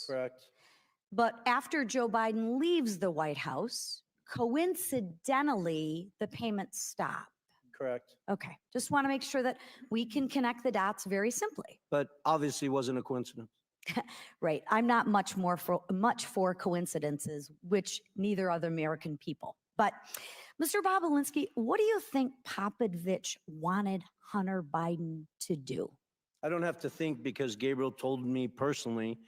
Correct. But after Joe Biden leaves the White House, coincidentally, the payments stop. Correct. Okay, just want to make sure that we can connect the dots very simply. But obviously wasn't a coincidence. Right, I'm not much for coincidences, which neither are the American people. But Mr. Bobulinski, what do you think Popovich wanted Hunter Biden to do? I don't have to think because Gabriel told me personally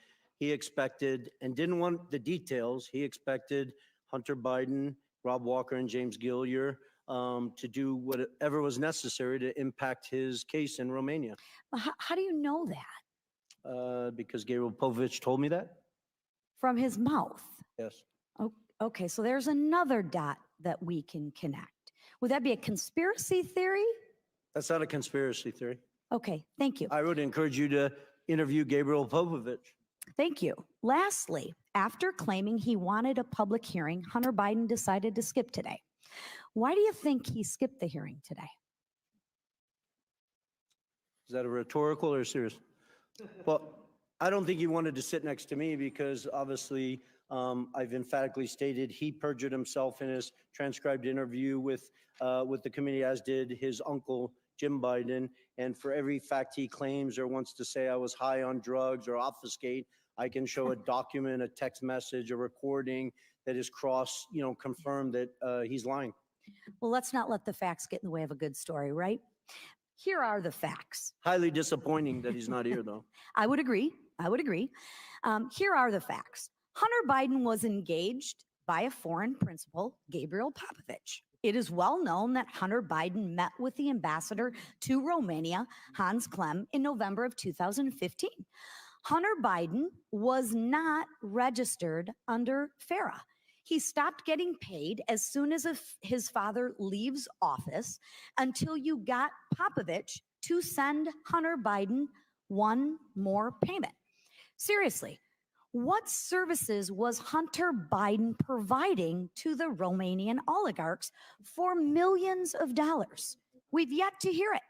he expected and didn't want the details. He expected Hunter Biden, Rob Walker, and James Gillier to do whatever was necessary to impact his case in Romania. How do you know that? Because Gabriel Popovich told me that. From his mouth? Yes. Oh, okay, so there's another dot that we can connect. Would that be a conspiracy theory? That's not a conspiracy theory. Okay, thank you. I would encourage you to interview Gabriel Popovich. Thank you. Lastly, after claiming he wanted a public hearing, Hunter Biden decided to skip today. Why do you think he skipped the hearing today? Is that a rhetorical or serious? Well, I don't think he wanted to sit next to me because obviously I've emphatically stated he perjured himself in his transcribed interview with the committee, as did his uncle, Jim Biden. And for every fact he claims or wants to say I was high on drugs or obfuscate, I can show a document, a text message, a recording that is confirmed that he's lying. Well, let's not let the facts get in the way of a good story, right? Here are the facts. Highly disappointing that he's not here, though. I would agree. Here are the facts. Hunter Biden was engaged by a foreign principal, Gabriel Popovich. It is well known that Hunter Biden met with the ambassador to Romania, Hans Klem, in November of 2015. Hunter Biden was not registered under FARA. He stopped getting paid as soon as his father leaves office until you got Popovich to send Hunter Biden one more payment. Seriously, what services was Hunter Biden providing to the Romanian oligarchs for millions of dollars? We've yet to hear it.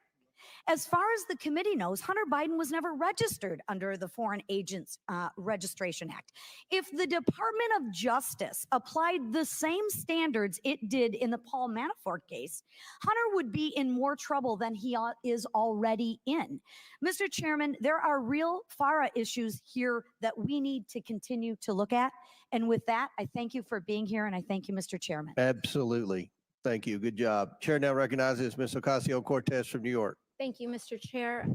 As far as the committee knows, Hunter Biden was never registered under the Foreign Agents Registration Act. If the Department of Justice applied the same standards it did in the Paul Manafort case, Hunter would be in more trouble than he is already in. Mr. Chairman, there are real FARA issues here that we need to continue to look at. And with that, I thank you for being here, and I thank you, Mr. Chairman. Absolutely. Thank you. Good job. Chair now recognizes Ms. Ocasio-Cortez from New York. Thank you, Mr. Chair.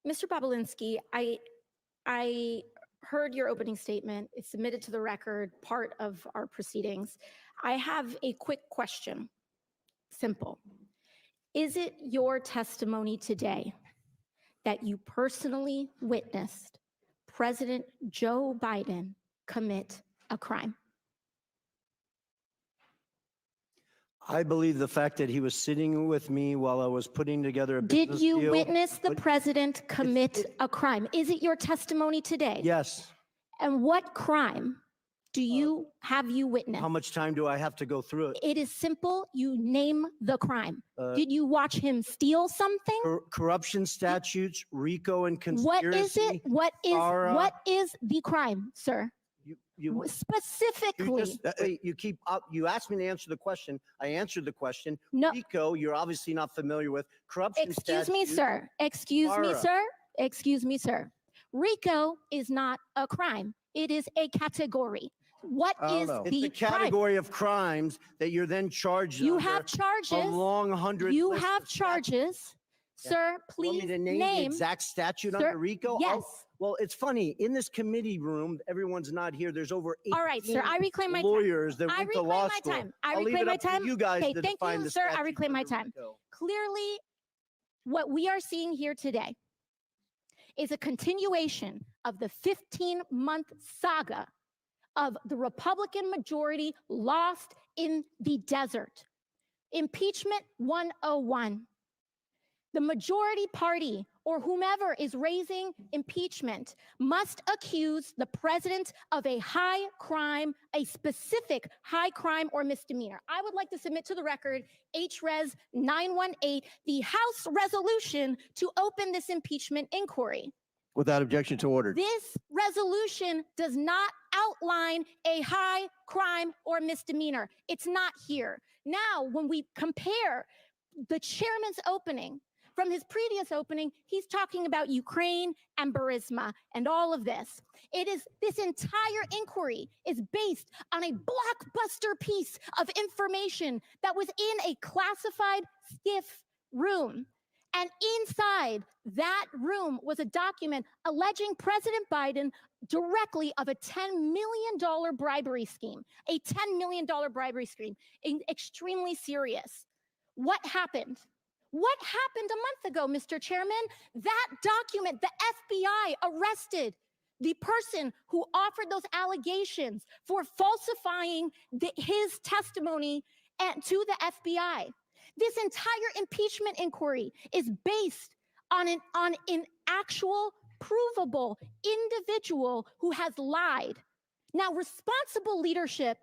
Mr. Bobulinski, I heard your opening statement. It's submitted to the record, part of our proceedings. I have a quick question. Simple. Is it your testimony today that you personally witnessed President Joe Biden commit a crime? I believe the fact that he was sitting with me while I was putting together a business deal. Did you deal, witness the president commit a crime? Is it your testimony today? Yes. And what crime have you witnessed? How much time do I have to go through it? It is simple. You name the crime. Did you watch him steal something? Corruption statutes, RICO, and conspiracy. What is it? What is the crime, sir? Specifically. You asked me to answer the question. I answered the question. No. RICO, you're obviously not familiar with. Corruption statutes. Excuse me, sir. RICO is not a crime. It is a category. What is the It's a category of crimes that you're then charged. You have charges. A long 100. You have charges. Sir, please want me to name the exact statute under RICO? Yes. Oh, well, it's funny. In this committee room, everyone's not here. There's over 18 all right, sir. I reclaim my lawyers time. that went to law school. I reclaim my time. You guys to thank define you, the sir. I statute reclaim my under time. RICO. Clearly, what we are seeing here today is a continuation of the 15-month saga of the Republican majority lost in the desert. Impeachment 101. The majority party or whomever is raising impeachment must accuse the president of a high crime, a specific high crime or misdemeanor. I would like to submit to the record HRES 918, the House resolution to open this impeachment inquiry. Without objection, so ordered. This resolution does not outline a high crime or misdemeanor. It's not here. Now, when we compare the chairman's opening from his previous opening, he's talking about Ukraine and Burisma and all of this. This entire inquiry is based on a blockbuster piece of information that was in a classified SCIF room. And inside that room was a document alleging President Biden directly of a $10 million bribery scheme, a $10 million bribery scheme, extremely serious. What happened? What happened a month ago, Mr. Chairman? That document, the FBI arrested the person who offered those allegations for falsifying his testimony to the FBI. This entire impeachment inquiry is based on an actual provable individual who has lied. Now, responsible leadership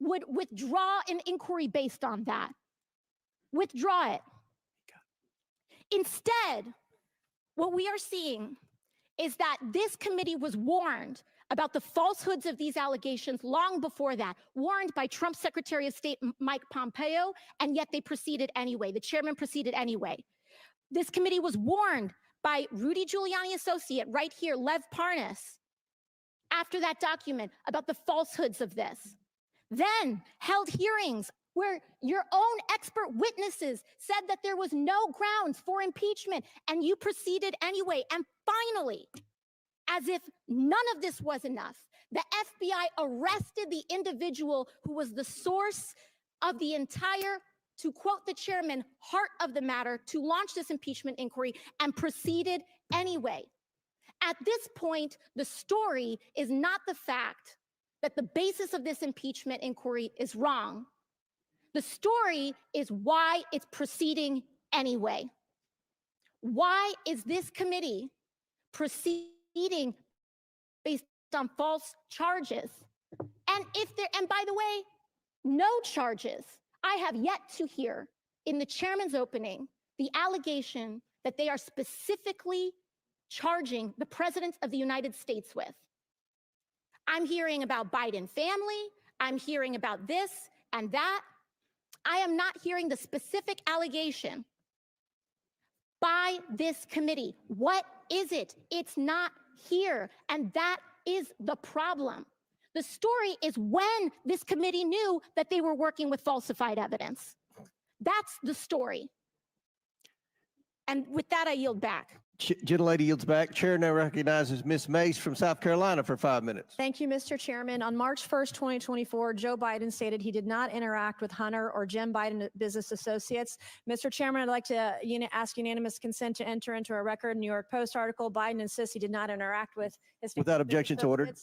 would withdraw an inquiry based on that. Withdraw it. Instead, what we are seeing is that this committee was warned about the falsehoods of these allegations long before that, warned by Trump's Secretary of State, Mike Pompeo, and yet they proceeded anyway. The chairman proceeded anyway. This committee was warned by Rudy Giuliani associate right here, Lev Parnas, after that document about the falsehoods of this. Then held hearings where your own expert witnesses said that there was no grounds for impeachment, and you proceeded anyway. And finally, as if none of this was enough, the FBI arrested the individual who was the source of the entire, to quote the chairman, heart of the matter, to launch this impeachment inquiry, and proceeded anyway. At this point, the story is not the fact that the basis of this impeachment inquiry is wrong. The story is why it's proceeding anyway. Why is this committee proceeding based on false charges? And by the way, no charges. I have yet to hear in the chairman's opening the allegation that they are specifically charging the president of the United States with. I'm hearing about Biden family. I'm hearing about this and that. I am not hearing the specific allegation by this committee. What is it? It's not here. And that is the problem. The story is when this committee knew that they were working with falsified evidence. That's the story. And with that, I yield back. Gentlelady yields back. Chair now recognizes Ms. Mace from South Carolina for 5 minutes. Thank you, Mr. Chairman. On March 1st, 2024, Joe Biden stated he did not interact with Hunter or Jim Biden business associates. Mr. Chairman, I'd like to ask unanimous consent to enter into a record New York Post article. Biden insists he did not interact with his Without objection, to ordered.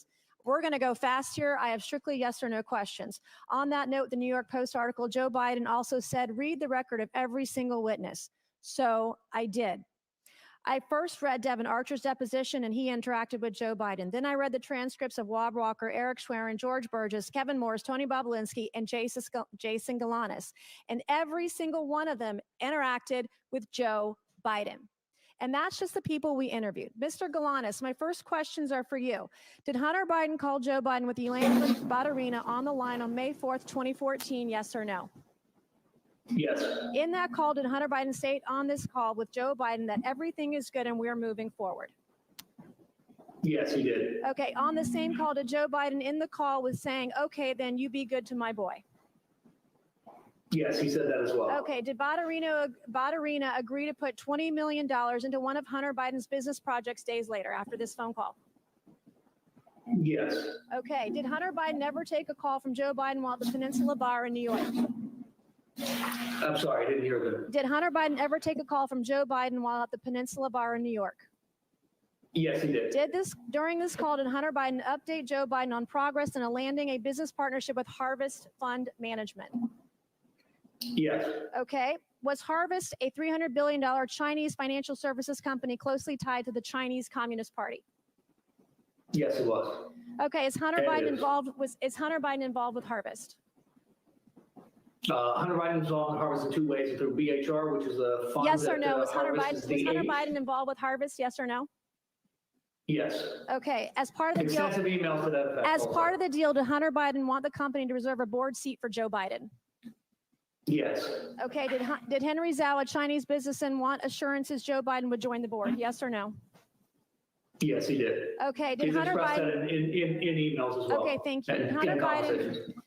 We're going to go fast here. I have strictly yes or no questions. On that note, the New York Post article, Joe Biden also said, read the record of every single witness. So I did. I first read Devin Archer's deposition, and he interacted with Joe Biden. Then I read the transcripts of Wab Walker, Eric Schwerin, George Burgess, Kevin Morris, Tony Bobulinski, and Jason Galanis. And every single one of them interacted with Joe Biden. And that's just the people we interviewed. Mr. Galanis, my first questions are for you. Did Hunter Biden call Joe Biden with Elaine Badarina on the line on May 4th, 2014, yes or no? Yes. In that call, did Hunter Biden state on this call with Joe Biden that everything is good and we're moving forward? Yes, he did. Okay, on the same call, did Joe Biden in the call was saying, okay, then you be good to my boy? Yes, he said that as well. Okay, did Badarina agree to put $20 million into one of Hunter Biden's business projects days later after this phone call? Yes. Okay, did Hunter Biden ever take a call from Joe Biden while at the Peninsula Bar in New York? I'm sorry, I didn't hear them. Did Hunter Biden ever take a call from Joe Biden while at the Peninsula Bar in New York? Yes, he did. During this call, did Hunter Biden update Joe Biden on progress in landing a business partnership with Harvest Fund Management? Yes. Okay. Was Harvest a $300 billion Chinese financial services company closely tied to the Chinese Communist Party? Yes, it was. Okay. Is Hunter And Biden it is. involved with Harvest? Hunter Biden is involved in Harvest in two ways, through BHR, which is a fund. Yes or that, no? Was Hunter Harvest is Biden the involved with Harvest? Yes or no? Yes. Okay, as part of the deal, Extensive emails to that effect. as also. part of the deal, did Hunter Biden want the company to reserve a board seat for Joe Biden? Yes. Okay, did Henry Zhao, a Chinese businessman, want assurances Joe Biden would join the board? Yes or no? Yes, he did. Okay, did He's Hunter expressed Biden? that in emails as well. Okay, thank you. And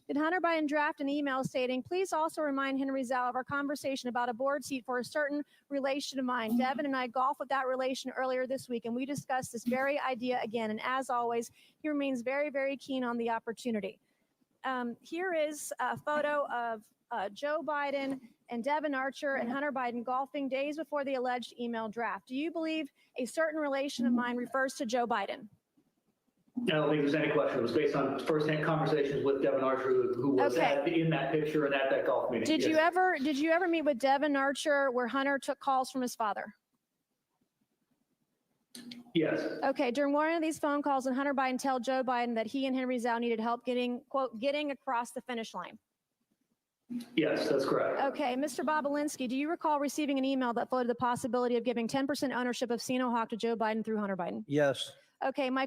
Did Hunter Biden draft an email stating, please also remind Henry Zhao of our conversation about a board seat for a certain relation of mine. Devin and I golfed with that relation earlier this week, and we discussed this very idea again. And as always, he remains very, very keen on the opportunity. Here is a photo of Joe Biden and Devin Archer and Hunter Biden golfing days before the alleged email draft. Do you believe a certain relation of mine refers to Joe Biden? I don't think there's any question. It was based on firsthand conversations with Devin Archer, who was Okay. in that picture and at that golf meeting. Did Yes. you ever meet with Devin Archer where Hunter took calls from his father? Yes. Okay, during one of these phone calls, did Hunter Biden tell Joe Biden that he and Henry Zhao needed help getting, quote, getting across the finish line? Yes, that's correct. Okay, Mr. Bobulinski, do you recall receiving an email that floated the possibility of giving 10% ownership of Sinohawk to Joe Biden through Hunter Biden? Yes. Okay, my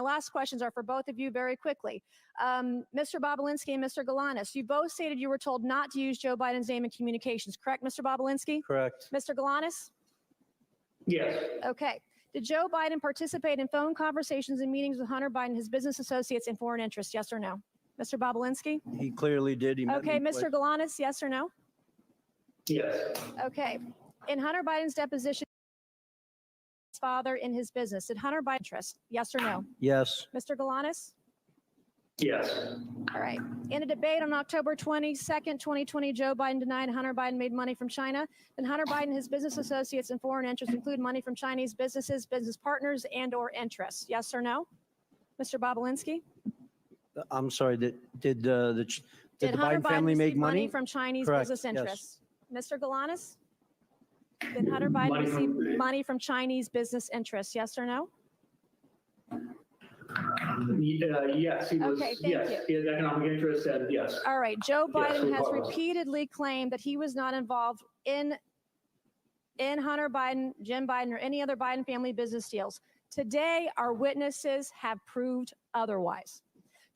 last questions are for both of you very quickly. Mr. Bobulinski and Mr. Galanis, you both stated you were told not to use Joe Biden's name in communications, correct, Mr. Bobulinski? Correct. Mr. Galanis? Yes. Okay. Did Joe Biden participate in phone conversations and meetings with Hunter Biden, his business associates, and foreign interests, yes or no? Mr. Bobulinski? He clearly did. He met Okay, me Mr. Galanis, yes or no? Yes. Okay. In Hunter Biden's deposition, his father in his business, did Hunter Biden interest, yes or no? Yes. Mr. Galanis? Yes. All right. In a debate on October 22nd, 2020, Joe Biden denied Hunter Biden made money from China. Then Hunter Biden, his business associates, and foreign interests include money from Chinese businesses, business partners, and/or interests. Yes or no? Mr. Bobulinski? I'm sorry. Did the Hunter Biden family make receive money? from Chinese Correct, business yes. interests? Mr. Galanis? Did Hunter Biden Money receive from- money from Chinese business interests? Yes or no? Yes, he was. Okay, thank Yes, he had economic interests, and yes. All right. Joe Biden has regardless. repeatedly claimed that he was not involved in Hunter Biden, Jim Biden, or any other Biden family business deals. Today, our witnesses have proved otherwise.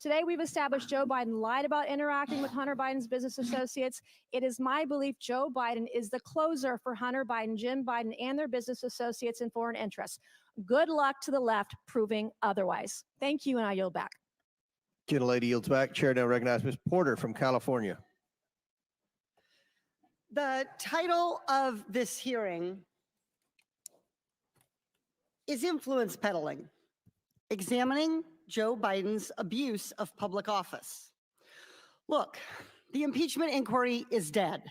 Today, we've established Joe Biden lied about interacting with Hunter Biden's business associates. It is my belief Joe Biden is the closer for Hunter Biden, Jim Biden, and their business associates and foreign interests. Good luck to the left proving otherwise. Thank you, and I yield back. Gentlelady yields back. Chair now recognizes Ms. Porter from California. The title of this hearing is Influence Peddling, Examining Joe Biden's Abuse of Public Office. Look, the impeachment inquiry is dead.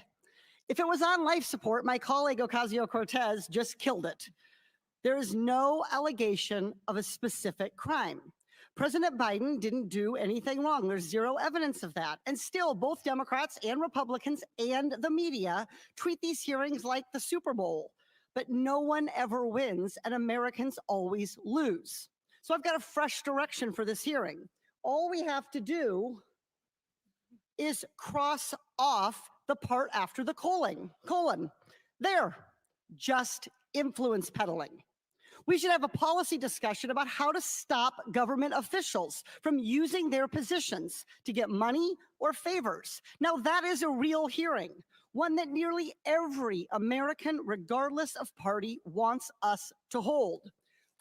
If it was on life support, my colleague Ocasio-Cortez just killed it. There is no allegation of a specific crime. President Biden didn't do anything wrong. There's zero evidence of that. And still, both Democrats and Republicans and the media treat these hearings like the Super Bowl. But no one ever wins, and Americans always lose. So I've got a fresh direction for this hearing. All we have to do is cross off the part after the colon. There, just influence peddling. We should have a policy discussion about how to stop government officials from using their positions to get money or favors. Now, that is a real hearing, one that nearly every American, regardless of party, wants us to hold.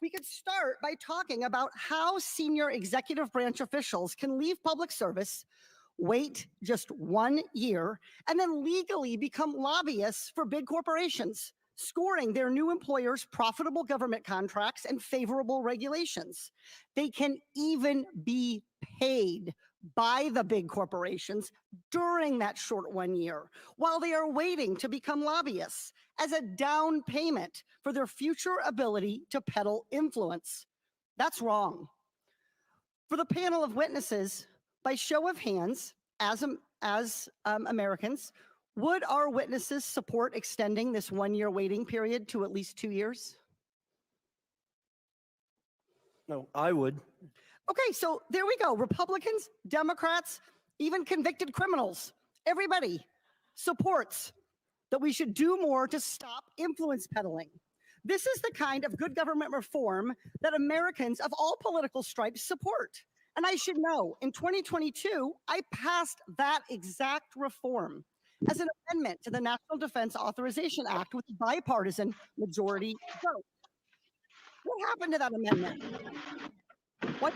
We could start by talking about how senior executive branch officials can leave public service, wait just 1 year, and then legally become lobbyists for big corporations, scoring their new employers profitable government contracts and favorable regulations. They can even be paid by the big corporations during that short 1 year while they are waiting to become lobbyists as a down payment for their future ability to peddle influence. That's wrong. For the panel of witnesses, by show of hands, as Americans, would our witnesses support extending this 1 year waiting period to at least 2 years? No, I would. Okay, so there we go. Republicans, Democrats, even convicted criminals, everybody supports that we should do more to stop influence peddling. This is the kind of good government reform that Americans of all political stripes support. And I should know, in 2022, I passed that exact reform as an amendment to the National Defense Authorization Act with a bipartisan majority vote. What happened to that amendment? What?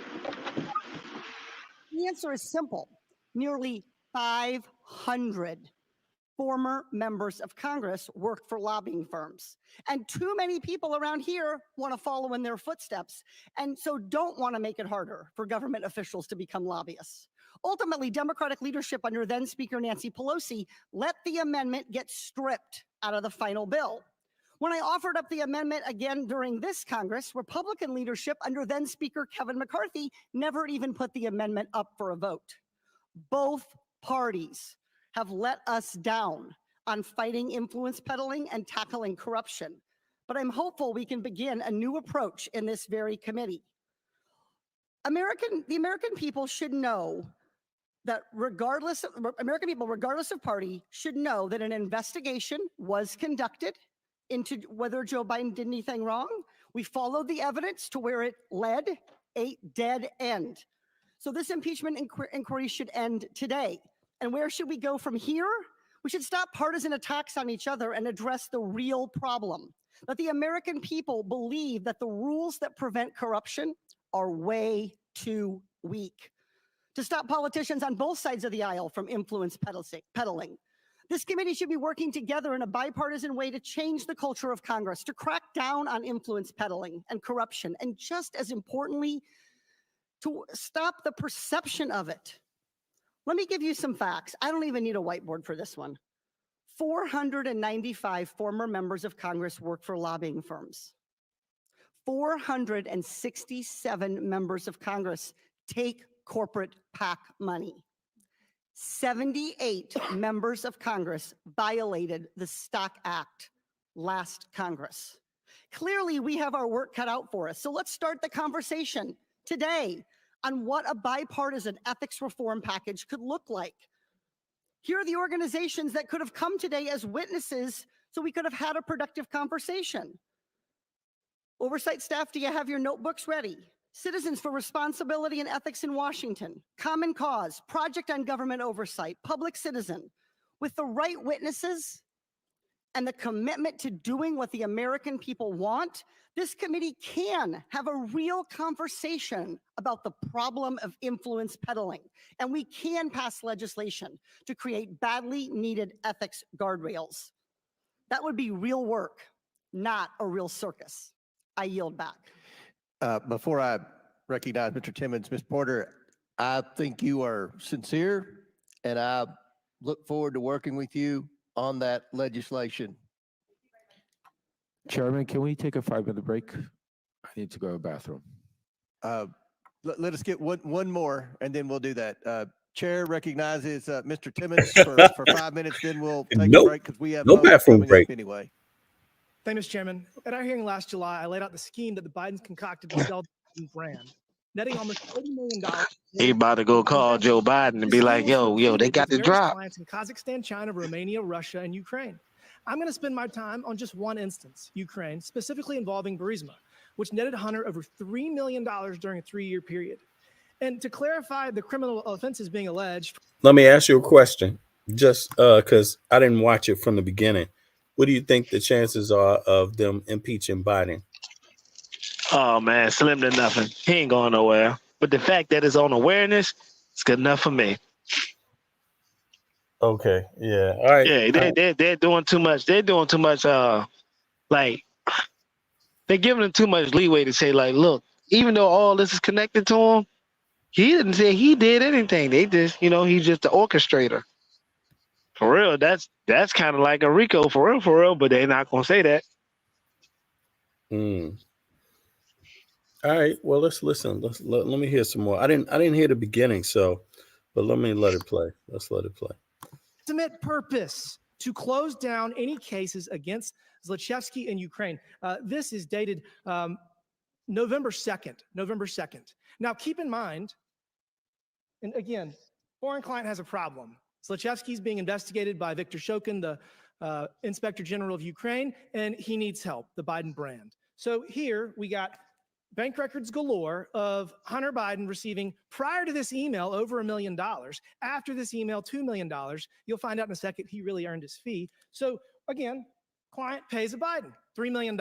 The answer is simple. Nearly 500 former members of Congress work for lobbying firms. And too many people around here want to follow in their footsteps, and so don't want to make it harder for government officials to become lobbyists. Ultimately, Democratic leadership under then Speaker Nancy Pelosi let the amendment get stripped out of the final bill. When I offered up the amendment again during this Congress, Republican leadership under then Speaker Kevin McCarthy never even put the amendment up for a vote. Both parties have let us down on fighting influence peddling and tackling corruption. But I'm hopeful we can begin a new approach in this very committee. The American people should know that American people, regardless of party, should know that an investigation was conducted into whether Joe Biden did anything wrong. We followed the evidence to where it led a dead end. So this impeachment inquiry should end today. And where should we go from here? We should stop partisan attacks on each other and address the real problem. That the American people believe that the rules that prevent corruption are way too weak. To stop politicians on both sides of the aisle from influence peddling. This committee should be working together in a bipartisan way to change the culture of Congress, to crack down on influence peddling and corruption, and just as importantly, to stop the perception of it. Let me give you some facts. I don't even need a whiteboard for this one. 495 former members of Congress work for lobbying firms. 467 members of Congress take corporate PAC money. 78 members of Congress violated the Stock Act last Congress. Clearly, we have our work cut out for us. So let's start the conversation today on what a bipartisan ethics reform package could look like. Here are the organizations that could have come today as witnesses so we could have had a productive conversation. Oversight staff, do you have your notebooks ready? Citizens for Responsibility and Ethics in Washington, Common Cause, Project on Government Oversight, Public Citizen. With the right witnesses and the commitment to doing what the American people want, this committee can have a real conversation about the problem of influence peddling. And we can pass legislation to create badly needed ethics guardrails. That would be real work, not a real circus. I yield back. Before I recognize Mr. Timmons, Ms. Porter, I think you are sincere, and I look forward to working with you on that legislation. Chairman, can we take a 5-minute break? I need to go to the bathroom. Let us get one more, and then we'll do that. Chair recognizes Mr. Timmons for 5 minutes, then we'll take a break because we have no bathroom break anyway. Thank you, Mr. Chairman. At our hearing last July, I laid out the scheme that the Bidens concocted to sell the Biden brand, netting almost $80 million. He about to go call Joe Biden and be like, yo, they got the drop. Clients in Kazakhstan, China, Romania, Russia, and Ukraine. I'm going to spend my time on just one instance, Ukraine, specifically involving Burisma, which netted Hunter over $3 million during a 3-year period. And to clarify the criminal offenses being alleged. Let me ask you a question, just because I didn't watch it from the beginning. What do you think the chances are of them impeaching Biden? Oh, man, slim to nothing. He ain't going nowhere. But the fact that it's on awareness, it's good enough for me. Okay, yeah, all right. Yeah, they're doing too much. They're doing too much, like, they're giving them too much leeway to say, like, look, even though all this is connected to him, he didn't say he did anything. They just, he's just the orchestrator. For real, that's kind of like a RICO for real, but they're not gonna say that. All right, well, let's listen. Let me hear some more. I didn't hear the beginning, but let it play. Let's let it play. Ultimate purpose to close down any cases against Zlochevsky in Ukraine. This is dated November 2nd. Now, keep in mind, and again, foreign client has a problem. Zlochevsky is being investigated by Viktor Shokin, the Inspector General of Ukraine, and he needs help, the Biden brand. So here we got bank records galore of Hunter Biden receiving, prior to this email, over $1 million. After this email, $2 million. You'll find out in a second he really earned his fee. So again, client pays a Biden $3 million.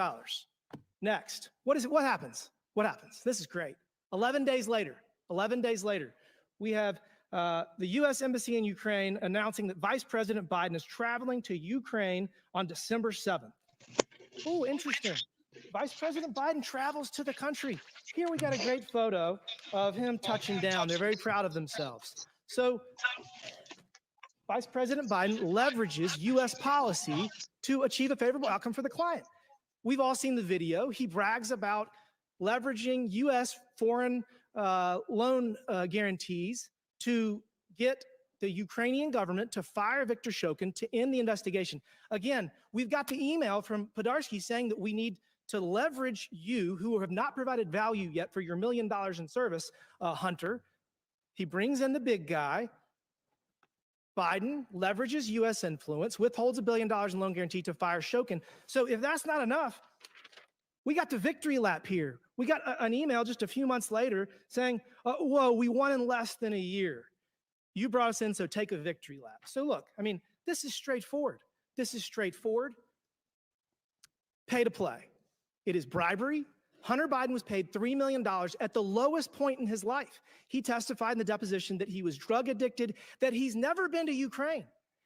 Next, what happens? What happens? This is great. 11 days later, we have the U.S. Embassy in Ukraine announcing that Vice President Biden is traveling to Ukraine on December 7th. Oh, interesting. Vice President Biden travels to the country. Here we got a great photo of him touching down. They're very proud of themselves. So Vice President Biden leverages U.S. policy to achieve a favorable outcome for the client. We've all seen the video. He brags about leveraging U.S. foreign loan guarantees to get the Ukrainian government to fire Viktor Shokin to end the investigation. Again, we've got the email from Podarsky saying that we need to leverage you, who have not provided value yet for your $1 million in service, Hunter. He brings in the big guy. Biden leverages U.S. influence, withholds $1 billion in loan guarantee to fire Shokin. So if that's not enough, we got the victory lap here. We got an email just a few months later saying, whoa, we won in less than a year. You brought us in, so take a victory lap. So look, I mean, this is straightforward. Pay to play. It is bribery. Hunter Biden was paid $3 million at the lowest point in his life. He testified in the deposition that he was drug addicted, that he's never been to Ukraine.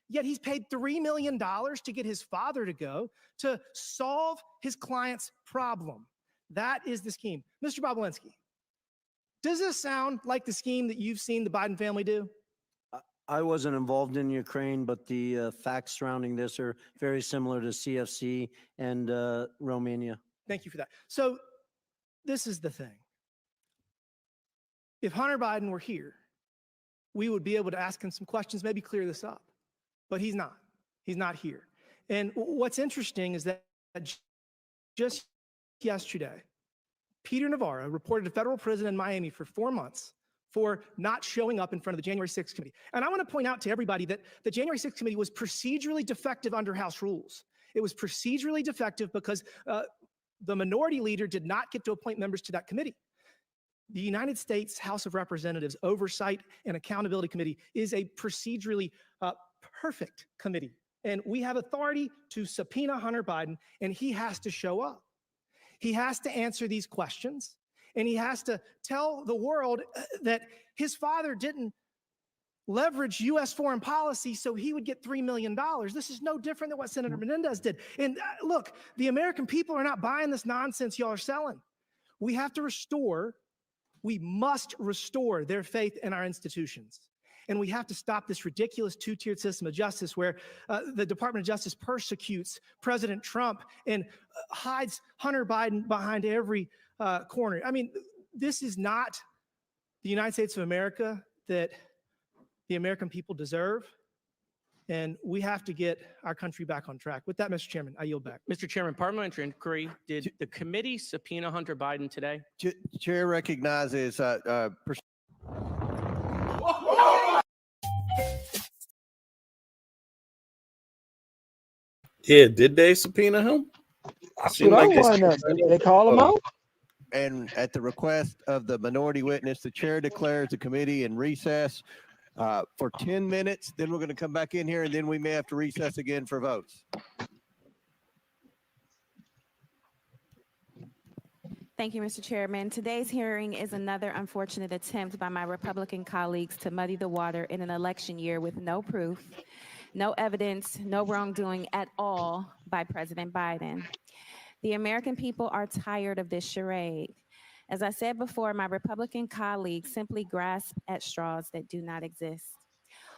Yet he's paid $3 million to get his father to go to solve his client's problem. That is the scheme. Mr. Bobulinski, does this sound like the scheme that you've seen the Biden family do? I wasn't involved in Ukraine, but the facts surrounding this are very similar to CFC and Romania. Thank you for that. So this is the thing. If Hunter Biden were here, we would be able to ask him some questions, maybe clear this up. But he's not. He's not here. And what's interesting is that just yesterday, Peter Navarro reported to federal prison in Miami for 4 months for not showing up in front of the January 6th committee. And I want to point out to everybody that the January 6th committee was procedurally defective under House rules. It was procedurally defective because the minority leader did not get to appoint members to that committee. The United States House of Representatives Oversight and Accountability Committee is a procedurally perfect committee. And we have authority to subpoena Hunter Biden, and he has to show up. He has to answer these questions, and he has to tell the world that his father didn't leverage U.S. foreign policy so he would get $3 million. This is no different than what Senator Menendez did. And look, the American people are not buying this nonsense y'all are selling. We must restore their faith in our institutions. And we have to stop this ridiculous two-tiered system of justice where the Department of Justice persecutes President Trump and hides Hunter Biden behind every corner. I mean, this is not the United States of America that the American people deserve. And we have to get our country back on track. With that, Mr. Chairman, I yield back. Mr. Chairman, parliamentary inquiry. Did the committee subpoena Hunter Biden today? Chair recognizes Yeah, did they subpoena him? Should I want to? They call him out? and at the request of the minority witness, the chair declares the committee in recess for 10 minutes. Then we're going to come back in here, and then we may have to recess again for votes. Thank you, Mr. Chairman. Today's hearing is another unfortunate attempt by my Republican colleagues to muddy the water in an election year with no proof, no evidence, no wrongdoing at all by President Biden. The American people are tired of this charade. As I said before, my Republican colleagues simply grasp at straws that do not exist.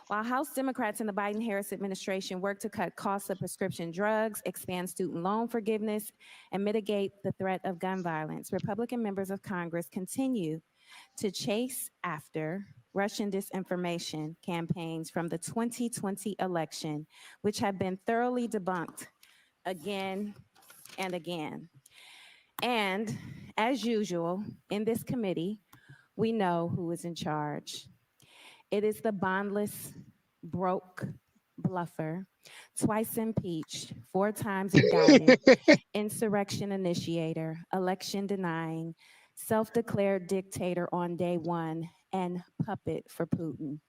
While House Democrats in the Biden-Harris administration work to cut costs of prescription drugs, expand student loan forgiveness, and mitigate the threat of gun violence, Republican members of Congress continue to chase after Russian disinformation campaigns from the 2020 election, which have been thoroughly debunked again and again. And as usual, in this committee, we know who is in charge. It is the bondless, broke, bluffer, twice impeached, 4 times indicted, insurrection initiator, election denying, self-declared dictator on day 1, and puppet for Putin.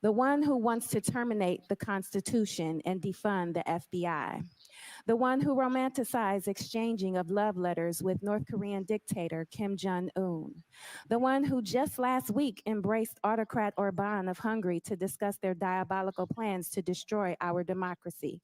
The one who wants to terminate the Constitution and defund the FBI. The one who romanticized exchanging of love letters with North Korean dictator Kim Jong-un. The one who just last week embraced autocrat Orban of Hungary to discuss their diabolical plans to destroy our democracy.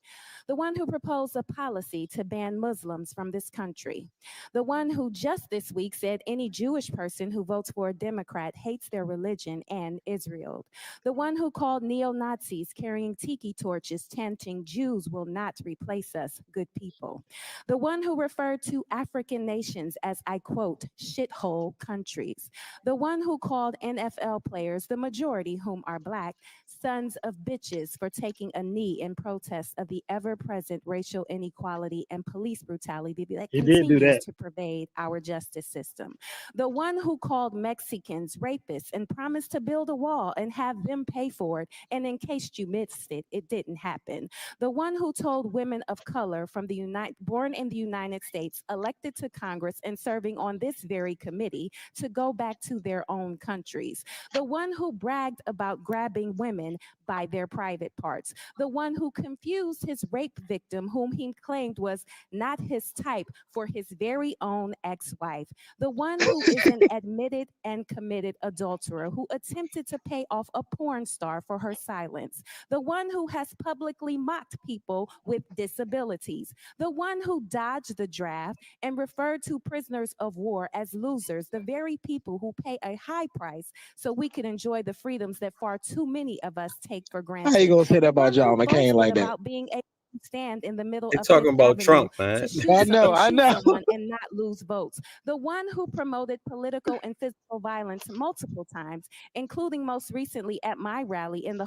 The one who proposed a policy to ban Muslims from this country. The one who just this week said any Jewish person who votes for a Democrat hates their religion and Israel. The one who called neo-Nazis carrying tiki torches chanting Jews will not replace us, good people. The one who referred to African nations as, I quote, shithole countries. The one who called NFL players, the majority whom are Black, sons of bitches for taking a knee in protest of the ever-present racial inequality and police brutality that He did do continues that. to pervade our justice system. The one who called Mexicans rapists and promised to build a wall and have them pay for it, and in case you missed it, it didn't happen. The one who told women of color from the born in the United States, elected to Congress and serving on this very committee to go back to their own countries. The one who bragged about grabbing women by their private parts. The one who confused his rape victim, whom he claimed was not his type, for his very own ex-wife. The one who is an admitted and committed adulterer who attempted to pay off a porn star for her silence. The one who has publicly mocked people with disabilities. The one who dodged the draft and referred to prisoners of war as losers, the very people who pay a high price so we can enjoy the freedoms that far too many of us take for granted. How you gonna say that The about one who John McCain boasted like that? about being able to stand in the middle They're of talking Fifth about Avenue Trump, man. to shoot I know. someone and not lose votes. The one who promoted political and physical violence multiple times, including most recently at my rally in my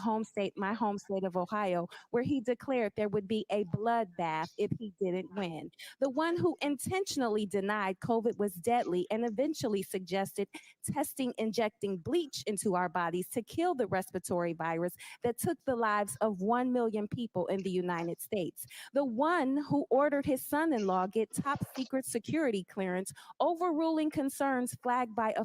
home state of Ohio, where he declared there would be a bloodbath if he didn't win. The one who intentionally denied COVID was deadly and eventually suggested injecting bleach into our bodies to kill the respiratory virus that took the lives of 1 million people in the United States. The one who ordered his son-in-law get top secret security clearance, overruling concerns flagged by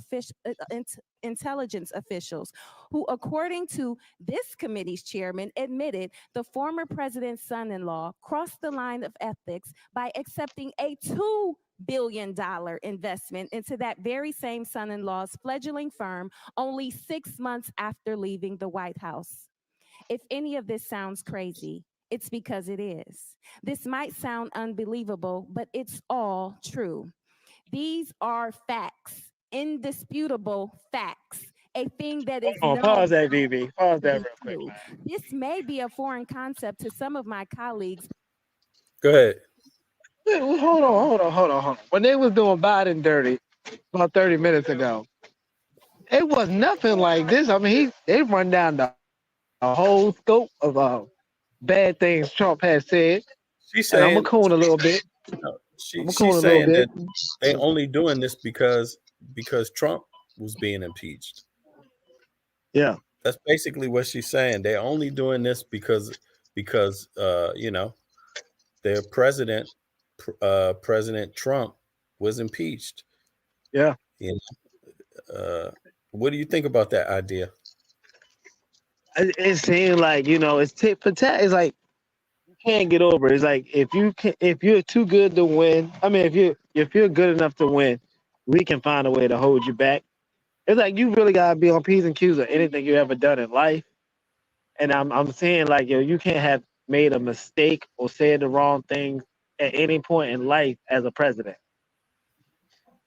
intelligence officials, who, according to this committee's chairman, admitted the former president's son-in-law crossed the line of ethics by accepting a $2 billion investment into that very same son-in-law's fledgling firm only 6 months after leaving the White House. If any of this sounds crazy, it's because it is. This might sound unbelievable, but it's all true. These are facts, indisputable facts, a thing that is Hold on, pause that, VV. Pause that real quick. true. This may be a foreign concept to some of my colleagues. Go ahead. Wait, hold on. When they was doing Biden dirty about 30 minutes ago, it was nothing like this. I mean, they run down the whole scope of bad things Trump has said. She's And I'm saying gonna coon a little bit. she's saying that they only doing this because Trump was being impeached. Yeah. That's basically what she's saying. They're only doing this because you know, their president Trump was impeached. Yeah. You know, what do you think about that idea? It seems like, you know, it's tit for tat. It's like you can't get over it. It's like if you're too good to win, I mean, if you're good enough to win, we can find a way to hold you back. It's like you really gotta be on P's and Q's of anything you ever done in life. And I'm saying, like, yo, you can't have made a mistake or said the wrong thing at any point in life as a president.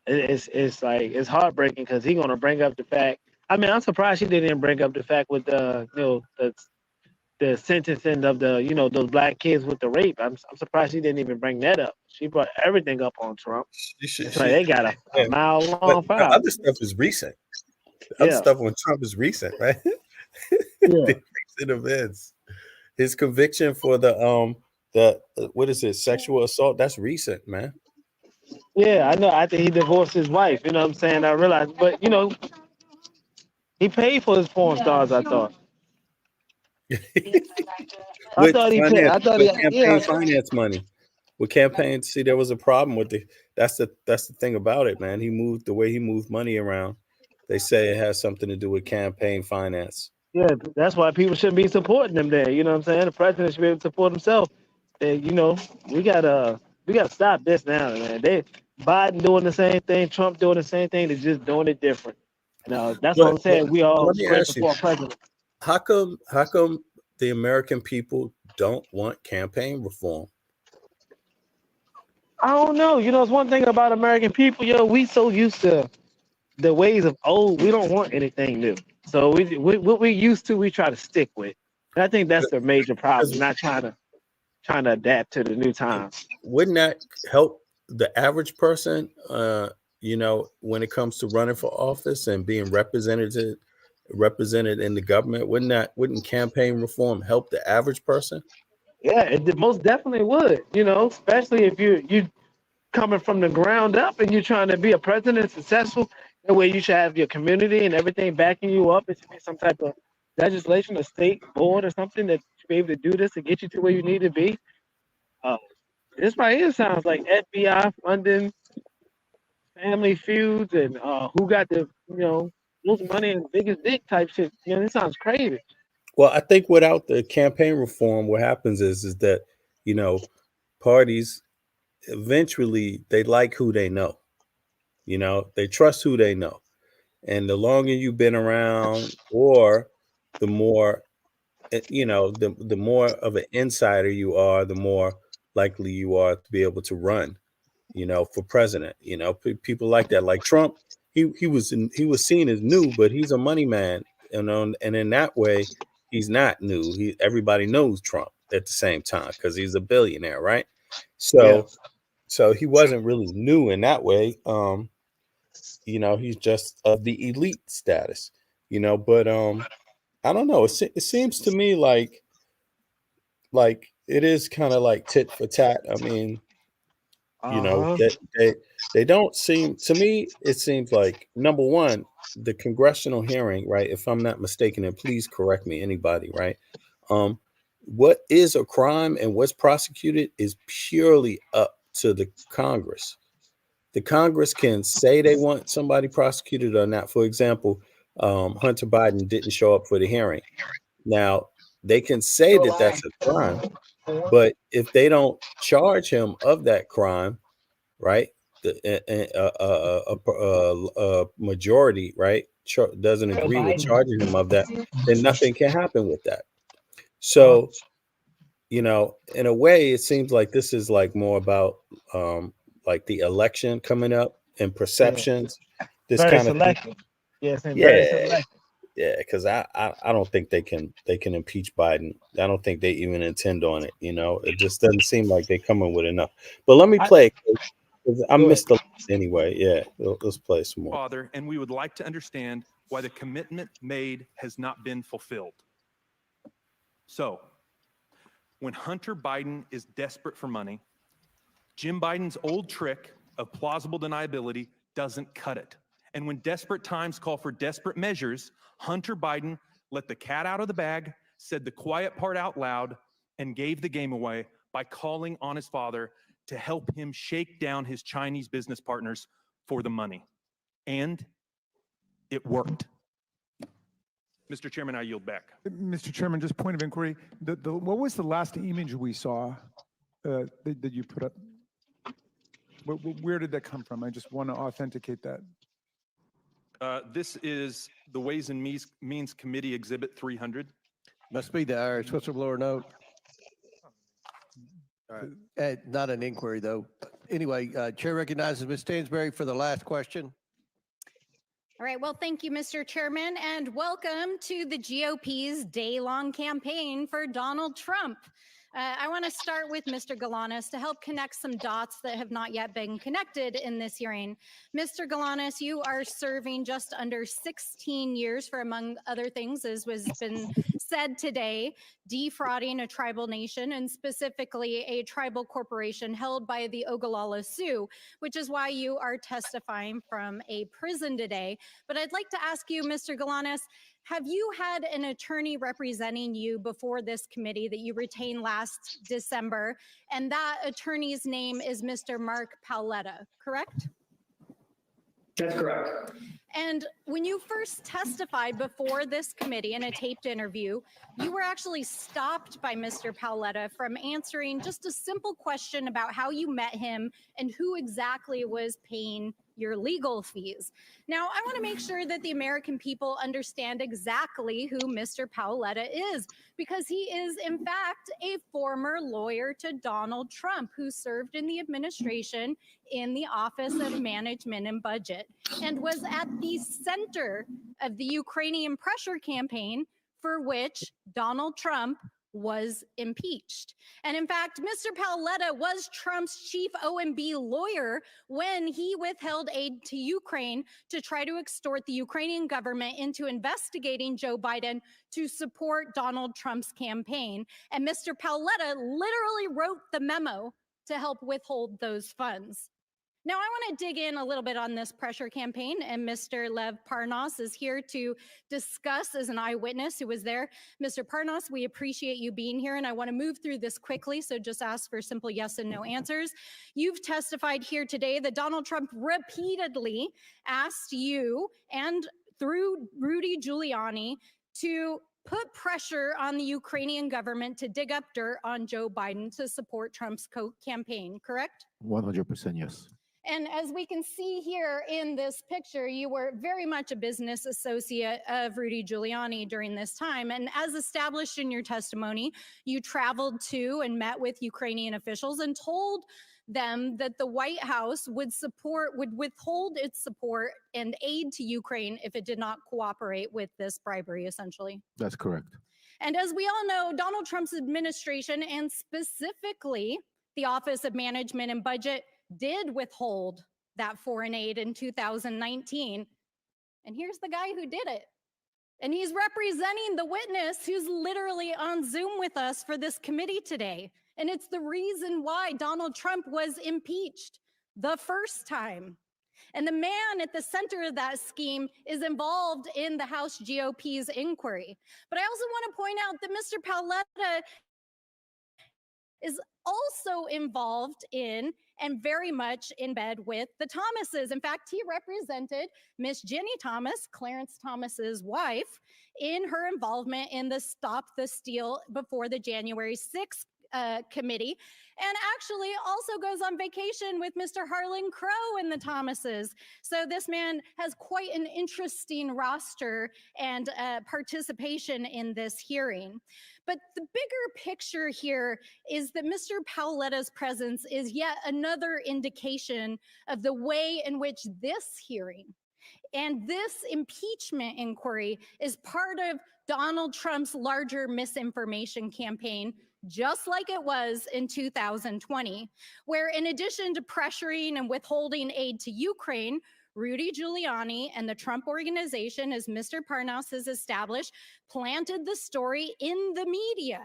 It's like it's heartbreaking because he's gonna bring up the fact. I mean, I'm surprised she didn't bring up the fact with the sentencing of those black kids with the rape. I'm surprised she didn't even bring that up. She brought everything up on Trump. It's like they got a mile long file. The other stuff is recent. The other stuff on Trump is recent, right? The recent events. His conviction for the what is it, sexual assault? That's recent, man. Yeah, I know. I think he divorced his wife. You know what I'm saying? I realized, but he paid for his porn stars, I thought. I thought he paid. I thought he. campaign Yeah. finance money. With campaign, see, there was a problem with that's the thing about it, man. The way he moved money around. They say it has something to do with campaign finance. Yeah, that's why people shouldn't be supporting him there. You know what I'm saying? The president should be able to support himself. And, you know, we gotta stop this now, man. Biden doing the same thing, Trump doing the same thing, they're just doing it different. Now that's what I'm saying. We all let me ask you, grateful for our president. how come the American people don't want campaign reform? I don't know. You know, it's one thing about American people, we so used to the ways of old, we don't want anything new. So we what we used to, we try to stick with. And I think that's the major problem, not trying to adapt to the new times. Wouldn't that help the average person, when it comes to running for office and being represented in the government? Wouldn't campaign reform help the average person? Yeah, it most definitely would, especially if you coming from the ground up and you're trying to be a president successful, that way you should have your community and everything backing you up. It should be some type of legislation, a state board or something that should be able to do this to get you to where you need to be. This right here sounds like FBI funding, family feuds, and who got the, most money and biggest dick type shit. This sounds crazy. Well, I think without the campaign reform, what happens is that, parties eventually they like who they know. They trust who they know. And the longer you've been around, or the more, the more of an insider you are, the more likely you are to be able to run, for president. People like that, like Trump, he was seen as new, but he's a money man, and in that way, he's not new. Everybody knows Trump at the same time because he's a billionaire, right? So he wasn't really new in that way. He's just of the elite status, but I don't know. It seems to me like it is kind of like tit for tat. I mean, that they don't seem to me. It seems like, number one, the congressional hearing, right? If I'm not mistaken, and please correct me, anybody, right? What is a crime and what's prosecuted is purely up to the Congress. The Congress can say they want somebody prosecuted or not. For example, Hunter Biden didn't show up for the hearing. Now, they can say that that's a crime, but if they don't charge him of that crime, right, a majority, right, doesn't agree with charging him of that, then nothing can happen with that. So, in a way, it seems like this is like more about like the election coming up and perceptions. This Very kind of selective. thing. Very selective. Yeah, because I don't think they can impeach Biden. I don't think they even intend on it. It just doesn't seem like they're coming with enough. But let me play. I missed the anyway. Yeah, let's play some more. Father, and we would like to understand why the commitment made has not been fulfilled. So, when Hunter Biden is desperate for money, Jim Biden's old trick of plausible deniability doesn't cut it. And when desperate times call for desperate measures, Hunter Biden let the cat out of the bag, said the quiet part out loud, and gave the game away by calling on his father to help him shake down his Chinese business partners for the money. And it worked. Mr. Chairman, I yield back. Mr. Chairman, just point of inquiry. What was the last image we saw that you put up? Where did that come from? I just want to authenticate that. This is the Ways and Means Committee Exhibit 300. Must be the Irish whistleblower note. Not an inquiry, though. Anyway, Chair recognizes Ms. Stansberry for the last question. All right, well, thank you, Mr. Chairman, and welcome to the GOP's day-long campaign for Donald Trump. I want to start with Mr. Galanis to help connect some dots that have not yet been connected in this hearing. Mr. Galanis, you are serving just under 16 years for, among other things, as was been said today, defrauding a tribal nation and specifically a tribal corporation held by the Ogallala Sioux, which is why you are testifying from a prison today. But I'd like to ask you, Mr. Galanis, have you had an attorney representing you before this committee that you retained last December? And that attorney's name is Mr. Mark Paoletta, correct? That's correct. And when you first testified before this committee in a taped interview, you were actually stopped by Mr. Paoletta from answering just a simple question about how you met him and who exactly was paying your legal fees. Now, I want to make sure that the American people understand exactly who Mr. Paoletta is, because he is, in fact, a former lawyer to Donald Trump who served in the administration in the Office of Management and Budget and was at the center of the Ukrainian pressure campaign for which Donald Trump was impeached. And in fact, Mr. Paoletta was Trump's chief OMB lawyer when he withheld aid to Ukraine to try to extort the Ukrainian government into investigating Joe Biden to support Donald Trump's campaign. And Mr. Paoletta literally wrote the memo to help withhold those funds. Now, I want to dig in a little bit on this pressure campaign, and Mr. Lev Parnas is here to discuss as an eyewitness who was there. Mr. Parnas, we appreciate you being here, and I want to move through this quickly, so just ask for simple yes and no answers. You've testified here today that Donald Trump repeatedly asked you and through Rudy Giuliani to put pressure on the Ukrainian government to dig up dirt on Joe Biden to support Trump's campaign, correct? 100% yes. And as we can see here in this picture, you were very much a business associate of Rudy Giuliani during this time. And as established in your testimony, you traveled to and met with Ukrainian officials and told them that the White House would withhold its support and aid to Ukraine if it did not cooperate with this bribery, essentially. That's correct. And as we all know, Donald Trump's administration, and specifically the Office of Management and Budget, did withhold that foreign aid in 2019. And here's the guy who did it. And he's representing the witness who's literally on Zoom with us for this committee today. And it's the reason why Donald Trump was impeached the first time. And the man at the center of that scheme is involved in the House GOP's inquiry. But I also want to point out that Mr. Paoletta is also involved in and very much in bed with the Thomases. In fact, he represented Miss Ginny Thomas, Clarence Thomas's wife, in her involvement in the Stop the Steal before the January 6th committee, and actually also goes on vacation with Mr. Harlan Crow and the Thomases. So this man has quite an interesting roster and participation in this hearing. But the bigger picture here is that Mr. Paoletta's presence is yet another indication of the way in which this hearing and this impeachment inquiry is part of Donald Trump's larger misinformation campaign, just like it was in 2020, where in addition to pressuring and withholding aid to Ukraine, Rudy Giuliani and the Trump Organization, as Mr. Parnas has established, planted the story in the media.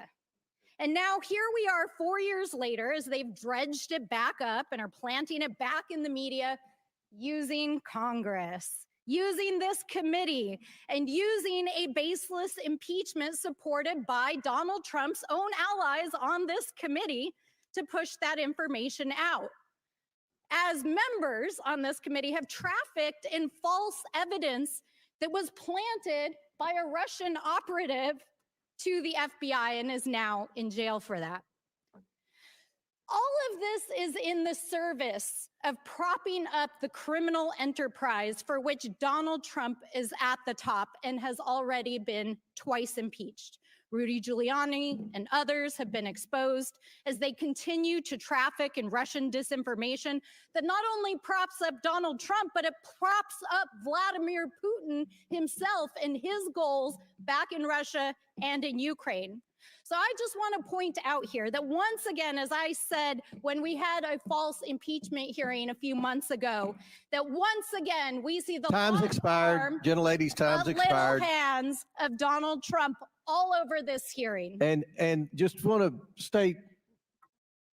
And now here we are 4 years later, as they've dredged it back up and are planting it back in the media using Congress, using this committee, and using a baseless impeachment supported by Donald Trump's own allies on this committee to push that information out. As members on this committee have trafficked in false evidence that was planted by a Russian operative to the FBI and is now in jail for that. All of this is in the service of propping up the criminal enterprise for which Donald Trump is at the top and has already been twice impeached. Rudy Giuliani and others have been exposed as they continue to traffic in Russian disinformation that not only props up Donald Trump, but it props up Vladimir Putin himself and his goals back in Russia and in Ukraine. So I just want to point out here that once again, as I said, when we had a false impeachment hearing a few months ago, that once again, we see the Time's expired. Gentlelady's time's expired. Little hands of Donald Trump all over this hearing. And just want to state,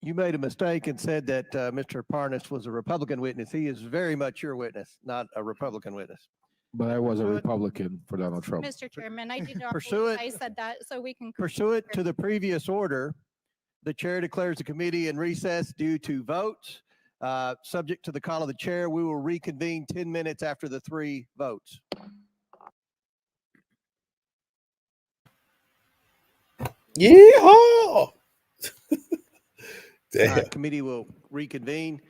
you made a mistake and said that Mr. Parnas was a Republican witness. He is very much your witness, not a Republican witness. But I was a Republican for Donald Trump. Mr. Chairman, I did not Pursuant- believe I said that, so we can. Pursuant to the previous order, the chair declares the committee in recess due to votes. Subject to the call of the chair, we will reconvene 10 minutes after the 3 votes. Yeehaw! Damn. Committee will reconvene.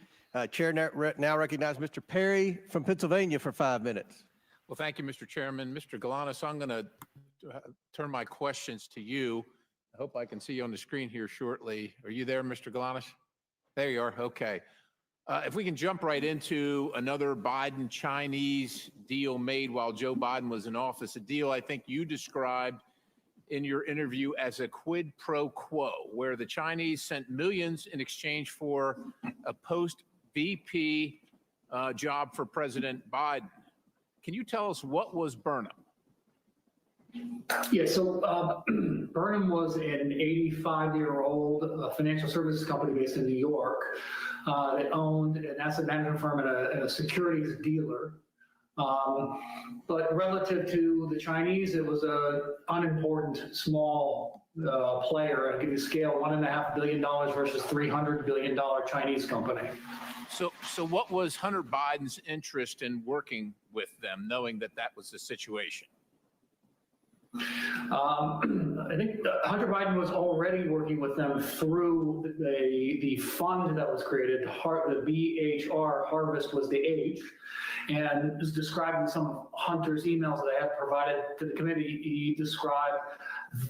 Chair now recognize Mr. Perry from Pennsylvania for 5 minutes. Well, thank you, Mr. Chairman. Mr. Galanis, I'm going to turn my questions to you. I hope I can see you on the screen here shortly. Are you there, Mr. Galanis? There you are. Okay. If we can jump right into another Biden-Chinese deal made while Joe Biden was in office, a deal I think you described in your interview as a quid pro quo, where the Chinese sent millions in exchange for a post-VP job for President Biden. Can you tell us what was Burnham? Yeah, so Burnham was an 85-year-old financial services company based in New York that owned an asset management firm and a securities dealer. But relative to the Chinese, it was an unimportant small player. I'll give you scale, $1.5 billion versus $300 billion Chinese company. So what was Hunter Biden's interest in working with them, knowing that that was the situation? I think Hunter Biden was already working with them through the fund that was created. The BHR, Harvest was the H, and was described in some of Hunter's emails that I had provided to the committee. He described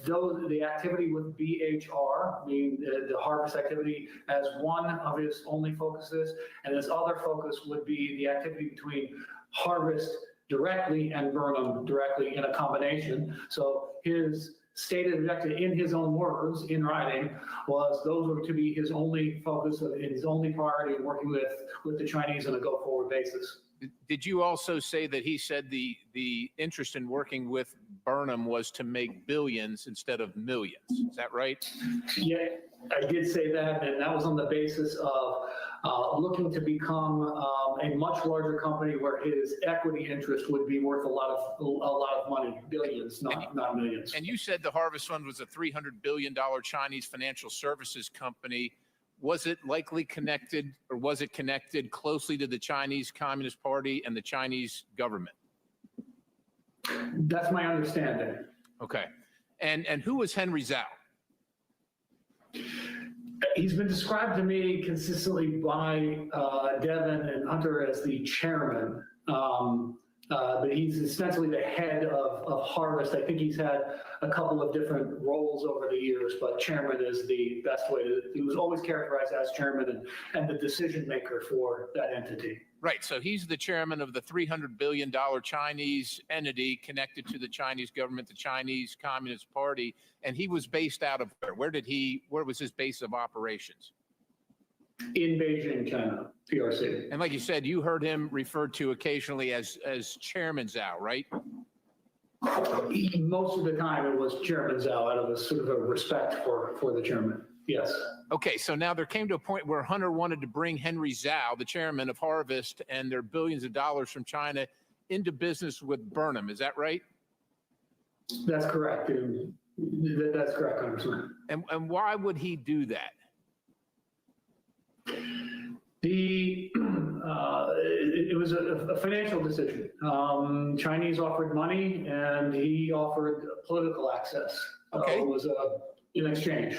the activity with BHR, meaning the Harvest activity, as one of his only focuses, and his other focus would be the activity between Harvest directly and Burnham directly in a combination. So his stated objective, in his own words, in writing, was those were to be his only focus, his only priority in working with the Chinese on a go-forward basis. Did you also say that he said the interest in working with Burnham was to make billions instead of millions? Is that right? Yeah, I did say that, and that was on the basis of looking to become a much larger company where his equity interest would be worth a lot of money, billions, not millions. And you said the Harvest Fund was a $300 billion Chinese financial services company. Was it likely connected, or was it connected closely to the Chinese Communist Party and the Chinese government? That's my understanding. Okay. And who was Henry Zhao? He's been described to me consistently by Devin and Hunter as the chairman, but he's essentially the head of Harvest. I think he's had a couple of different roles over the years, but chairman is the best way to, he was always characterized as chairman and the decision maker for that entity. Right. So he's the chairman of the $300 billion Chinese entity connected to the Chinese government, the Chinese Communist Party. And he was based out of where? Where was his base of operations? In Beijing, China, PRC. And like you said, you heard him referred to occasionally as Chairman Zhao, right? Most of the time it was Chairman Zhao out of a sort of a respect for the chairman. Yes. Okay, so now there came to a point where Hunter wanted to bring Henry Zhao, the chairman of Harvest, and their billions of dollars from China into business with Burnham. Is that right? That's correct. That's correct, Congressman. And why would he do that? It was a financial decision. Chinese offered money and he offered political access. Okay. It was in exchange.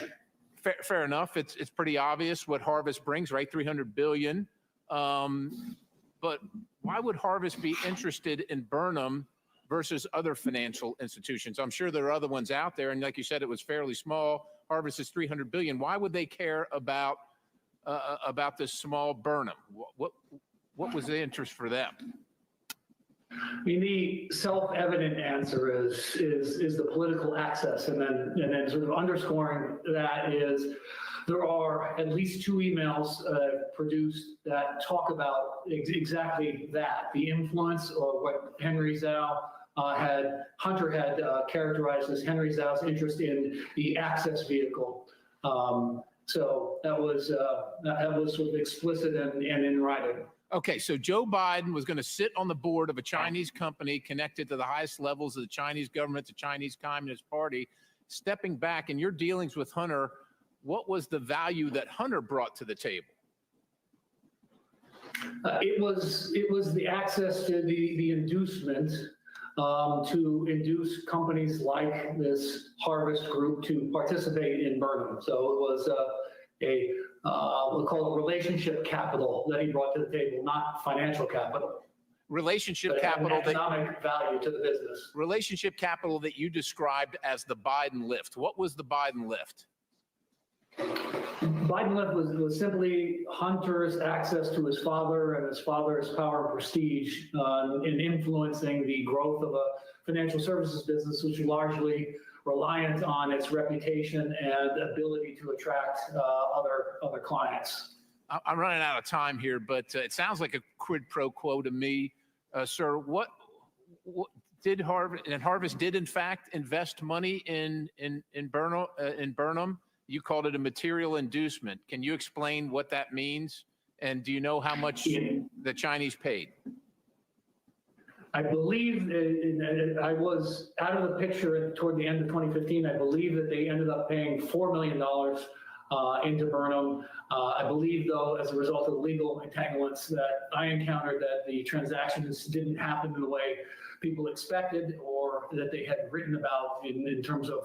Fair enough. It's pretty obvious what Harvest brings, right? $300 billion. But why would Harvest be interested in Burnham versus other financial institutions? I'm sure there are other ones out there. And like you said, it was fairly small. Harvest is $300 billion. Why would they care about this small Burnham? What was the interest for them? I mean, the self-evident answer is the political access, and then sort of underscoring that is there are at least 2 emails produced that talk about exactly that, the influence or what Henry Zhao Hunter had characterized as Henry Zhao's interest in the access vehicle. So that was sort of explicit and in writing. Okay, so Joe Biden was going to sit on the board of a Chinese company connected to the highest levels of the Chinese government, the Chinese Communist Party. Stepping back in your dealings with Hunter, what was the value that Hunter brought to the table? It was the access to the inducement to induce companies like this Harvest Group to participate in Burnham. So it was we'll call it relationship capital that he brought to the table, not financial capital. Relationship capital, economic value to the business. Relationship capital that you described as the Biden lift. What was the Biden lift? Biden lift was simply Hunter's access to his father and his father's power and prestige in influencing the growth of a financial services business, which is largely reliant on its reputation and ability to attract other clients. I'm running out of time here, but it sounds like a quid pro quo to me. Sir, what did Harvest did in fact invest money in Burnham? You called it a material inducement. Can you explain what that means? And do you know how much the Chinese paid? I believe I was out of the picture toward the end of 2015. I believe that they ended up paying $4 million into Burnham. I believe, though, as a result of the legal entanglements that I encountered, that the transactions didn't happen in the way people expected or that they had written about in terms of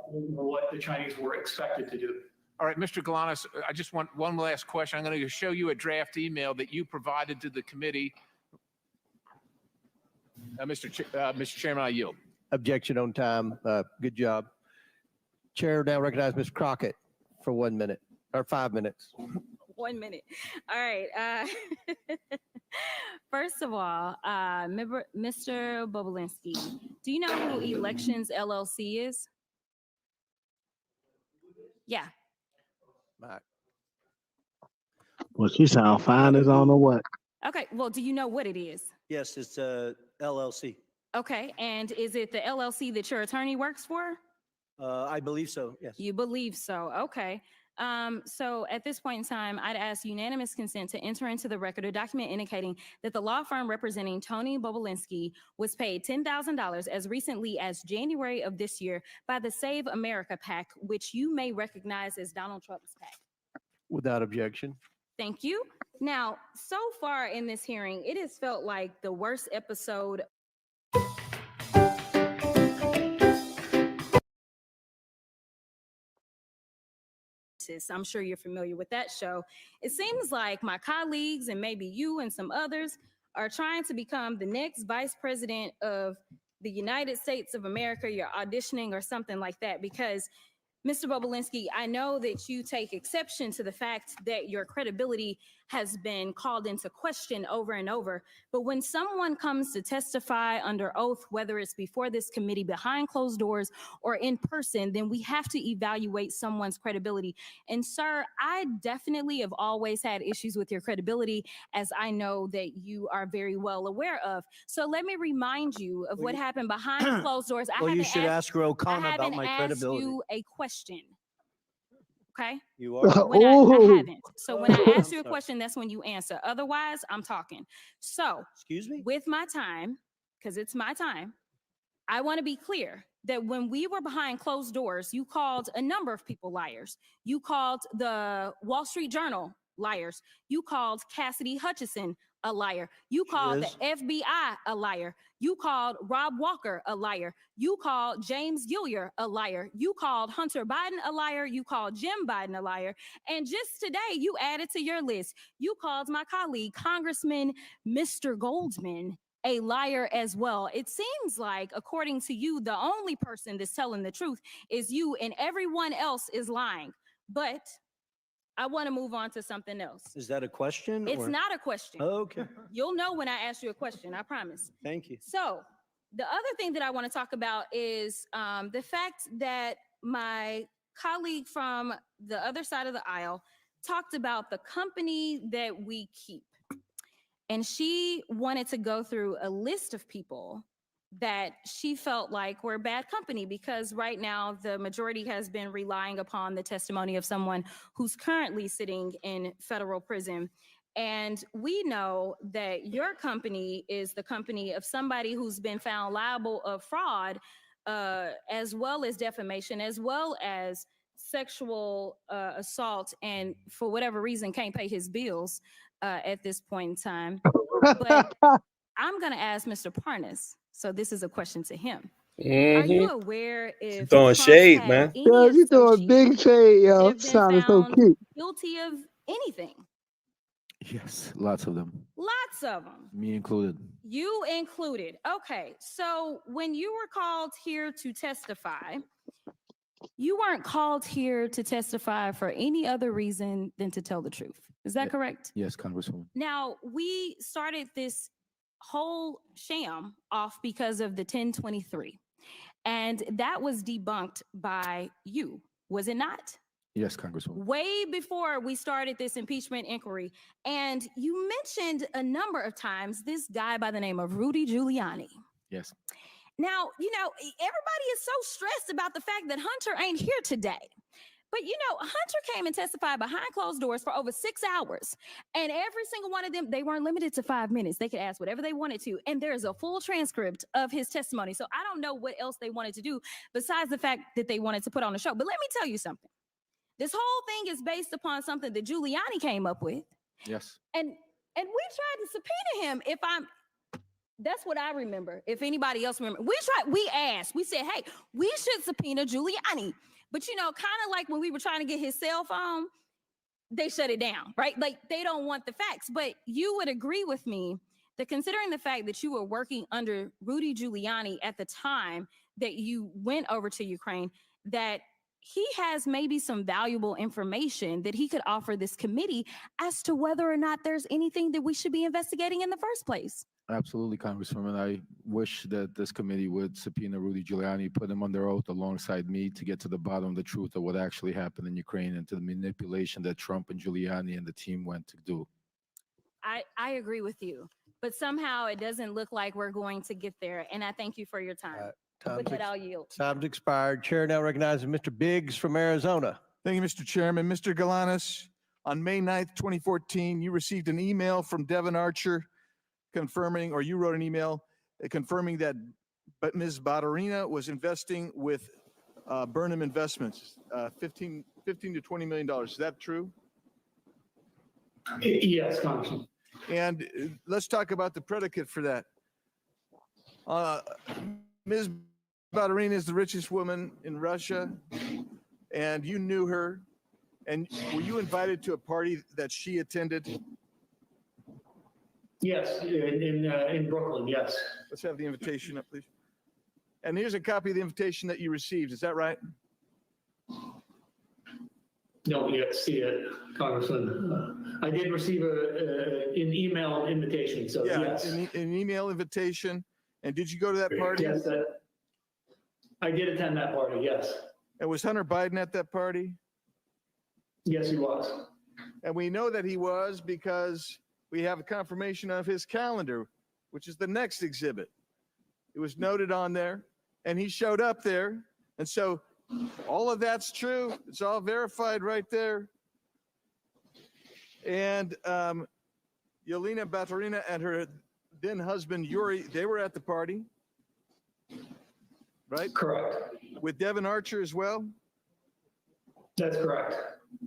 what the Chinese were expected to do. All right, Mr. Galanis, I just want one last question. I'm going to show you a draft email that you provided to the committee. Mr. Chairman, I yield. Objection on time. Good job. Chair now recognize Ms. Crockett for 1 minute or 5 minutes. 1 minute. All right. First of all, Mr. Bobulinski, do you know who Elections LLC is? Yeah. Well, she sound fine as I don't know what. Okay. Well, do you know what it is? Yes, it's a LLC. Okay. And is it the LLC that your attorney works for? I believe so, yes. You believe so. Okay. So at this point in time, I'd ask unanimous consent to enter into the record a document indicating that the law firm representing Tony Bobulinski was paid $10,000 as recently as January of this year by the Save America PAC, which you may recognize as Donald Trump's PAC. Without objection. Thank you. Now, so far in this hearing, it has felt like the worst episode. I'm sure you're familiar with that show. It seems like my colleagues and maybe you and some others are trying to become the next vice president of the United States of America. You're auditioning or something like that because Mr. Bobulinski, I know that you take exception to the fact that your credibility has been called into question over and over. But when someone comes to testify under oath, whether it's before this committee, behind closed doors, or in person, then we have to evaluate someone's credibility. And sir, I definitely have always had issues with your credibility, as I know that you are very well aware of. So let me remind you of what happened behind closed doors. Well, you should ask O'Connor about my credibility. You a question. Okay. You are. I haven't. So when I ask you a question, that's when you answer. Otherwise, I'm talking. So, excuse me. With my time, because it's my time, I want to be clear that when we were behind closed doors, you called a number of people liars. You called the Wall Street Journal liars. You called Cassidy Hutchinson a liar. You called the FBI a liar. You called Rob Walker a liar. You called James Gilliar a liar. You called Hunter Biden a liar. You called Jim Biden a liar. And just today, you added to your list, you called my colleague, Congressman Mr. Goldman, a liar as well. It seems like, according to you, the only person that's telling the truth is you and everyone else is lying. But I want to move on to something else. Is that a question? It's not a question. Okay. You'll know when I ask you a question, I promise. Thank you. So the other thing that I want to talk about is the fact that my colleague from the other side of the aisle talked about the company that we keep. And she wanted to go through a list of people that she felt like were bad company because right now the majority has been relying upon the testimony of someone who's currently sitting in federal prison. And we know that your company is the company of somebody who's been found liable of fraud, as well as defamation, as well as sexual assault, and for whatever reason can't pay his bills at this point in time. But I'm going to ask Mr. Parnas. So this is a question to him. Are you aware if Throwing Trump shade, had man. any Yo, you throwing big shade, yo. have been Sounding so found cute. guilty of anything? Yes, lots of them, Lots of them. me included. You included. Okay. So when you were called here to testify, you weren't called here to testify for any other reason than to tell the truth. Is that correct? Yes, Congresswoman. Now, we started this whole sham off because of the 1023, and that was debunked by you, was it not? Yes, Congresswoman. Way before we started this impeachment inquiry. And you mentioned a number of times this guy by the name of Rudy Giuliani. Yes. Now, you know, everybody is so stressed about the fact that Hunter ain't here today. But, you know, Hunter came and testified behind closed doors for over 6 hours. And every single one of them, they weren't limited to 5 minutes. They could ask whatever they wanted to. And there's a full transcript of his testimony. So I don't know what else they wanted to do besides the fact that they wanted to put on a show. But let me tell you something. This whole thing is based upon something that Giuliani came up with. Yes. And we tried to subpoena him. That's what I remember. If anybody else remember, we asked, we said, hey, we should subpoena Giuliani. But, you know, kind of like when we were trying to get his cell phone, they shut it down, right? Like they don't want the facts. But you would agree with me that considering the fact that you were working under Rudy Giuliani at the time that you went over to Ukraine, that he has maybe some valuable information that he could offer this committee as to whether or not there's anything that we should be investigating in the first place. Absolutely, Congresswoman. I wish that this committee would subpoena Rudy Giuliani, put him under oath alongside me to get to the bottom of the truth of what actually happened in Ukraine and to the manipulation that Trump and Giuliani and the team went to do. I agree with you, but somehow it doesn't look like we're going to get there. And I thank you for your time. With that, I'll yield. Time's expired. Chair now recognizes Mr. Biggs from Arizona. Thank you, Mr. Chairman. Mr. Galanis, on May 9th, 2014, you received an email from Devin Archer confirming, or you wrote an email confirming that Ms. Badarina was investing with Burnham Investments, $15 to $20 million. Is that true? Yes, Congressman. And let's talk about the predicate for that. Ms. Badarina is the richest woman in Russia, and you knew her. And were you invited to a party that she attended? Yes, in Brooklyn, yes. Let's have the invitation up, please. And here's a copy of the invitation that you received. Is that right? Don't yet see it, Congressman. I did receive an email invitation, so Yeah, yes. an email invitation. And did you go to that party? Yes, I did attend that party, yes. And was Hunter Biden at that party? Yes, he was. And we know that he was because we have a confirmation of his calendar, which is the next exhibit. It was noted on there, and he showed up there. And so all of that's true. It's all verified right there. And Yelena Baturina and her then husband, Yuri, they were at the party, right? Correct. With Devin Archer as well? That's correct.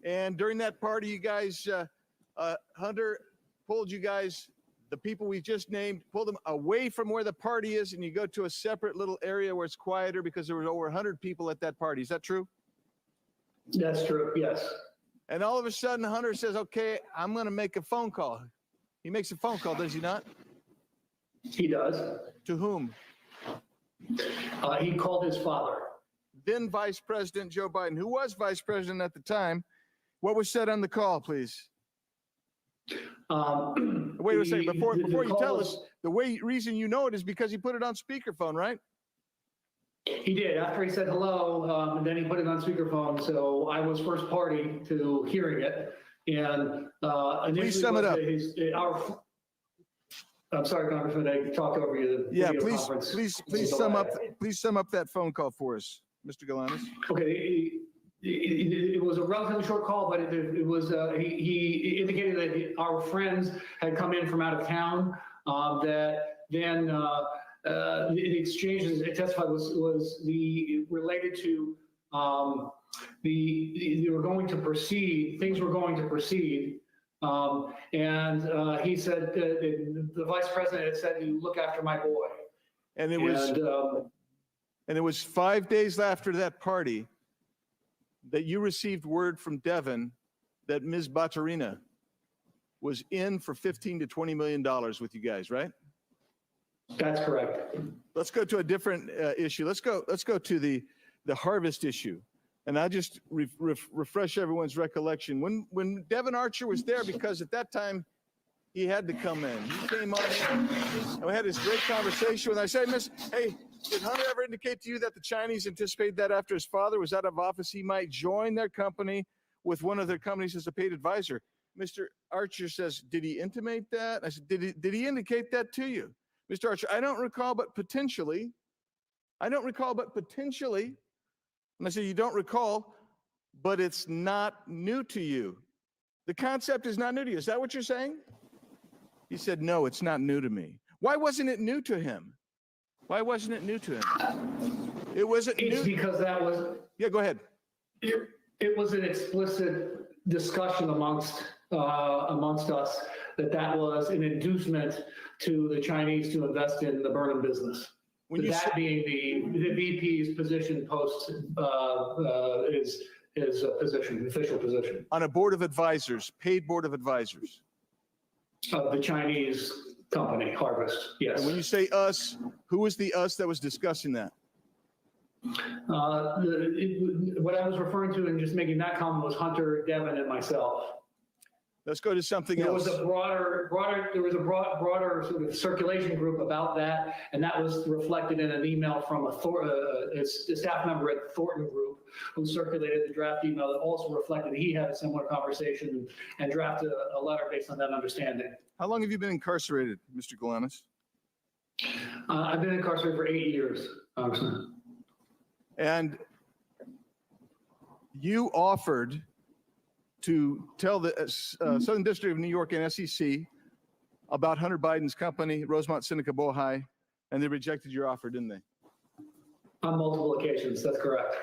And during that party, you guys, Hunter pulled you guys, the people we just named, pulled them away from where the party is, and you go to a separate little area where it's quieter because there were over 100 people at that party. Is that true? That's true, yes. And all of a sudden, Hunter says, okay, I'm going to make a phone call. He makes a phone call, does he not? He does. To whom? He called his father. Then Vice President Joe Biden, who was vice president at the time. What was said on the call, please? Wait a second. Before you tell us, the reason you know it is because he put it on speakerphone, right? He did. After he said hello, and then he put it on speakerphone. So I was first party to hearing it. And initially, please sum it up. I'm sorry, Congressman, I talked over you. Yeah, please sum up that phone call for us, Mr. Galanis. Okay, it was a relatively short call, but it was, he indicated that our friends had come in from out of town, that then the exchanges it testified was related to they were going to proceed, things were going to proceed. And he said, the vice president had said, "You look after my boy." And it was, and it was 5 days after that party that you received word from Devin that Ms. Baturina was in for $15 to $20 million with you guys, right? That's correct. Let's go to a different issue. Let's go to the harvest issue. And I'll just refresh everyone's recollection. When Devin Archer was there, because at that time he had to come in. He came on in, and we had this great conversation. And I said, hey, did Hunter ever indicate to you that the Chinese anticipated that after his father was out of office, he might join their company with one of their companies as a paid advisor? Mr. Archer says, did he intimate that? I said, did he indicate that to you? Mr. Archer, I don't recall, but potentially. I don't recall, but potentially. And I said, you don't recall, but it's not new to you. The concept is not new to you. Is that what you're saying? He said, no, it's not new to me. Why wasn't it new to him? Why wasn't it new to him? It wasn't new. It's because that was. Yeah, go ahead. It was an explicit discussion amongst us that was an inducement to the Chinese to invest in the Burnham business. That being the VP's position post his position, official position. On a board of advisors, paid board of advisors. Of the Chinese company, Harvest, yes. And when you say us, who was the us that was discussing that? What I was referring to and just making that comment was Hunter, Devin, and myself. Let's go to something else. There was a broader sort of circulation group about that, and that was reflected in an email from a staff member at Thornton Group who circulated the draft email that also reflected that he had a similar conversation and drafted a letter based on that understanding. How long have you been incarcerated, Mr. Galanis? I've been incarcerated for 8 years, Congressman. And you offered to tell the Southern District of New York and SEC about Hunter Biden's company, Rosemont Seneca Bohai, and they rejected your offer, didn't they? On multiple occasions, that's correct.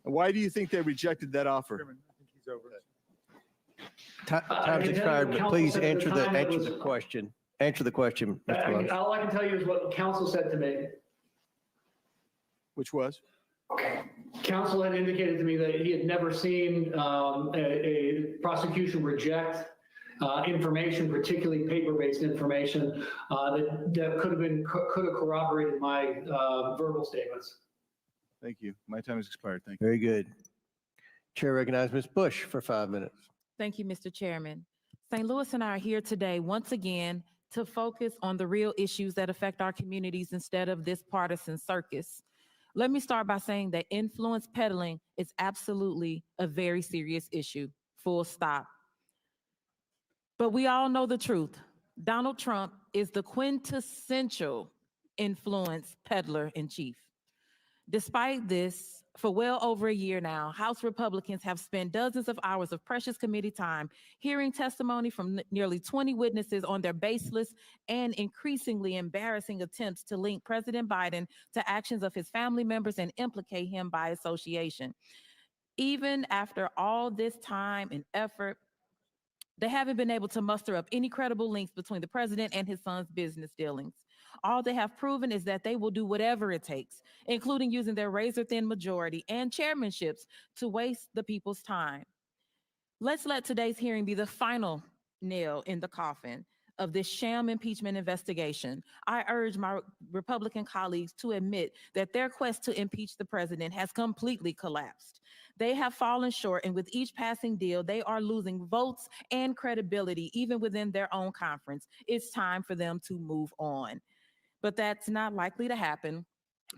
Why do you think they rejected that offer? Time's expired, but please answer the question. Answer the question, Mr. Galanis. All I can tell you is what counsel said to me. Which was? Counsel had indicated to me that he had never seen a prosecution reject information, particularly paper-based information, that could have corroborated my verbal statements. Thank you. My time has expired. Thank you. Very good. Chair recognizes Ms. Bush for 5 minutes. Thank you, Mr. Chairman. St. Louis and I are here today once again to focus on the real issues that affect our communities instead of this partisan circus. Let me start by saying that influence peddling is absolutely a very serious issue, full stop. But we all know the truth. Donald Trump is the quintessential influence peddler in chief. Despite this, for well over a year now, House Republicans have spent dozens of hours of precious committee time hearing testimony from nearly 20 witnesses on their baseless and increasingly embarrassing attempts to link President Biden to actions of his family members and implicate him by association. Even after all this time and effort, they haven't been able to muster up any credible links between the president and his son's business dealings. All they have proven is that they will do whatever it takes, including using their razor-thin majority and chairmanships to waste the people's time. Let's let today's hearing be the final nail in the coffin of this sham impeachment investigation. I urge my Republican colleagues to admit that their quest to impeach the president has completely collapsed. They have fallen short, and with each passing deal, they are losing votes and credibility, even within their own conference. It's time for them to move on. But that's not likely to happen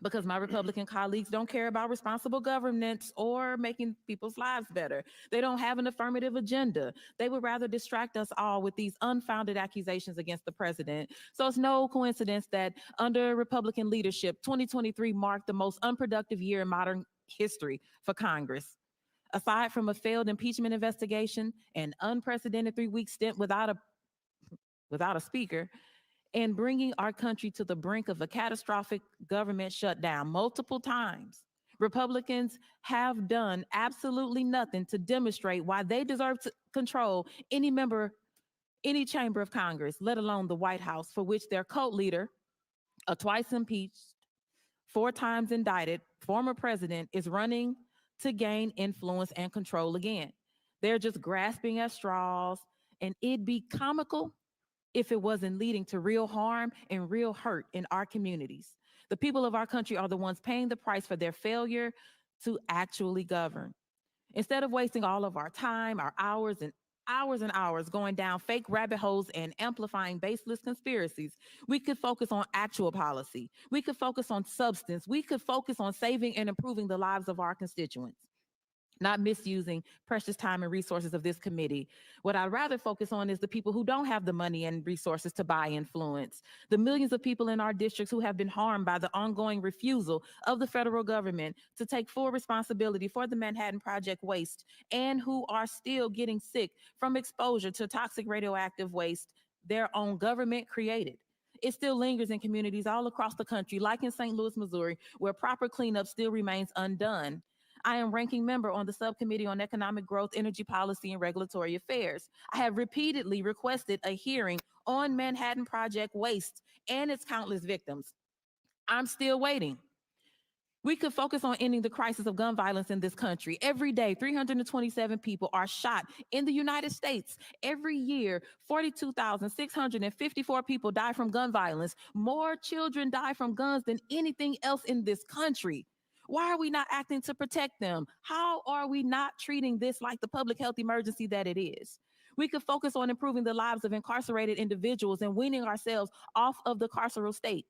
because my Republican colleagues don't care about responsible governance or making people's lives better. They don't have an affirmative agenda. They would rather distract us all with these unfounded accusations against the president. So it's no coincidence that under Republican leadership, 2023 marked the most unproductive year in modern history for Congress. Aside from a failed impeachment investigation, an unprecedented 3-week stint without a speaker, and bringing our country to the brink of a catastrophic government shutdown multiple times, Republicans have done absolutely nothing to demonstrate why they deserve to control any chamber of Congress, let alone the White House, for which their cult leader, a twice impeached, 4 times indicted former president, is running to gain influence and control again. They're just grasping at straws, and it'd be comical if it wasn't leading to real harm and real hurt in our communities. The people of our country are the ones paying the price for their failure to actually govern. Instead of wasting all of our time, our hours and hours going down fake rabbit holes and amplifying baseless conspiracies, we could focus on actual policy. We could focus on substance. We could focus on saving and improving the lives of our constituents, not misusing precious time and resources of this committee. What I'd rather focus on is the people who don't have the money and resources to buy influence, the millions of people in our districts who have been harmed by the ongoing refusal of the federal government to take full responsibility for the Manhattan Project waste, and who are still getting sick from exposure to toxic radioactive waste their own government created. It still lingers in communities all across the country, like in St. Louis, Missouri, where proper cleanup still remains undone. I am ranking member on the Subcommittee on Economic Growth, Energy Policy, and Regulatory Affairs. I have repeatedly requested a hearing on Manhattan Project waste and its countless victims. I'm still waiting. We could focus on ending the crisis of gun violence in this country. Every day, 327 people are shot in the United States. Every year, 42,654 people die from gun violence. More children die from guns than anything else in this country. Why are we not acting to protect them? How are we not treating this like the public health emergency that it is? We could focus on improving the lives of incarcerated individuals and weaning ourselves off of the carceral state.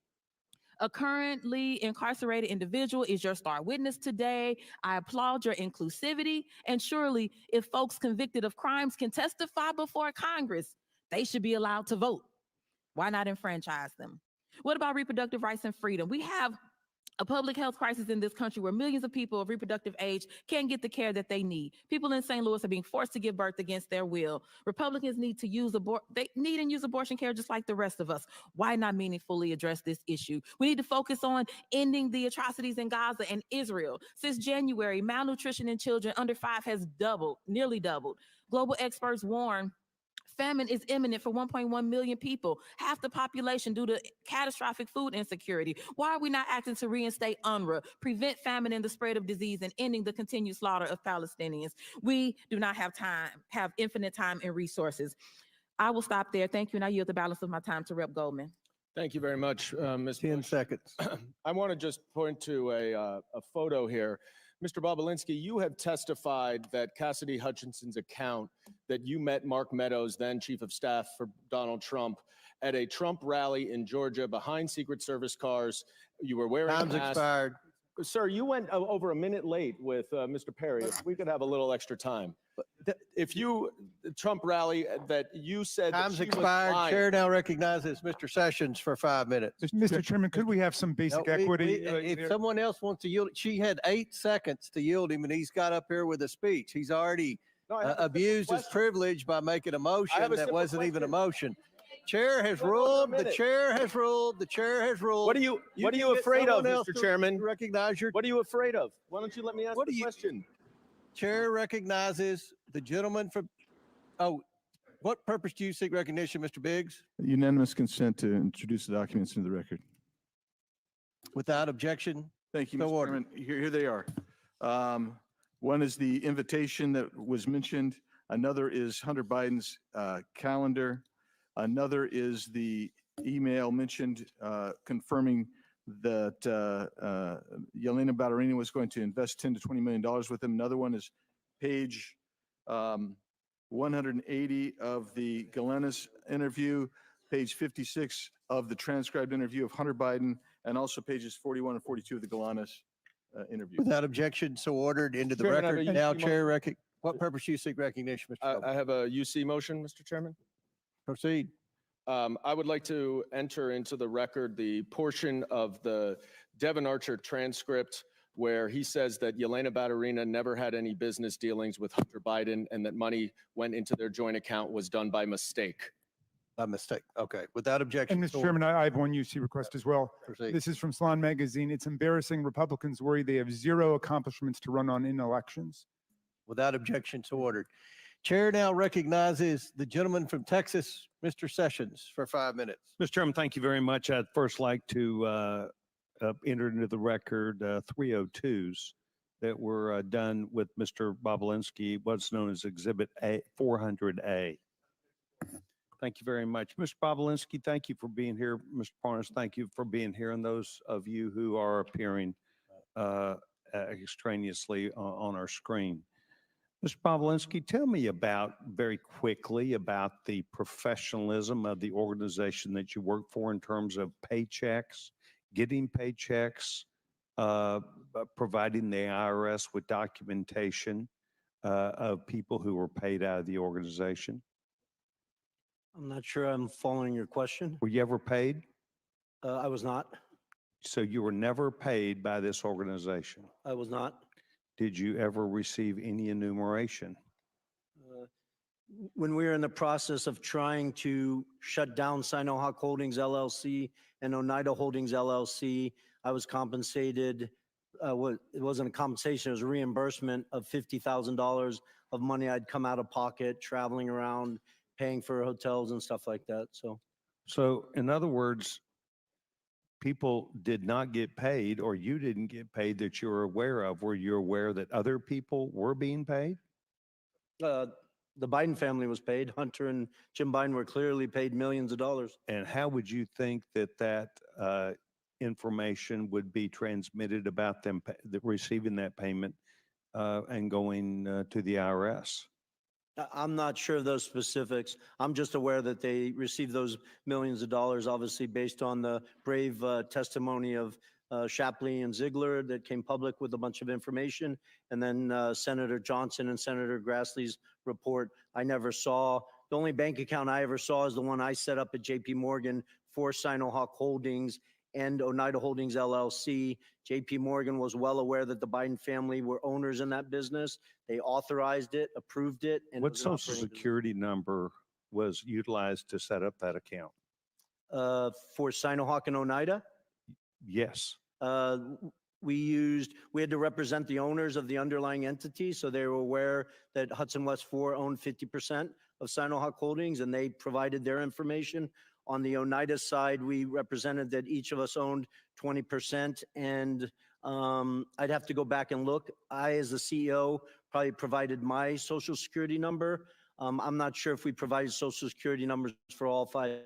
A currently incarcerated individual is your star witness today. I applaud your inclusivity. And surely, if folks convicted of crimes can testify before Congress, they should be allowed to vote. Why not enfranchise them? What about reproductive rights and freedom? We have a public health crisis in this country where millions of people of reproductive age can't get the care that they need. People in St. Louis are being forced to give birth against their will. Republicans need to use abortion care just like the rest of us. Why not meaningfully address this issue? We need to focus on ending the atrocities in Gaza and Israel. Since January, malnutrition in children under 5 has nearly doubled. Global experts warn famine is imminent for 1.1 million people, half the population, due to catastrophic food insecurity. Why are we not acting to reinstate UNRWA, prevent famine and the spread of disease, and ending the continued slaughter of Palestinians? We do not have infinite time and resources. I will stop there. Thank you, and I yield the balance of my time to Rep. Goldman. Thank you very much, Ms. 10 seconds. I want to just point to a photo here. Mr. Bobulinski, you have testified that Cassidy Hutchinson's account that you met Mark Meadows, then Chief of Staff for Donald Trump, at a Trump rally in Georgia behind Secret Service cars. You were wearing Time's a mask. expired. Sir, you went over a minute late with Mr. Perry. If we could have a little extra time. Trump rally that you said that Time's she was expired. lying. Chair now recognizes Mr. Sessions for 5 minutes. Mr. Chairman, could we have some basic equity? If someone else wants to yield, she had 8 seconds to yield him, and he's got up here with a speech. He's already abused his privilege by making a motion that wasn't even a motion. Chair has ruled. The chair has ruled. The chair has ruled. What are you afraid of, Mr. Chairman? Recognize your. What are you afraid of? Why don't you let me ask the question? Chair recognizes the gentleman from. Oh, what purpose do you seek recognition, Mr. Biggs? Unanimous consent to introduce the documents into the record. Without objection. Thank you, So Mr. ordered. Chairman. Here they are. One is the invitation that was mentioned. Another is Hunter Biden's calendar. Another is the email mentioned confirming that Yelena Ballerina was going to invest $10 to $20 million with him. Another one is page 180 of the Galenis interview, page 56 of the transcribed interview of Hunter Biden, and also pages 41 and 42 of the Galenis interview. Without objection, so ordered into the Chairman, I have record. a Now, UC Chair, what purpose do you seek recognition, Mr. Goldman? I have a UC motion, Mr. Chairman. Proceed. I would like to enter into the record the portion of the Devin Archer transcript where he says that Yelena Baturina never had any business dealings with Hunter Biden and that money went into their joint account was done by mistake. By mistake. Okay. Without objection. And Mr. Chairman, I have one UC request as well. Proceed. This is from Salon Magazine. It's embarrassing. Republicans worry they have zero accomplishments to run on in elections. Without objection, so ordered. Chair now recognizes the gentleman from Texas, Mr. Sessions, for 5 minutes. Mr. Chairman, thank you very much. I'd first like to enter into the record 302s that were done with Mr. Bobulinski, what's known as Exhibit A 400A. Thank you very much. Mr. Bobulinski, thank you for being here. Mr. Parnas, thank you for being here. And those of you who are appearing extraneously on our screen. Mr. Bobulinski, tell me very quickly about the professionalism of the organization that you work for in terms of paychecks, getting paychecks, providing the IRS with documentation of people who were paid out of the organization. I'm not sure I'm following your question. Were you ever paid? I was not. So you were never paid by this organization? I was not. Did you ever receive any enumeration? When we were in the process of trying to shut down Sinohawk Holdings LLC and Oneida Holdings LLC, I was compensated. It wasn't a compensation, it was a reimbursement of $50,000 of money I'd come out of pocket, traveling around, paying for hotels and stuff like that. So in other words, people did not get paid, or you didn't get paid that you're aware of. Were you aware that other people were being paid? The Biden family was paid. Hunter and Jim Biden were clearly paid millions of dollars. And how would you think that information would be transmitted about them receiving that payment and going to the IRS? I'm not sure of those specifics. I'm just aware that they received those millions of dollars, obviously based on the brave testimony of Shapley and Ziegler that came public with a bunch of information. And then Senator Johnson and Senator Grassley's report I never saw. The only bank account I ever saw is the one I set up at JP Morgan for Sinohawk Holdings and Oneida Holdings LLC. JP Morgan was well aware that the Biden family were owners in that business. They authorized it, approved it. And what social security number was utilized to set up that account? For Sinohawk and Oneida? Yes. We had to represent the owners of the underlying entity, so they were aware that Hudson West 4 owned 50% of Sinohawk Holdings, and they provided their information. On the Oneida side, we represented that each of us owned 20%, and I'd have to go back and look. I, as the CEO, probably provided my social security number. I'm not sure if we provided social security numbers for all 5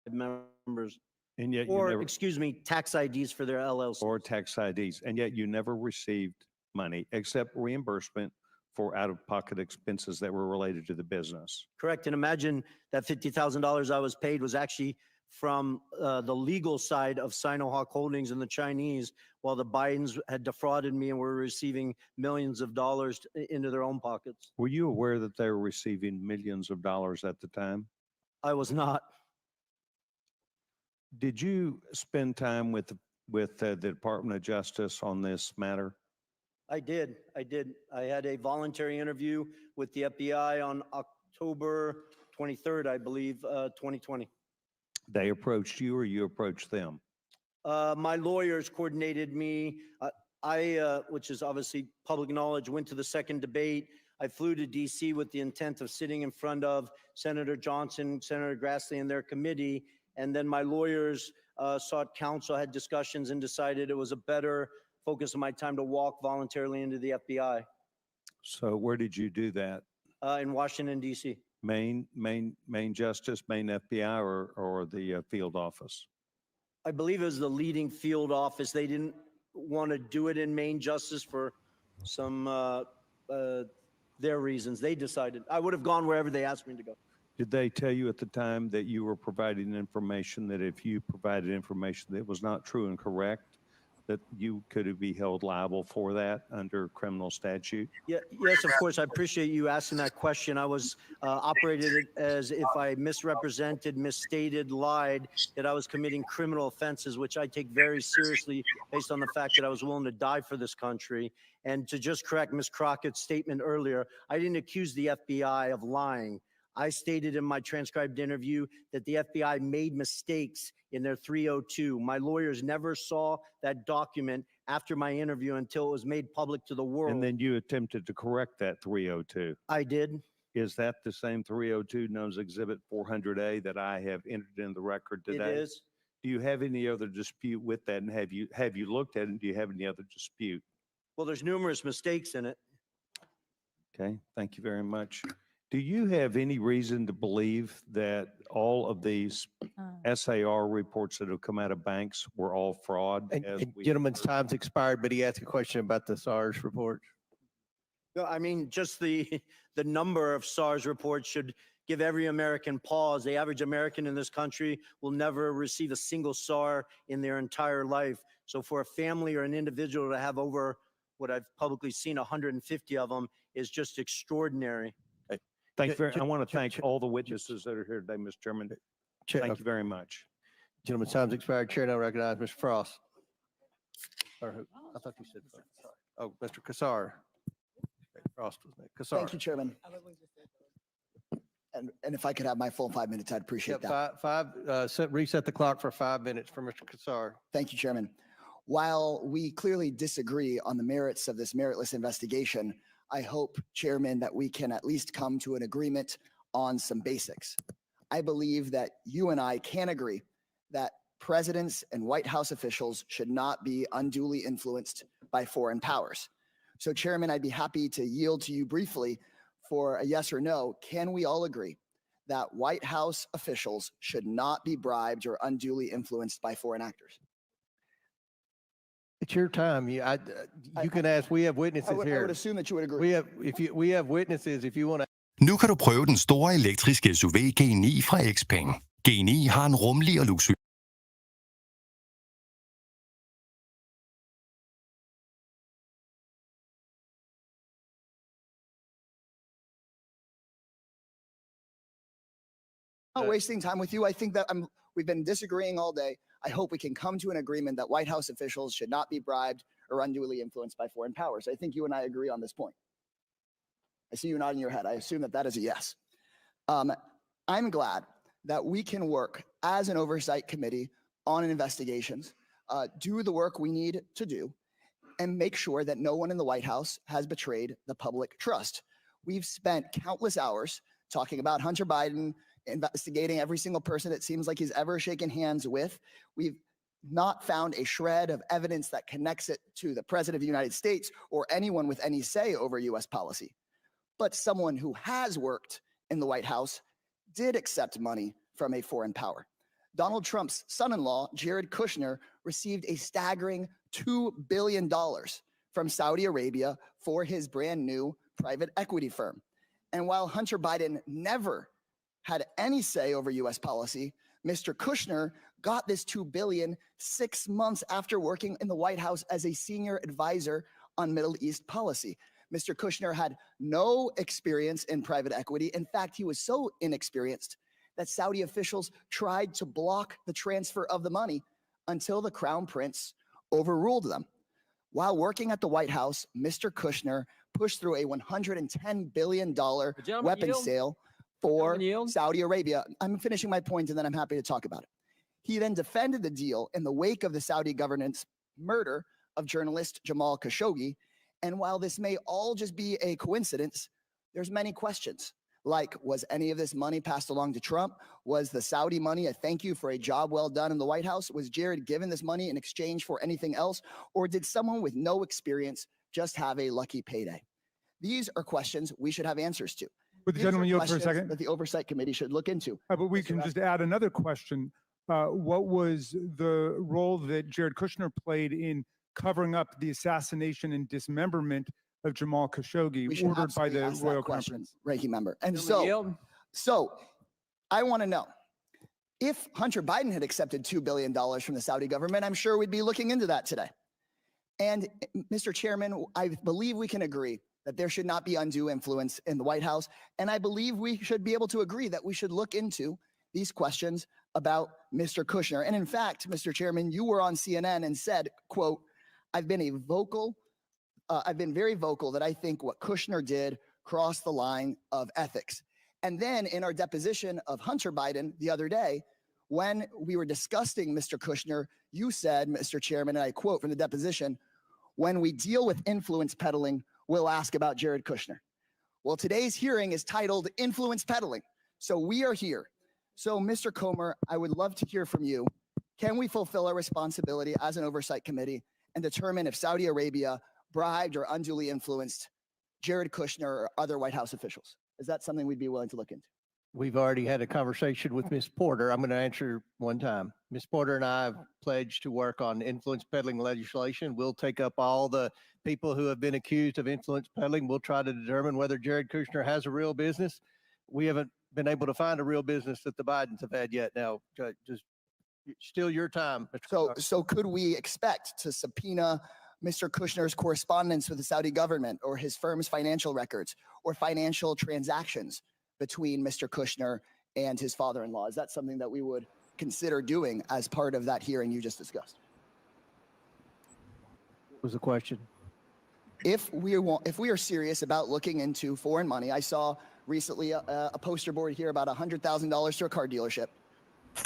members. And yet excuse me, tax IDs for their LLC. Or tax IDs. And yet you never received money except reimbursement for out-of-pocket expenses that were related to the business. Correct. And imagine that $50,000 I was paid was actually from the legal side of Sinohawk Holdings and the Chinese, while the Bidens had defrauded me and were receiving millions of dollars into their own pockets. Were you aware that they were receiving millions of dollars at the time? I was not. Did you spend time with the Department of Justice on this matter? I did. I had a voluntary interview with the FBI on October 23rd, I believe, 2020. They approached you or you approached them? My lawyers coordinated me. Which is obviously public knowledge, went to the second debate. I flew to DC with the intent of sitting in front of Senator Johnson, Senator Grassley and their committee. And then my lawyers sought counsel, had discussions, and decided it was a better focus of my time to walk voluntarily into the FBI. So where did you do that? In Washington, D.C. Main Justice, Main FBI, or the field office? I believe it was the leading field office. They didn't want to do it in Main Justice for some their reasons. They decided. I would have gone wherever they asked me to go. Did they tell you at the time that you were providing information that if you provided information that was not true and correct, that you could be held liable for that under criminal statute? Yeah, yes, of course. I appreciate you asking that question. I was operated it as if I misrepresented, misstated, lied, that I was committing criminal offenses, which I take very seriously based on the fact that I was willing to die for this country. And to just correct Ms. Crockett's statement earlier, I didn't accuse the FBI of lying. I stated in my transcribed interview that the FBI made mistakes in their 302. My lawyers never saw that document after my interview until it was made public to the world. And then you attempted to correct that 302. I did. Is that the same 302 known as Exhibit 400A that I have entered in the record today? It is. Do you have any other dispute with that? And have you looked at it? And do you have any other dispute? Well, there's numerous mistakes in it. Okay, thank you very much. Do you have any reason to believe that all of these SAR reports that have come out of banks were all fraud? And gentleman's time's expired, but he asked a question about the SARS report. No, I mean, just the number of SARS reports should give every American pause. The average American in this country will never receive a single SAR in their entire life. So for a family or an individual to have over what I've publicly seen 150 of them is just extraordinary. Thank you very, I want to thank all the witnesses that are here today, Mr. Chairman. Thank you very much. Gentleman's time's expired. Chair now recognize Mr. Frost. Or who? I thought you said, oh, Mr. Kassar. Frost was next. Kassar. Thank you, Chairman. And if I could have my full 5 minutes, I'd appreciate that. Reset the clock for 5 minutes for Mr. Kassar. Thank you, Chairman. While we clearly disagree on the merits of this meritless investigation, I hope, Chairman, that we can at least come to an agreement on some basics. I believe that you and I can agree that presidents and White House officials should not be unduly influenced by foreign powers. So, Chairman, I'd be happy to yield to you briefly for a yes or no. Can we all agree that White House officials should not be bribed or unduly influenced by foreign actors? It's your time. You can ask. We have witnesses here. I would assume that you would agree. We have witnesses if you want to. Nu kan du prøve den store elektriske SUV G9 fra Xpeng. G9 har en rummelig og luksuriøs Not wasting time with you. I think that we've been disagreeing all day. I hope we can come to an agreement that White House officials should not be bribed or unduly influenced by foreign powers. I think you and I agree on this point. I see you nodding your head. I assume that that is a yes. I'm glad that we can work as an oversight committee on investigations, do the work we need to do, and make sure that no one in the White House has betrayed the public trust. We've spent countless hours talking about Hunter Biden, investigating every single person it seems like he's ever shaken hands with. We've not found a shred of evidence that connects it to the President of the United States or anyone with any say over U.S. policy. But someone who has worked in the White House did accept money from a foreign power. Donald Trump's son-in-law, Jared Kushner, received a staggering $2 billion from Saudi Arabia for his brand new private equity firm. And while Hunter Biden never had any say over U.S. policy, Mr. Kushner got this $2 billion 6 months after working in the White House as a senior advisor on Middle East policy. Mr. Kushner had no experience in private equity. In fact, he was so inexperienced that Saudi officials tried to block the transfer of the money until the Crown Prince overruled them. While working at the White House, Mr. Kushner pushed through a $110 billion weapons sale for Saudi Arabia. I'm finishing my point and then I'm happy to talk about it. He then defended the deal in the wake of the Saudi government's murder of journalist Jamal Khashoggi. And while this may all just be a coincidence, there's many questions. Like, was any of this money passed along to Trump? Was the Saudi money a thank you for a job well done in the White House? Was Jared given this money in exchange for anything else? Or did someone with no experience just have a lucky payday? These are questions we should have answers to. Would the gentleman yield for a second? That the Oversight Committee should look into. But we can just add another question. What was the role that Jared Kushner played in covering up the assassination and dismemberment of Jamal Khashoggi ordered by the Royal Conference? Ranking member. And so I want to know, if Hunter Biden had accepted $2 billion from the Saudi government, I'm sure we'd be looking into that today. And Mr. Chairman, I believe we can agree that there should not be undue influence in the White House. And I believe we should be able to agree that we should look into these questions about Mr. Kushner. And in fact, Mr. Chairman, you were on CNN and said, quote, I've been very vocal that I think what Kushner did crossed the line of ethics. And then in our deposition of Hunter Biden the other day, when we were discussing Mr. Kushner, you said, Mr. Chairman, and I quote from the deposition, when we deal with influence peddling, we'll ask about Jared Kushner. Well, today's hearing is titled Influence Peddling. So we are here. So Mr. Comer, I would love to hear from you. Can we fulfill our responsibility as an oversight committee and determine if Saudi Arabia bribed or unduly influenced Jared Kushner or other White House officials? Is that something we'd be willing to look into? We've already had a conversation with Ms. Porter. I'm going to answer one time. Ms. Porter and I have pledged to work on influence peddling legislation. We'll take up all the people who have been accused of influence peddling. We'll try to determine whether Jared Kushner has a real business. We haven't been able to find a real business that the Bidens have had yet. Now, just still your time, Mr. So could we expect to subpoena Mr. Kushner's correspondence with the Saudi government or his firm's financial records or financial transactions between Mr. Kushner and his father-in-law? Is that something that we would consider doing as part of that hearing you just discussed? What was the question? If we are serious about looking into foreign money, I saw recently a poster board here about $100,000 to a car dealership.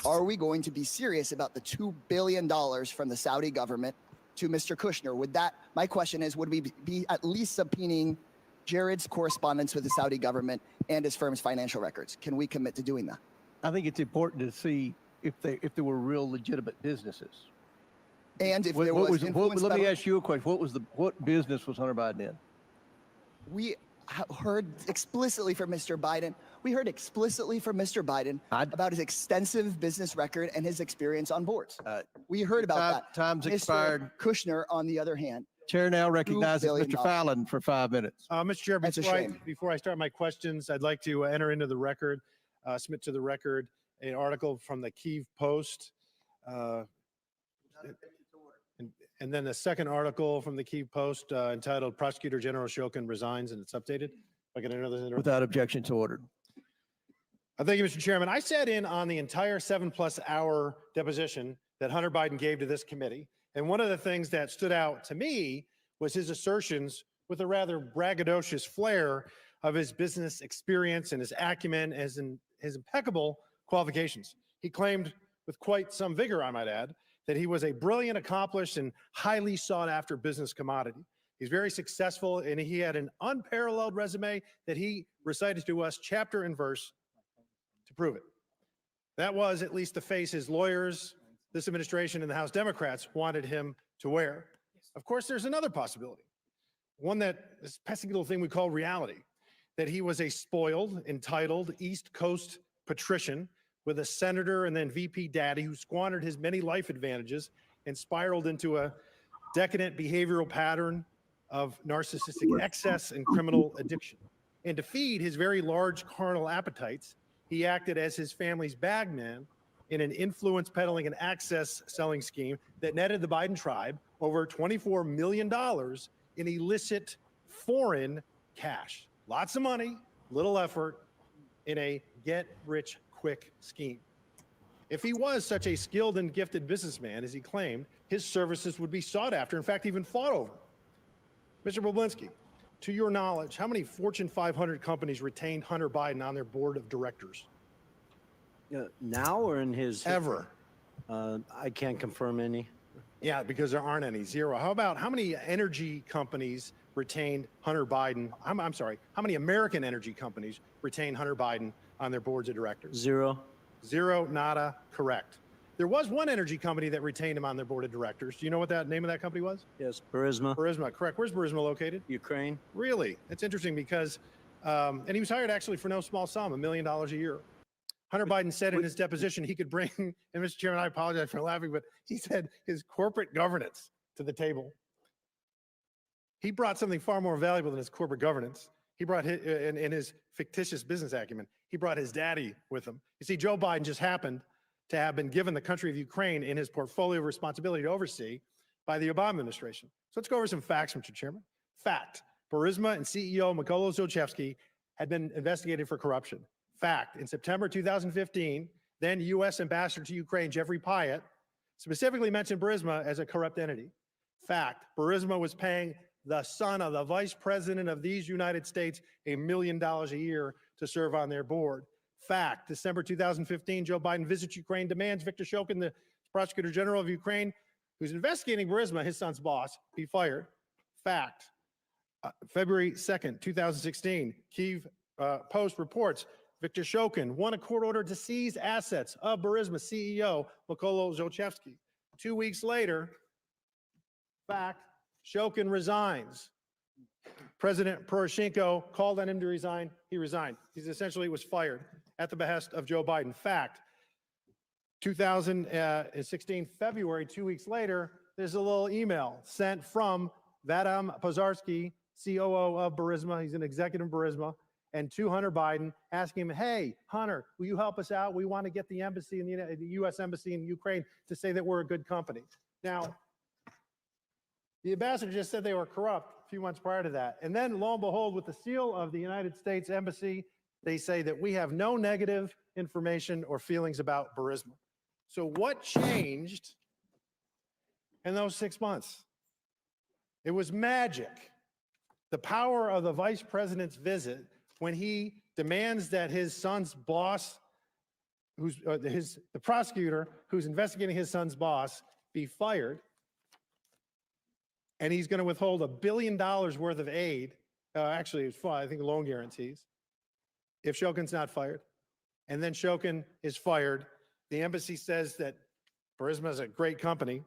Are we going to be serious about the $2 billion from the Saudi government to Mr. Kushner? My question is, would we be at least subpoenaing Jared's correspondence with the Saudi government and his firm's financial records? Can we commit to doing that? I think it's important to see if there were real legitimate businesses. And if there was influence let me peddling? ask you a question. What business was Hunter Biden in? We heard explicitly from Mr. Biden. We heard explicitly from Mr. Biden about his extensive business record and his experience on boards. We heard about that. Time's Mr. expired. Kushner, on the other hand, Chair now recognizes billion Mr. Fallon for 5 minutes. Mr. Chair, That's a shame. before I start my questions, I'd like to enter into the record, submit to the record an article from the Kyiv Post, and then the second article from the Kyiv Post entitled "Prosecutor General Shokin Resigns," and it's updated. If I can enter this. Without objection to order. Thank you, Mr. Chairman. I sat in on the entire 7+ hour deposition that Hunter Biden gave to this committee. And one of the things that stood out to me was his assertions with a rather braggadocious flair of his business experience and his acumen as in his impeccable qualifications. He claimed with quite some vigor, I might add, that he was a brilliant, accomplished, and highly sought after business commodity. He's very successful, and he had an unparalleled resume that he recited to us chapter and verse to prove it. That was at least the face his lawyers, this administration, and the House Democrats wanted him to wear. Of course, there's another possibility, one that this pesky little thing we call reality, that he was a spoiled, entitled East Coast patrician with a senator and then VP daddy who squandered his many life advantages and spiraled into a decadent behavioral pattern of narcissistic excess and criminal addiction. And to feed his very large carnal appetites, he acted as his family's bagman in an influence peddling and access selling scheme that netted the Biden tribe over $24 million in illicit foreign cash. Lots of money, little effort in a get-rich-quick scheme. If he was such a skilled and gifted businessman as he claimed, his services would be sought after, in fact, even fought over. Mr. Bobulinski, to your knowledge, how many Fortune 500 companies retained Hunter Biden on their board of directors? Now or in his Ever? I can't confirm any. Yeah, because there aren't any. Zero. How about how many energy companies retained Hunter Biden? I'm sorry. How many American energy companies retained Hunter Biden on their boards of directors? Zero. Zero, nada, correct. There was one energy company that retained him on their board of directors. Do you know what that name of that company was? Yes, Burisma. Burisma, correct. Where's Burisma located? Ukraine. Really? It's interesting because, and he was hired actually for no small sum, $1 million a year. Hunter Biden said in his deposition he could bring, and Mr. Chairman, I apologize for laughing, but he said his corporate governance to the table. He brought something far more valuable than his corporate governance. He brought his, in his fictitious business acumen, he brought his daddy with him. You see, Joe Biden just happened to have been given the country of Ukraine in his portfolio of responsibility to oversee by the Obama administration. So let's go over some facts, Mr. Chairman. Fact, Burisma and CEO Mykola Zlochevsky had been investigated for corruption. Fact, in September 2015, then U.S. Ambassador to Ukraine, Jeffrey Pyatt, specifically mentioned Burisma as a corrupt entity. Fact, Burisma was paying the son of the vice president of these United States $1 million a year to serve on their board. Fact, December 2015, Joe Biden visits Ukraine, demands Viktor Shokin, the prosecutor general of Ukraine, who's investigating Burisma, his son's boss, be fired. Fact, February 2nd, 2016, Kyiv Post reports Viktor Shokin won a court order to seize assets of Burisma CEO Mykola Zlochevsky. 2 weeks later, fact, Shokin resigns. President Poroshenko called on him to resign. He resigned. He essentially was fired at the behest of Joe Biden. Fact, 2016, February, 2 weeks later, there's a little email sent from Vadim Pozharsky, COO of Burisma. He's an executive of Burisma, and to Hunter Biden, asking him, hey, Hunter, will you help us out? We want to get the embassy in the U.S. embassy in Ukraine to say that we're a good company. Now, the ambassador just said they were corrupt a few months prior to that. And then, lo and behold, with the seal of the United States Embassy, they say that we have no negative information or feelings about Burisma. So what changed in those 6 months? It was magic. The power of the vice president's visit when he demands that his son's boss, who's the prosecutor who's investigating his son's boss, be fired. And he's going to withhold $1 billion worth of aid. Actually, it's I think loan guarantees, if Shokin's not fired. And then Shokin is fired. The embassy says that Burisma is a great company.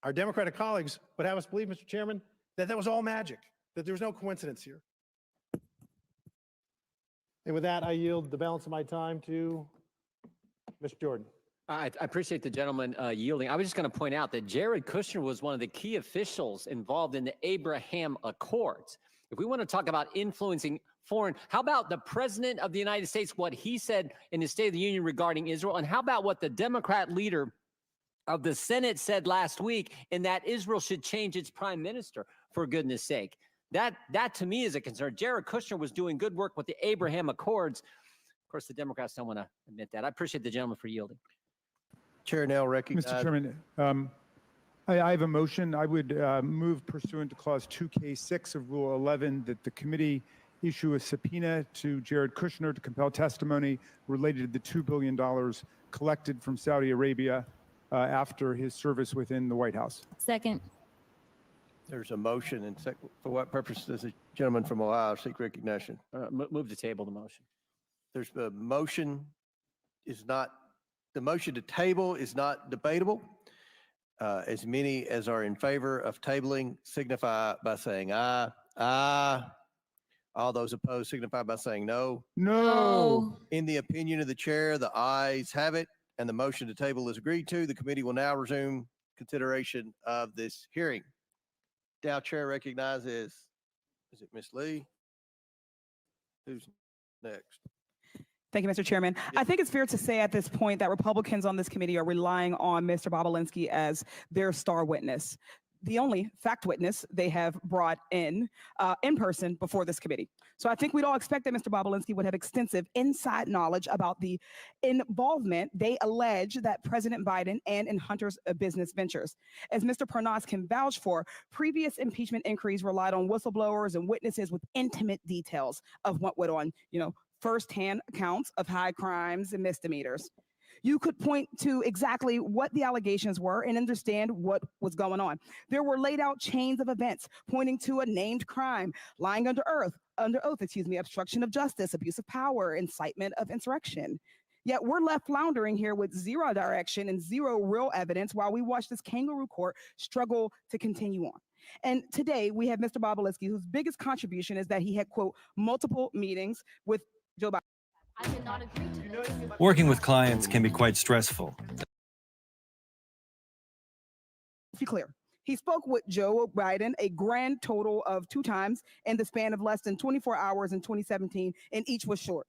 Our Democratic colleagues would have us believe, Mr. Chairman, that that was all magic, that there was no coincidence here. And with that, I yield the balance of my time to Mr. Jordan. I appreciate the gentleman yielding. I was just going to point out that Jared Kushner was one of the key officials involved in the Abraham Accords. If we want to talk about influencing foreign, how about the President of the United States, what he said in his State of the Union regarding Israel, and how about what the Democrat leader of the Senate said last week, in that Israel should change its prime minister, for goodness sake. That to me is a concern. Jared Kushner was doing good work with the Abraham Accords. Of course, the Democrats don't want to admit that. I appreciate the gentleman for yielding. Chair now recognizes. Mr. Chairman, I have a motion. I would move pursuant to Clause 2K6 of Rule 11 that the committee issue a subpoena to Jared Kushner to compel testimony related to the $2 billion collected from Saudi Arabia after his service within the White House. Second. There's a motion, and for what purpose does the gentleman from Ohio seek recognition? Move to table the motion. There's a motion the motion to table is not debatable. As many as are in favor of tabling signify by saying aye. Aye. All those opposed signify by saying no. No. In the opinion of the chair, the ayes have it, and the motion to table is agreed to. The committee will now resume consideration of this hearing. Now chair recognizes, is it Ms. Lee? Who's next? Thank you, Mr. Chairman. I think it's fair to say at this point that Republicans on this committee are relying on Mr. Bobulinski as their star witness, the only fact witness they have brought in person before this committee. So I think we'd all expect that Mr. Bobulinski would have extensive inside knowledge about the involvement they allege that President Biden and in Hunter's business ventures. As Mr. Parnas can vouch for, previous impeachment inquiries relied on whistleblowers and witnesses with intimate details of what went on, firsthand accounts of high crimes and misdemeanors. You could point to exactly what the allegations were and understand what was going on. There were laid out chains of events pointing to a named crime, lying under oath, obstruction of justice, abuse of power, incitement of insurrection. Yet we're left floundering here with zero direction and zero real evidence while we watch this kangaroo court struggle to continue on. And today we have Mr. Bobulinski, whose biggest contribution is that he had, quote, multiple meetings with Joe Biden. I cannot agree to this. Working with clients can be quite stressful. To be clear, he spoke with Joe Biden a grand total of 2 times in the span of less than 24 hours in 2017, and each was short.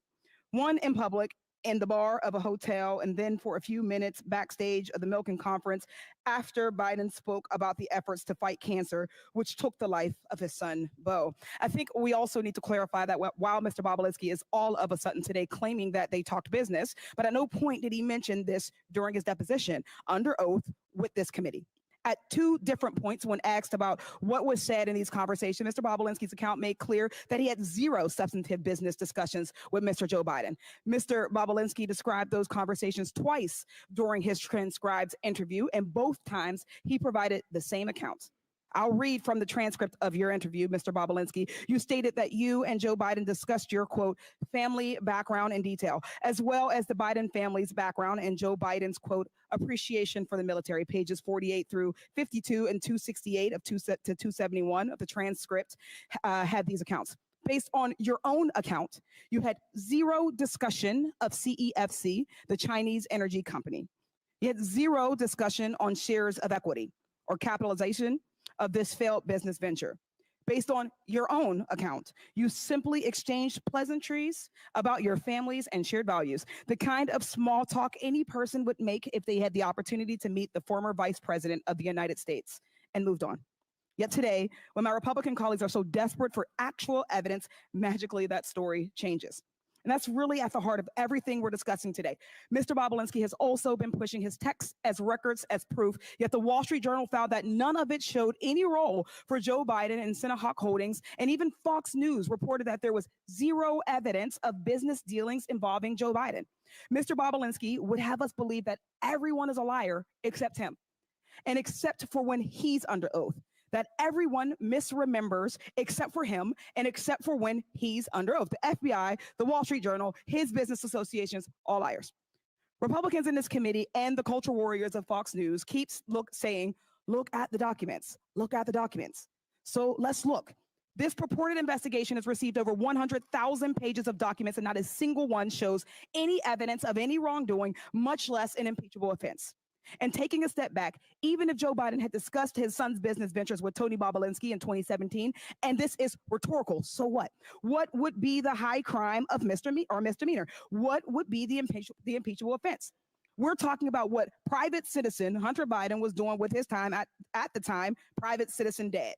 One in public in the bar of a hotel, and then for a few minutes backstage of the Milken conference after Biden spoke about the efforts to fight cancer, which took the life of his son, Bo. I think we also need to clarify that while Mr. Bobulinski is all of a sudden today claiming that they talked business, but at no point did he mention this during his deposition under oath with this committee. At two different points, when asked about what was said in these conversations, Mr. Bobulinski's account made clear that he had zero substantive business discussions with Mr. Joe Biden. Mr. Bobulinski described those conversations twice during his transcribed interview, and both times he provided the same accounts. I'll read from the transcript of your interview, Mr. Bobulinski. You stated that you and Joe Biden discussed your, quote, family background in detail, as well as the Biden family's background and Joe Biden's, quote, appreciation for the military, pages 48 through 52 and 268 to 271 of the transcript had these accounts. Based on your own account, you had zero discussion of CEFC, the Chinese energy company. You had zero discussion on shares of equity or capitalization of this failed business venture. Based on your own account, you simply exchanged pleasantries about your families and shared values, the kind of small talk any person would make if they had the opportunity to meet the former vice president of the United States, and moved on. Yet today, when my Republican colleagues are so desperate for actual evidence, magically that story changes. And that's really at the heart of everything we're discussing today. Mr. Bobulinski has also been pushing his texts as records as proof, yet the Wall Street Journal found that none of it showed any role for Joe Biden and Sinahawk Holdings, and even Fox News reported that there was zero evidence of business dealings involving Joe Biden. Mr. Bobulinski would have us believe that everyone is a liar except him, and except for when he's under oath. That everyone misremembers except for him and except for when he's under oath. The FBI, the Wall Street Journal, his business associations, all liars. Republicans in this committee and the culture warriors of Fox News keeps saying, look at the documents, look at the documents. So let's look. This purported investigation has received over 100,000 pages of documents, and not a single one shows any evidence of any wrongdoing, much less an impeachable offense. And taking a step back, even if Joe Biden had discussed his son's business ventures with Tony Bobulinski in 2017, and this is rhetorical, so what? What would be the high crime of misdemeanor? What would be the impeachable offense? We're talking about what private citizen Hunter Biden was doing with his time at the time, private citizen dad.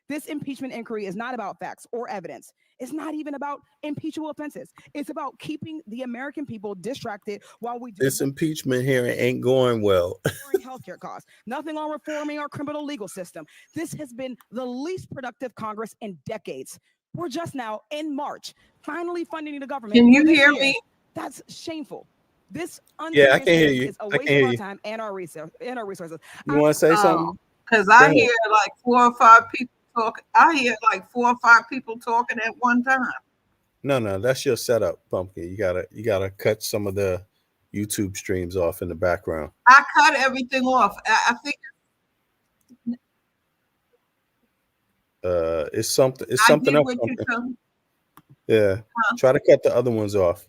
This impeachment inquiry is not about facts or evidence. It's not even about impeachable offenses. It's about keeping the American people distracted while we do This impeachment hearing ain't going well. healthcare costs. Nothing on reforming our criminal legal system. This has been the least productive Congress in decades. We're just now in March, finally funding the government. Can you for this hear year. me? That's shameful. This Yeah, I can hear you. is a I waste can of hear our you. time and our resources. You want to say something? Because Go I ahead. hear like 4 or 5 people talk. I hear like 4 or 5 people talking at one time. No, that's your setup, Pumpkin. You gotta cut some of the YouTube streams off in the background. I cut everything off. I think It's something I else. did what you Pumpkin. told me. Yeah. Try to cut the other ones off.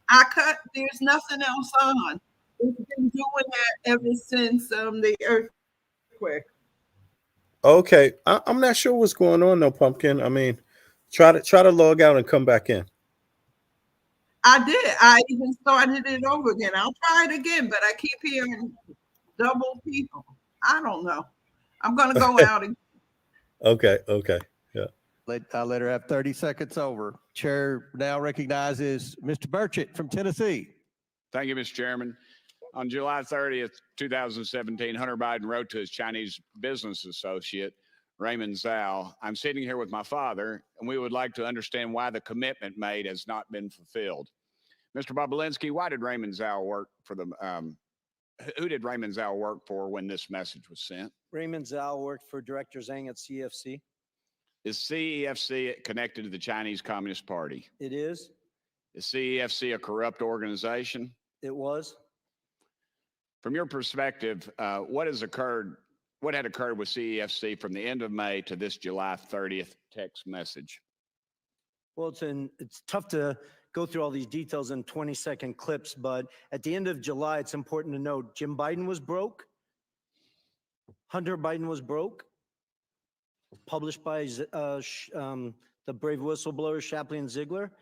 I cut. There's nothing else on. It's been doing that ever since the earthquake. Okay. I'm not sure what's going on though, Pumpkin. I mean, try to log out and come back in. I did. I even started it over again. I'll try it again, but I keep hearing double people. I don't know. I'm gonna go out again. Okay. Yeah. I'll let her have 30 seconds over. Chair now recognizes Mr. Burchett from Tennessee. Thank you, Mr. Chairman. On July 30th, 2017, Hunter Biden wrote to his Chinese business associate, Raymond Zhao, I'm sitting here with my father, and we would like to understand why the commitment made has not been fulfilled. Mr. Bobulinski, why did Raymond Zhao work for the, who did Raymond Zhao work for when this message was sent? Raymond Zhao worked for Director Zhang at CFC. Is CEFC connected to the Chinese Communist Party? It is. Is CEFC a corrupt organization? It was. From your perspective, what had occurred with CEFC from the end of May to this July 30th text message? Well, it's tough to go through all these details in 20-second clips, but at the end of July, it's important to note Jim Biden was broke. Hunter Biden was broke. Published by the brave whistleblower Shapley and Ziegler.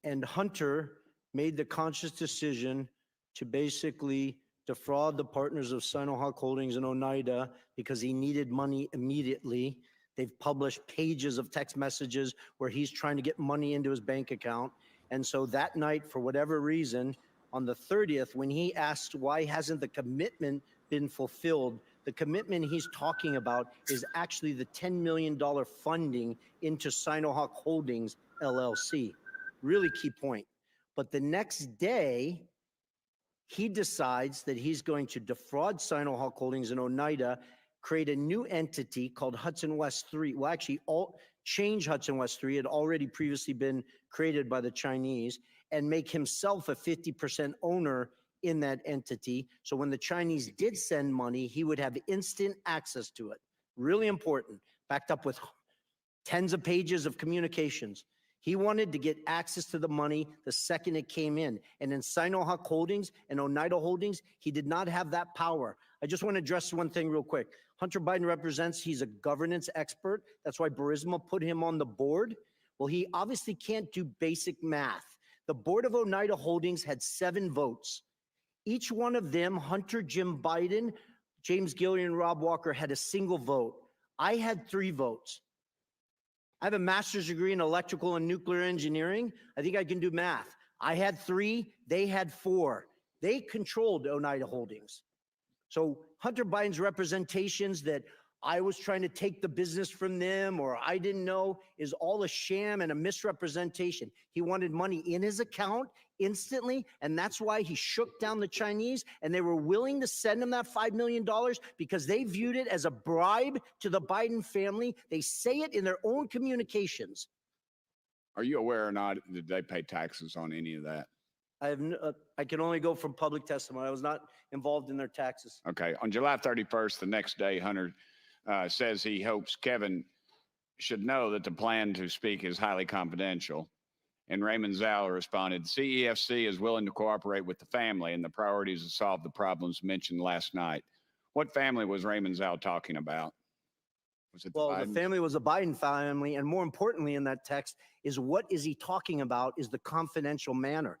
And Hunter made the conscious decision to basically defraud the partners of Sinohawk Holdings and Oneida because he needed money immediately. They've published pages of text messages where he's trying to get money into his bank account. And so that night, for whatever reason, on the 30th, when he asked why hasn't the commitment been fulfilled, the commitment he's talking about is actually the $10 million funding into Sinohawk Holdings, LLC. Really key point. But the next day, he decides that he's going to defraud Sinohawk Holdings and Oneida, create a new entity called Hudson West 3. Well, actually, change Hudson West 3. It had already previously been created by the Chinese, and make himself a 50% owner in that entity. So when the Chinese did send money, he would have instant access to it. Really important, backed up with tens of pages of communications. He wanted to get access to the money the second it came in. And in Sinohawk Holdings and Oneida Holdings, he did not have that power. I just want to address one thing real quick. Hunter Biden represents, he's a governance expert. That's why Burisma put him on the board. Well, he obviously can't do basic math. The board of Oneida Holdings had 7 votes. Each one of them, Hunter, Jim Biden, James Gillian, and Rob Walker, had a single vote. I had 3 votes. I have a master's degree in electrical and nuclear engineering. I think I can do math. I had 3, they had 4. They controlled Oneida Holdings. So Hunter Biden's representations that I was trying to take the business from them or I didn't know is all a sham and a misrepresentation. He wanted money in his account instantly, and that's why he shook down the Chinese, and they were willing to send him that $5 million because they viewed it as a bribe to the Biden family. They say it in their own communications. Are you aware or not that they pay taxes on any of that? I can only go from public testimony. I was not involved in their taxes. Okay. On July 31st, the next day, Hunter says he hopes Kevin should know that the plan to speak is highly confidential. And Raymond Zhao responded, CEFC is willing to cooperate with the family and the priorities to solve the problems mentioned last night. What family was Raymond Zhao talking about? Was it the family was a Biden family. And more importantly in that text is what is he talking about is the confidential matter.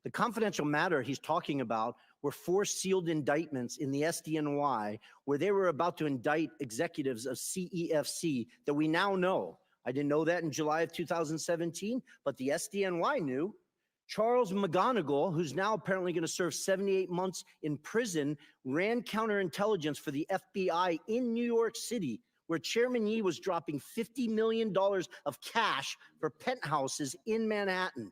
The confidential matter he's talking about were 4 sealed indictments in the SDNY where they were about to indict executives of CEFC that we now know. I didn't know that in July of 2017, but the SDNY knew. Charles McGonigal, who's now apparently going to serve 78 months in prison, ran counterintelligence for the FBI in New York City, where Chairman Yi was dropping $50 million of cash for penthouses in Manhattan.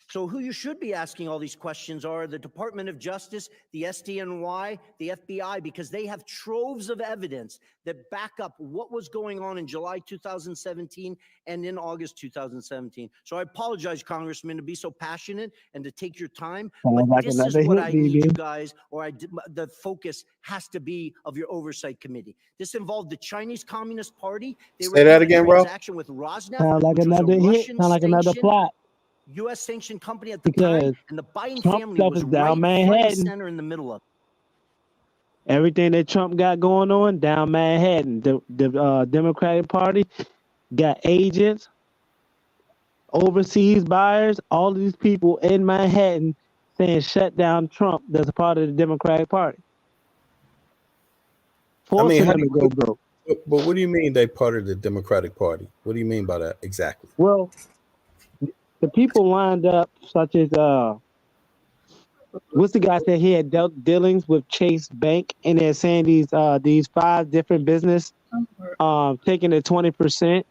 So who you should be asking all these questions are the Department of Justice, the SDNY, the FBI, because they have troves of evidence that back up what was going on in July 2017 and in August 2017. So I apologize, Congressman, to be so passionate and to take your time, but this is what I need you guys, or the focus has to be of your oversight committee. This involved the Chinese Communist Party. They Say that again, bro. Transaction with Rosneft, Sound like which was a another hit. Russian Sound like another sanctioned plot. U.S. sanctioned company at the Because time, and the Biden Trump family stuff was is right down front Manhattan. and center in the middle of it. Everything that Trump got going on down Manhattan. The Democratic Party got agents, overseas buyers, all of these people in Manhattan saying shut down Trump. That's a part of the Democratic Party. Forcing them to go broke. But what do you mean they part of the Democratic Party? What do you mean by that exactly? Well, the people lined up, such as what's the guy that he had dealt dealings with Chase Bank, and they're saying these 5 different business taking the 20%.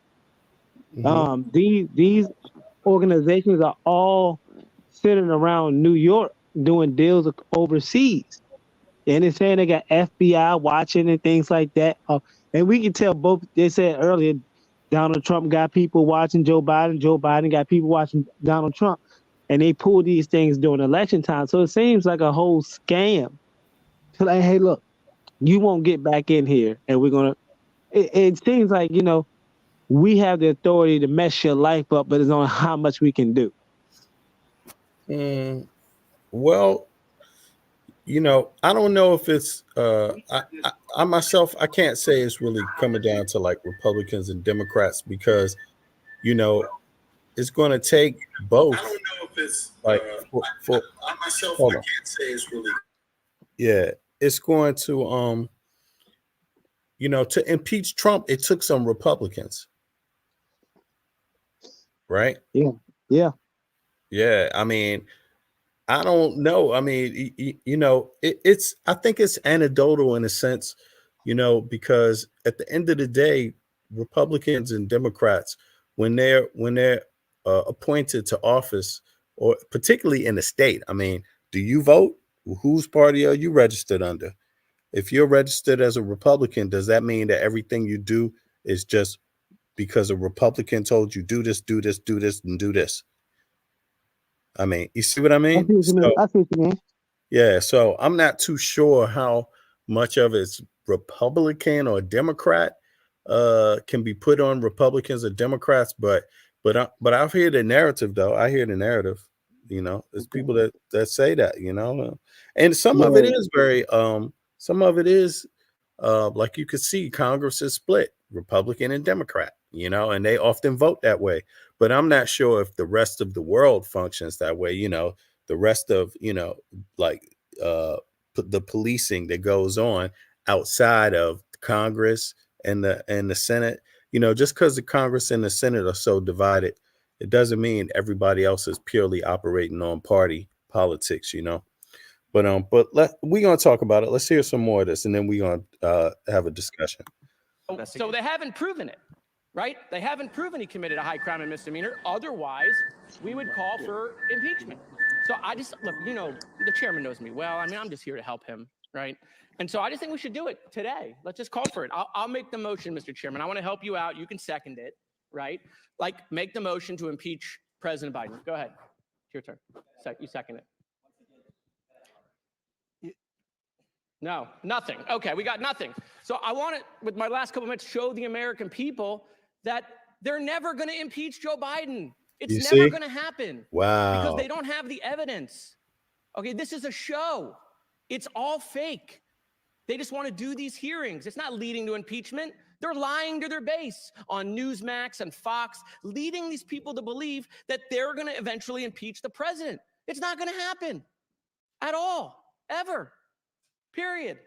These organizations are all sitting around New York doing deals overseas, and they're saying they got FBI watching and things like that. And we can tell both. They said earlier, Donald Trump got people watching Joe Biden. Joe Biden got people watching Donald Trump. And they pull these things during election time. So it seems like a whole scam. So like, hey, look, you won't get back in here. And we're going to, it seems like, you know, we have the authority to mess your life up, but it's only how much we can do. Well, you know, I don't know if it's, I myself, I can't say it's really coming down to like Republicans and Democrats because, you know, it's going to take both is like I myself, I can't say it's really. Yeah, it's going to to impeach Trump. It took some Republicans, right? Yeah. I mean, I don't know. I mean, it's. I think it's anecdotal in a sense, because at the end of the day, Republicans and Democrats, when they're appointed to office, or particularly in the state, I mean, do you vote? Whose party are you registered under? If you're registered as a Republican, does that mean that everything you do is just because a Republican told you do this, do this, do this, and do this? I mean, you see what I mean? I see what you mean. Yeah, so I'm not too sure how much of it's Republican or Democrat can be put on Republicans or Democrats, but I hear the narrative though. I hear the narrative. There's people that say that, and some of it is very some of it is like you could see Congress is split, Republican and Democrat, and they often vote that way. But I'm not sure if the rest of the world functions that way. The rest of, like the policing that goes on outside of Congress and the Senate, just because the Congress and the Senate are so divided, it doesn't mean everybody else is purely operating on party politics, But we're gonna talk about it. Let's hear some more of this, and then we're gonna have a discussion. So they haven't proven it, right? They haven't proven he committed a high crime and misdemeanor. Otherwise, we would call for impeachment. So I just look, the chairman knows me well. I mean, I'm just here to help him, right? And so I just think we should do it today. Let's just call for it. I'll make the motion, Mr. Chairman. I want to help you out. You can second it, right? Like, make the motion to impeach President Biden. Go ahead. It's your turn. You second it. No, nothing. Okay, we got nothing. So I want to, with my last couple minutes, show the American people that they're never going to impeach Joe Biden. It's never going to happen. Wow. Because they don't have the evidence. Okay, this is a show. It's all fake. They just want to do these hearings. It's not leading to impeachment. They're lying to their base on Newsmax and Fox, leading these people to believe that they're going to eventually impeach the president. It's not going to happen at all, ever. Period.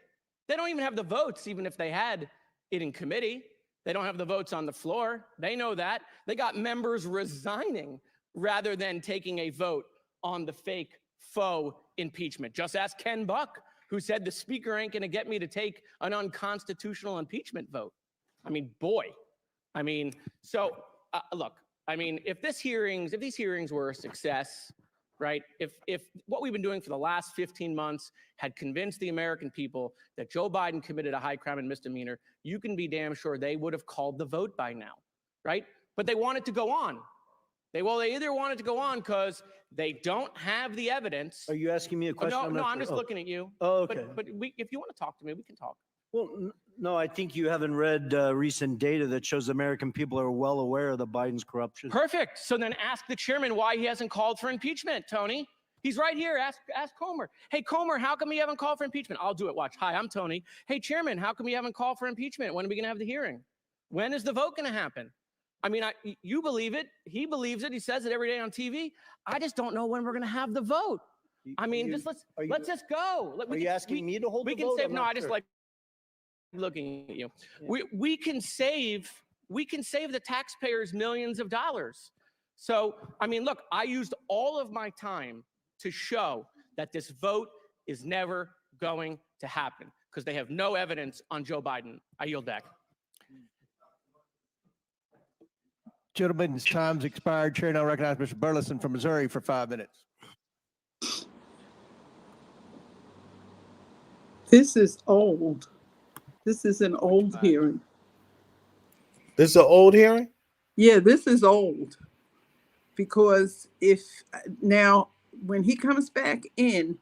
They don't even have the votes, even if they had it in committee. They don't have the votes on the floor. They know that. They got members resigning rather than taking a vote on the fake faux impeachment. Just ask Ken Buck, who said the speaker ain't going to get me to take an unconstitutional impeachment vote. I mean, boy. I mean, so look, I mean, if these hearings were a success, right? If what we've been doing for the last 15 months had convinced the American people that Joe Biden committed a high crime and misdemeanor, you can be damn sure they would have called the vote by now, right? But they want it to go on. They either want it to go on because they don't have the evidence. Are you asking me a question? No, I'm just looking at you. Oh, okay. But if you want to talk to me, we can talk. Well, no, I think you haven't read recent data that shows American people are well aware of the Biden's corruption. Perfect. So then ask the chairman why he hasn't called for impeachment, Tony. He's right here. Ask Comer. Hey, Comer, how come you haven't called for impeachment? I'll do it. Watch. Hi, I'm Tony. Hey, chairman, how come you haven't called for impeachment? When are we going to have the hearing? When is the vote going to happen? I mean, you believe it. He believes it. He says it every day on TV. I just don't know when we're going to have the vote. I mean, let's just go. Are you asking me to hold the vote? No, I just like looking at you. Yeah. We can save the taxpayers millions of dollars. So, I mean, look, I used all of my time to show that this vote is never going to happen because they have no evidence on Joe Biden. I yield back. Gentlemen's time's expired. Chair now recognize Mr. Burleson from Missouri for 5 minutes. This is old. This is an old hearing. This is an old hearing? Yeah, this is old. Because now when he comes back in,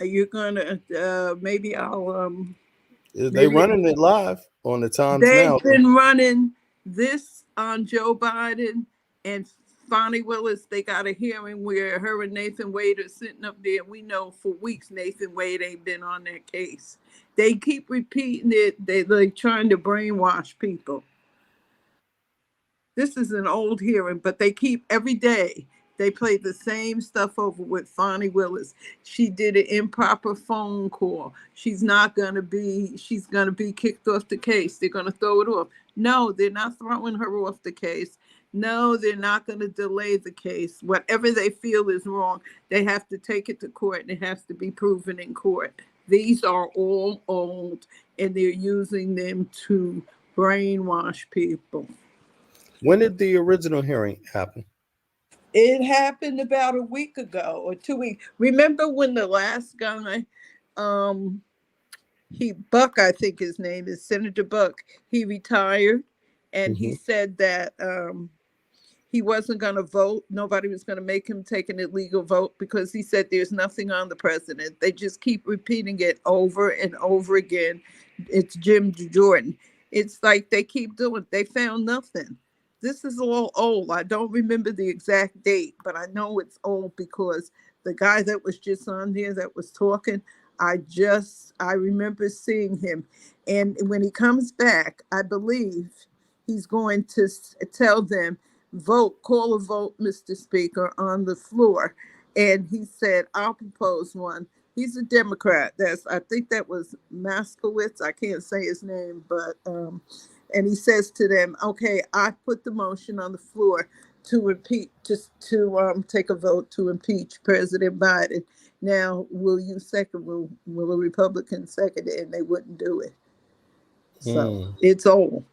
you're gonna maybe I'll they running it live on the Times now. They've been running this on Joe Biden and Fonnie Willis. They got a hearing where her and Nathan Wade are sitting up there. We know for weeks Nathan Wade ain't been on that case. They keep repeating it. They're like trying to brainwash people. This is an old hearing, but they keep every day They played the same stuff over with Fonnie Willis. She did an improper phone call. She's gonna be kicked off the case. They're gonna throw it off. No, they're not throwing her off the case. No, they're not gonna delay the case. Whatever they feel is wrong, they have to take it to court and it has to be proven in court. These are all old and they're using them to brainwash people. When did the original hearing happen? It happened about a week ago or 2 weeks. Remember when the last guy, Buck, I think his name is Senator Buck, he retired and he said that he wasn't going to vote. Nobody was going to make him take an illegal vote because he said there's nothing on the president. They just keep repeating it over and over again. It's Jim Jordan. It's like they keep doing it. They found nothing. This is all old. I don't remember the exact date, but I know it's old because the guy that was just on there that was talking, I remember seeing him. And when he comes back, I believe he's going to tell them, call a vote, Mr. Speaker, on the floor. And he said, I'll propose one. He's a Democrat. I think that was Moskowitz. I can't say his name, but and he says to them, okay, I put the motion on the floor to impeach, take a vote to impeach President Biden. Now, will you second, will a Republican second it? And they wouldn't do it. So it's old.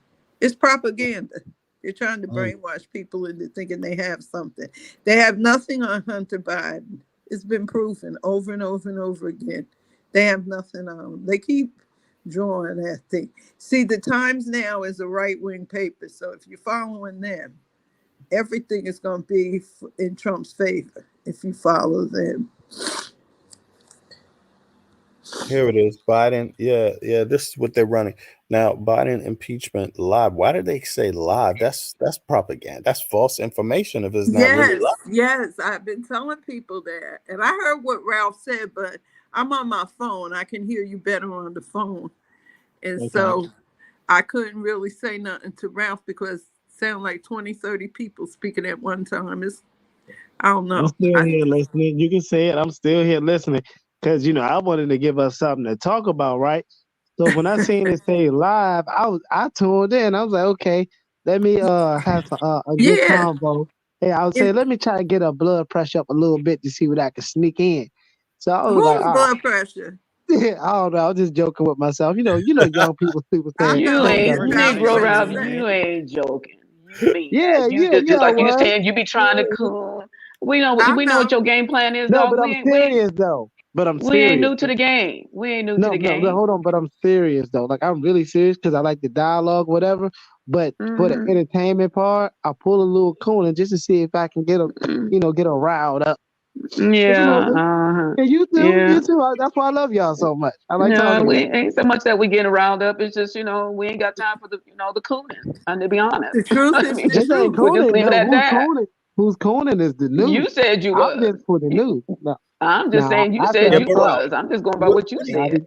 It's propaganda. They're trying to brainwash people into thinking they have something. They have nothing on Hunter Biden. It's been proven over and over and over again. They have nothing on him. They keep drawing that thing. See, the Times now is a right-wing paper. So if you're following them, everything is going to be in Trump's favor if you follow them. Here it is. Biden. Yeah. This is what they're running. Now, Biden impeachment live. Why did they say live? That's propaganda. That's false information if it's not really live. Yes. I've been telling people that. And I heard what Ralph said, but I'm on my phone. I can hear you better on the phone. And so I couldn't really say nothing to Ralph because it sounded like 20, 30 people speaking at one time. I don't know. I'm still here listening. You can say it. I'm still here listening. Because, I wanted to give us something to talk about, right? So when I seen it say live, I tuned in. I was like, okay, let me have a good convo. Hey, I would say, let me try to get our blood pressure up a little bit to see what I can sneak in. So I was like, blood pressure? Yeah, I don't know. I was just joking with myself. You know, young people saying, you ain't joking. You like you saying you be trying to cool. We know what your game plan is. No, dog. but I'm serious though. But I'm serious. We ain't new to the game. No, hold on. But I'm serious though. Like I'm really serious because I like the dialogue, whatever. But for the entertainment part, I pull a little Kushner just to see if I can get get a riled up. Yeah. And you too. You too. That's why I love y'all so much. I like talking. We ain't so much that we getting riled up. It's just we ain't got time for the the cooning. And to be honest, the truth is just ain't we'll just leave it at that. Who's cooning is the news. You said you was. I'm just for the news. No. I'm just saying you said you was. I'm just going by what you said.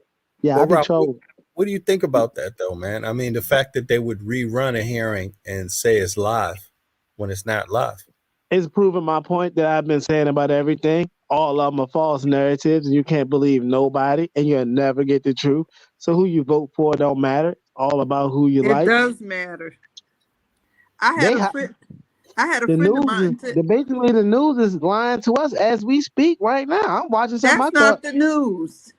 I be trolling. What do you think about that though, man? I mean, the fact that they would rerun a hearing and say it's live when it's not live. It's proving my point that I've been saying about everything. All of them are false narratives, and you can't believe nobody, and you'll never get the truth. So who you vote for don't matter. It's all about who you like. It does matter. I had a friend of mine. Basically, the news is lying to us as we speak right now. I'm watching some. That's not the news.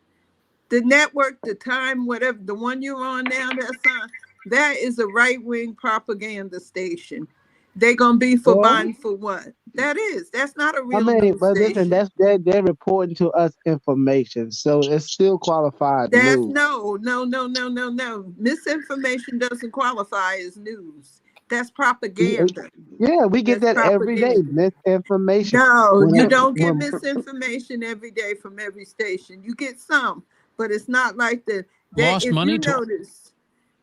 The network, the Time, whatever, the one you're on now, that is a right-wing propaganda station. They're gonna be for Biden for what? That's not a real news station. Listen, they're reporting to us information, so it's still qualified news. No. Misinformation doesn't qualify as news. That's propaganda. Yeah, we get that every day. Misinformation. No, you don't get misinformation every day from every station. You get some, but it's not like lost money. You notice,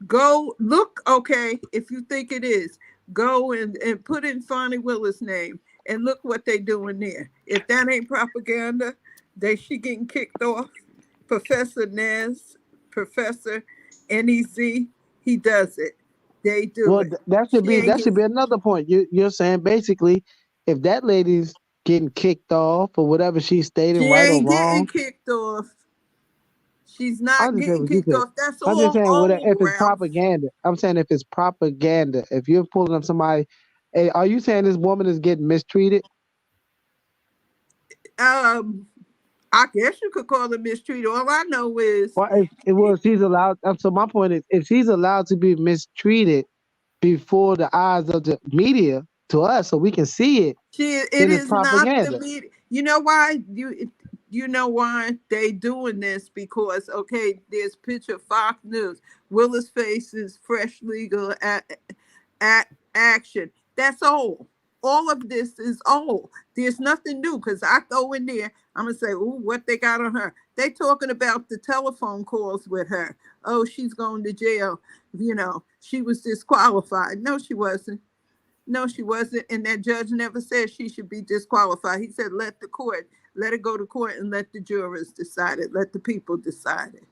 go look. Okay, if you think it is. Go and put in Fonnie Willis' name and look what they doing there. If that ain't propaganda, she getting kicked off. Professor Nez, Professor NEZ, he does it. They do it. That should be another point. You're saying basically, if that lady's getting kicked off or whatever she's stating, She right or ain't getting wrong. kicked off. She's not I'm just saying getting what you kicked said. off. That's I'm just all saying old, if it's Ralph. propaganda. I'm saying if it's propaganda, if you're pulling up somebody, hey, are you saying this woman is getting mistreated? I guess you could call it mistreated. All I know is Well, she's allowed. So my point is, if she's allowed to be mistreated before the eyes of the media to us, so we can see it, it then it's is not propaganda. the media. You know why? You know why they doing this? Because okay, there's picture Fox News. Willis faces fresh legal action. That's old. All of this is old. There's nothing new because I go in there, I'm gonna say, "Ooh, what they got on her?" They talking about the telephone calls with her. Oh, she's going to jail. You know, she was disqualified. No, she wasn't. No, she wasn't. And that judge never said she should be disqualified. He said, let it go to court and let the jurors decide it. Let the people decide it.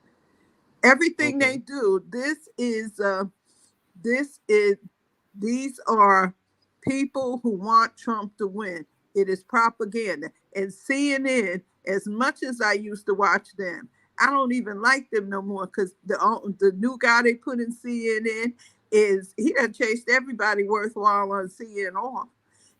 Everything they do, these are people who want Trump to win. It is propaganda. And CNN, as much as I used to watch them, I don't even like them no more because the new guy they put in CNN he done chased everybody worthwhile on CNN off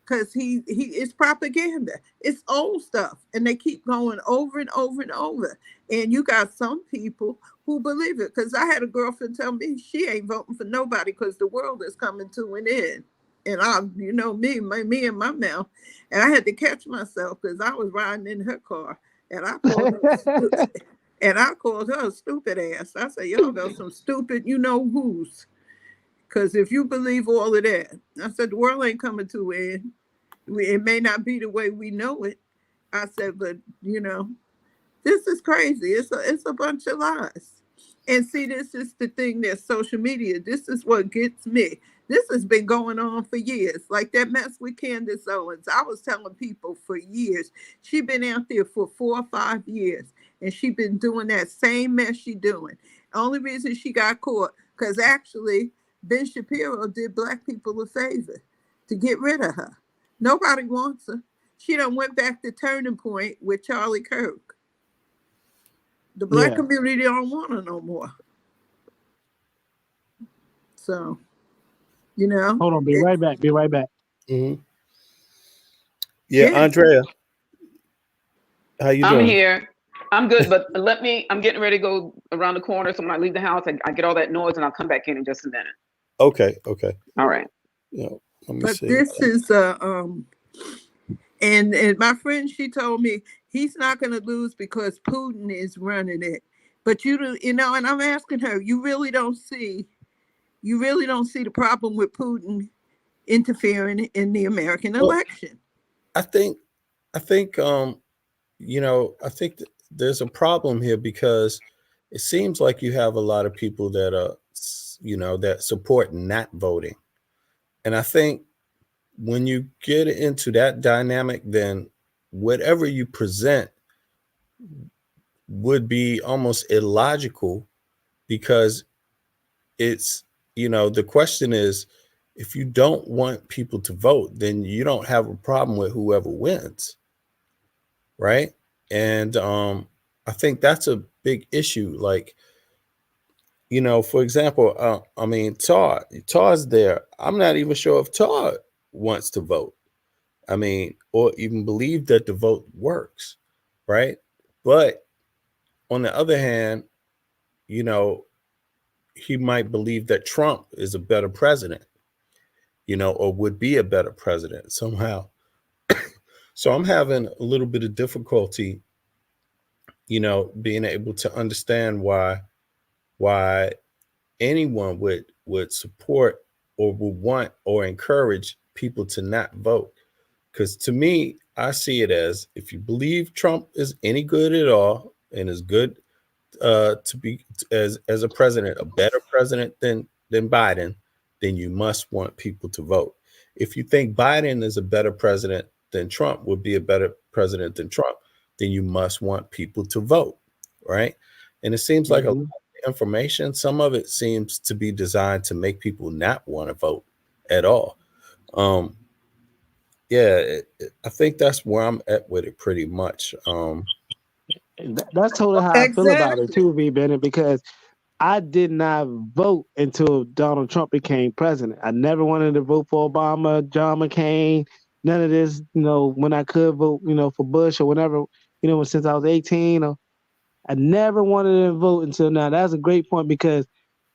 because it's propaganda. It's old stuff. And they keep going over and over and over. And you got some people who believe it. Because I had a girlfriend tell me she ain't voting for nobody because the world is coming to an end. And me and my mouth. And I had to catch myself because I was riding in her car. And I called her a stupid ass. I said, y'all got some stupid who's. Because if you believe all of that, I said, the world ain't coming to an end. It may not be the way we know it. I said, but, this is crazy. It's a bunch of lies. And see, this is the thing that's social media. This is what gets me. This has been going on for years. Like that mess with Candace Owens. I was telling people for years. She's been out there for 4 or 5 years. And she's been doing that same mess she doing. Only reason she got caught, because actually Ben Shapiro did black people a favor to get rid of her. Nobody wants her. She done went back to Turning Point with Charlie Kirk. The black community don't want her no more. So, Hold on, be right back. Be right back. Mm-hmm. Yeah, Andrea, how you doing? I'm here. I'm good, but I'm getting ready to go around the corner. So when I leave the house, I get all that noise and I'll come back in just a minute. Okay. All right. Yeah, let me but see. This is and my friend, she told me he's not going to lose because Putin is running it. But and I'm asking her, you really don't see the problem with Putin interfering in the American election? I think there's a problem here because it seems like you have a lot of people that are, that support not voting. And I think when you get into that dynamic, then whatever you present would be almost illogical because it's, the question is, if you don't want people to vote, then you don't have a problem with whoever wins. Right. And I think that's a big issue. Like, for example, Tar's there. I'm not even sure if Tar wants to vote. Or even believe that the vote works. Right. But on the other hand, he might believe that Trump is a better president, or would be a better president somehow. So I'm having a little bit of difficulty, being able to understand why anyone would support or would want or encourage people to not vote. Because to me, I see it as, if you believe Trump is any good at all and is good to be as a president, a better president than Biden, then you must want people to vote. If you think Biden is a better president than Trump, would be a better president than Trump, then you must want people to vote, right? And it seems like a lot of information, some of it seems to be designed to make people not want to vote at all. yeah, I think that's where I'm at with it pretty much. That's totally how I feel about it too, V. Bennett, because I did not vote until Donald Trump became president. I never wanted to vote for Obama, John McCain, none of this, when I could vote, for Bush or whatever, since I was 18. I never wanted to vote until now. That's a great point because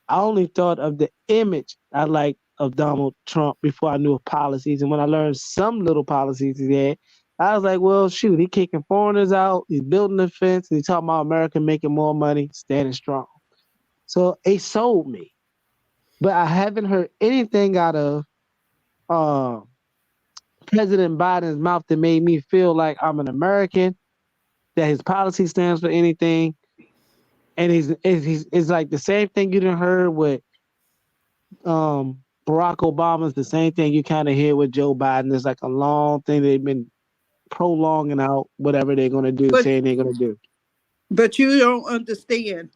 I only thought of the image I liked of Donald Trump before I knew of policies. And when I learned some little policies he had, I was like, well, shoot, he kicking foreigners out, he's building a fence, and he's talking about America making more money, standing strong. So it sold me. But I haven't heard anything out of President Biden's mouth that made me feel like I'm an American, that his policy stands for anything. And it's like the same thing you done heard with Barack Obama's the same thing you kind of hear with Joe Biden. It's like a long thing they've been prolonging out whatever they're going to do, saying they're going to do. But you don't understand.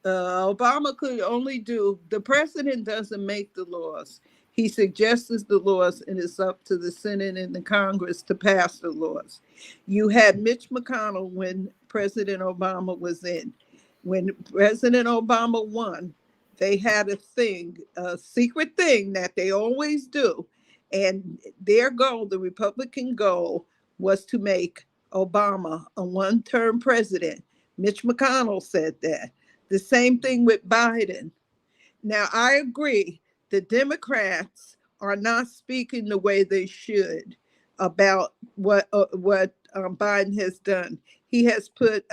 Obama could only do, the president doesn't make the laws. He suggests the laws, and it's up to the Senate and the Congress to pass the laws. You had Mitch McConnell when President Obama was in. When President Obama won, they had a secret thing that they always do. And their goal, the Republican goal, was to make Obama a one-term president. Mitch McConnell said that. The same thing with Biden. Now, I agree. The Democrats are not speaking the way they should about what Biden has done. He has put,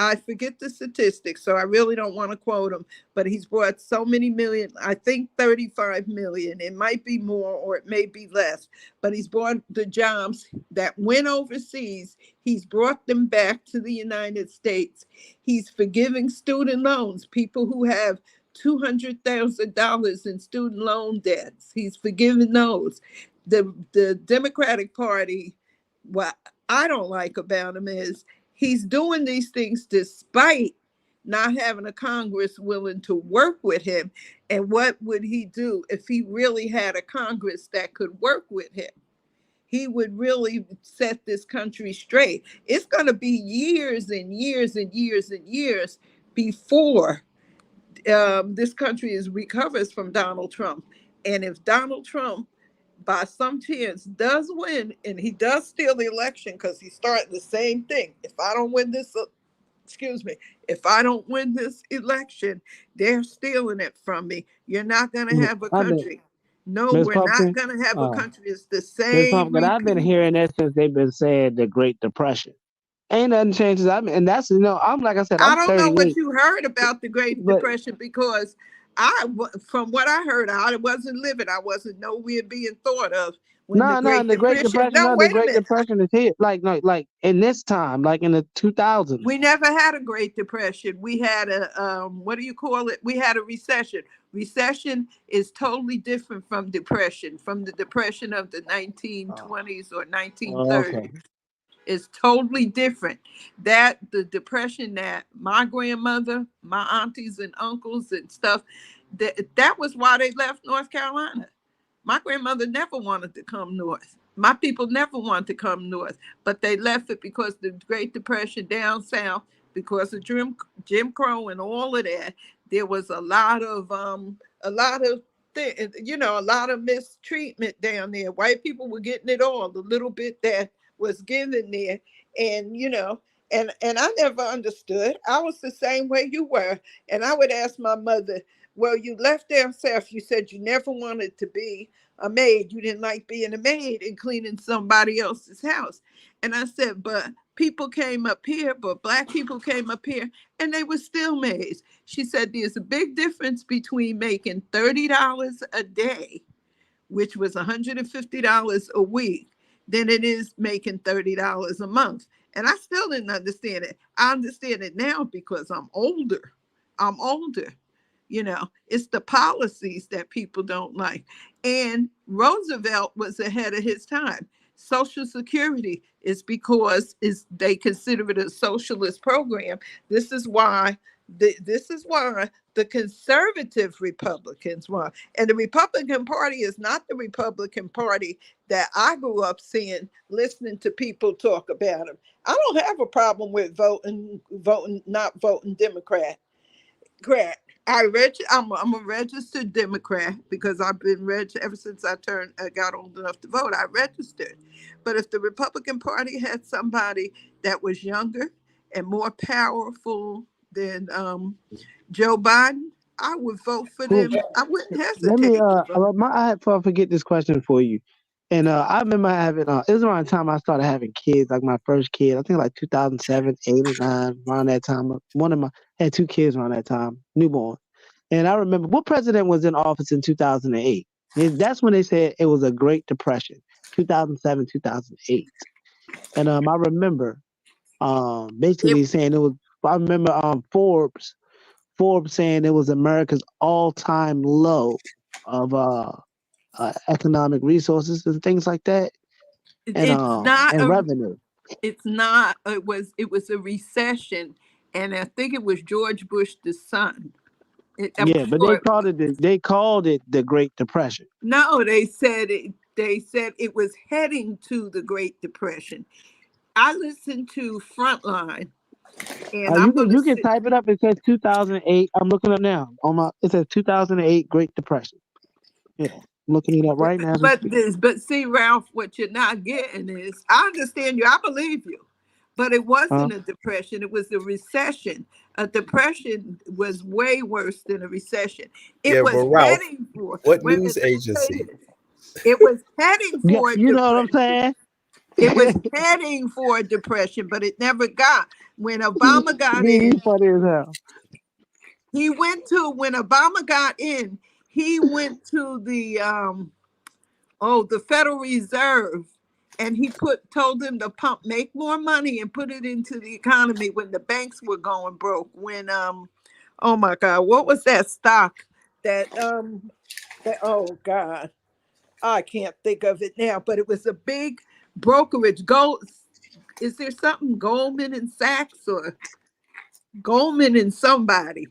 I forget the statistics, so I really don't want to quote him, but he's brought so many million, I think 35 million. It might be more or it may be less, but he's brought the jobs that went overseas. He's brought them back to the United States. He's forgiving student loans, people who have $200,000 in student loan debts. He's forgiven those. The Democratic Party, what I don't like about him is he's doing these things despite not having a Congress willing to work with him. And what would he do if he really had a Congress that could work with him? He would really set this country straight. It's going to be years and years and years and years before this country recovers from Donald Trump. And if Donald Trump, by some chance, does win, and he does steal the election, because he's starting the same thing. If I don't win this, if I don't win this election, they're stealing it from me. You're not going to have a country. No, Ms. we're Pumpkin, not going to have a country. It's the Ms. same. Pumpkin, I've been hearing that since they've been saying the Great Depression. Ain't nothing changes. And that's, I'm like I said, I'm I don't know 38. what you heard about the Great Depression, because from what I heard, I wasn't living. I wasn't nowhere being thought of. No, the Great Depression. No, No, wait the Great Depression is here. Like in this time, like in the 2000s. We never had a Great Depression. We had a what do you call it? We had a recession. Recession is totally different from depression, from the depression of the 1920s or 1930s. Okay. Is totally different. That the depression that my grandmother, my aunties and uncles and stuff, that was why they left North Carolina. My grandmother never wanted to come north. My people never wanted to come north, but they left it because the Great Depression down south, because of Jim Crow and all of that. There was a lot of mistreatment down there. White people were getting it all, the little bit that was given there. And and I never understood. I was the same way you were. And I would ask my mother, well, you left down south, you said you never wanted to be a maid. You didn't like being a maid and cleaning somebody else's house. And I said, but people came up here, but Black people came up here and they were still maids. She said, there's a big difference between making $30 a day, which was $150 a week, than it is making $30 a month. And I still didn't understand it. I understand it now because I'm older. It's the policies that people don't like. And Roosevelt was ahead of his time. Social Security is because they consider it a socialist program. This is why the the conservative Republicans want. And the Republican Party is not the Republican Party that I grew up seeing, listening to people talk about them. I don't have a problem with not voting Democrat. I'm a registered Democrat because I've been registered ever since I got old enough to vote. I registered. But if the Republican Party had somebody that was younger and more powerful than Joe Biden, I would vote for them. I wouldn't hesitate. Let me to vote. I forget this question for you. And I remember having it was around the time I started having kids, like my first kid, I think like 2007, 8 or 9, around that time. I had 2 kids around that time, newborn. And I remember what president was in office in 2008. That's when they said it was a Great Depression, 2007, 2008. And I remember basically saying it was. I remember Forbes saying it was America's all-time low of economic resources and things like that, and revenue. It's not. It was a recession, and I think it was George Bush the son. But they called it the Great Depression. No, they said it was heading to the Great Depression. I listened to Frontline, and you can type it up. It says 2008. I'm looking up now. It says 2008 Great Depression. Yeah, I'm looking it up right now. But see, Ralph, what you're not getting is, I understand you. I believe you. But it wasn't a depression. It was a recession. A depression was way worse than a recession. It was Ralph, heading for what news agency? It was heading for. You know what I'm saying? It was heading for a depression, but it never got. When Obama got in, funny as hell. When Obama got in, he went to the Federal Reserve, and he told them to make more money and put it into the economy when the banks were going broke. When oh my God, what was that stock oh God, I can't think of it now, but it was a big brokerage. Is there something Goldman and Sachs or Goldman and somebody?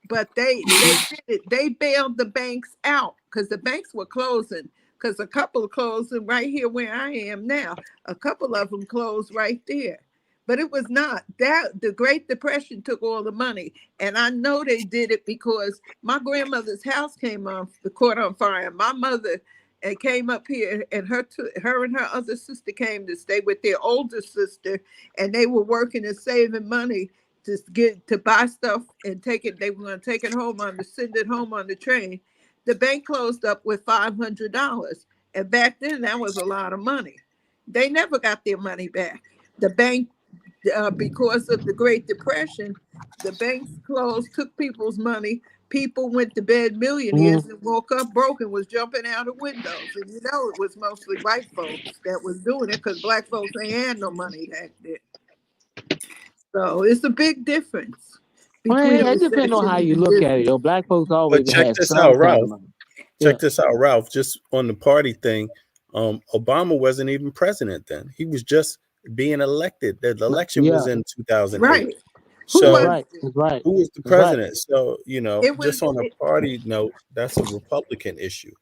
But they did it. They bailed the banks out because the banks were closing. Because a couple closing right here where I am now. A couple of them closed right there. But it was not that. The Great Depression took all the money. And I know they did it because my grandmother's house caught on fire. My mother came up here, and her and her other sister came to stay with their older sister, and they were working and saving money to buy stuff and take it. They were going to take it home send it home on the train. The bank closed up with $500. And back then, that was a lot of money. They never got their money back. The bank, because of the Great Depression, the banks closed, took people's money. People went to bed millionaires and woke up broke and was jumping out of windows. And it was mostly white folks that was doing it because black folks ain't had no money back then. So it's a big difference. It depends on how you look at it. Black folks always But check had this some out, kind of Ralph. money. Check this out, Ralph. Just on the party thing, Obama wasn't even president then. He was just being elected. The election was in 2008. Right. So who was the president? So, just on a party note, that's a Republican issue,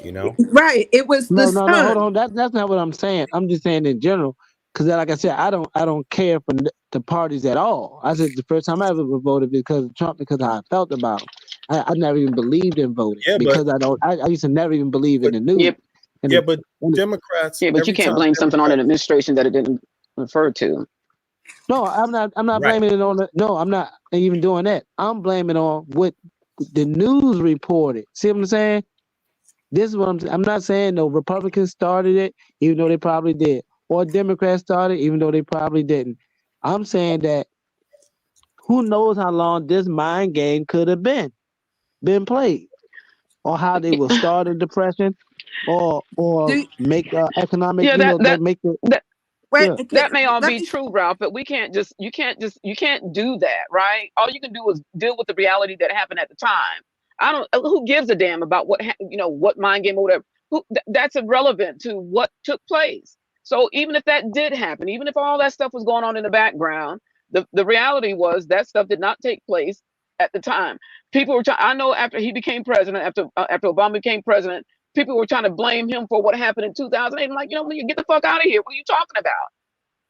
Right. It was no, hold on. That's not what I'm saying. I'm just saying in general. Because like I said, I don't care for the parties at all. I said the first time I ever voted because of Trump, because of how I felt about him. I never even believed in voting because I used to never even believe in the news. But Democrats. Yeah, but you can't blame something on an administration that it didn't refer to. No, I'm not blaming it on no, I'm not even doing that. I'm blaming on what the news reported. See what I'm saying? This is what I'm not saying no Republicans started it, even though they probably did. Or Democrats started, even though they probably didn't. I'm saying that who knows how long this mind game could have been played, or how they will start a depression, or make economic. That may all be true, Ralph, but you can't do that, right? All you can do is deal with the reality that happened at the time. Who gives a damn about what mind game or whatever? That's irrelevant to what took place. So even if that did happen, even if all that stuff was going on in the background, the reality was that stuff did not take place at the time. People were trying, I know after he became president, after Obama became president, people were trying to blame him for what happened in 2008. I'm like, you know, when you get the fuck out of here, what are you talking about?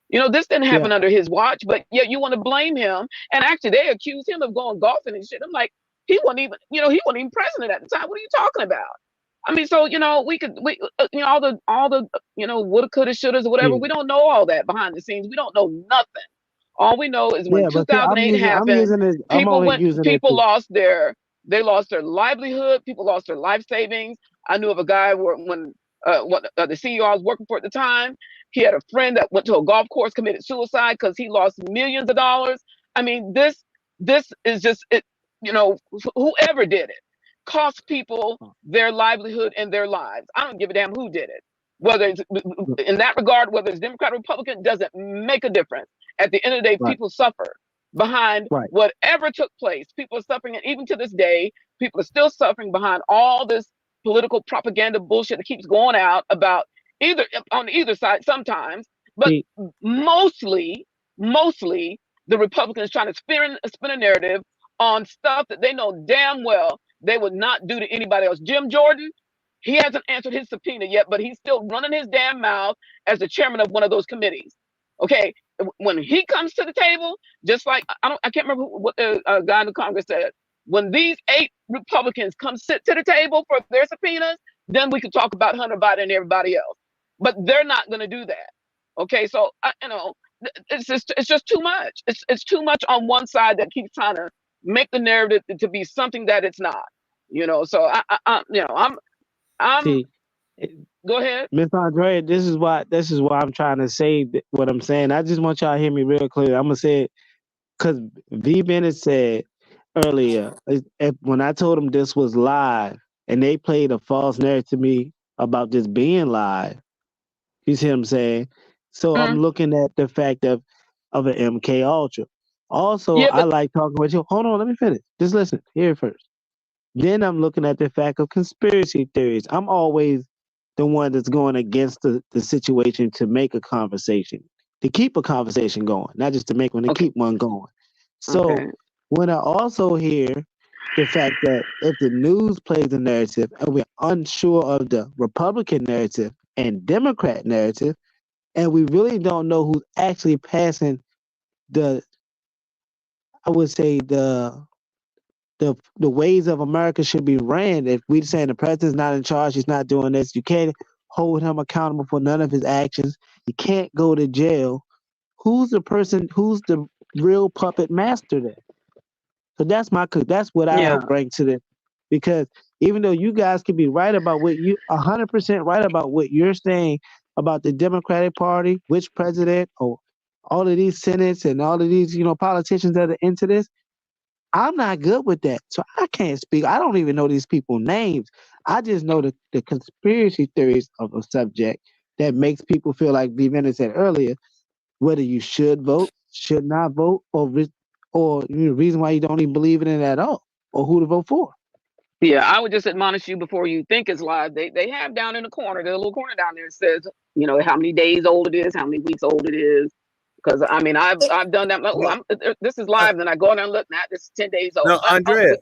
You know, this didn't happen under his watch, but yet you want to blame him. And actually, they accused him of going golfing and shit. I'm like, he wasn't even president at the time. What are you talking about? I mean, so, you know, all the, you know, woulda, coulda, shouldas, or whatever. We don't know all that behind the scenes. We don't know nothing. All we know is when 2008 happened, people lost their livelihood. People lost their life savings. I knew of a guy when the CEO I was working for at the time, he had a friend that went to a golf course, committed suicide because he lost millions of dollars. I mean, this is just it. You know, whoever did it cost people their livelihood and their lives. I don't give a damn who did it. Whether it's in that regard, whether it's Democrat or Republican, doesn't make a difference. At the end of the day, people suffer behind whatever took place. People are suffering, and even to this day, people are still suffering behind all this political propaganda bullshit that keeps going out about on either side sometimes, but mostly the Republicans trying to spin a narrative on stuff that they know damn well they would not do to anybody else. Jim Jordan, he hasn't answered his subpoena yet, but he's still running his damn mouth as the chairman of one of those committees. Okay, when he comes to the table, just like I can't remember what the guy in the Congress said. When these 8 Republicans come sit to the table for their subpoenas, then we could talk about Hunter Biden and everybody else. But they're not going to do that. Okay, so you know, it's just too much. It's too much on one side that keeps trying to make the narrative to be something that it's not. You know, so I'm. Go ahead, Miss Andrea. This is why I'm trying to say what I'm saying. I just want y'all to hear me real clear. I'm gonna say it because V. Bennett said earlier when I told him this was live, and they played a false narrative to me about this being live. You see what I'm saying? So I'm looking at the fact of an MK Ultra. Also, I like talking with you. Hold on, let me finish. Just listen. Hear it first. Then I'm looking at the fact of conspiracy theories. I'm always the one that's going against the situation to make a conversation, to keep a conversation going, not just to make one, to keep one going. So when I also hear the fact that if the news plays the narrative and we're unsure of the Republican narrative and Democrat narrative, and we really don't know who's actually passing the ways of America should be ran. If we're saying the president's not in charge, he's not doing this, you can't hold him accountable for none of his actions. He can't go to jail. Who's the real puppet master there? So that's what I help bring to this. Because even though you guys can be right about 100% right about what you're saying about the Democratic Party, which president, or all of these senates and all of these, politicians that are into this, I'm not good with that. So I can't speak. I don't even know these people's names. I just know the conspiracy theories of a subject that makes people feel like V. Bennett said earlier, whether you should vote, should not vote, or the reason why you don't even believe in it at all, or who to vote for. Yeah, I would just admonish you before you think it's live. They have down in the corner, there's a little corner down there that says, how many days old it is, how many weeks old it is. Because I mean, I've done that. This is live, and I go in there and look. Now this is 10 days old. No, Andrea.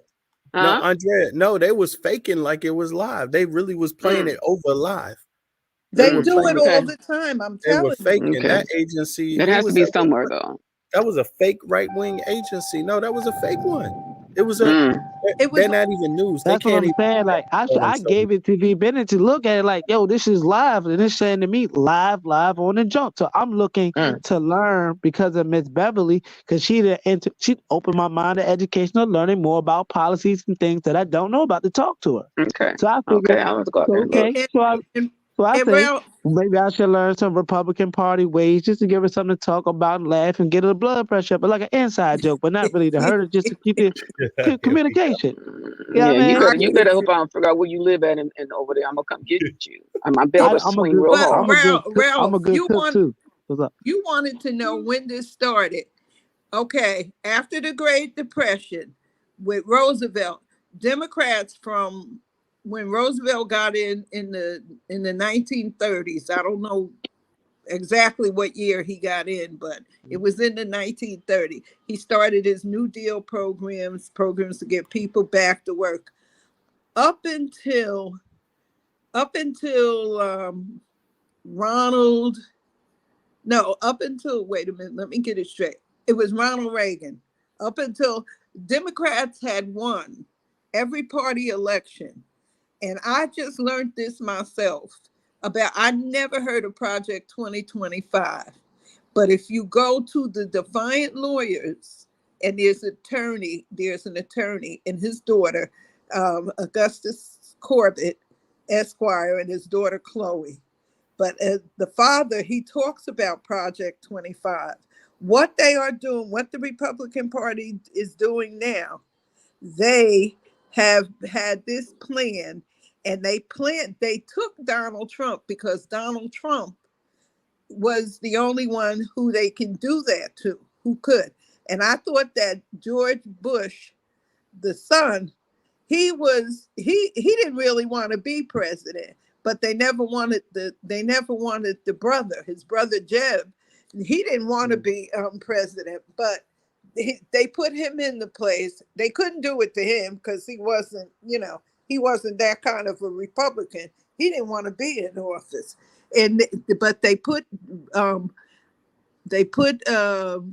No, Andrea. No, they was faking like it was live. They really was playing it over live. They do it all the time. I'm telling you. They were faking that agency. It has to be somewhere though. That was a fake right-wing agency. No, that was a fake one. It was they're not even news. That's what I'm saying. Like I gave it to V. Bennett to look at it like, yo, this is live. And it's saying to me, live on the jump. So I'm looking to learn because of Miss Beverly, because she opened my mind to educational learning more about policies and things that I don't know about to talk to her. Okay. So I figured, So I think maybe I should learn some Republican Party ways just to give her something to talk about and laugh and get her blood pressure up, but like an inside joke, but not really to hurt her, just to keep the communication. You better hope I don't figure out where you live at and over there. I'm gonna come get you. My belt will swing real hard. I'm a good cook too. What's up? You wanted to know when this started. Okay, after the Great Depression with Roosevelt, Democrats from when Roosevelt got in the 1930s, I don't know exactly what year he got in, but it was in the 1930s. He started his New Deal programs to get people back to work. Up until wait a minute, let me get it straight. It was Ronald Reagan. Up until Democrats had won every party election. And I just learned this myself I never heard of Project 2025. But if you go to the Defiant Lawyers, and there's an attorney and his daughter, Augustus Corbett, Esquire, and his daughter Chloe. But the father, he talks about Project 25. What they are doing, what the Republican Party is doing now, they have had this plan, and they took Donald Trump because Donald Trump was the only one who they can do that to, who could. And I thought that George Bush, the son, he didn't really want to be president, but they never wanted the brother, his brother Jeb. He didn't want to be president, but they put him in the place. They couldn't do it to him because he wasn't that kind of a Republican. He didn't want to be in office, but they put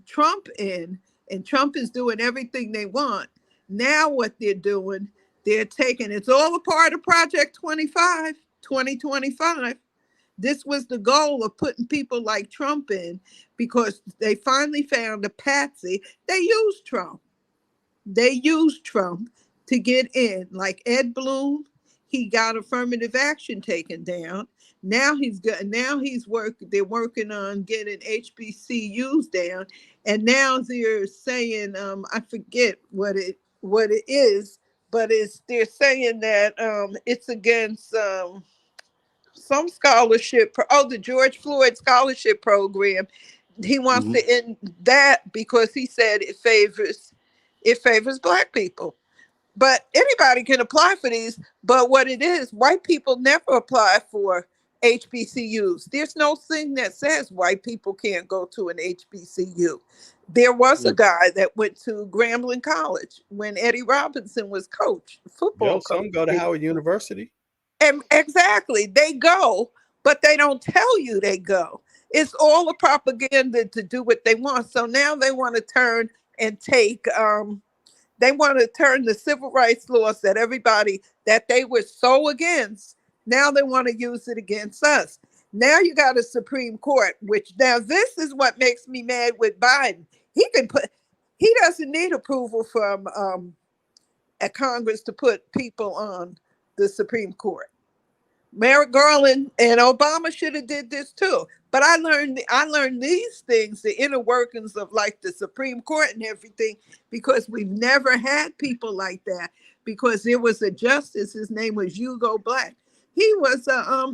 Trump in, and Trump is doing everything they want. Now what they're doing, it's all a part of Project 2025. This was the goal of putting people like Trump in, because they finally found a patsy. They used Trump to get in. Like Ed Bloom, he got affirmative action taken down. Now they're working on getting HBCUs down. And now they're saying, I forget what it is, but they're saying that it's against some scholarship. The George Floyd scholarship program. He wants to end that because he said it favors Black people. But anybody can apply for these. But what it is, white people never apply for HBCUs. There's no thing that says white people can't go to an HBCU. There was a guy that went to Grambling College when Eddie Robinson was football coach. Some go to Howard University. And exactly, they go, but they don't tell you they go. It's all a propaganda to do what they want. So now they want to turn and take, they want to turn the civil rights laws that they were so against. Now they want to use it against us. Now you got a Supreme Court, now this is what makes me mad with Biden. He doesn't need approval from a Congress to put people on the Supreme Court. Merrick Garland and Obama should have did this too. But I learned these things, the inner workings of like the Supreme Court and everything, because we've never had people like that. Because there was a justice, his name was Hugo Black. He was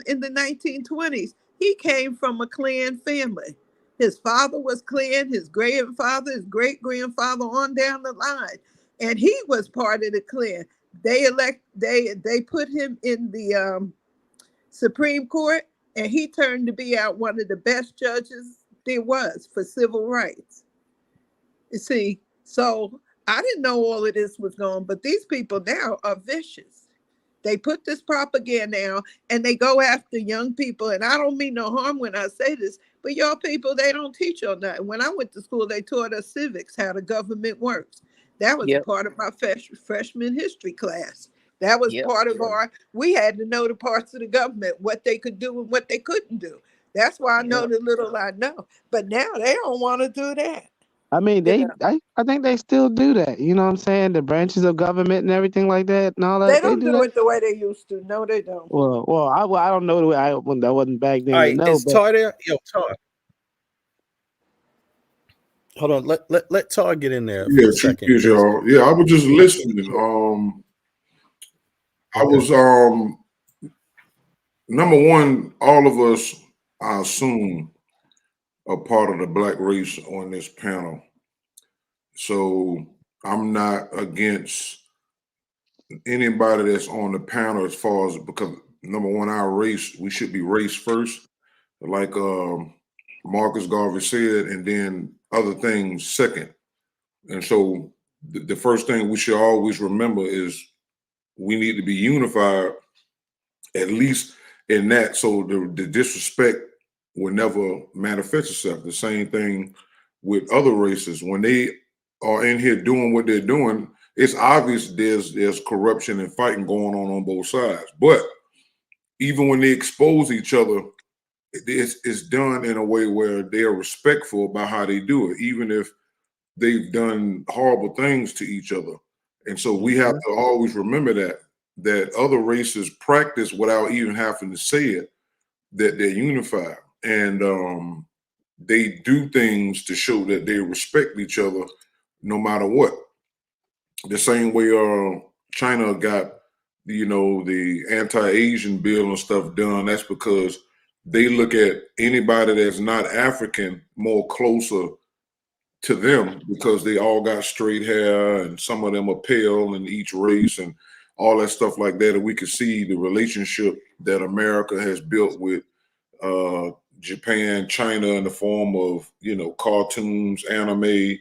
in the 1920s. He came from a Klan family. His father was Klan, his grandfather, his great-grandfather on down the line. And he was part of the Klan. They put him in the Supreme Court, and he turned to be out one of the best judges there was for civil rights. You see, so I didn't know all of this was going, but these people now are vicious. They put this propaganda out and they go after young people. And I don't mean no harm when I say this, but y'all people, they don't teach y'all nothing. When I went to school, they taught us civics, how the government works. That was part of my freshman history class. That was part of we had to know the parts of the government, what they could do and what they couldn't do. That's why I know the little I know. But now they don't want to do that. I mean, I think they still do that. You know what I'm saying? The branches of government and everything like that and all that. They don't do it the way they used to. No, they don't. Well, I don't know the way that wasn't back then. All right, no, is Tar there? Yo, Tar. Hold on, let Tar get in there for a second. Y'all. Yeah, I was just listening. I was number one, all of us, I assume, are part of the Black race on this panel. So I'm not against anybody that's on the panel as far as, because number one, our race, we should be race first. Like Marcus Garvey said, and then other things second. And so the first thing we should always remember is we need to be unified, at least in that, so the disrespect will never manifest itself. The same thing with other races. When they are in here doing what they're doing, it's obvious there's corruption and fighting going on both sides. But even when they expose each other, it's done in a way where they are respectful about how they do it, even if they've done horrible things to each other. And so we have to always remember that other races practice without even having to say it, that they're unified. And they do things to show that they respect each other no matter what. The same way China got, the anti-Asian bill and stuff done, that's because they look at anybody that's not African more closer to them, because they all got straight hair and some of them are pale in each race and all that stuff like that. And we can see the relationship that America has built with Japan, China, in the form of, cartoons, anime,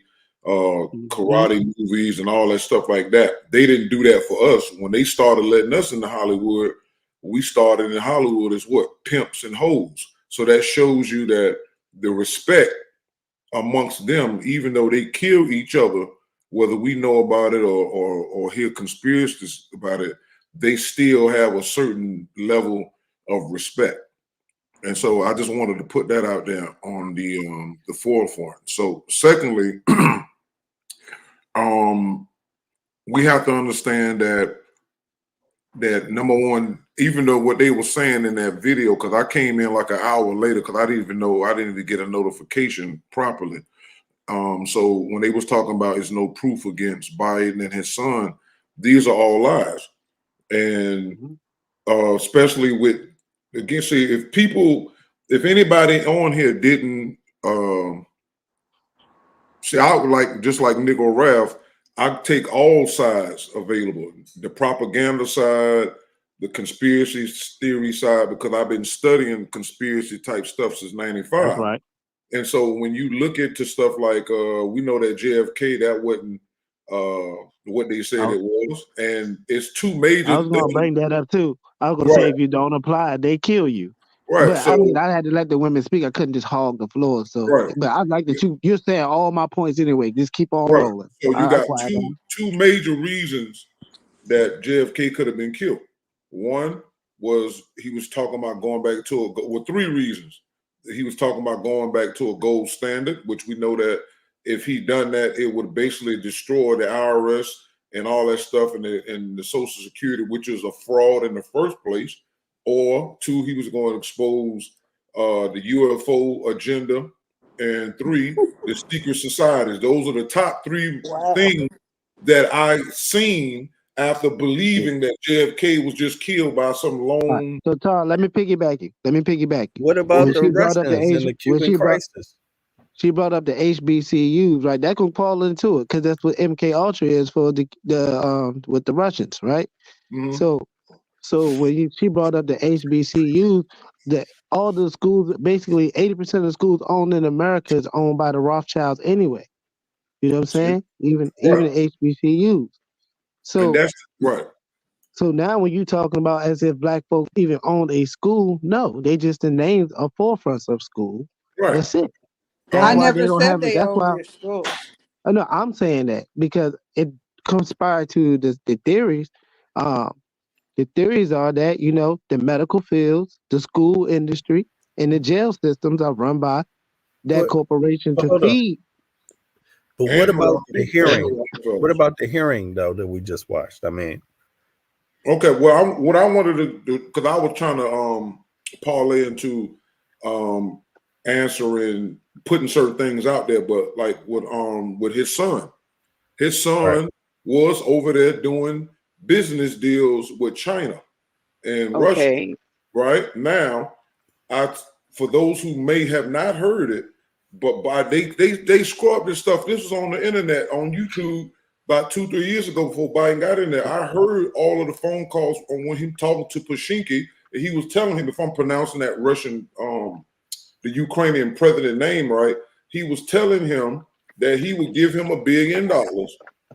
karate movies and all that stuff like that. They didn't do that for us. When they started letting us into Hollywood, we started in Hollywood as what? Pimps and hoes. So that shows you that the respect amongst them, even though they kill each other, whether we know about it or hear conspiracies about it, they still have a certain level of respect. And so I just wanted to put that out there on the forefront. So secondly, we have to understand that number one, even though what they were saying in that video, because I came in like an hour later, because I didn't even get a notification properly. So when they was talking about there's no proof against Biden and his son, these are all lies. And especially with, again, see, if anybody on here didn't see, I would like, just like Nick or Ralph, I take all sides available, the propaganda side, the conspiracy theory side, because I've been studying conspiracy type stuff since '95. That's right. And so when you look into stuff like, we know that JFK, that wasn't what they said it was. And it's two major. I was going to bring that up too. I was going to say, if you don't apply, they kill you. Right. But So, I mean, I had to let the women speak. I couldn't just hog the floor. So, but I like that you're saying all my points anyway. Just keep on rolling. So you got two major reasons that JFK could have been killed. One was he was talking about going back to three reasons. He was talking about going back to a gold standard, which we know that if he done that, it would basically destroy the IRS and all that stuff and the Social Security, which is a fraud in the first place. Or two, he was going to expose the UFO agenda. And three, the secret societies. Those are the top three things that I seen after believing that JFK was just killed by some lone. So, Todd, let me piggyback you. What about the Russians and the Cuban crisis? She brought up the HBCUs, right? That could fall into it because that's what MK Ultra is for the with the Russians, right? So when she brought up the HBCUs, all the schools, basically 80% of the schools owned in America is owned by the Rothschilds anyway. You know what I'm saying? Even the HBCUs. So and that's right. So now when you talking about as if black folks even own a school, no, they just the names are forefronts of school. Right. That's it. I never said they own their schools. No, I'm saying that because it conspired to the theories. The theories are that, the medical fields, the school industry, and the jail systems are run by that corporation to feed. But what about the hearing? What about the hearing, though, that we just watched? I mean. Okay, well, what I wanted to do, because I was trying to parlay into answering, putting certain things out there, but like with his son was over there doing business deals with China and Russia. Right now, for those who may have not heard it, but they scrubbed this stuff. This was on the internet, on YouTube, about 2-3 years ago before Biden got in there. I heard all of the phone calls on when he talking to Pashinki, and he was telling him, if I'm pronouncing that Russian the Ukrainian president name right, he was telling him that he would give him $1 billion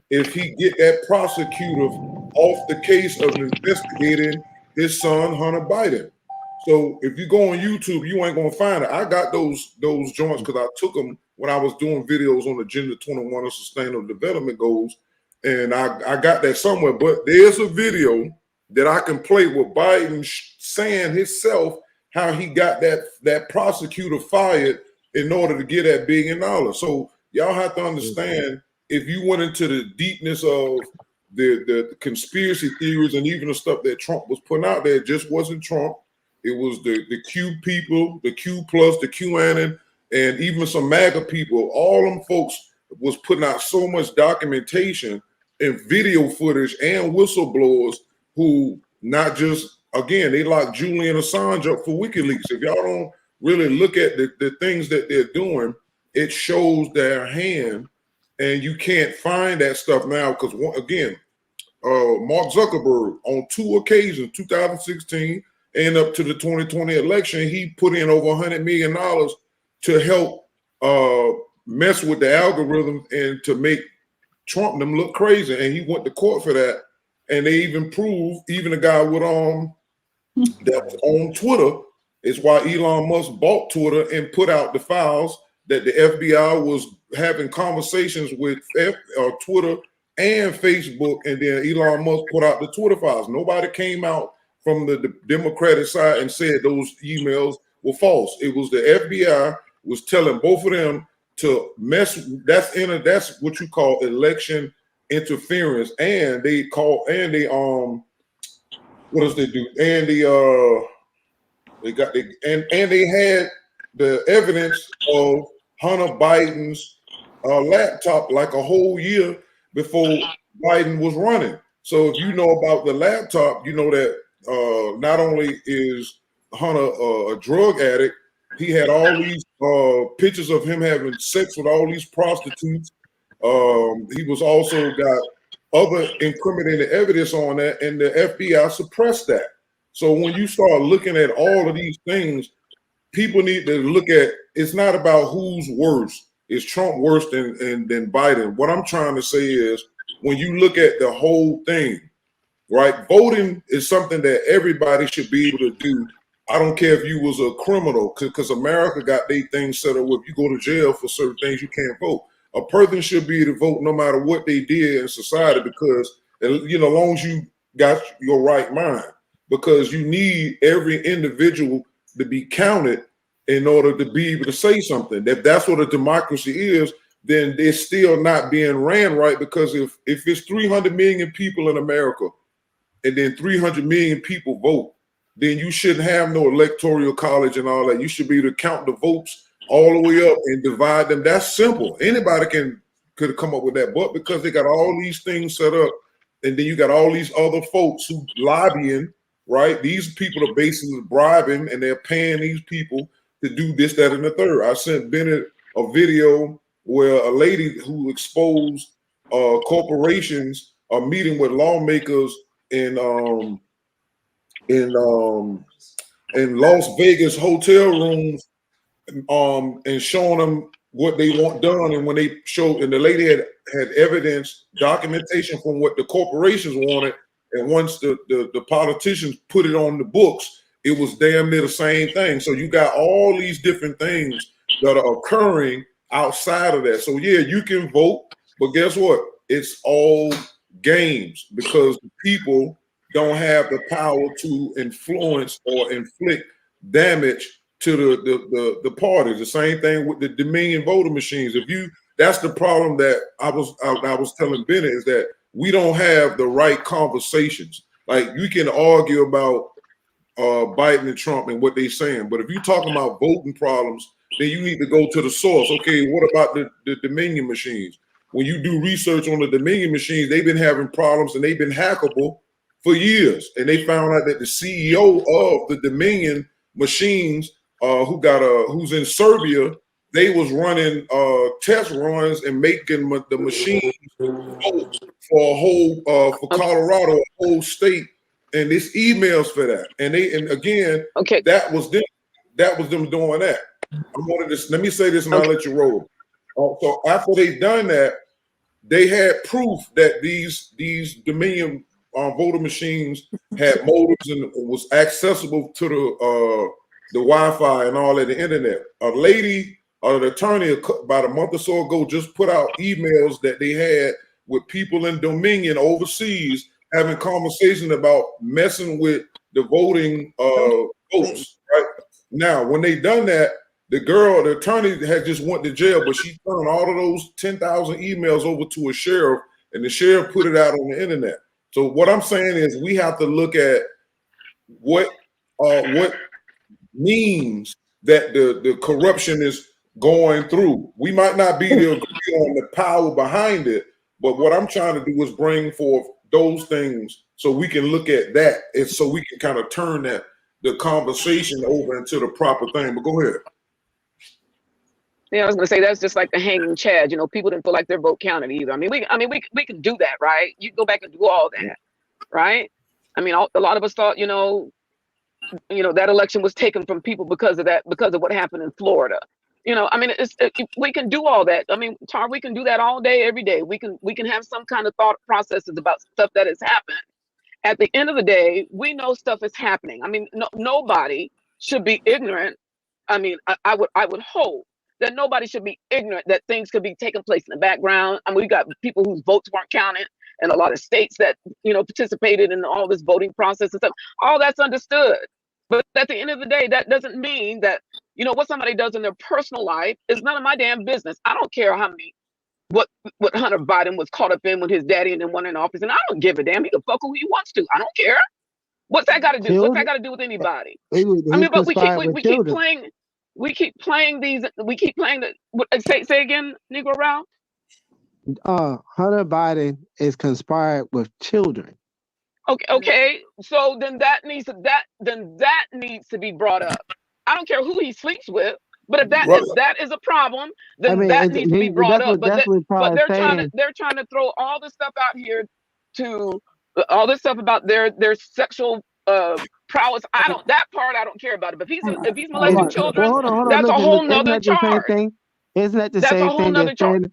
if he get that prosecutor off the case of investigating his son, Hunter Biden. So if you go on YouTube, you ain't gonna find it. I got those joints because I took them when I was doing videos on Agenda 21 of Sustainable Development Goals, and I got that somewhere. But there's a video that I can play with Biden saying himself how he got that prosecutor fired in order to get that $1 billion. So y'all have to understand, if you went into the deepness of the conspiracy theories and even the stuff that Trump was putting out there, it just wasn't Trump. It was the Q people, the Q plus, the QAnon, and even some MAGA people. All them folks was putting out so much documentation and video footage and whistleblowers who not just, again, they locked Julian Assange up for WikiLeaks. If y'all don't really look at the things that they're doing, it shows their hand, and you can't find that stuff now because, again, Mark Zuckerberg on 2 occasions, 2016 and up to the 2020 election, he put in over $100 million to help mess with the algorithm and to make Trump them look crazy. And he went to court for that. And they even proved, even a guy with that was on Twitter, is why Elon Musk bought Twitter and put out the files that the FBI was having conversations with Twitter and Facebook, and then Elon Musk put out the Twitter files. Nobody came out from the Democratic side and said those emails were false. It was the FBI was telling both of them to mess. That's what you call election interference, and they what else they do? And they had the evidence of Hunter Biden's laptop like a whole year before Biden was running. So if you know about the laptop, you know that not only is Hunter a drug addict, he had all these pictures of him having sex with all these prostitutes. He was also got other incriminating evidence on that, and the FBI suppressed that. So when you start looking at all of these things, people need to look at, it's not about who's worse. Is Trump worse than Biden? What I'm trying to say is, when you look at the whole thing, right? Voting is something that everybody should be able to do. I don't care if you was a criminal, because America got their things set up where if you go to jail for certain things, you can't vote. A person should be able to vote no matter what they did in society, because, you know, as long as you got your right mind, because you need every individual to be counted in order to be able to say something. If that's what a democracy is, then it's still not being ran right, because if it's 300 million people in America and then 300 million people vote, then you shouldn't have no electoral college and all that. You should be able to count the votes all the way up and divide them. That's simple. Anybody could come up with that, but because they got all these things set up, and then you got all these other folks who lobbying, right? These people are basically bribing, and they're paying these people to do this, that, and the third. I sent Bennett a video where a lady who exposed corporations are meeting with lawmakers in Las Vegas hotel rooms, and showing them what they want done. And when they showed, and the lady had evidence, documentation from what the corporations wanted, and once the politicians put it on the books, it was damn near the same thing. So you got all these different things that are occurring outside of that. So yeah, you can vote, but guess what? It's all games, because the people don't have the power to influence or inflict damage to the parties. The same thing with the Dominion voter machines. That's the problem that I was telling Bennett, is that we don't have the right conversations. Like, you can argue about Biden and Trump and what they're saying, but if you're talking about voting problems, then you need to go to the source. Okay, what about the Dominion machines? When you do research on the Dominion machines, they've been having problems and they've been hackable for years. And they found out that the CEO of the Dominion machines, who's in Serbia, they was running test runs and making the machines for a whole for Colorado, a whole state, and it's emails for that. And again, that was them doing that. Let me say this and I'll let you roll. So after they done that, they had proof that these Dominion voter machines had modems and was accessible to the Wi-Fi and all of the internet. A lady, an attorney, about a month or so ago, just put out emails that they had with people in Dominion overseas having conversation about messing with the voting votes. Right now, when they done that, the attorney had just went to jail, but she turned all of those 10,000 emails over to a sheriff, and the sheriff put it out on the internet. So what I'm saying is we have to look at what means that the corruption is going through. We might not be able to agree on the power behind it, but what I'm trying to do is bring forth those things so we can look at that, and so we can kind of turn the conversation over into the proper thing. But go ahead. Yeah, I was gonna say that's just like the hanging Chad. You know, people didn't feel like their vote counted either. I mean, we can do that, right? You go back and do all that, right? I mean, a lot of us thought, you know, that election was taken from people because of that, because of what happened in Florida. You know, I mean, we can do all that. I mean, Tar, we can do that all day, every day. We can have some kind of thought processes about stuff that has happened. At the end of the day, we know stuff is happening. I mean, nobody should be ignorant. I mean, I would hope that nobody should be ignorant that things could be taking place in the background. I mean, we got people whose votes weren't counted in a lot of states that, participated in all this voting process and stuff. All that's understood. But at the end of the day, that doesn't mean that, what somebody does in their personal life is none of my damn business. I don't care what Hunter Biden was caught up in with his daddy and then won in office. And I don't give a damn. He can fuck who he wants to. I don't care. What's that got to do? What's that got to do with anybody? I mean, but we keep playing these. We keep playing say again, Negro Ralph. Hunter Biden is conspired with children. Okay. So then that needs to be brought up. I don't care who he sleeps with, but if that is a problem, then that needs to be brought up. But they're trying to throw all this stuff out here to all this stuff about their sexual prowess. That part I don't care about it. But if he's molesting children, that's a whole nother charge. Isn't that the same thing?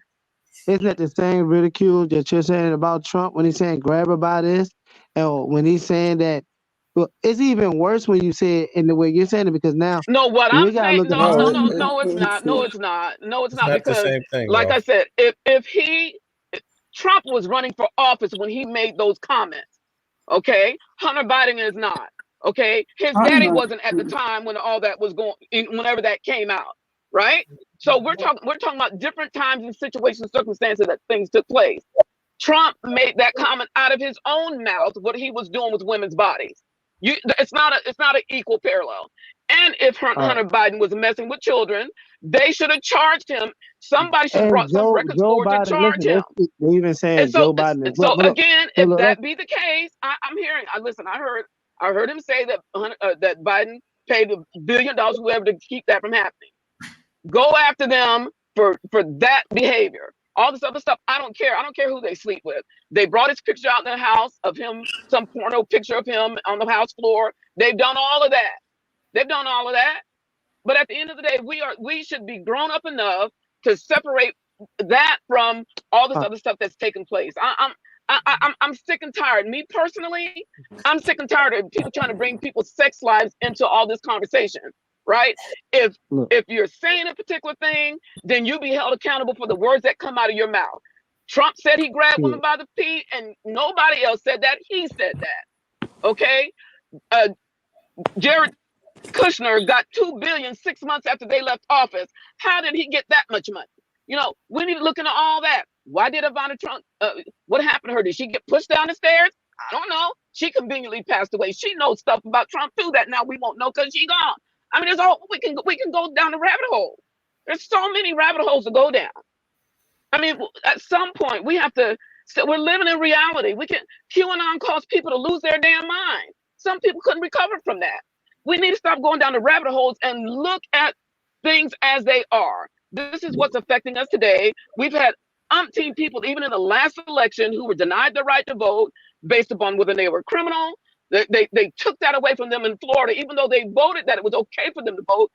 Isn't that the same ridicule that you're saying about Trump when he's saying grab her by this? And when he's saying that, well, it's even worse when you say it in the way you're saying it, because now no, it's not. No, it's not because the same thing, like I said, if Trump was running for office when he made those comments, okay, Hunter Biden is not. Okay, his daddy wasn't at the time when all that was going, whenever that came out, right? So we're talking about different times and situations, circumstances that things took place. Trump made that comment out of his own mouth, what he was doing with women's bodies. It's not an equal parallel. And if Hunter Biden was messing with children, they should have charged him. Somebody should have brought some records forward to charge him. They even saying Joe Biden. If that be the case, I'm hearing. I heard him say that that Biden paid $1 billion, whoever, to keep that from happening. Go after them for that behavior. All this other stuff, I don't care. I don't care who they sleep with. They brought his picture out in the house of him, some porno picture of him on the house floor. They've done all of that. But at the end of the day, we should be grown up enough to separate that from all this other stuff that's taking place. I'm sick and tired. Me personally, I'm sick and tired of people trying to bring people's sex lives into all this conversation. Right? If you're saying a particular thing, then you be held accountable for the words that come out of your mouth. Trump said he grabbed women by the feet, and nobody else said that. He said that. Okay? Jared Kushner got $2 billion 6 months after they left office. How did he get that much money? We need to look into all that. Why did Ivana Trump? What happened to her? Did she get pushed down the stairs? I don't know. She conveniently passed away. She knows stuff about Trump too that now we won't know because she's gone. I mean, we can go down the rabbit hole. There's so many rabbit holes to go down. I mean, at some point we have to. We're living in reality. QAnon caused people to lose their damn mind. Some people couldn't recover from that. We need to stop going down the rabbit holes and look at things as they are. This is what's affecting us today. We've had umpteen people, even in the last election, who were denied the right to vote based upon whether they were criminal. They took that away from them in Florida, even though they voted that it was okay for them to vote.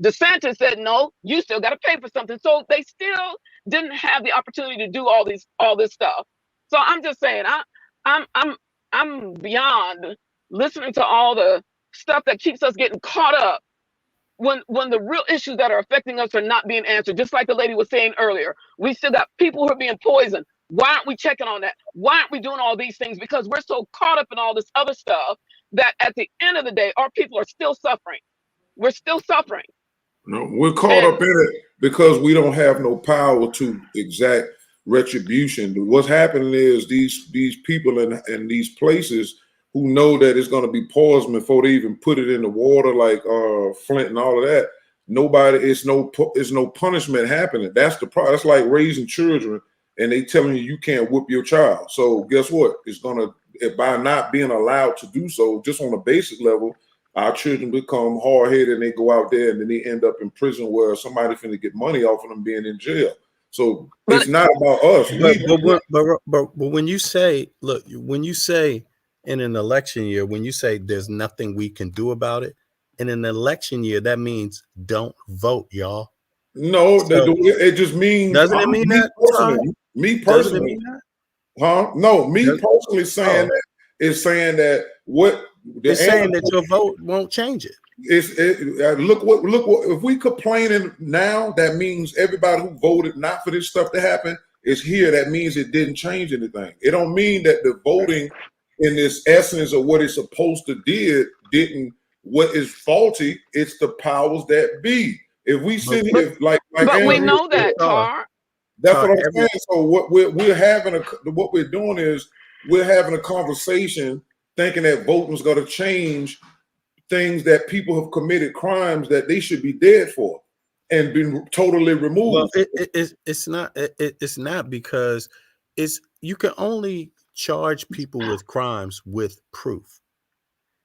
DeSantis said, no, you still got to pay for something. So they still didn't have the opportunity to do all this stuff. So I'm just saying, I'm beyond listening to all the stuff that keeps us getting caught up when the real issues that are affecting us are not being answered. Just like the lady was saying earlier, we still got people who are being poisoned. Why aren't we checking on that? Why aren't we doing all these things? Because we're so caught up in all this other stuff that at the end of the day, our people are still suffering. We're still suffering. No, we're caught up in it because we don't have no power to exact retribution. What's happening is these people in these places who know that it's going to be poison before they even put it in the water, like Flint and all of that. It's no punishment happening. That's the problem. That's like raising children and they telling you can't whoop your child. So guess what? It's gonna, by not being allowed to do so, just on a basic level, our children become hard-headed and they go out there and then they end up in prison where somebody finna get money off of them being in jail. So it's not about us. But when you say, look, when you say in an election year, when you say there's nothing we can do about it, in an election year, that means don't vote, y'all. No, it just means. Doesn't it mean that? Me personally. Huh? No, me personally saying that is saying that what it's saying that your vote won't change it. Look what if we complaining now, that means everybody who voted not for this stuff to happen is here. That means it didn't change anything. It don't mean that the voting in this essence of what it's supposed to didn't. What is faulty? It's the powers that be. If we sit here like but we know that, Tar. That's what I'm saying. So what we're having what we're doing is we're having a conversation thinking that voting is going to change things that people have committed crimes that they should be dead for and been totally removed. Well, it's not because you can only charge people with crimes with proof.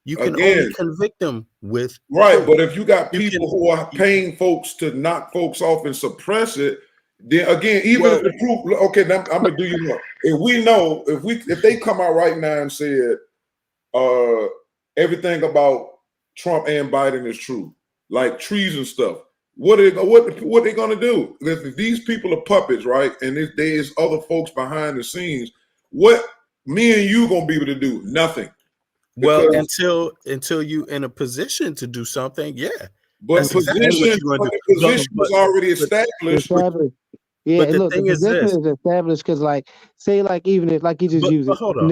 You can only convict them with proof. But if you got people who are paying folks to knock folks off and suppress it, then again, even if the proof, okay, I'm gonna do you one. If they come out right now and said everything about Trump and Biden is true, like treason stuff, what are they gonna do? If these people are puppets, right? And there's other folks behind the scenes, what me and you gonna be able to do? Nothing. Well, until you in a position to do something, yeah. But position was already established. Yeah, but look, the position is established because, like, say, like, even if, like, you just use it. Hold on.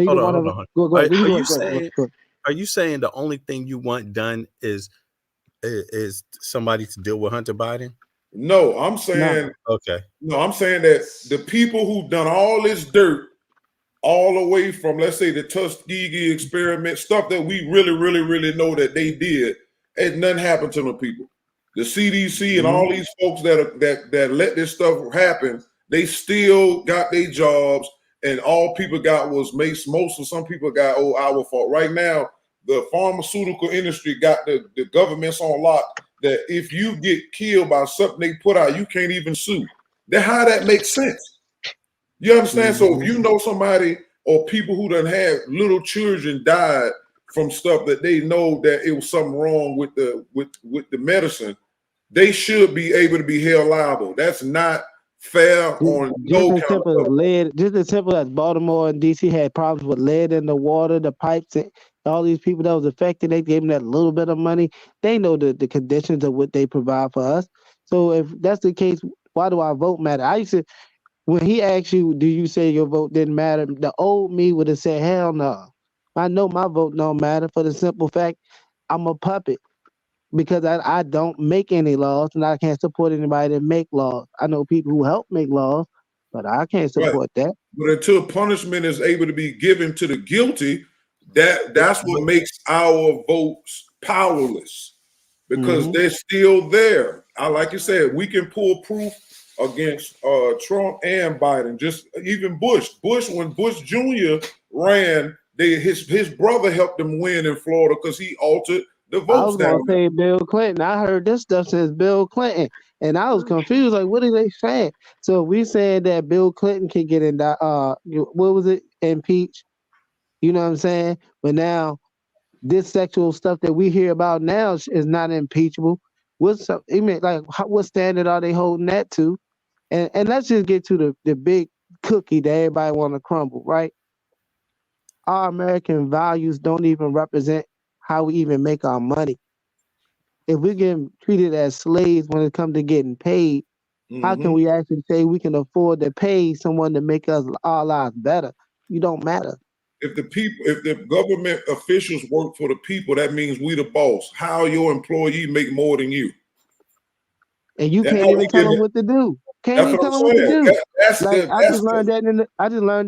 Are you saying the only thing you want done is somebody to deal with Hunter Biden? No, I'm saying I'm saying that the people who've done all this dirt, all the way from, let's say, the Tuskegee experiment, stuff that we really, really, really know that they did, and nothing happened to them people. The CDC and all these folks that let this stuff happen, they still got their jobs, and all people got was most of some people got our fault. Right now, the pharmaceutical industry got the governments on lock that if you get killed by something they put out, you can't even sue. Then how that makes sense? You understand? So if you know somebody or people who done had little children died from stuff that they know that it was something wrong with the medicine, they should be able to be held liable. That's not fair on no just as simple as lead. Just as simple as Baltimore and DC had problems with lead in the water, the pipes, and all these people that was affected. They gave them that little bit of money. They know the conditions of what they provide for us. So if that's the case, why do our vote matter? I used to. When he asked you, do you say your vote didn't matter? The old me would have said, hell no. I know my vote don't matter for the simple fact I'm a puppet because I don't make any laws and I can't support anybody that make laws. I know people who help make laws, but I can't support that. But until punishment is able to be given to the guilty, that's what makes our votes powerless because they're still there. Like you said, we can pull proof against Trump and Biden, just even Bush. When Bush Jr. ran, his brother helped him win in Florida because he altered the votes. I was going to say Bill Clinton. I heard this stuff says Bill Clinton, and I was confused. Like, what are they saying? So we said that Bill Clinton can get in what was it? Impeached. You know what I'm saying? But now this sexual stuff that we hear about now is not impeachable. What's up? I mean, like, what standard are they holding that to? And let's just get to the big cookie that everybody want to crumble, right? Our American values don't even represent how we even make our money. If we're getting treated as slaves when it comes to getting paid, how can we actually say we can afford to pay someone to make us our lives better? You don't matter. If the government officials work for the people, that means we the boss. How your employee make more than you? And you can't even tell them what to do. Can't even tell them what to do. I just learned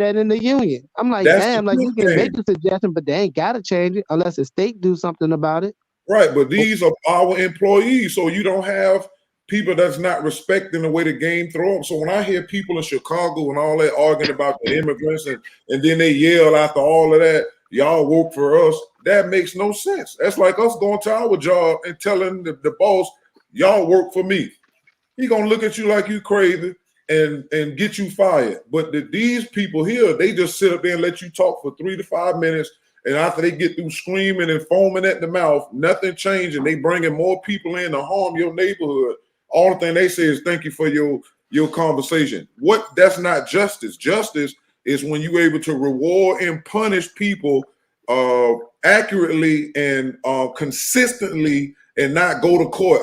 that in the union. I'm like, damn, like you can make a suggestion, but they ain't gotta change it unless the state do something about it. Right, but these are our employees, so you don't have people that's not respecting the way the game throw them. So when I hear people in Chicago and all that arguing about the immigrants and then they yell after all of that, y'all work for us, that makes no sense. That's like us going to our job and telling the boss, y'all work for me. He gonna look at you like you crazy and get you fired. But these people here, they just sit up there and let you talk for 3 to 5 minutes. And after they get through screaming and foaming at the mouth, nothing changing. They bringing more people in to harm your neighborhood. All the thing they say is thank you for your conversation. That's not justice. Justice is when you're able to reward and punish people accurately and consistently and not go to court.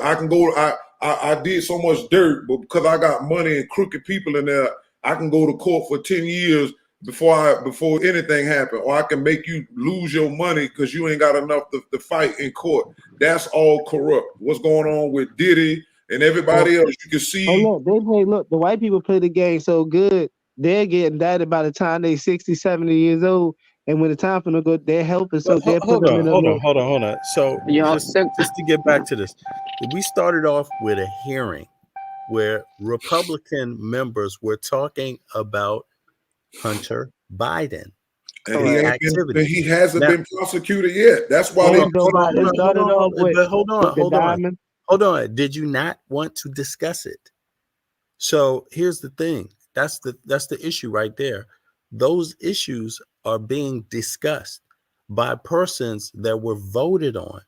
I did so much dirt, but because I got money and crooked people in there, I can go to court for 10 years before anything happened, or I can make you lose your money because you ain't got enough to fight in court. That's all corrupt. What's going on with Diddy and everybody else? You can see. Oh, look, the white people play the game so good, they're getting indicted by the time they're 60, 70 years old. And when the time for them to go, they're helping. So they're putting them in hold on. So just to get back to this, we started off with a hearing where Republican members were talking about Hunter Biden. And he hasn't been prosecuted yet. That's why Hold on. Did you not want to discuss it? So here's the thing. That's the issue right there. Those issues are being discussed by persons that were voted on.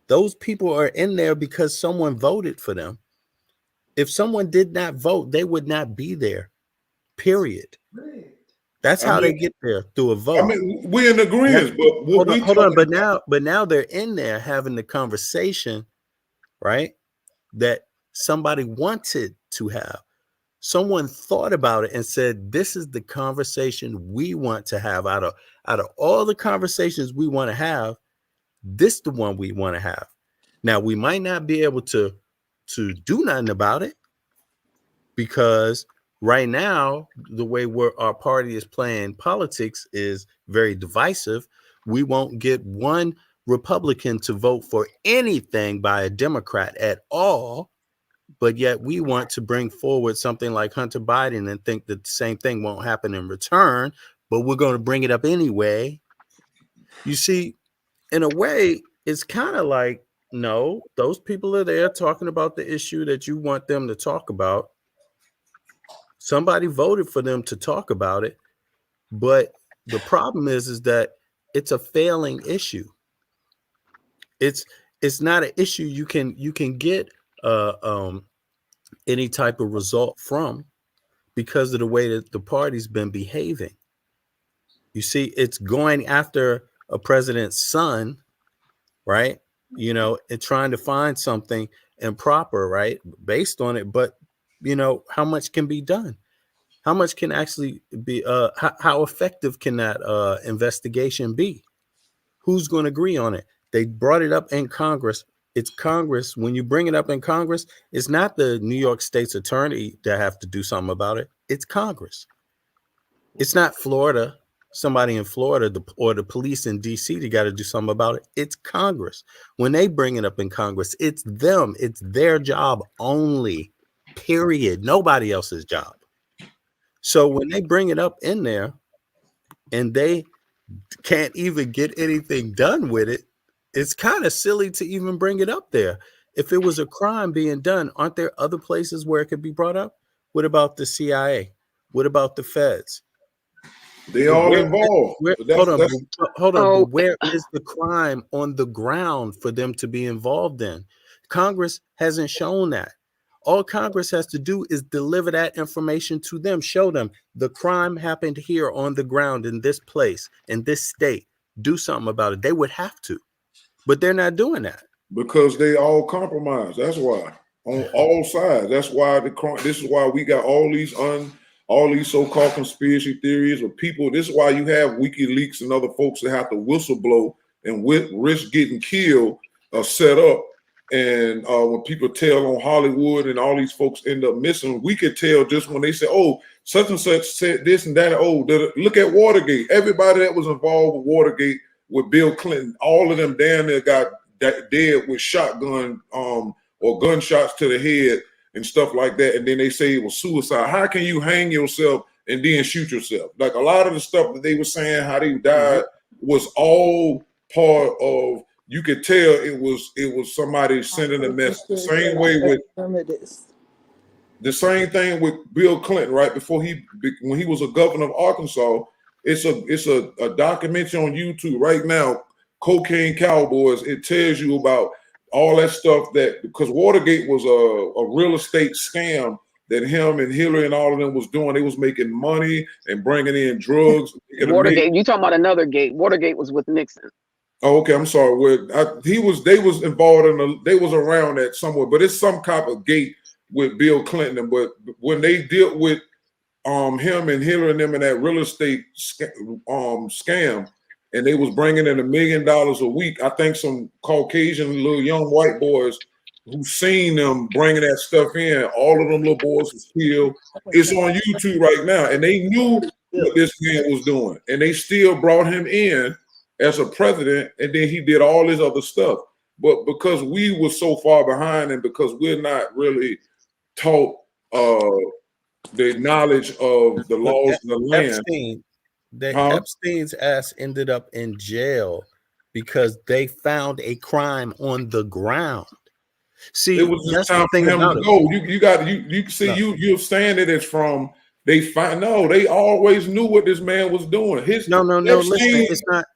Those people are in there because someone voted for them. If someone did not vote, they would not be there. Period. That's how they get there, through a vote. I mean, we're in agreement, but hold on. But now they're in there having the conversation, right? That somebody wanted to have. Someone thought about it and said, this is the conversation we want to have. Out of all the conversations we want to have, this is the one we want to have. Now, we might not be able to do nothing about it, because right now, the way our party is playing politics is very divisive. We won't get one Republican to vote for anything by a Democrat at all. But yet we want to bring forward something like Hunter Biden and think that the same thing won't happen in return, but we're going to bring it up anyway. You see, in a way, it's kind of like, no, those people are there talking about the issue that you want them to talk about. Somebody voted for them to talk about it. But the problem is that it's a failing issue. It's not an issue you can get any type of result from, because of the way that the party's been behaving. You see, it's going after a president's son, right? You know, and trying to find something improper, right, based on it. But you know, how much can be done? How much can actually be? How effective can that investigation be? Who's going to agree on it? They brought it up in Congress. It's Congress. When you bring it up in Congress, it's not the New York State's attorney that have to do something about it. It's Congress. It's not Florida, somebody in Florida, or the police in DC that got to do something about it. It's Congress. When they bring it up in Congress, it's them. It's their job only, period. Nobody else's job. So when they bring it up in there and they can't even get anything done with it, it's kind of silly to even bring it up there. If it was a crime being done, aren't there other places where it could be brought up? What about the CIA? What about the feds? They all involved. Hold on. But where is the crime on the ground for them to be involved in? Congress hasn't shown that. All Congress has to do is deliver that information to them, show them the crime happened here on the ground in this place, in this state. Do something about it. They would have to, but they're not doing that. Because they all compromise. That's why on all sides. That's why this is why we got all these so-called conspiracy theories of people. This is why you have WikiLeaks and other folks that have to whistleblow and risk getting killed set up. And when people tell on Hollywood and all these folks end up missing, we could tell just when they say, oh, such and such said this and that. Oh, look at Watergate. Everybody that was involved with Watergate, with Bill Clinton, all of them down there got dead with shotgun or gunshots to the head and stuff like that. And then they say it was suicide. How can you hang yourself and then shoot yourself? Like a lot of the stuff that they were saying, how they died was all part of, you could tell it was somebody sending a message. The same way with the same thing with Bill Clinton, right? When he was a governor of Arkansas, it's a documentary on YouTube right now, Cocaine Cowboys. It tells you about all that stuff because Watergate was a real estate scam that him and Hillary and all of them was doing. They was making money and bringing in drugs. Watergate, you talking about another gate. Watergate was with Nixon. Oh, okay, I'm sorry. They was involved they was around that somewhere, but it's some type of gate with Bill Clinton. But when they dealt with him and Hillary and them in that real estate scam, and they was bringing in $1 million a week, I think some Caucasian little young white boys who seen them bringing that stuff in, all of them little boys was killed. It's on YouTube right now, and they knew what this man was doing, and they still brought him in as a president, and then he did all this other stuff. But because we were so far behind, and because we're not really taught the knowledge of the laws of the land. Epstein's ass ended up in jail because they found a crime on the ground. See, it was just time for him to go. You're saying that it's from they always knew what this man was doing. No, listen,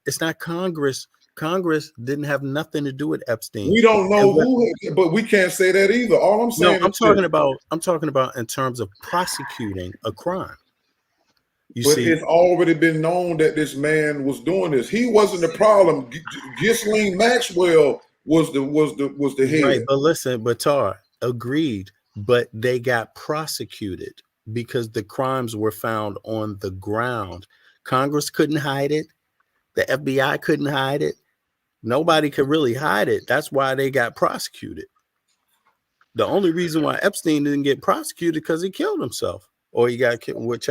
it's not Congress. Congress didn't have nothing to do with Epstein. We don't know who, but we can't say that either. All I'm saying, I'm talking about in terms of prosecuting a crime. It's already been known that this man was doing this. He wasn't the problem. Ghislaine Maxwell was the head. Right, but listen, Batar agreed, but they got prosecuted because the crimes were found on the ground. Congress couldn't hide it. The FBI couldn't hide it. Nobody could really hide it. That's why they got prosecuted. The only reason why Epstein didn't get prosecuted because he killed himself, or he got killed,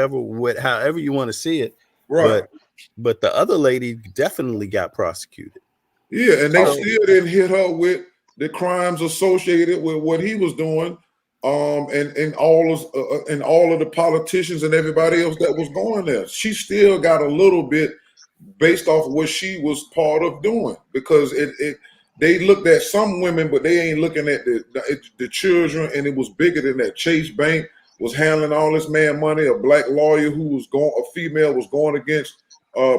however you want to see it. Right. But the other lady definitely got prosecuted. Yeah, and they still didn't hit her with the crimes associated with what he was doing, and all of the politicians and everybody else that was going there. She still got a little bit based off of what she was part of doing, because they looked at some women, but they ain't looking at the children, and it was bigger than that. Chase Bank was handling all this man money. A black lawyer a female was going against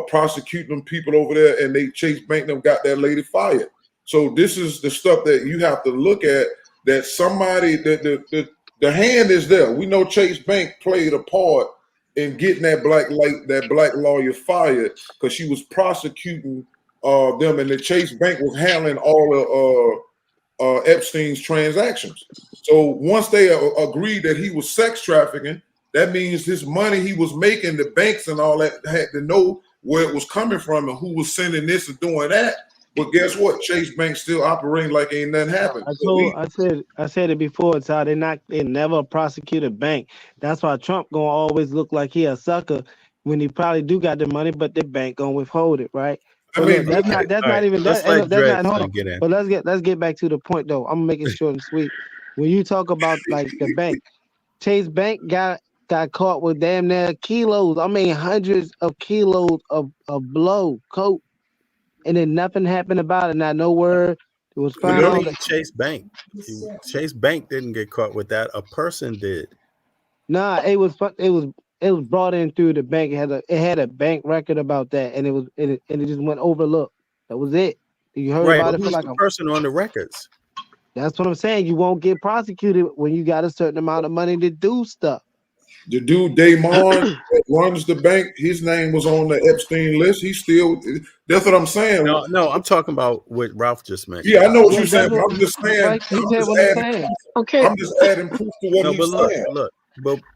prosecuting people over there, and Chase Bank them got that lady fired. So this is the stuff that you have to look at, that somebody, the hand is there. We know Chase Bank played a part in getting that black lawyer fired because she was prosecuting them, and the Chase Bank was handling all of Epstein's transactions. So once they agreed that he was sex trafficking, that means this money he was making, the banks and all that had to know where it was coming from and who was sending this and doing that. But guess what? Chase Bank still operating like ain't nothing happened. I said it before. It's how they never prosecute a bank. That's why Trump gonna always look like he a sucker when he probably do got the money, but the bank gonna withhold it, right? But let's get back to the point though. I'm making short and sweet. When you talk about like the bank, Chase Bank got caught with damn near kilos. I mean hundreds of kilos of blow coke. And then nothing happened about it. Not no word. It was found. Chase Bank. Chase Bank didn't get caught with that. A person did. Nah, it was brought in through the bank. It had a bank record about that, and it just went overlooked. That was it. You heard about it for like a person on the records. That's what I'm saying. You won't get prosecuted when you got a certain amount of money to do stuff. The dude Damon that runs the bank, his name was on the Epstein list. He's still. That's what I'm saying. No, I'm talking about what Ralph just mentioned. Yeah, I know what Yeah, you're saying, that's but what I'm just saying. like he said what he's saying. Okay. I'm just adding proof to what No, he's but look, saying.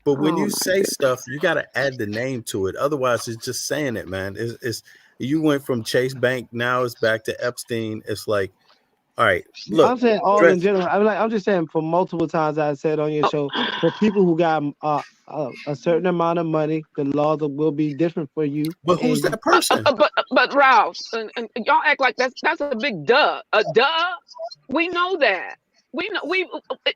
but when Oh you my say stuff, you got to add the name to it. Otherwise, it's just saying it, man. It's you went from Chase Bank, now it's back to Epstein. It's like, all right, look. I'm saying all Dre- in general. I'm just saying for multiple times I said on your show, for people who got a certain amount of money, the laws will be different for you. But who's that person? But Ralph, and y'all act like that's a big duh. A duh. We know that. We know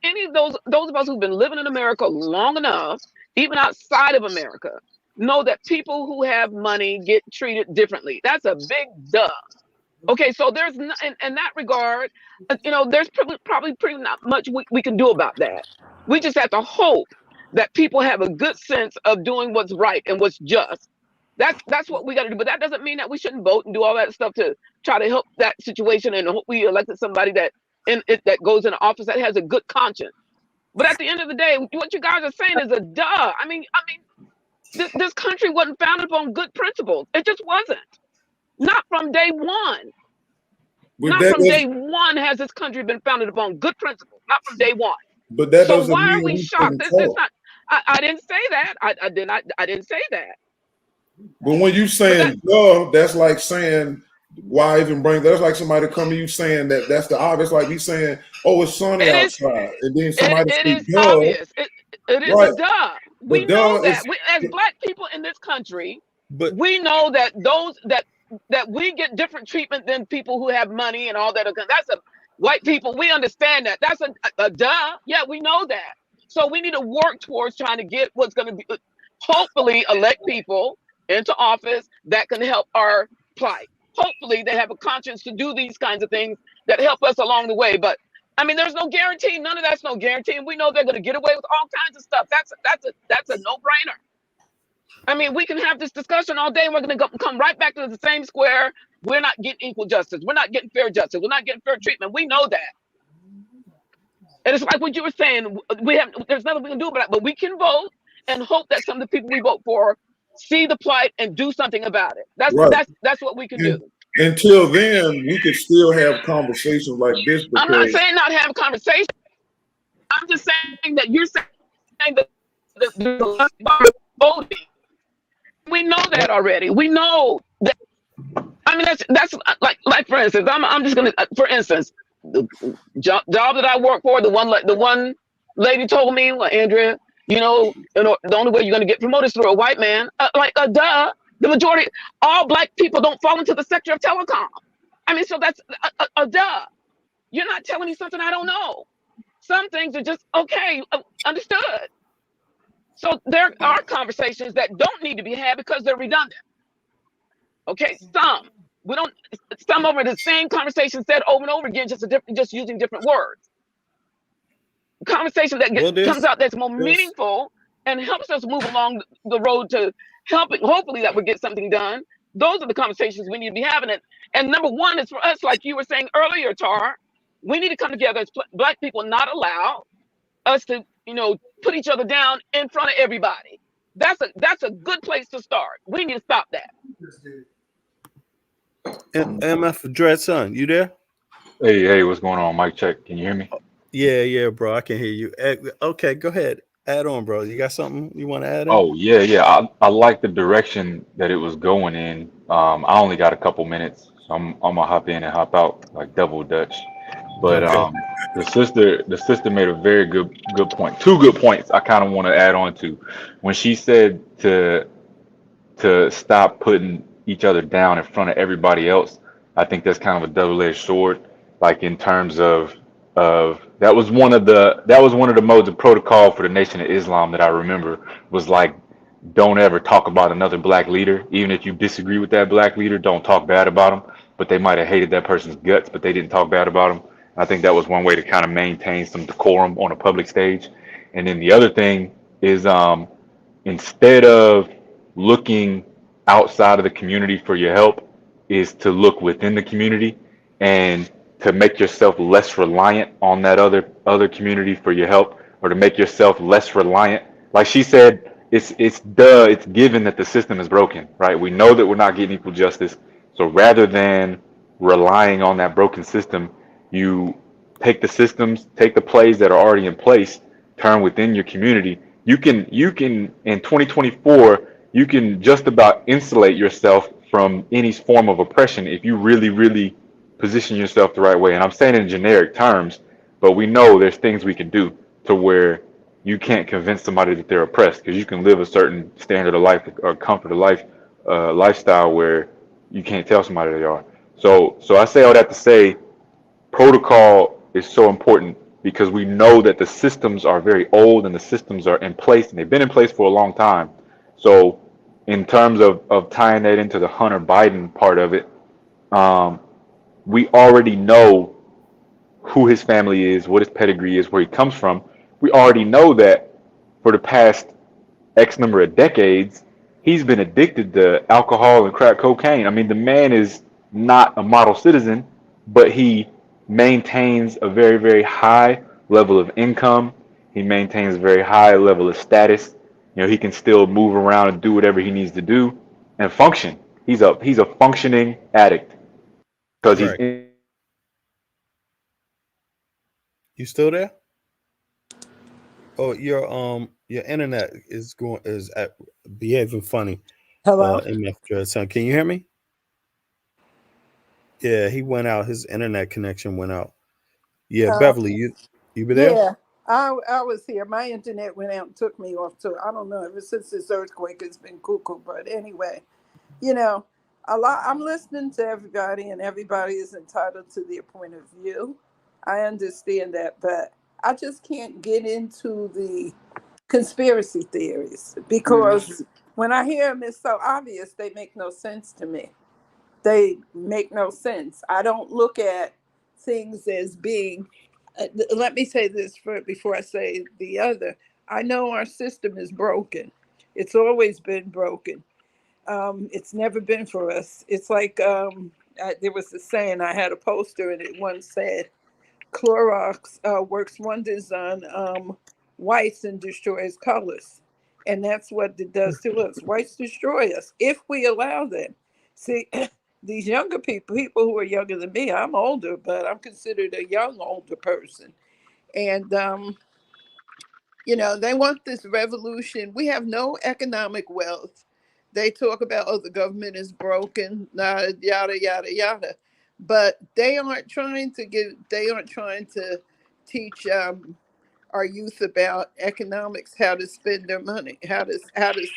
any of those of us who've been living in America long enough, even outside of America, know that people who have money get treated differently. That's a big duh. Okay, so there's in that regard, there's probably pretty not much we can do about that. We just have to hope that people have a good sense of doing what's right and what's just. That's what we got to do. But that doesn't mean that we shouldn't vote and do all that stuff to try to help that situation and hope we elected somebody that goes into office that has a good conscience. But at the end of the day, what you guys are saying is a duh. I mean, this country wasn't founded on good principles. It just wasn't. Not from day one. But Not that from day doesn't- one has this country been founded upon good principles. Not from day one. But that So doesn't why are mean we we shocked? shouldn't It's talk. not. I didn't say that. I didn't say that. But when you saying duh, that's like saying why even bring that's like somebody come to you saying that's the obvious, like me saying, oh, it's sunny It is. outside. And then somebody It say is duh. obvious. It is Right. a duh. We But know duh that. is We, as black people in this country, But we know that those that we get different treatment than people who have money and all that. That's a white people. We understand that. That's a duh. Yeah, we know that. So we need to work towards trying to get what's going to be, hopefully, elect people into office that can help our plight. Hopefully, they have a conscience to do these kinds of things that help us along the way. But I mean, there's no guarantee. None of that's no guarantee. And we know they're going to get away with all kinds of stuff. That's a no-brainer. I mean, we can have this discussion all day and we're going to come right back to the same square. We're not getting equal justice. We're not getting fair justice. We're not getting fair treatment. We know that. And it's like what you were saying. There's nothing we can do about it, but we can vote and hope that some of the people we vote for see the plight and do something about it. That's what we can do. Until then, we could still have conversations like this I'm not because saying not have a conversation. I'm just saying that you're saying that the voting. We know that already. We know that. I mean, that's like for instance, I'm just gonna for instance, the job that I work for, the one lady told me, well, Andrea, the only way you're gonna get promoted is through a white man. Duh. The majority, all black people don't fall into the sector of telecom. I mean, so that's a duh. You're not telling me something I don't know. Some things are just okay, understood. So there are conversations that don't need to be had because they're redundant. Okay, some over the same conversation said over and over again, just using different words. Conversation that comes out that's more meaningful and helps us move along the road to helping. Hopefully, that would get something done. Those are the conversations we need to be having. And number one is for us, like you were saying earlier, Tar. We need to come together as black people, not allow us to, put each other down in front of everybody. That's a good place to start. We need to stop that. MF Dread Son, you there? Hey, what's going on? Mic check. Can you hear me? Yeah, bro. I can hear you. Okay, go ahead. Add on, bro. You got something you want to add in? Oh, yeah. I like the direction that it was going in. I only got a couple minutes, so I'm gonna hop in and hop out like double Dutch. But the sister made a very good point. Two good points I kind of want to add on to. When she said to stop putting each other down in front of everybody else, I think that's kind of a double-edged sword. Like in terms of that was one of the modes of protocol for the Nation of Islam that I remember was like, don't ever talk about another black leader, even if you disagree with that black leader. Don't talk bad about him. But they might have hated that person's guts, but they didn't talk bad about him. I think that was one way to kind of maintain some decorum on a public stage. And then the other thing is, instead of looking outside of the community for your help, is to look within the community and to make yourself less reliant on that other community for your help, or to make yourself less reliant. Like she said, it's given that the system is broken, right? We know that we're not getting equal justice. So rather than relying on that broken system, you take the plays that are already in place, turn within your community. You can in 2024, you can just about insulate yourself from any form of oppression if you really, really position yourself the right way. And I'm saying in generic terms, but we know there's things we can do to where you can't convince somebody that they're oppressed, because you can live a certain standard of life or comfort of life, lifestyle where you can't tell somebody they are. So I say all that to say protocol is so important, because we know that the systems are very old and the systems are in place and they've been in place for a long time. So in terms of tying that into the Hunter Biden part of it, we already know who his family is, what his pedigree is, where he comes from. We already know that for the past X number of decades, he's been addicted to alcohol and crack cocaine. I mean, the man is not a model citizen, but he maintains a very, very high level of income. He maintains a very high level of status. You know, he can still move around and do whatever he needs to do and function. He's a functioning addict because he's Right. You still there? Oh, your internet is behaving funny. Hello? MF, can you hear me? Yeah, he went out. His internet connection went out. Yeah, Beverly, you be there? Yeah, I was here. My internet went out and took me off. So I don't know. Ever since this earthquake, it's been cuckoo. But anyway, I'm listening to everybody, and everybody is entitled to their point of view. I understand that, but I just can't get into the conspiracy theories because when I hear them, it's so obvious they make no sense to me. They make no sense. I don't look at things as being, let me say this before I say the other. I know our system is broken. It's always been broken. It's never been for us. It's like there was a saying, I had a poster and it once said, Clorox works wonders on whites and destroys colors. And that's what it does to us. Whites destroy us if we allow them. See, these younger people who are younger than me, I'm older, but I'm considered a young older person. And, they want this revolution. We have no economic wealth. They talk about, the government is broken, yada, yada, yada. But they aren't trying to teach our youth about economics, how to spend their money, how to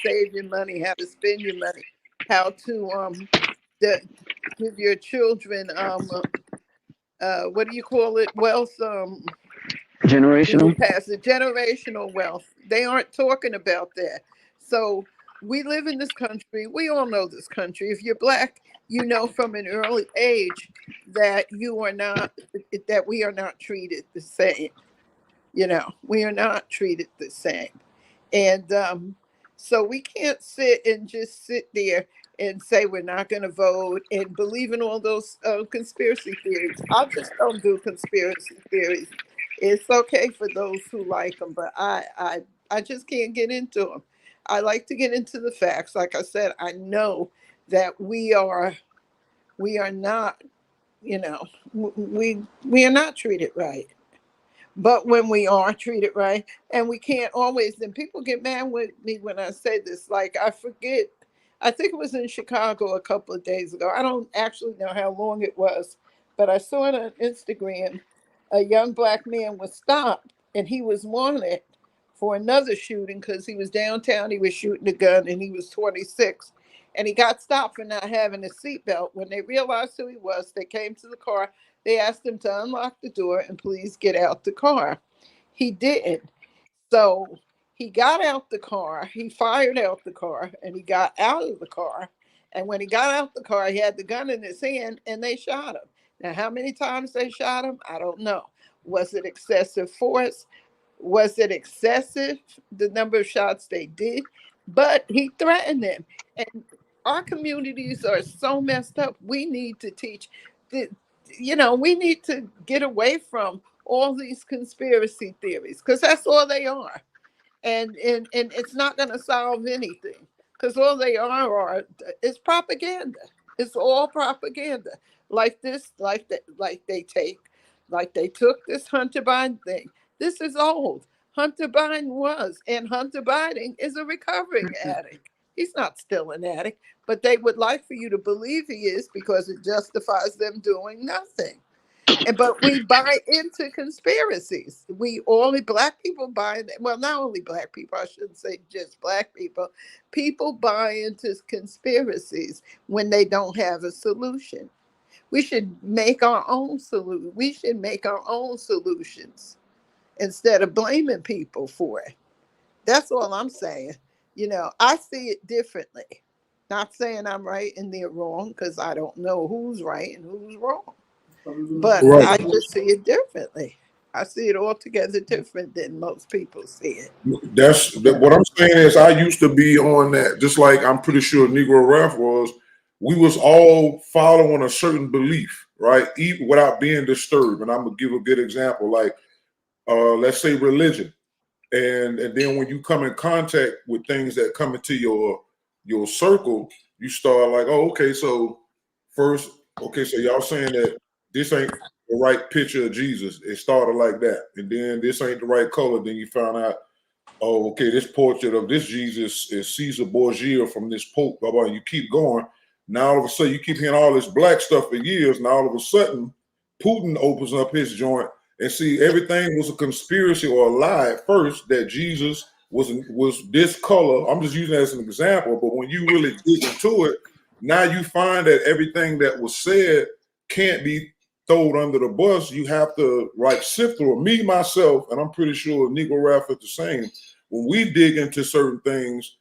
save your money, how to spend your money, how to give your children what do you call it? Wealth. Generational. Pass the generational wealth. They aren't talking about that. So we live in this country. We all know this country. If you're Black, you know from an early age that we are not treated the same. We are not treated the same. And so we can't sit there and say we're not going to vote and believe in all those conspiracy theories. I just don't do conspiracy theories. It's okay for those who like them, but I just can't get into them. I like to get into the facts. Like I said, I know that we are not, we are not treated right. But when we are treated right, and we can't always, then people get mad with me when I say this. Like, I forget, I think it was in Chicago a couple of days ago. I don't actually know how long it was, but I saw it on Instagram. A young Black man was stopped, and he was wanted for another shooting because he was downtown. He was shooting a gun, and he was 26. And he got stopped for not having a seatbelt. When they realized who he was, they came to the car. They asked him to unlock the door and please get out the car. He didn't. So he got out the car, he fired out the car, and he got out of the car. And when he got out the car, he had the gun in his hand and they shot him. Now, how many times they shot him? I don't know. Was it excessive force? Was it excessive, the number of shots they did? But he threatened them. And our communities are so messed up. We need to teach. you know, we need to get away from all these conspiracy theories, because that's all they are. And it's not going to solve anything, because all they are is propaganda. It's all propaganda. Like this, like they took this Hunter Biden thing. This is old. Hunter Biden was, and Hunter Biden is a recovering addict. He's not still an addict, but they would like for you to believe he is, because it justifies them doing nothing. But we buy into conspiracies. Black people buy, well, not only black people, I shouldn't say just black people. People buy into conspiracies when they don't have a solution. We should make our own solution. We should make our own solutions instead of blaming people for it. That's all I'm saying. You know, I see it differently. Not saying I'm right and they're wrong, because I don't know who's right and who's wrong. But I just see it differently. I see it altogether different than most people see it. What I'm saying is, I used to be on that, just like I'm pretty sure Negro Ralph was. We was all following a certain belief, right? Even without being disturbed. And I'm gonna give a good example, like let's say religion. And then when you come in contact with things that come into your circle, you start like, oh, okay, so first, okay, so y'all saying that this ain't the right picture of Jesus. It started like that. And then this ain't the right color. Then you found out, oh, okay, this portrait of this Jesus is Caesar Borgia from this Pope, blah, blah. And you keep going. Now all of a sudden you keep hearing all this black stuff for years. And all of a sudden Putin opens up his joint and see everything was a conspiracy or a lie at first, that Jesus was this color. I'm just using that as an example. But when you really dig into it, now you find that everything that was said can't be thrown under the bus. You have to like sift through it. Me, myself, and I'm pretty sure Negro Ralph is the same. When we dig into certain things,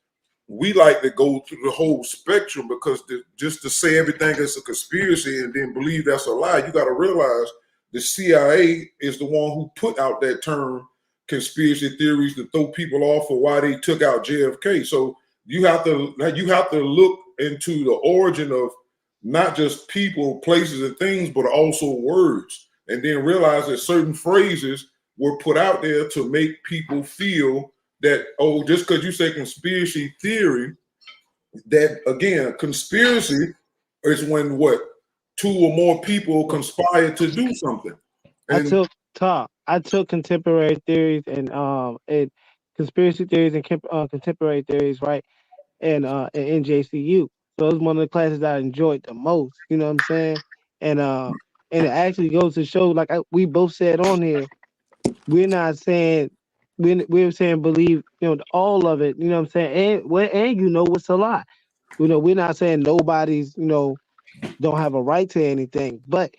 we like to go through the whole spectrum, because just to say everything is a conspiracy and then believe that's a lie, you got to realize the CIA is the one who put out that term conspiracy theories to throw people off for why they took out JFK. So you have to look into the origin of not just people, places, and things, but also words, and then realize that certain phrases were put out there to make people feel that, oh, just because you say conspiracy theory, that again, conspiracy is when what? Two or more people conspire to do something. And I took contemporary theories and conspiracy theories and contemporary theories, right? And in NJCU. So it was one of the classes I enjoyed the most. You know what I'm saying? And it actually goes to show, like we both said on here, we're not saying we're saying believe, you know, all of it. You know what I'm saying? And you know what's a lie. You know, we're not saying nobody's, you know, don't have a right to anything, but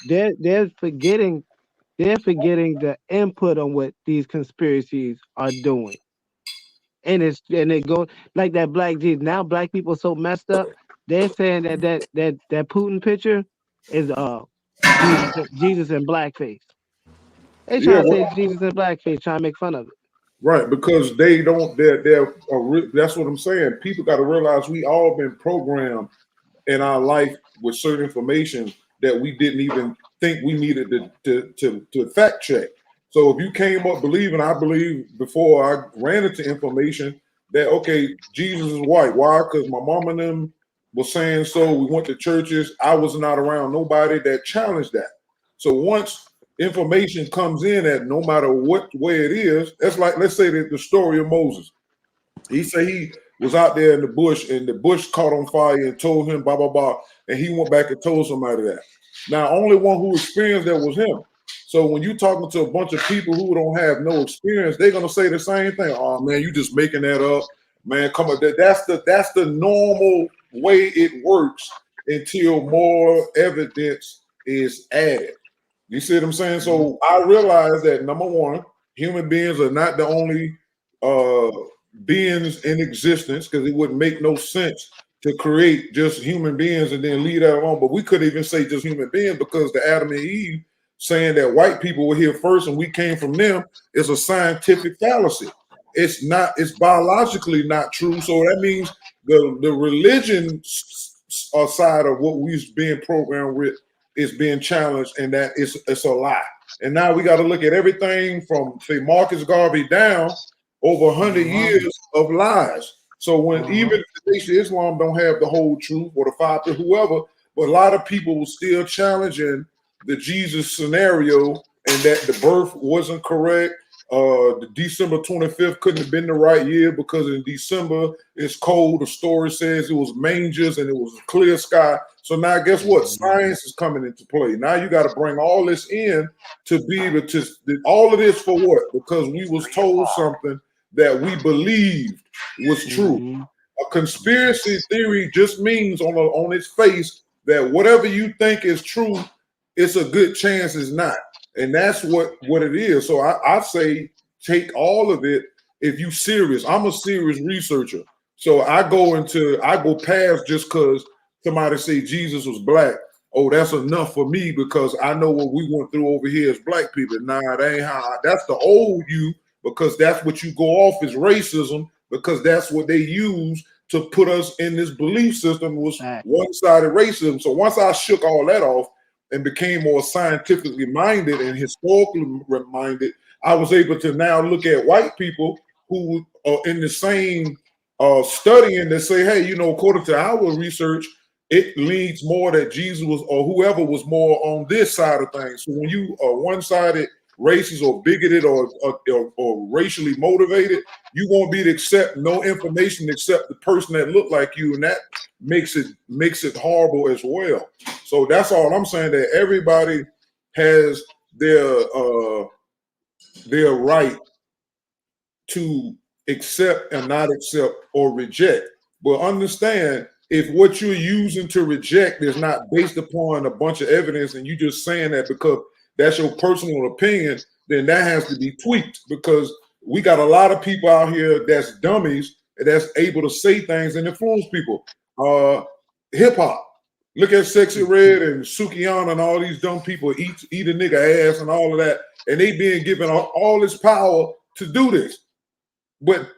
they're forgetting the input on what these conspiracies are doing. And it goes like that black Jesus. Now black people are so messed up. They're saying that Putin picture is Jesus in blackface. They trying to say Jesus in blackface, trying to make fun of it. Right, because they don't. That's what I'm saying. People got to realize we all been programmed in our life with certain information that we didn't even think we needed to fact check. So if you came up believing, I believe before I ran into information that, okay, Jesus is white. Why? Because my mom and them was saying so. We went to churches. I was not around nobody that challenged that. So once information comes in that no matter what way it is, that's like, let's say that the story of Moses. He said he was out there in the bush and the bush caught on fire and told him blah, blah, blah. And he went back and told somebody that. Now, only one who experienced that was him. So when you're talking to a bunch of people who don't have no experience, they're gonna say the same thing. Oh man, you just making that up, man. Come on, that's the normal way it works until more evidence is added. You see what I'm saying? So I realize that number one, human beings are not the only beings in existence, because it wouldn't make no sense to create just human beings and then leave that alone. But we could even say just human beings, because the Adam and Eve saying that white people were here first and we came from them is a scientific fallacy. It's not, it's biologically not true. So that means the religion side of what we've been programmed with is being challenged and that it's a lie. And now we got to look at everything from, say, Marcus Garvey down, over 100 years of lies. So when even the Nation of Islam don't have the whole truth, or the Fatah, whoever, but a lot of people were still challenging the Jesus scenario and that the birth wasn't correct. The December 25th couldn't have been the right year because in December it's cold. The story says it was mangers and it was a clear sky. So now guess what? Science is coming into play. Now you got to bring all this in to be able to, all of this for what? Because we was told something that we believed was true. A conspiracy theory just means on its face that whatever you think is true, it's a good chance it's not. And that's what it is. So I say take all of it if you serious. I'm a serious researcher. So I go past just because somebody say Jesus was black. Oh, that's enough for me because I know what we went through over here as black people. Nah, that ain't how. That's the old you, because that's what you go off as racism, because that's what they use to put us in this belief system was one-sided racism. So once I shook all that off and became more scientifically minded and historically minded, I was able to now look at white people who are in the same studying and say, hey, according to our research, it leads more that Jesus was, or whoever was more on this side of things. So when you are one-sided racist or bigoted or racially motivated, you won't be to accept no information except the person that look like you, and that makes it horrible as well. So that's all I'm saying, that everybody has their right to accept and not accept or reject. But understand, if what you're using to reject is not based upon a bunch of evidence and you just saying that because that's your personal opinion, then that has to be tweaked, because we got a lot of people out here that's dummies that's able to say things and influence people. Hip hop. Look at Sexy Red and Sukiyana and all these dumb people eat a nigga ass and all of that, and they being given all this power to do this. But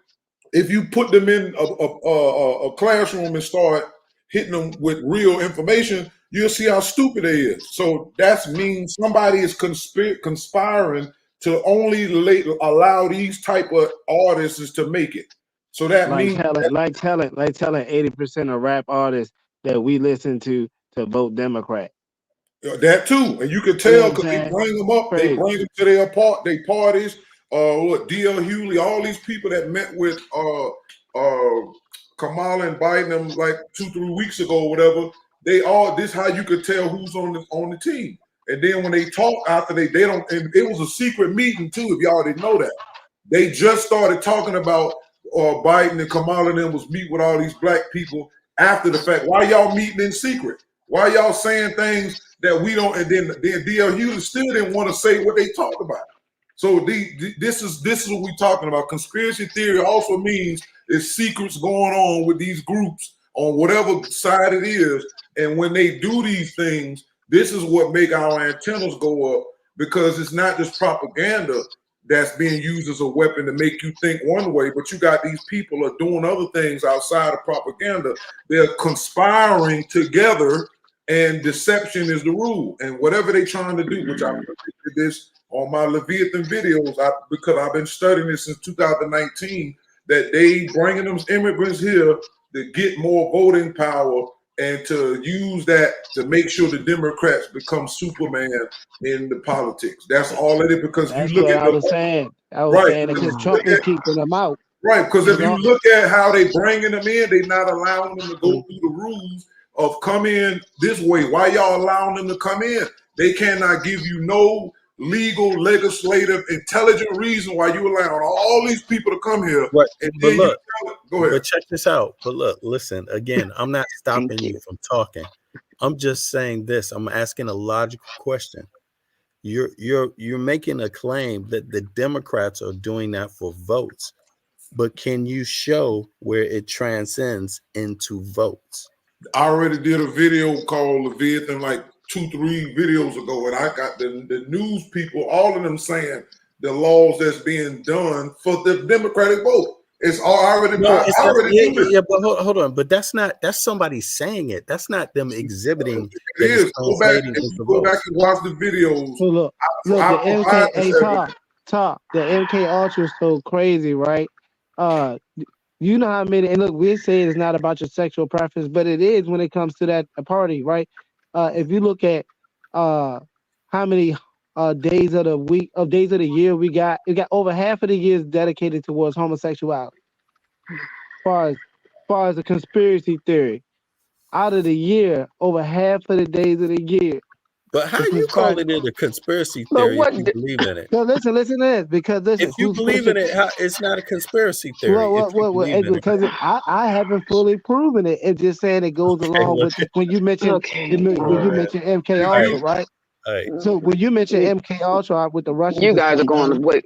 if you put them in a classroom and start hitting them with real information, you'll see how stupid they is. So that means somebody is conspiring to only allow these type of artists to make it. So that means like telling 80% of rap artists that we listen to vote Democrat. That too, and you can tell because they bring them up, they bring them to their parties. D.L. Hughley, all these people that met with Kamala and Biden them like 2-3 weeks ago or whatever. This how you could tell who's on the team. And then when they talk after they don't, and it was a secret meeting too, if y'all didn't know that. They just started talking about Biden and Kamala and them was meet with all these black people after the fact. Why y'all meeting in secret? Why y'all saying things that we don't? And then D.L. Hughley still didn't want to say what they talked about. So this is what we're talking about. Conspiracy theory also means there's secrets going on with these groups on whatever side it is. And when they do these things, this is what make our antennas go up, because it's not just propaganda that's being used as a weapon to make you think one way, but you got these people are doing other things outside of propaganda. They're conspiring together, and deception is the rule. And whatever they're trying to do, which I predicted this on my Leviathan videos, because I've been studying this since 2019, that they bringing them immigrants here to get more voting power and to use that to make sure the Democrats become Superman in the politics. That's all it is, because That's you look what at I was saying. I was saying because Trump is keeping them out. Right, because if you look at how they bringing them in, they not allowing them to go through the rules of come in this way. Why y'all allowing them to come in? They cannot give you no legal, legislative, intelligent reason why you allowing all these people to come here. Right. And But then look, go ahead. but check this out. But look, listen, again, I'm not stopping you from talking. I'm just saying this. I'm asking a logical question. You're making a claim that the Democrats are doing that for votes, but can you show where it transcends into votes? I already did a video called Leviathan like 2-3 videos ago, and I got the news people, all of them saying the laws that's being done for the Democratic vote. It's already. No, I already knew this. yeah, but hold on. But that's somebody saying it. That's not them exhibiting. It is. Go back and watch the videos. So look, the MK, hey, Top, the MK Ultra is so crazy, right? You know how many, and look, we say it's not about your sexual preference, but it is when it comes to that party, right? If you look at how many days of the year we got over half of the years dedicated towards homosexuality. As far as the conspiracy theory, out of the year, over half of the days of the year. But how you calling it a conspiracy theory if you believe in it? No, listen to this, because listen, if you believe in it, it's not a conspiracy theory. Because I haven't fully proven it. It's just saying it goes along with when you mention when you mention MK Ultra, right? So when you mention MK Ultra with the Russians, you guys are going to wait.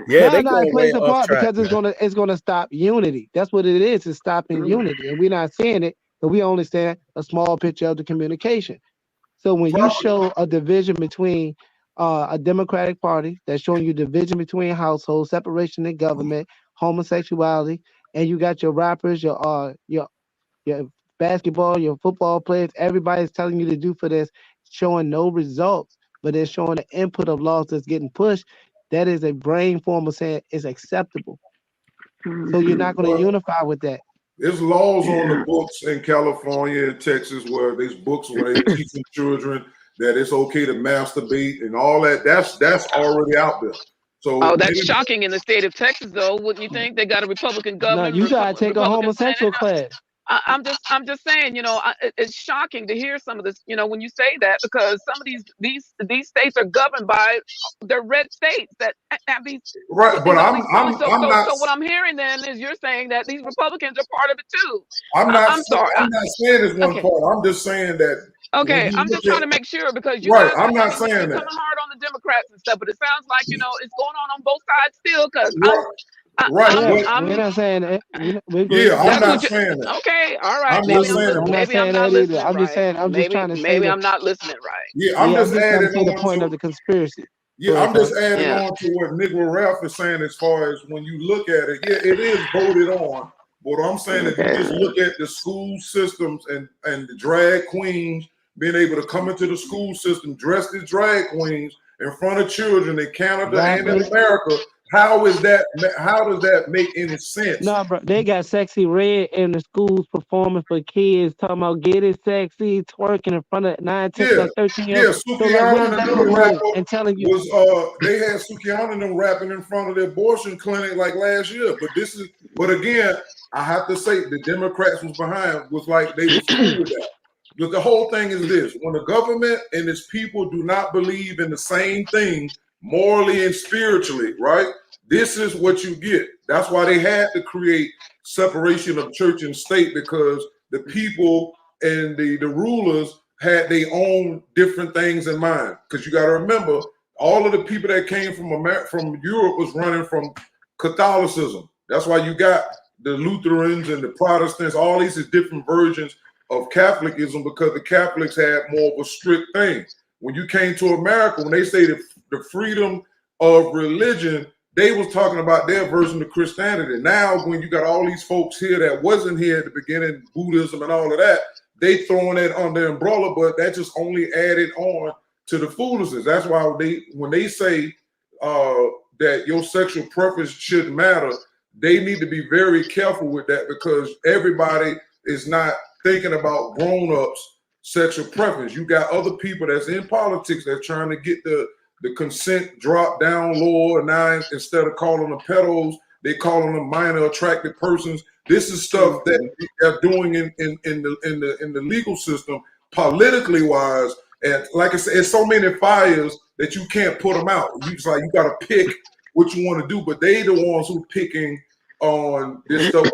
Yeah, it plays a part because it's gonna stop unity. That's what it is. It's stopping unity, and we're not seeing it, but we only understand a small picture of the communication. So when you show a division between a Democratic Party that's showing you division between households, separation in government, homosexuality, and you got your rappers, your basketball, your football players, everybody's telling you to do for this, showing no results, but they're showing the input of laws that's getting pushed. That is a brain form of saying it's acceptable. So you're not going to unify with that. There's laws on the books in California and Texas where there's books where they're teaching children that it's okay to masturbate and all that. That's already out there. So that's shocking in the state of Texas, though. Wouldn't you think? They got a Republican governor. No, you gotta take a homosexual class. I'm just saying, it's shocking to hear some of this, when you say that, because some of these states are governed by the red states that have these. Right, but I'm not. So what I'm hearing then is you're saying that these Republicans are part of it too. I'm sorry. I'm not saying it's one part. I'm just saying that. Okay, I'm just trying to make sure because you right. guys I'm not saying that. Coming hard on the Democrats and stuff, but it sounds like it's going on both sides still. Because we're not saying that. I'm not saying that. Okay, all right. I'm not saying that. I'm not saying that either. I'm just saying. I'm just trying to say. Maybe I'm not listening right. Yeah, I'm just adding on to the point of the conspiracy. Yeah, I'm just adding on to what Negro Ralph is saying as far as when you look at it. Yeah, it is voted on. But I'm saying if you just look at the school systems and the drag queens being able to come into the school system dressed as drag queens in front of children in Canada and in America, how does that make any sense? No, bro, they got Sexy Red in the schools performing for kids, talking about getting sexy, twerking in front of 9, 10, 13 years old. Sukihana and them rapper and telling you they had Sukihana and them rapping in front of the abortion clinic like last year. But again, I have to say the Democrats was behind, was like they was cool with that. But the whole thing is this: when the government and its people do not believe in the same thing morally and spiritually, right? This is what you get. That's why they had to create separation of church and state, because the people and the rulers had their own different things in mind. Because you got to remember, all of the people that came from Europe was running from Catholicism. That's why you got the Lutherans and the Protestants. All these is different versions of Catholicism, because the Catholics had more of a strict thing. When you came to America, when they say the freedom of religion, they was talking about their version of Christianity. Now, when you got all these folks here that wasn't here at the beginning, Buddhism and all of that, they throwing that on the umbrella, but that just only added on to the foolishness. That's why when they say that your sexual preference shouldn't matter, they need to be very careful with that, because everybody is not thinking about grown-ups' sexual preference. You got other people that's in politics that's trying to get the consent drop down lower, and now instead of calling them pedos, they calling them minor attracted persons. This is stuff that they're doing in the legal system, politically wise. And like I said, it's so many fires that you can't put them out. You just like, you got to pick what you want to do, but they the ones who picking on this stuff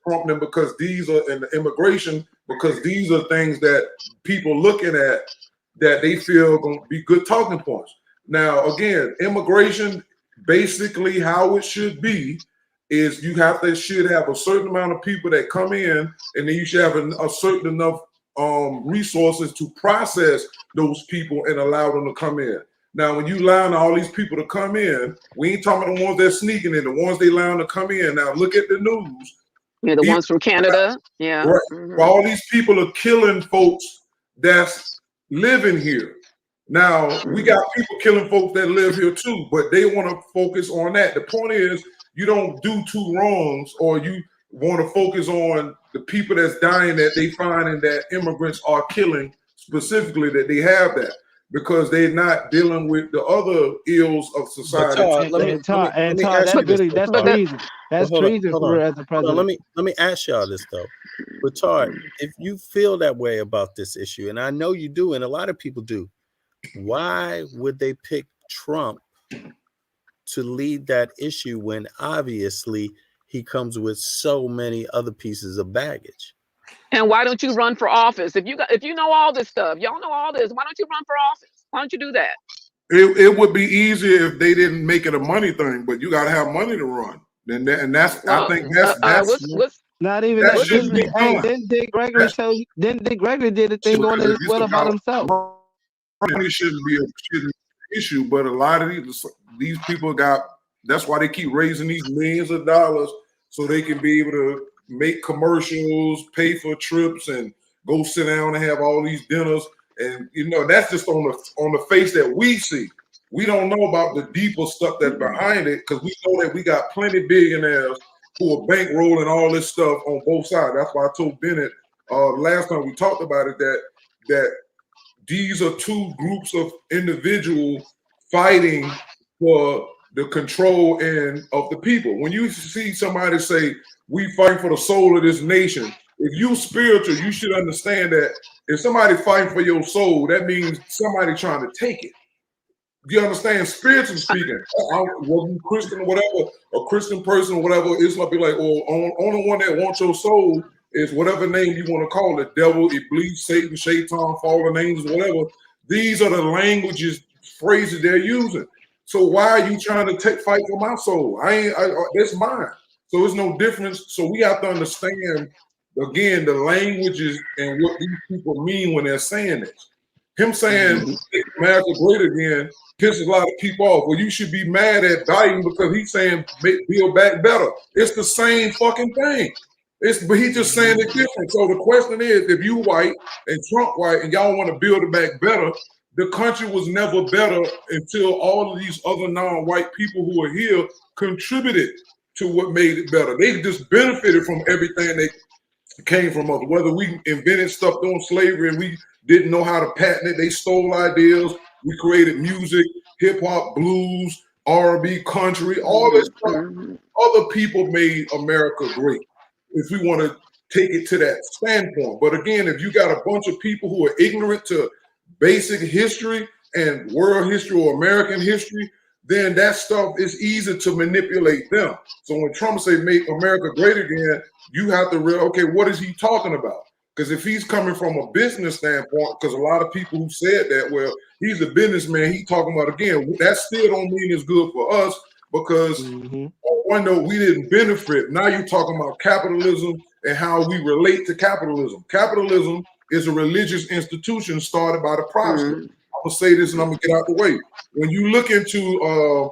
Trump them, because these are in the immigration, because these are things that people looking at that they feel going to be good talking points. Now, again, immigration, basically how it should be is you should have a certain amount of people that come in, and then you should have a certain enough resources to process those people and allow them to come in. Now, when you allow all these people to come in, we ain't talking about the ones that's sneaking in, the ones they allowing to come in. Now, look at the news. Yeah, the ones from Canada. Yeah. Right. All these people are killing folks that's living here. Now, we got people killing folks that live here too, but they want to focus on that. The point is, you don't do two wrongs, or you want to focus on the people that's dying that they find and that immigrants are killing, specifically that they have that, because they're not dealing with the other ills of society. That's treason. That's treason for as a president. Let me ask y'all this though. But Todd, if you feel that way about this issue, and I know you do, and a lot of people do, why would they pick Trump to lead that issue when obviously he comes with so many other pieces of baggage? And why don't you run for office? If you know all this stuff, y'all know all this, why don't you run for office? Why don't you do that? It would be easier if they didn't make it a money thing, but you got to have money to run. I think that's not even that. Didn't Dick Gregory tell you? Didn't Dick Gregory did a thing on his well about himself? Money shouldn't be an issue, but a lot of these people got. That's why they keep raising these millions of dollars so they can be able to make commercials, pay for trips, and go sit down and have all these dinners. And that's just on the face that we see. We don't know about the deeper stuff that's behind it, because we know that we got plenty of billionaires who are bankrolling all this stuff on both sides. That's why I told Bennett last time we talked about it that these are two groups of individuals fighting for the control of the people. When you see somebody say, we fight for the soul of this nation, if you spiritual, you should understand that if somebody fighting for your soul, that means somebody trying to take it. You understand? Spiritually speaking, whether you Christian or whatever, a Christian person or whatever, it's gonna be like, only one that wants your soul is whatever name you want to call it, devil, Iblis, Satan, Shaitan, fallen angels, whatever. These are the languages, phrases they're using. So why are you trying to fight for my soul? That's mine. So it's no difference. So we have to understand, again, the languages and what these people mean when they're saying this. Him saying make America great again pisses a lot of people off. Well, you should be mad at Biden because he's saying make Build Back Better. It's the same fucking thing. But he's just saying it different. So the question is, if you white and Trump white and y'all want to build it back better, the country was never better until all of these other non-white people who are here contributed to what made it better. They just benefited from everything that came from us. Whether we invented stuff during slavery and we didn't know how to patent it, they stole ideas. We created music, hip hop, blues, R&B, country, all this stuff. Other people made America great, if we want to take it to that standpoint. But again, if you got a bunch of people who are ignorant to basic history and world history or American history, then that stuff is easy to manipulate them. So when Trump say make America great again, you have to realize, okay, what is he talking about? Because if he's coming from a business standpoint, because a lot of people who said that, well, he's a businessman, he's talking about, again, that still don't mean it's good for us, because on one note, we didn't benefit. Now you're talking about capitalism and how we relate to capitalism. Capitalism is a religious institution started by the Protestants. I'm gonna say this and I'm gonna get out the way. When you look into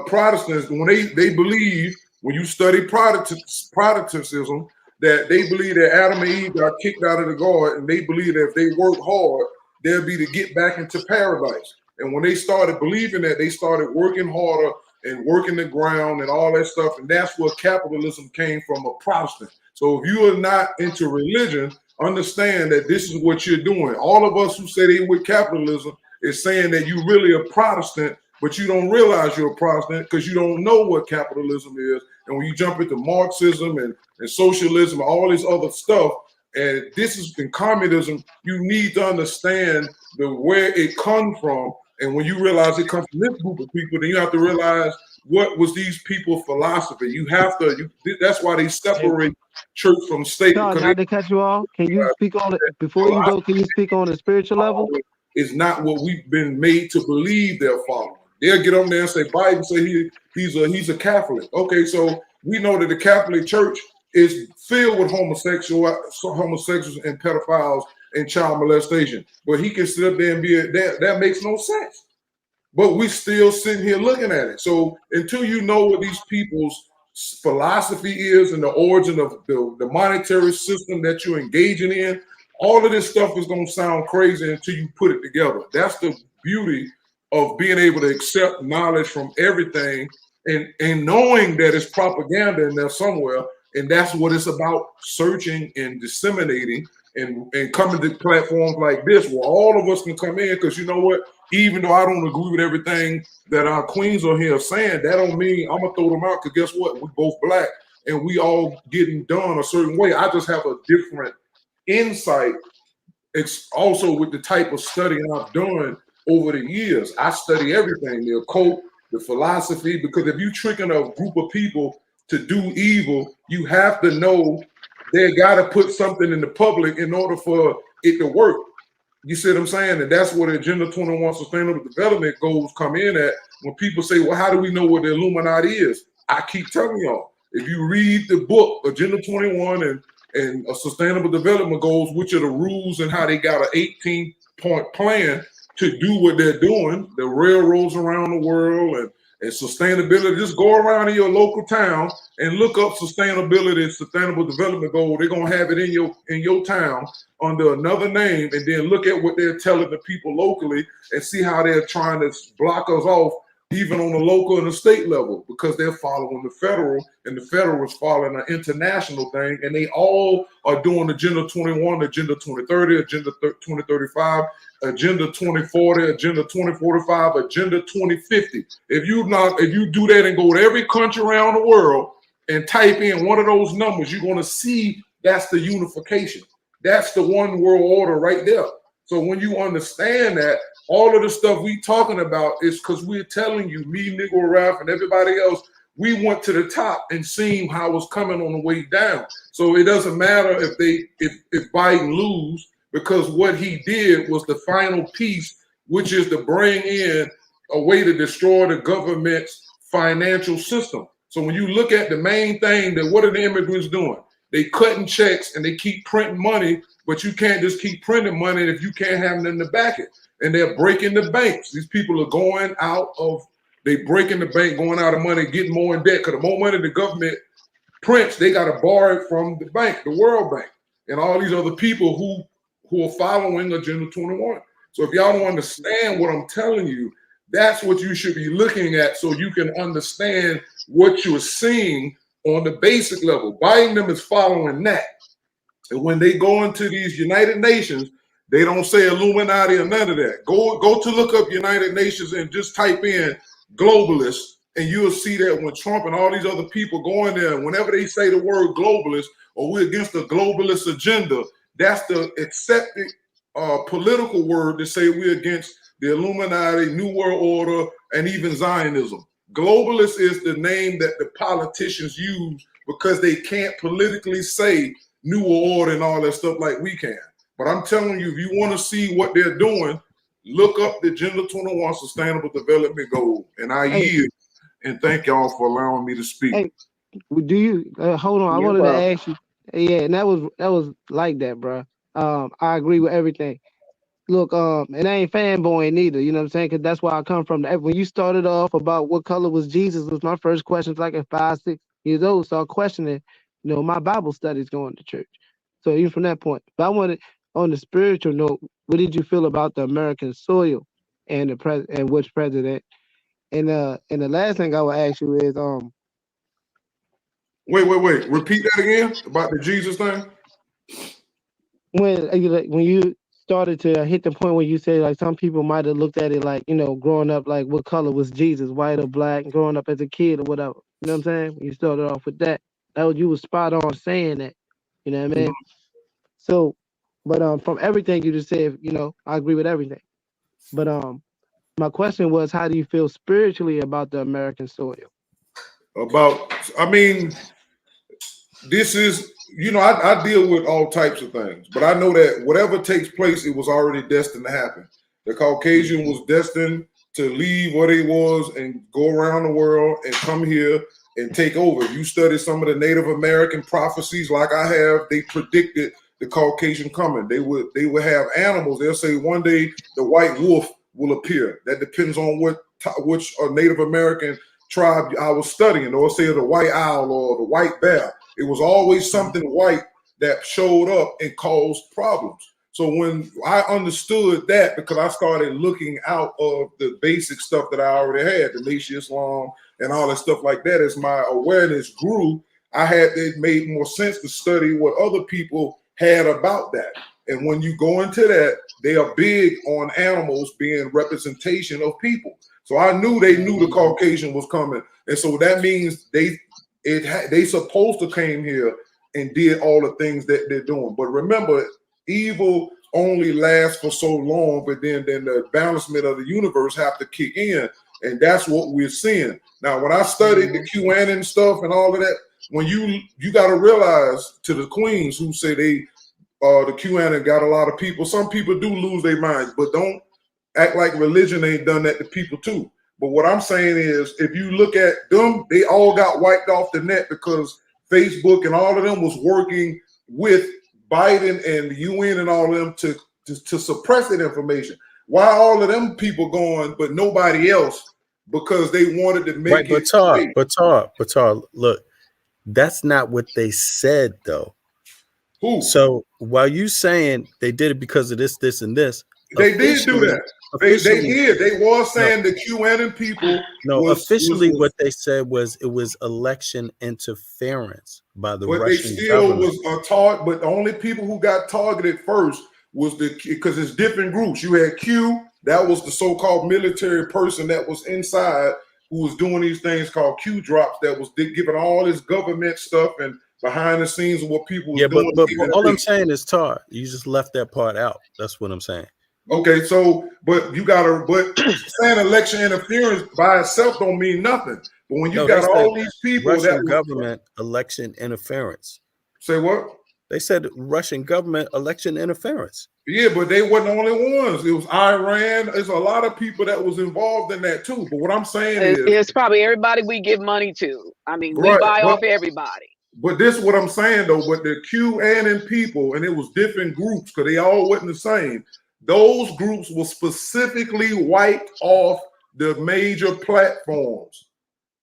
Protestants, when they believe, when you study Protestantism, that they believe that Adam and Eve got kicked out of the garden, and they believe that if they work hard, they'll be to get back into paradise. And when they started believing that, they started working harder and working the ground and all that stuff. And that's where capitalism came from, a Protestant. So if you are not into religion, understand that this is what you're doing. All of us who say they with capitalism is saying that you really a Protestant, but you don't realize you're a Protestant because you don't know what capitalism is. And when you jump into Marxism and socialism and all this other stuff, and this is in communism, you need to understand where it comes from. And when you realize it comes from this group of people, then you have to realize what was these people's philosophy. You have to, that's why they separate church from state. No, not to cut you off. Can you speak on it before you go? Can you speak on the spiritual level? It's not what we've been made to believe they're following. They'll get on there and say Biden say he's a Catholic. Okay, so we know that the Catholic Church is filled with homosexuals and pedophiles and child molestation. But he can sit up there and be that makes no sense. but we still sitting here looking at it. So until you know what these people's philosophy is and the origin of the monetary system that you're engaging in, all of this stuff is going to sound crazy until you put it together. That's the beauty of being able to accept knowledge from everything and knowing that it's propaganda in there somewhere. And that's what it's about, searching and disseminating and coming to platforms like this where all of us can come in. Because you know what? Even though I don't agree with everything that our queens are here saying, that don't mean I'm going to throw them out, because guess what? We're both black and we all getting done a certain way. I just have a different insight. It's also with the type of studying I've done over the years. I study everything, the occult, the philosophy, because if you're tricking a group of people to do evil, you have to know they got to put something in the public in order for it to work. You see what I'm saying? And that's where the Agenda 21 Sustainable Development Goals come in at. When people say, well, how do we know what the Illuminati is? I keep telling y'all, if you read the book, Agenda 21 and Sustainable Development Goals, which are the rules and how they got an 18-point plan to do what they're doing, the railroads around the world and sustainability. Just go around in your local town and look up sustainability and sustainable development goal. They're gonna have it in your town under another name, and then look at what they're telling the people locally and see how they're trying to block us off, even on the local and the state level, because they're following the federal, and the federal is following an international thing, and they all are doing Agenda 21, Agenda 2030, Agenda 2035, Agenda 2040, Agenda 2045, Agenda 2050. If you do that and go to every country around the world and type in one of those numbers, you're going to see that's the unification. That's the one world order right there. So when you understand that, all of the stuff we talking about is because we're telling you, me, Negro Ralph, and everybody else, we went to the top and seen how it was coming on the way down. So it doesn't matter if Biden lose, because what he did was the final piece, which is to bring in a way to destroy the government's financial system. So when you look at the main thing, that what are the immigrants doing? They cutting checks and they keep printing money, but you can't just keep printing money if you can't have them to back it. And they're breaking the banks. These people are going out of, they breaking the bank, going out of money, getting more in debt. Because the more money the government prints, they got to borrow it from the bank, the World Bank, and all these other people who are following Agenda 21. So if y'all don't understand what I'm telling you, that's what you should be looking at, so you can understand what you're seeing on the basic level. Biden them is following that. And when they go into these United Nations, they don't say Illuminati or none of that. Go to look up United Nations and just type in globalists, and you'll see that when Trump and all these other people go in there, whenever they say the word globalist or we're against the globalist agenda, that's the accepted political word to say we're against the Illuminati, New World Order, and even Zionism. Globalist is the name that the politicians use because they can't politically say New World Order and all that stuff like we can. But I'm telling you, if you want to see what they're doing, look up the Agenda 21 Sustainable Development Goal. And I yield. And thank y'all for allowing me to speak. Hey, do you hold on? I wanted to ask you. Yeah, and that was like that, bro. I agree with everything. Look, and I ain't fanboying neither. You know what I'm saying? Because that's where I come from. When you started off about what color was Jesus, was my first question. Like at 5, 6 years old, start questioning. You know, my Bible studies going to church. So even from that point, but I wanted on the spiritual note, what did you feel about the American soil and the and which president? And the last thing I would ask you is Wait. Repeat that again about the Jesus thing. When you started to hit the point where you said like some people might have looked at it like, you know, growing up, like what color was Jesus, white or black, and growing up as a kid or whatever. You know what I'm saying? When you started off with that, you was spot on saying that. You know what I mean? So, but from everything you just said, you know, I agree with everything. But my question was, how do you feel spiritually about the American soil? This is, you know, I deal with all types of things, but I know that whatever takes place, it was already destined to happen. The Caucasian was destined to leave what he was and go around the world and come here and take over. You study some of the Native American prophecies like I have, they predicted the Caucasian coming. They would have animals. They'll say one day the white wolf will appear. That depends on what which Native American tribe I was studying, or say the white owl or the white bear. It was always something white that showed up and caused problems. So when I understood that, because I started looking out of the basic stuff that I already had, the Nation Islam and all that stuff like that, as my awareness grew, it made more sense to study what other people had about that. And when you go into that, they are big on animals being representation of people. So I knew they knew the Caucasian was coming. And so that means they supposed to came here and did all the things that they're doing. But remember, evil only lasts for so long, but then the balancement of the universe have to kick in, and that's what we're seeing. Now, when I studied the QAnon stuff and all of that, when you got to realize, to the queens who say the QAnon got a lot of people, some people do lose their minds, but don't act like religion ain't done that to people too. But what I'm saying is, if you look at them, they all got wiped off the net because Facebook and all of them was working with Biden and the UN and all of them to suppress that information. Why all of them people going, but nobody else? Because they wanted to make right, but Tar, look, that's not what they said though. Who? So while you saying they did it because of this, this, and this, they did do that. They did. They was saying the QAnon people. No, officially what they said was it was election interference by the Russian government. But they still was taught. But the only people who got targeted first was because it's different groups. You had Q, that was the so-called military person that was inside who was doing these things called Q drops, that was giving all this government stuff and behind the scenes of what people was doing. But all I'm saying is, Tar, you just left that part out. That's what I'm saying. Okay, so but saying election interference by itself don't mean nothing. But when you got all these people Russian government election interference. Say what? They said Russian government election interference. Yeah, but they weren't the only ones. It was Iran. There's a lot of people that was involved in that too. But what I'm saying is, it's probably everybody we give money to. I mean, we buy off everybody. But this is what I'm saying though. But the QAnon people, and it was different groups because they all wasn't the same. Those groups were specifically wiped off the major platforms.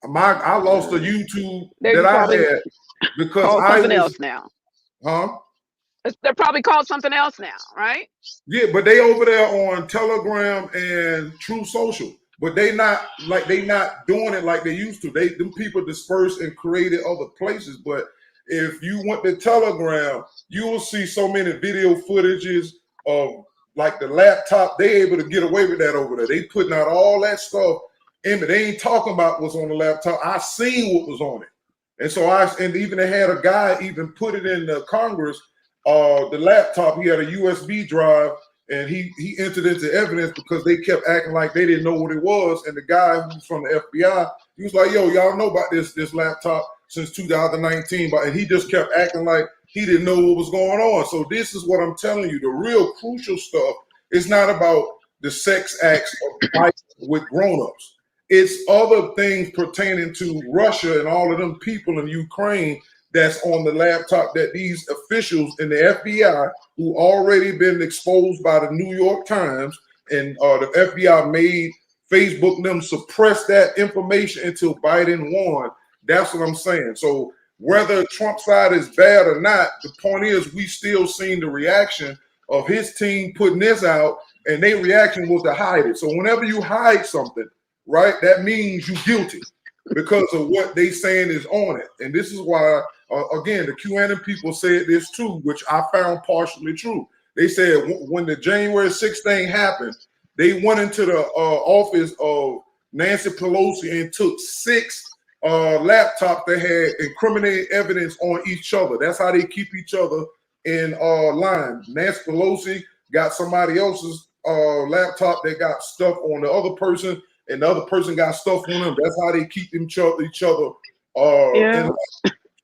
I lost the YouTube that I had because something else now. Huh? They're probably called something else now, right? Yeah, but they over there on Telegram and True Social. But they not doing it like they used to. Them people dispersed and created other places. But if you went to Telegram, you will see so many video footages of like the laptop. They able to get away with that over there. They putting out all that stuff in it. They ain't talking about what's on the laptop. I seen what was on it. And so and even they had a guy even put it in the Congress, the laptop. He had a USB drive, and he entered into evidence because they kept acting like they didn't know what it was. And the guy who's from the FBI, he was like, "Yo, y'all know about this laptop since 2019," and he just kept acting like he didn't know what was going on. So this is what I'm telling you. The real crucial stuff is not about the sex acts of fighting with grown-ups. It's other things pertaining to Russia and all of them people in Ukraine that's on the laptop that these officials in the FBI, who already been exposed by the New York Times, and the FBI made Facebook them suppress that information until Biden won. That's what I'm saying. So whether Trump's side is bad or not, the point is we still seen the reaction of his team putting this out, and their reaction was to hide it. So whenever you hide something, right, that means you're guilty because of what they saying is on it. And this is why, again, the QAnon people said this too, which I found partially true. They said when the January 6th thing happened, they went into the office of Nancy Pelosi and took 6 laptops that had incriminating evidence on each other. That's how they keep each other in line. Nancy Pelosi got somebody else's laptop that got stuff on the other person, and the other person got stuff on them. That's how they keep each other.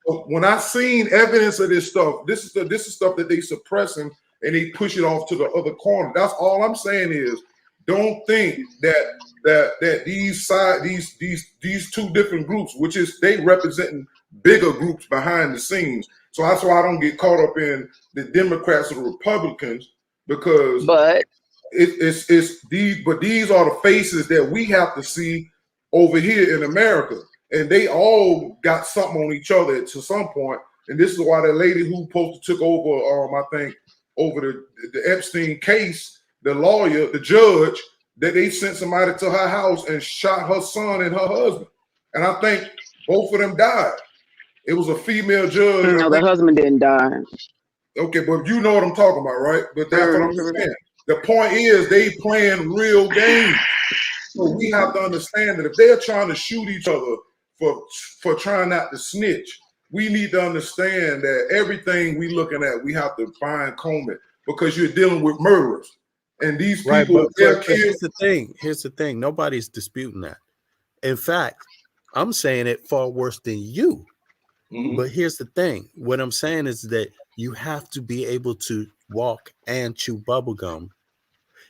When I seen evidence of this stuff, this is stuff that they suppressing and they push it off to the other corner. That's all I'm saying is, don't think that these two different groups, which is they representing bigger groups behind the scenes. So that's why I don't get caught up in the Democrats or Republicans, because it's these, but these are the faces that we have to see over here in America, and they all got something on each other to some point. And this is why the lady who supposed to took over, I think, over the Epstein case, the lawyer, the judge, that they sent somebody to her house and shot her son and her husband. And I think both of them died. It was a female judge. No, the husband didn't die. Okay, but you know what I'm talking about, right? But that's what I'm saying. The point is they playing real games. So we have to understand that if they're trying to shoot each other for trying not to snitch, we need to understand that everything we looking at, we have to fine comb it because you're dealing with murderers. And these people, but here's the thing. Here's the thing. Nobody's disputing that. In fact, I'm saying it far worse than you. But here's the thing. What I'm saying is that you have to be able to walk and chew bubblegum.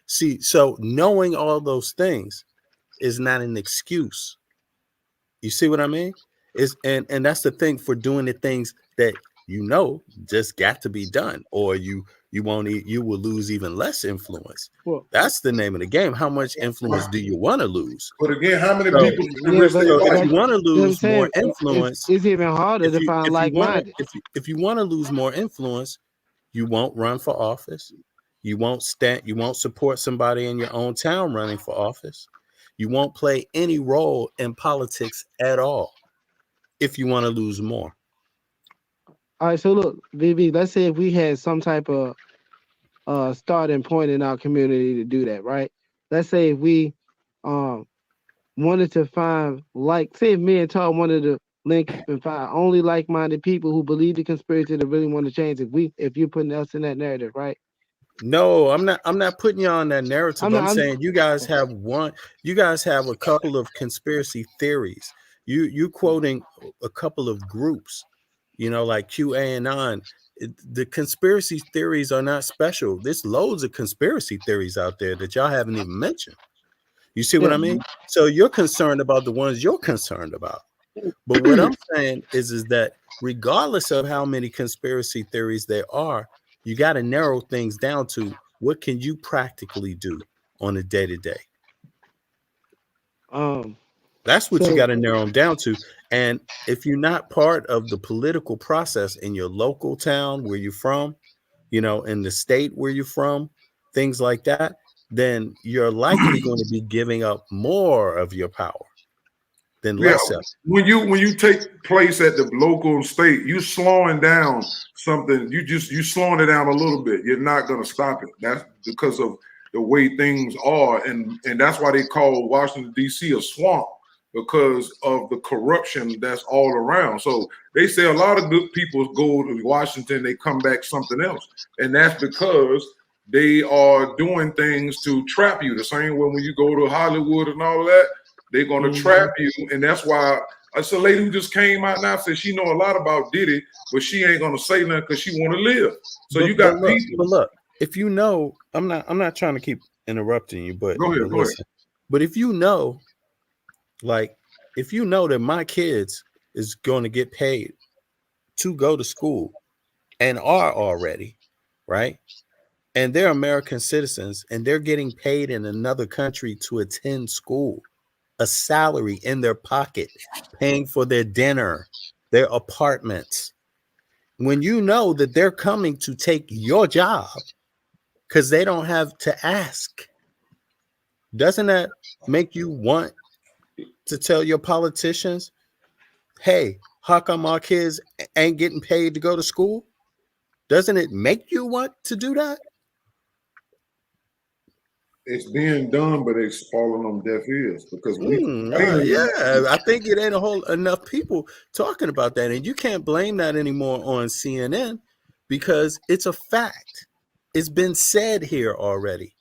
See, so knowing all those things is not an excuse. You see what I mean? And that's the thing for doing the things that you know just got to be done, or you will lose even less influence. Well, that's the name of the game. How much influence do you want to lose? But again, how many people? If you want to lose more influence, it's even harder to find like-minded. If you want to lose more influence, you won't run for office. You won't support somebody in your own town running for office. You won't play any role in politics at all if you want to lose more. All right, so look, VB, let's say if we had some type of starting point in our community to do that, right? Let's say if we wanted to find, say if me and Todd wanted to link up and find only like-minded people who believe the conspiracy that really want to change. If you're putting us in that narrative, right? No, I'm not putting you on that narrative. I'm saying you guys have a couple of conspiracy theories. You quoting a couple of groups, like QAnon. The conspiracy theories are not special. There's loads of conspiracy theories out there that y'all haven't even mentioned. You see what I mean? So you're concerned about the ones you're concerned about. But what I'm saying is that regardless of how many conspiracy theories there are, you got to narrow things down to what can you practically do on a day-to-day. That's what you got to narrow them down to. And if you're not part of the political process in your local town where you're from, in the state where you're from, things like that, then you're likely going to be giving up more of your power than less of. When you take place at the local and state, you slowing down something. You slowing it down a little bit. You're not going to stop it. That's because of the way things are, and that's why they call Washington D.C. a swamp, because of the corruption that's all around. So they say a lot of good people go to Washington, they come back something else, and that's because they are doing things to trap you. The same way when you go to Hollywood and all of that, they're going to trap you. And that's why it's a lady who just came out now said she know a lot about Diddy, but she ain't going to say nothing because she want to live. So you got people. But look, if you know, I'm not trying to keep interrupting you, but go ahead. But if you know, that my kids is going to get paid to go to school and are already, right? And they're American citizens and they're getting paid in another country to attend school, a salary in their pocket, paying for their dinner, their apartments. When you know that they're coming to take your job because they don't have to ask, doesn't that make you want to tell your politicians, hey, how come our kids ain't getting paid to go to school? Doesn't it make you want to do that? It's being done, but it's falling on deaf ears because I think it ain't enough people talking about that, and you can't blame that anymore on CNN because it's a fact. It's been said here already.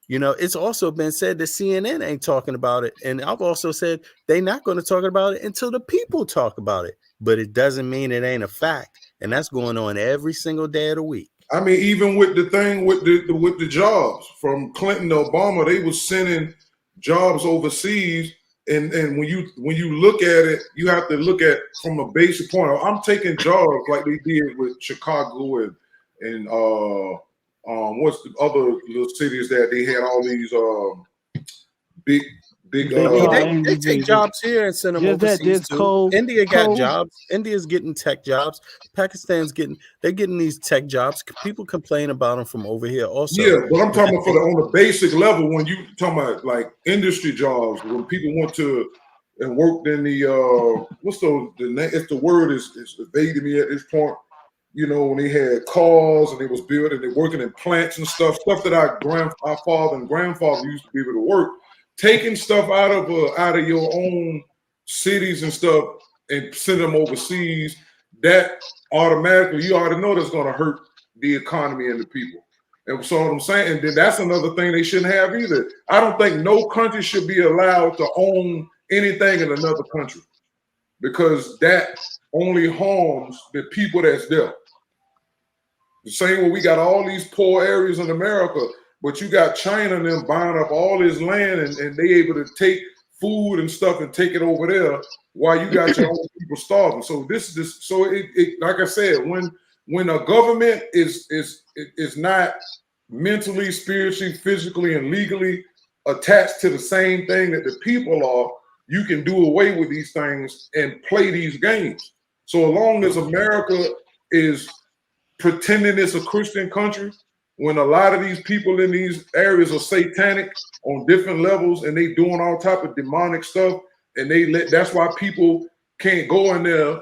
It's also been said that CNN ain't talking about it, and I've also said they're not going to talk about it until the people talk about it. But it doesn't mean it ain't a fact, and that's going on every single day of the week. I mean, even with the thing with the jobs from Clinton to Obama, they were sending jobs overseas. And when you look at it, you have to look at from a basic point. I'm taking jobs like they did with Chicago and what's the other little cities that they had all these big they take jobs here and send them Just that overseas this too. India got cold. jobs. India's getting tech jobs. Pakistan's they're getting these tech jobs. People complain about them from over here also. Yeah, but I'm talking about on the basic level, when you talking about like industry jobs, when people went to and worked in the it's the word is evading me at this point. You know, when they had cars and they was building, they working in plants and stuff that our father and grandfather used to be able to work. Taking stuff out of your own cities and stuff and send them overseas, that automatically, you already know that's going to hurt the economy and the people. And so what I'm saying, and then that's another thing they shouldn't have either. I don't think no country should be allowed to own anything in another country, because that only harms the people that's there. The same way we got all these poor areas in America, but you got China and them buying up all this land and they able to take food and stuff and take it over there while you got your own people starving. So it like I said, when a government is not mentally, spiritually, physically, and legally attached to the same thing that the people are, you can do away with these things and play these games. So as long as America is pretending it's a Christian country, when a lot of these people in these areas are satanic on different levels and they doing all type of demonic stuff, and that's why people can't go in there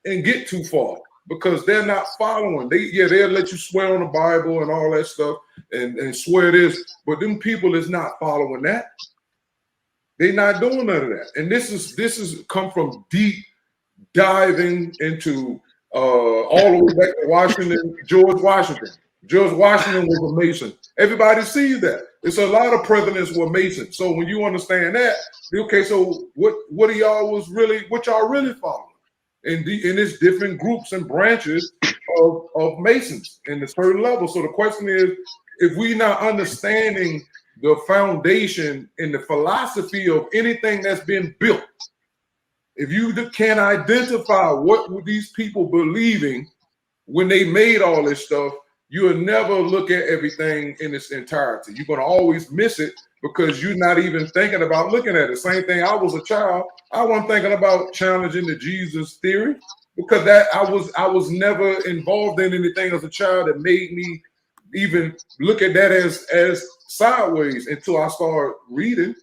and get too far, because they're not following. They'll let you swear on the Bible and all that stuff and swear this, but them people is not following that. They're not doing none of that. And this is come from deep diving into all the way back to Washington, George Washington. George Washington was a Mason. Everybody sees that. It's a lot of presidents were Masons. So when you understand that, okay, so what y'all really following? And it's different groups and branches of Masons in a certain level. So the question is, if we not understanding the foundation and the philosophy of anything that's been built, if you can't identify what were these people believing when they made all this stuff, you'll never look at everything in its entirety. You're going to always miss it because you're not even thinking about looking at it. Same thing, I was a child. I wasn't thinking about challenging the Jesus theory because I was never involved in anything as a child that made me even look at that as sideways until I started reading.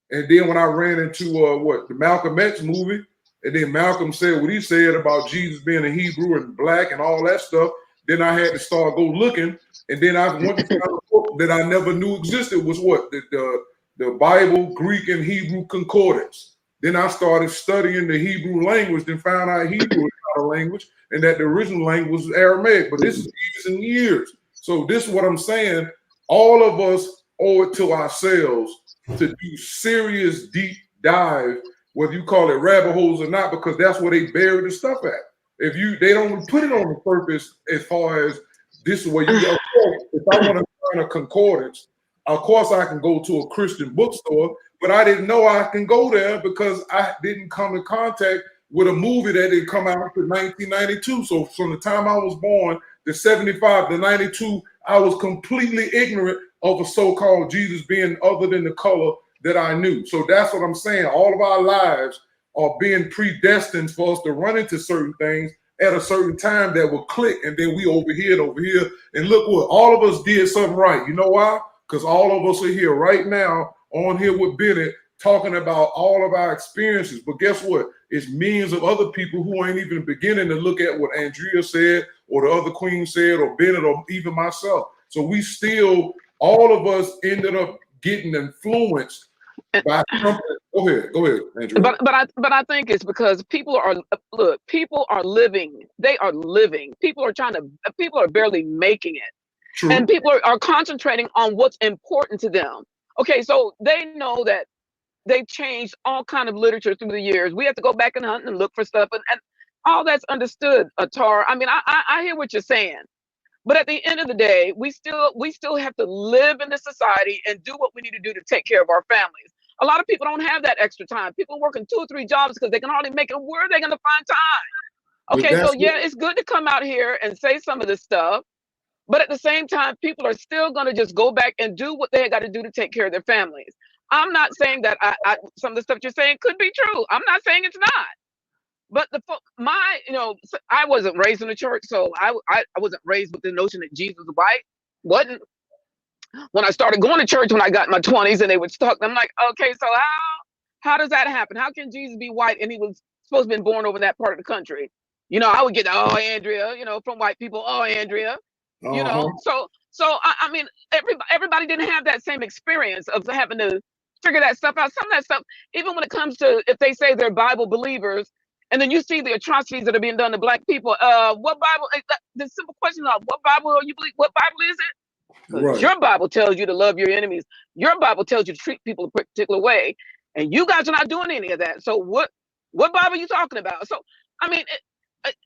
And then when I ran into the Malcolm X movie, and then Malcolm said what he said about Jesus being a Hebrew and black and all that stuff, then I had to start go looking. And then I went to find a book that I never knew existed, was the Bible, Greek, and Hebrew concordance. Then I started studying the Hebrew language, then found out Hebrew is not a language, and that the original language was Aramaic. But this is years and years. So this is what I'm saying. All of us owe it to ourselves to do serious deep dive, whether you call it rabbit holes or not, because that's where they bury the stuff at. They don't put it on the surface as far as this is where you go. If I want to find a concordance, of course I can go to a Christian bookstore, but I didn't know I can go there because I didn't come in contact with a movie that didn't come out in 1992. So from the time I was born, the 75 to 92, I was completely ignorant of a so-called Jesus being other than the color that I knew. So that's what I'm saying. All of our lives are being predestined for us to run into certain things at a certain time that will click, and then we over here. And look what, all of us did something right. You know why? Because all of us are here right now on here with Bennett talking about all of our experiences. But guess what? It's millions of other people who ain't even beginning to look at what Andrea said or the other queen said or Bennett or even myself. So we still, all of us ended up getting influenced by something. Go ahead, Andrea. But I think it's because people are living. They are living. People are barely making it. True. And people are concentrating on what's important to them. Okay, so they know that they've changed all kind of literature through the years. We have to go back and hunt and look for stuff, and all that's understood, Tara. I mean, I hear what you're saying, but at the end of the day, we still have to live in this society and do what we need to do to take care of our families. A lot of people don't have that extra time. People are working 2 or 3 jobs because they can hardly make it. Where are they going to find time? Okay, so yeah, it's good to come out here and say some of this stuff, But at the same time, people are still going to just go back and do what they got to do to take care of their families. I'm not saying that some of the stuff you're saying could be true. I'm not saying it's not. But I wasn't raised in the church, so I wasn't raised with the notion that Jesus was white. Wasn't. When I started going to church when I got in my 20s and they would talk, I'm like, okay, so how does that happen? How can Jesus be white and he was supposed to have been born over in that part of the country? I would get, oh, Andrea, from white people, oh, Andrea, so I mean, everybody didn't have that same experience of having to figure that stuff out. Some of that stuff, even when it comes to, if they say they're Bible believers, and then you see the atrocities that are being done to Black people, what Bible, the simple question of what Bible you believe, what Bible is it? Right. Your Bible tells you to love your enemies. Your Bible tells you to treat people a particular way. And you guys are not doing any of that. So what Bible are you talking about? So, I mean,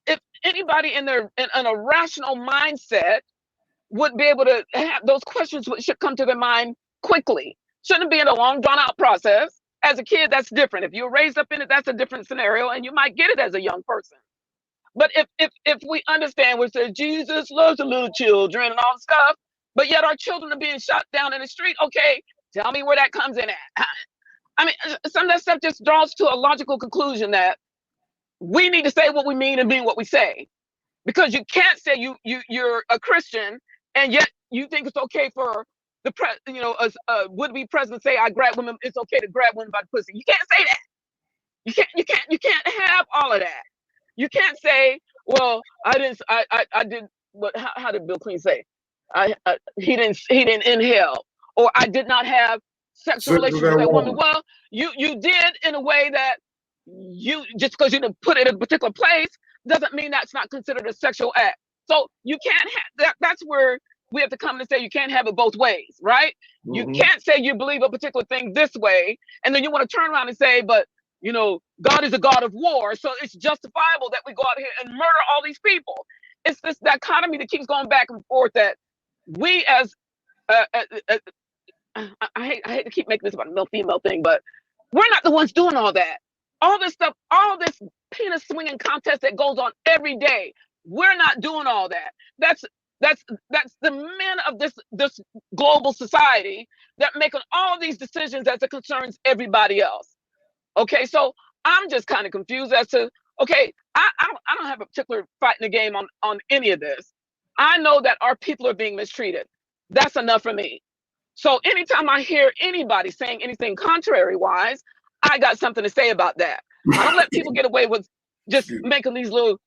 if anybody in a rational mindset would be able to have those questions, should come to their mind quickly. Shouldn't be in a long drawn out process. As a kid, that's different. If you're raised up in it, that's a different scenario, and you might get it as a young person. But if we understand, we say Jesus loves the little children and all the stuff, but yet our children are being shot down in the street. Okay, tell me where that comes in at. I mean, some of that stuff just draws to a logical conclusion that we need to say what we mean and mean what we say, because you can't say you're a Christian and yet you think it's okay for the would-be president say I grab women. It's okay to grab women by the pussy. You can't say that. You can't have all of that. You can't say, well, I did what? How did Bill Clinton say? He didn't inhale, or I did not have sexual relations with that woman. Well, you did in a way that you, just because you didn't put it in a particular place doesn't mean that's not considered a sexual act. So you can't have that. That's where we have to come and say you can't have it both ways, right? Mm-hmm. You can't say you believe a particular thing this way, and then you want to turn around and say, but God is a God of war, so it's justifiable that we go out here and murder all these people. It's this dichotomy that keeps going back and forth that we as I hate to keep making this about a male-female thing, but we're not the ones doing all that. All this stuff, all this penis swinging contest that goes on every day, we're not doing all that. That's the men of this global society that make all these decisions as it concerns everybody else. Okay, so I'm just kind of confused as to, okay, I don't have a particular fight in the game on any of this. I know that our people are being mistreated. That's enough for me. So anytime I hear anybody saying anything contrary-wise, I got something to say about that. I don't let people get away with just making these little,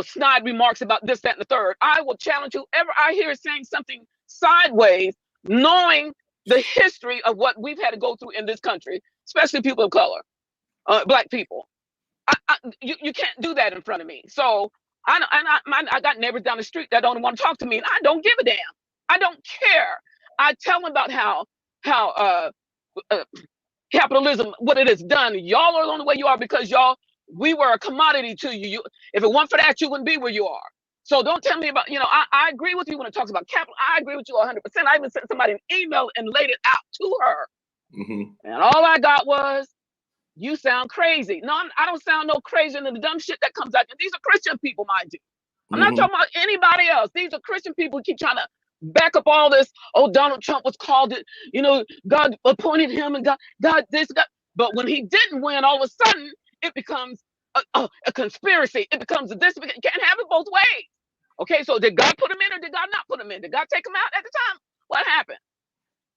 snide remarks about this, that, and the third. I will challenge whoever I hear saying something sideways, knowing the history of what we've had to go through in this country, especially people of color, Black people. You can't do that in front of me. So I got neighbors down the street that don't want to talk to me, and I don't give a damn. I don't care. I tell them about how capitalism, what it has done. Y'all are on the way you are because we were a commodity to you. If it weren't for that, you wouldn't be where you are. So don't tell me about, I agree with you when it talks about capital. I agree with you 100%. I even sent somebody an email and laid it out to her. Mm-hmm. And all I got was, you sound crazy. No, I don't sound no crazier than the dumb shit that comes out. And these are Christian people, mind you. I'm not talking about anybody else. These are Christian people who keep trying to back up all this. Oh, Donald Trump was called it. God appointed him and God this, God. But when he didn't win, all of a sudden, it becomes a conspiracy. It becomes this. You can't have it both ways. Okay, so did God put him in or did God not put him in? Did God take him out at the time? What happened?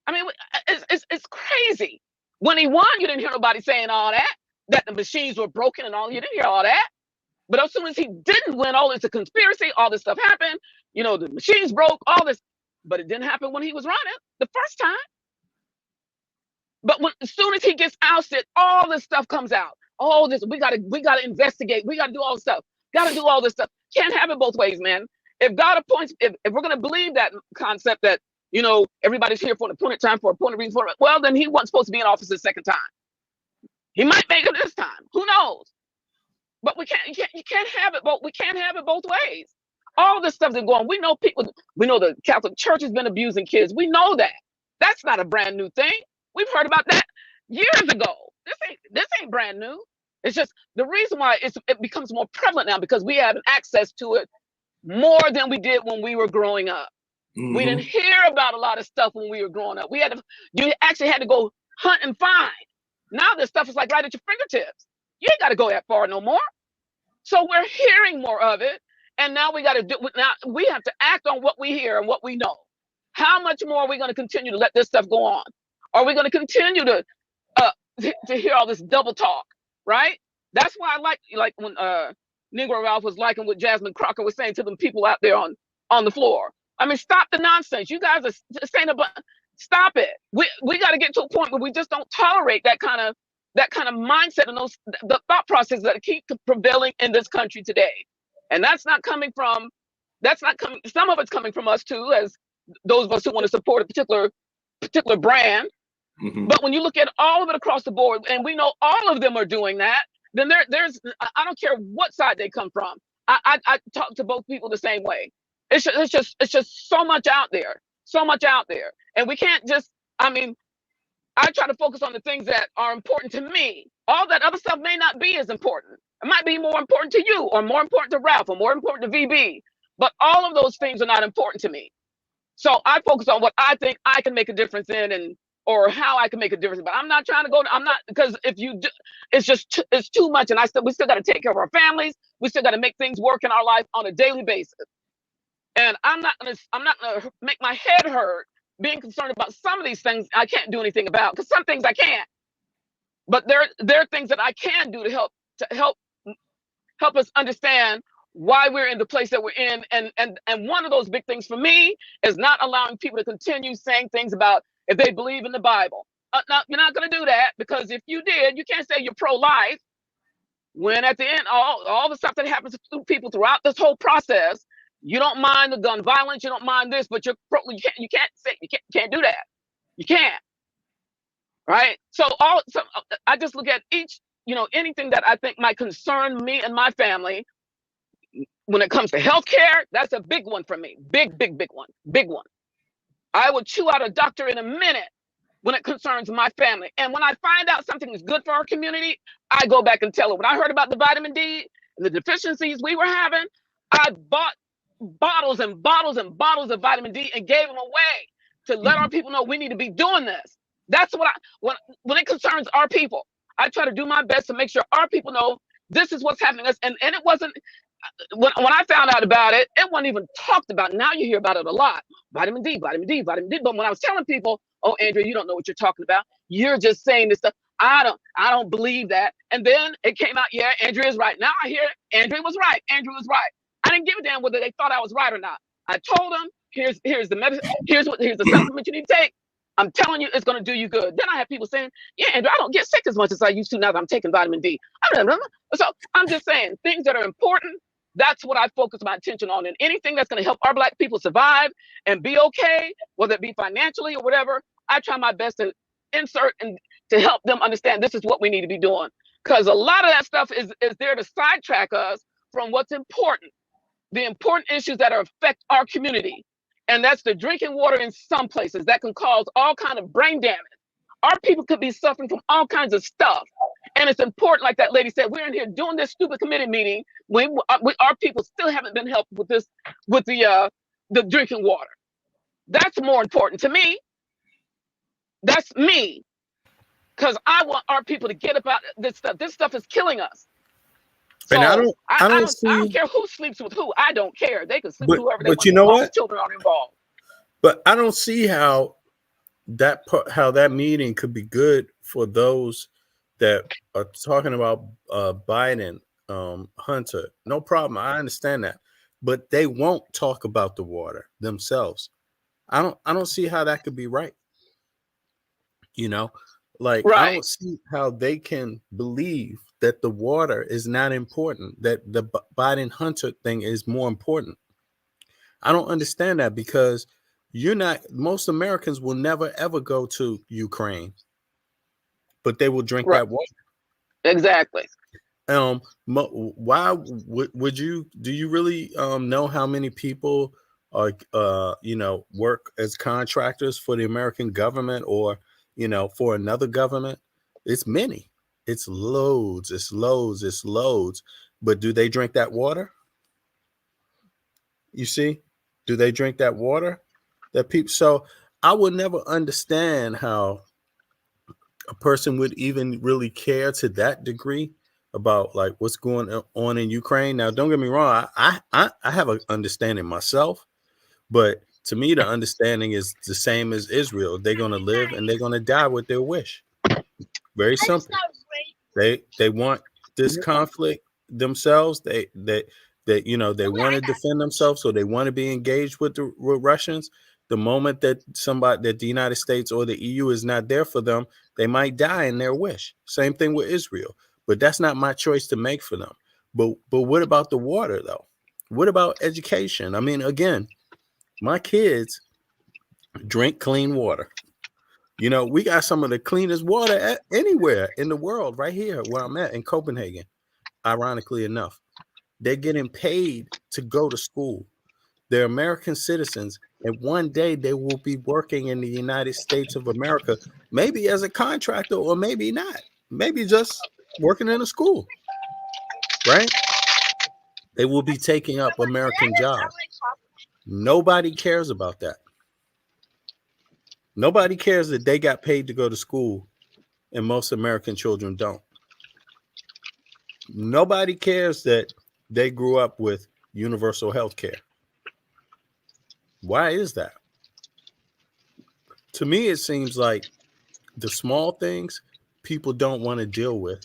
I mean, it's crazy. When he won, you didn't hear nobody saying all that the machines were broken and all. You didn't hear all that. But as soon as he didn't win, all this a conspiracy, all this stuff happened. The machines broke, all this. But it didn't happen when he was running the first time. But as soon as he gets ousted, all this stuff comes out. All this, we gotta investigate. We gotta do all this stuff. Gotta do all this stuff. Can't have it both ways, man. If God appoints, if we're gonna believe that concept that everybody's here for an appointed time, for an appointed reason, well, then he wasn't supposed to be in office the second time. He might make it this time. Who knows? But you can't have it both. We can't have it both ways. All this stuff that's going on. We know the Catholic Church has been abusing kids. We know that. That's not a brand new thing. We've heard about that years ago. This ain't brand new. It's just the reason why it becomes more prevalent now because we have access to it more than we did when we were growing up. Mm-hmm. We didn't hear about a lot of stuff when we were growing up. You actually had to go hunt and find. Now this stuff is like right at your fingertips. You ain't got to go that far no more. So we're hearing more of it. And now we got to now we have to act on what we hear and what we know. How much more are we going to continue to let this stuff go on? Are we going to continue to hear all this double talk, right? That's why I like when Negro Ralph was liking what Jasmine Crocker was saying to them people out there on the floor. I mean, stop the nonsense. You guys are saying stop it. We got to get to a point where we just don't tolerate that kind of mindset and the thought processes that keep prevailing in this country today. And that's not coming. Some of it's coming from us too, as those of us who want to support a particular brand. Mm-hmm. But when you look at all of it across the board, and we know all of them are doing that, then there's I don't care what side they come from. I talk to both people the same way. It's just so much out there, and we can't just. I mean, I try to focus on the things that are important to me. All that other stuff may not be as important. It might be more important to you, or more important to Ralph, or more important to VB. But all of those things are not important to me. So I focus on what I think I can make a difference in, or how I can make a difference. But I'm not trying to go. I'm not, because if you do, it's too much. And we still got to take care of our families. We still got to make things work in our life on a daily basis. And I'm not gonna make my head hurt being concerned about some of these things I can't do anything about, because some things I can't. But there are things that I can do to help us understand why we're in the place that we're in. And one of those big things for me is not allowing people to continue saying things about if they believe in the Bible. You're not going to do that, because if you did, you can't say you're pro-life when at the end, all the stuff that happens to people throughout this whole process, you don't mind the gun violence, you don't mind this, but you can't do that. You can't. Right? So I just look at each, anything that I think might concern me and my family. When it comes to healthcare, that's a big one for me. Big one. I will chew out a doctor in a minute when it concerns my family. And when I find out something is good for our community, I go back and tell her. When I heard about the vitamin D and the deficiencies we were having, I bought bottles and bottles and bottles of vitamin D and gave them away to let our people know we need to be doing this. That's when it concerns our people, I try to do my best to make sure our people know this is what's happening to us. And it wasn't, when I found out about it, it wasn't even talked about. Now you hear about it a lot. Vitamin D. But when I was telling people, oh, Andrea, you don't know what you're talking about. You're just saying this stuff. I don't believe that. And then it came out, yeah, Andrea's right. Now I hear Andrea was right. I didn't give a damn whether they thought I was right or not. I told them, here's the medicine, here's the supplement you need to take. I'm telling you, it's going to do you good. Then I have people saying, yeah, Andrea, I don't get sick as much as I used to now that I'm taking vitamin D. So I'm just saying, things that are important, that's what I focus my attention on. And anything that's going to help our Black people survive and be okay, whether it be financially or whatever, I try my best to insert and to help them understand this is what we need to be doing. Because a lot of that stuff is there to sidetrack us from what's important, the important issues that affect our community. And that's the drinking water in some places that can cause all kind of brain damage. Our people could be suffering from all kinds of stuff. And it's important, like that lady said, we're in here doing this stupid committee meeting when our people still haven't been helped with this, with the drinking water. That's more important to me. That's me. Because I want our people to get about this stuff. This stuff is killing us. So And I don't care who sleeps with who. I don't care. They can sleep with whoever they want. But you know what? Children aren't involved. But I don't see how that meeting could be good for those that are talking about Biden, Hunter. No problem. I understand that. But they won't talk about the water themselves. I don't see how that could be right. Right. I don't see how they can believe that the water is not important, that the Biden Hunter thing is more important. I don't understand that, because most Americans will never ever go to Ukraine, but they will drink that water. Exactly. Why would you? Do you really know how many people are work as contractors for the American government or for another government? It's many. It's loads. But do they drink that water? You see, do they drink that water? That people. So I would never understand how a person would even really care to that degree about like what's going on in Ukraine. Now, don't get me wrong, I have an understanding myself, but to me, the understanding is the same as Israel. They're gonna live and they're gonna die with their wish. Very simple. They want this conflict themselves. They you know they want to defend themselves, so they want to be engaged with the Russians. The moment that the United States or the EU is not there for them, they might die in their wish. Same thing with Israel. But that's not my choice to make for them. But what about the water though? What about education? I mean, again, my kids drink clean water. You know, we got some of the cleanest water anywhere in the world right here where I'm at in Copenhagen. Ironically enough, they're getting paid to go to school. They're American citizens, and one day they will be working in the United States of America, maybe as a contractor or maybe not. Maybe just working in a school, right? They will be taking up American jobs. Nobody cares about that. Nobody cares that they got paid to go to school and most American children don't. Nobody cares that they grew up with universal health care. Why is that? To me, it seems like the small things people don't want to deal with,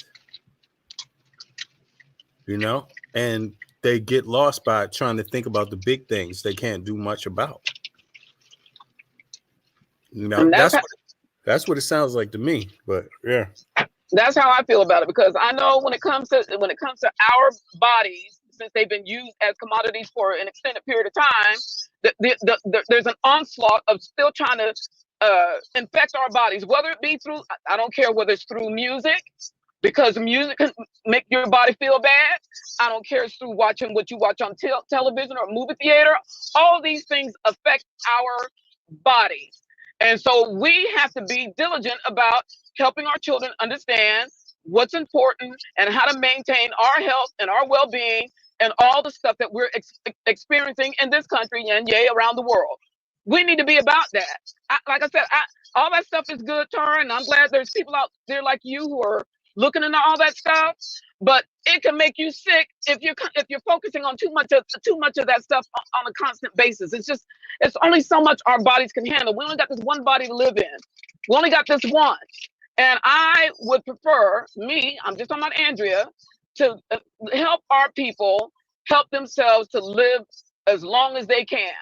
you know, and they get lost by trying to think about the big things they can't do much about. You know, that's what it sounds like to me. But yeah, that's how I feel about it, because I know when it comes to our bodies, since they've been used as commodities for an extended period of time, there's an onslaught of still trying to infect our bodies, whether it be through, I don't care whether it's through music, because music can make your body feel bad. I don't care if it's through watching what you watch on television or movie theater. All these things affect our bodies. And so we have to be diligent about helping our children understand what's important and how to maintain our health and our well-being and all the stuff that we're experiencing in this country and around the world. We need to be about that. Like I said, all that stuff is good, Tara, and I'm glad there's people out there like you who are looking into all that stuff. But it can make you sick if you're focusing on too much of that stuff on a constant basis. It's only so much our bodies can handle. We only got this one body to live in. We only got this one. And I would prefer, I'm just talking about Andrea, to help our people help themselves to live as long as they can.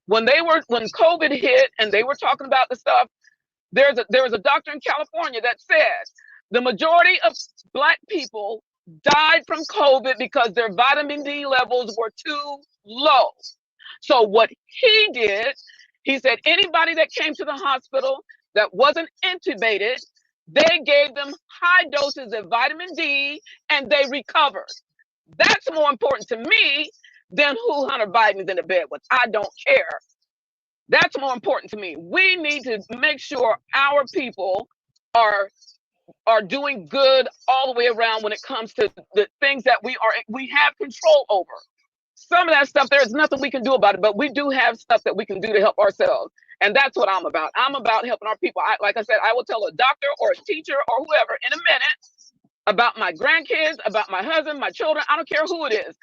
When COVID hit and they were talking about the stuff, there was a doctor in California that said the majority of Black people died from COVID because their vitamin D levels were too low. So what he did, he said anybody that came to the hospital that wasn't intubated, they gave them high doses of vitamin D and they recovered. That's more important to me than who Hunter Biden is in the bed with. I don't care. That's more important to me. We need to make sure our people are doing good all the way around when it comes to the things that we have control over. Some of that stuff, there's nothing we can do about it, but we do have stuff that we can do to help ourselves. And that's what I'm about. I'm about helping our people. Like I said, I will tell a doctor or a teacher or whoever in a minute about my grandkids, about my husband, my children. I don't care who it is.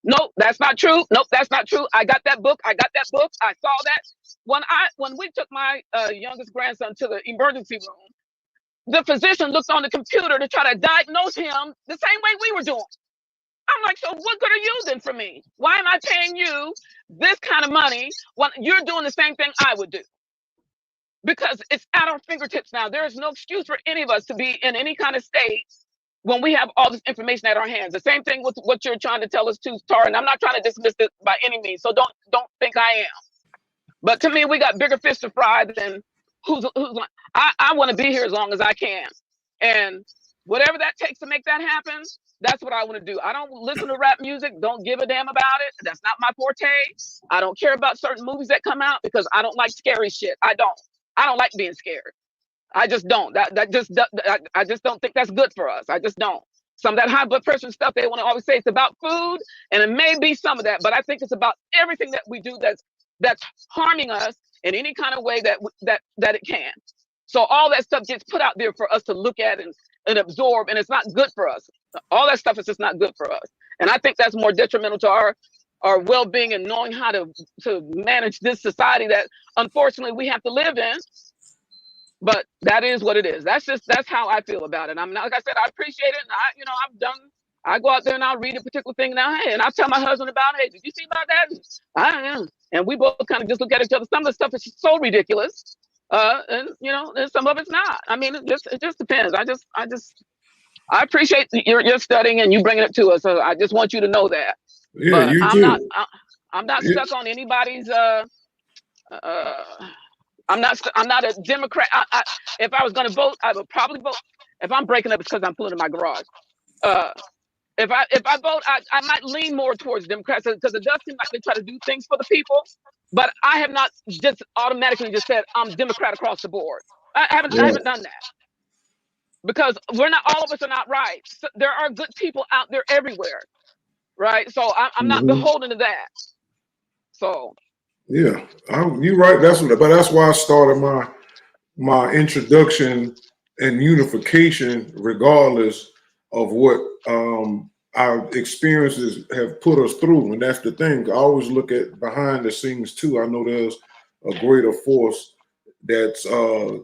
Nope, that's not true. Nope, that's not true. I got that book. I saw that. When we took my youngest grandson to the emergency room, the physician looked on the computer to try to diagnose him the same way we were doing. I'm like, so what good are you then for me? Why am I paying you this kind of money when you're doing the same thing I would do? Because it's at our fingertips now. There is no excuse for any of us to be in any kind of state when we have all this information at our hands. The same thing with what you're trying to tell us too, Tara, and I'm not trying to dismiss it by any means, so don't think I am. But to me, we got bigger fish to fry than I want to be here as long as I can. And whatever that takes to make that happen, that's what I want to do. I don't listen to rap music, don't give a damn about it. That's not my forte. I don't care about certain movies that come out because I don't like scary shit. I don't like being scared. I just don't. I just don't think that's good for us. I just don't. some of that high blood pressure stuff. They want to always say it's about food, and it may be some of that, but I think it's about everything that we do that's harming us in any kind of way that it can. So all that stuff gets put out there for us to look at and absorb, and it's not good for us. All that stuff is just not good for us. And I think that's more detrimental to our well-being and knowing how to manage this society that unfortunately we have to live in. But that is what it is. That's how I feel about it. I'm not, like I said, I appreciate it. And I go out there and I'll read a particular thing now, hey, and I'll tell my husband about, hey, did you see about that? And we both kind of just look at each other. Some of the stuff is so ridiculous. And some of it's not. I mean, it just depends. I appreciate your studying and you bringing it to us. So I just want you to know that. Yeah, but you I'm not stuck on anybody's. I'm not a Democrat. If I was going to vote, I would probably vote. If I'm breaking up, it's because I'm pulling in my garage. If I vote, I might lean more towards Democrats because it does seem like they try to do things for the people. But I have not just automatically just said I'm Democrat across the board. I haven't done that because all of us are not right. So there are good people out there everywhere, right? So I'm not beholden to that. So. Yeah, you're right. But that's why I started my introduction and unification, regardless of what our experiences have put us through. And that's the thing. I always look at behind the scenes too. I know there's a greater force that's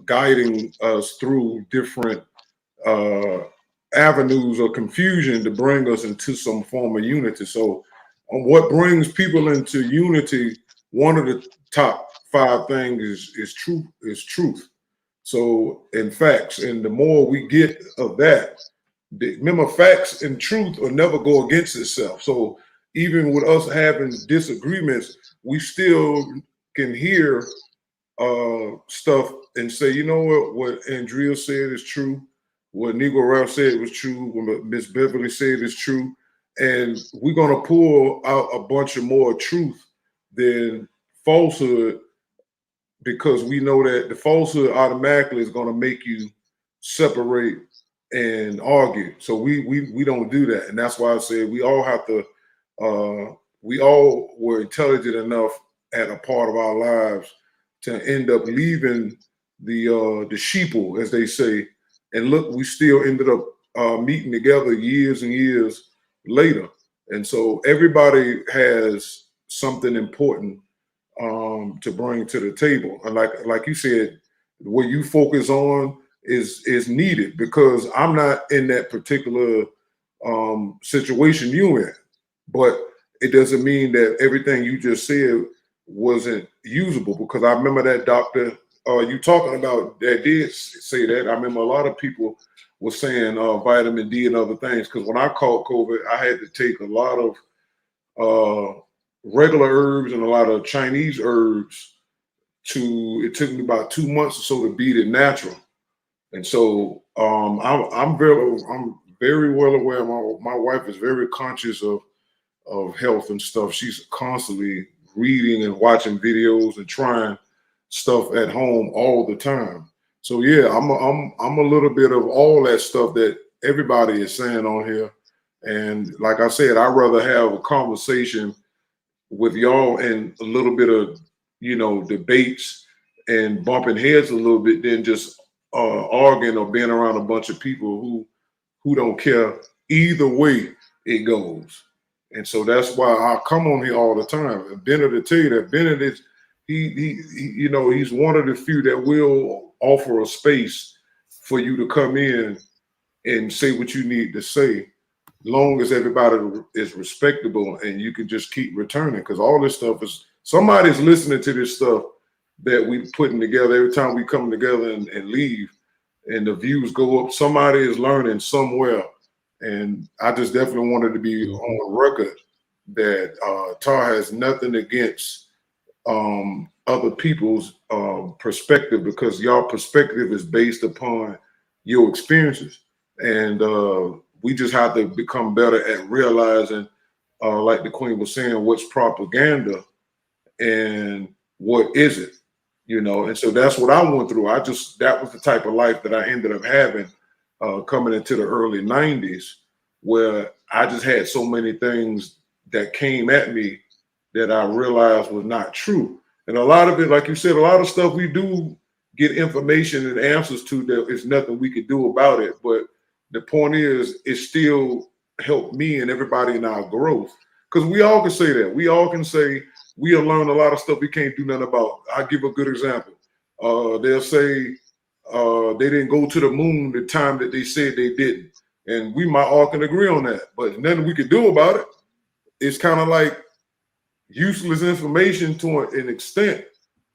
guiding us through different avenues of confusion to bring us into some form of unity. So what brings people into unity, one of the top 5 things is truth. So, and facts. And the more we get of that, remember, facts and truth will never go against itself. So even with us having disagreements, we still can hear stuff and say, you know what Andrea said is true. What Negro Ralph said was true. What Miss Beverly said is true. And we're going to pull out a bunch of more truth than falsehood, because we know that the falsehood automatically is going to make you separate and argue. So we don't do that. And that's why I said we all have to, we all were intelligent enough at a part of our lives to end up leaving the sheeple, as they say. And look, we still ended up meeting together years and years later. And so everybody has something important to bring to the table. And like you said, what you focus on is needed, because I'm not in that particular situation you in. But it doesn't mean that everything you just said wasn't usable, because I remember that doctor you talking about that did say that. I remember a lot of people were saying vitamin D and other things, because when I caught COVID, I had to take a lot of regular herbs and a lot of Chinese herbs it took me about 2 months or so to beat it natural. And so I'm very well aware. My wife is very conscious of health and stuff. She's constantly reading and watching videos and trying stuff at home all the time. So yeah, I'm a little bit of all that stuff that everybody is saying on here. And like I said, I'd rather have a conversation with y'all and a little bit of, debates and bumping heads a little bit than just arguing or being around a bunch of people who don't care either way it goes. And so that's why I come on here all the time. And Bennett will tell you that Bennett is, he's one of the few that will offer a space for you to come in and say what you need to say, long as everybody is respectable and you can just keep returning. Because all this stuff is, somebody's listening to this stuff that we putting together every time we come together and leave, and the views go up. Somebody is learning somewhere. And I just definitely wanted to be on record that Tar has nothing against other people's perspective, because y'all perspective is based upon your experiences. And we just have to become better at realizing, like the Queen was saying, what's propaganda and what isn't, and so that's what I went through. That was the type of life that I ended up having coming into the early 90s. where I just had so many things that came at me that I realized was not true. And a lot of it, like you said, a lot of stuff we do get information and answers to that is nothing we could do about it. But the point is, it still helped me and everybody in our growth. Because we all can say that. We all can say we have learned a lot of stuff we can't do nothing about. I'll give a good example. They'll say they didn't go to the moon the time that they said they didn't. And we might all can agree on that, but nothing we could do about it. It's kind of like useless information to an extent,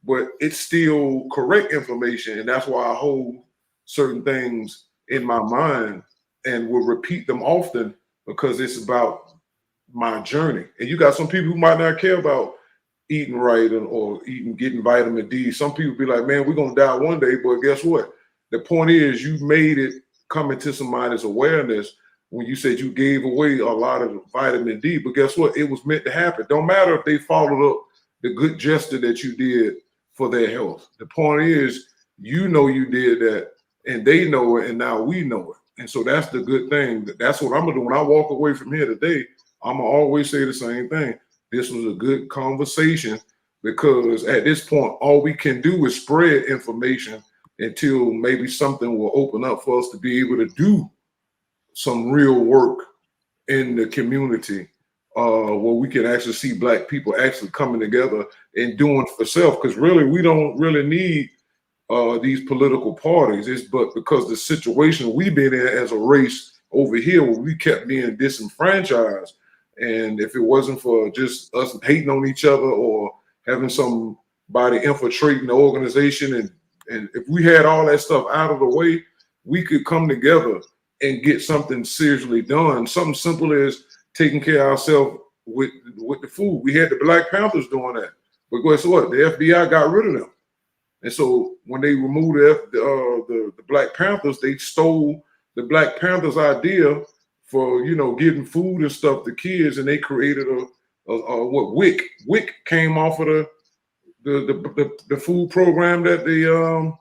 but it's still correct information. And that's why I hold certain things in my mind and will repeat them often, because it's about my journey. And you got some people who might not care about eating right or getting vitamin D. Some people be like, man, we're going to die one day. But guess what? The point is, you made it come into somebody's awareness when you said you gave away a lot of vitamin D. But guess what? It was meant to happen. Don't matter if they followed up the good gesture that you did for their health. The point is, you know you did that, and they know it, and now we know it. And so that's the good thing. That's what I'm going to do. When I walk away from here today, I'm going to always say the same thing. This was a good conversation, because at this point, all we can do is spread information until maybe something will open up for us to be able to do some real work in the community, where we can actually see Black people actually coming together and doing for self. Because really, we don't really need these political parties. It's but because the situation we've been in as a race over here, where we kept being disenfranchised. And if it wasn't for just us hating on each other or having somebody infiltrating the organization, and if we had all that stuff out of the way, we could come together and get something seriously done. Something simple as taking care of ourselves with the food. We had the Black Panthers doing that. But guess what? The FBI got rid of them. And so when they removed the Black Panthers, they stole the Black Panthers idea for, you know, getting food and stuff to kids, and they created what WIC. WIC came off of the food program that the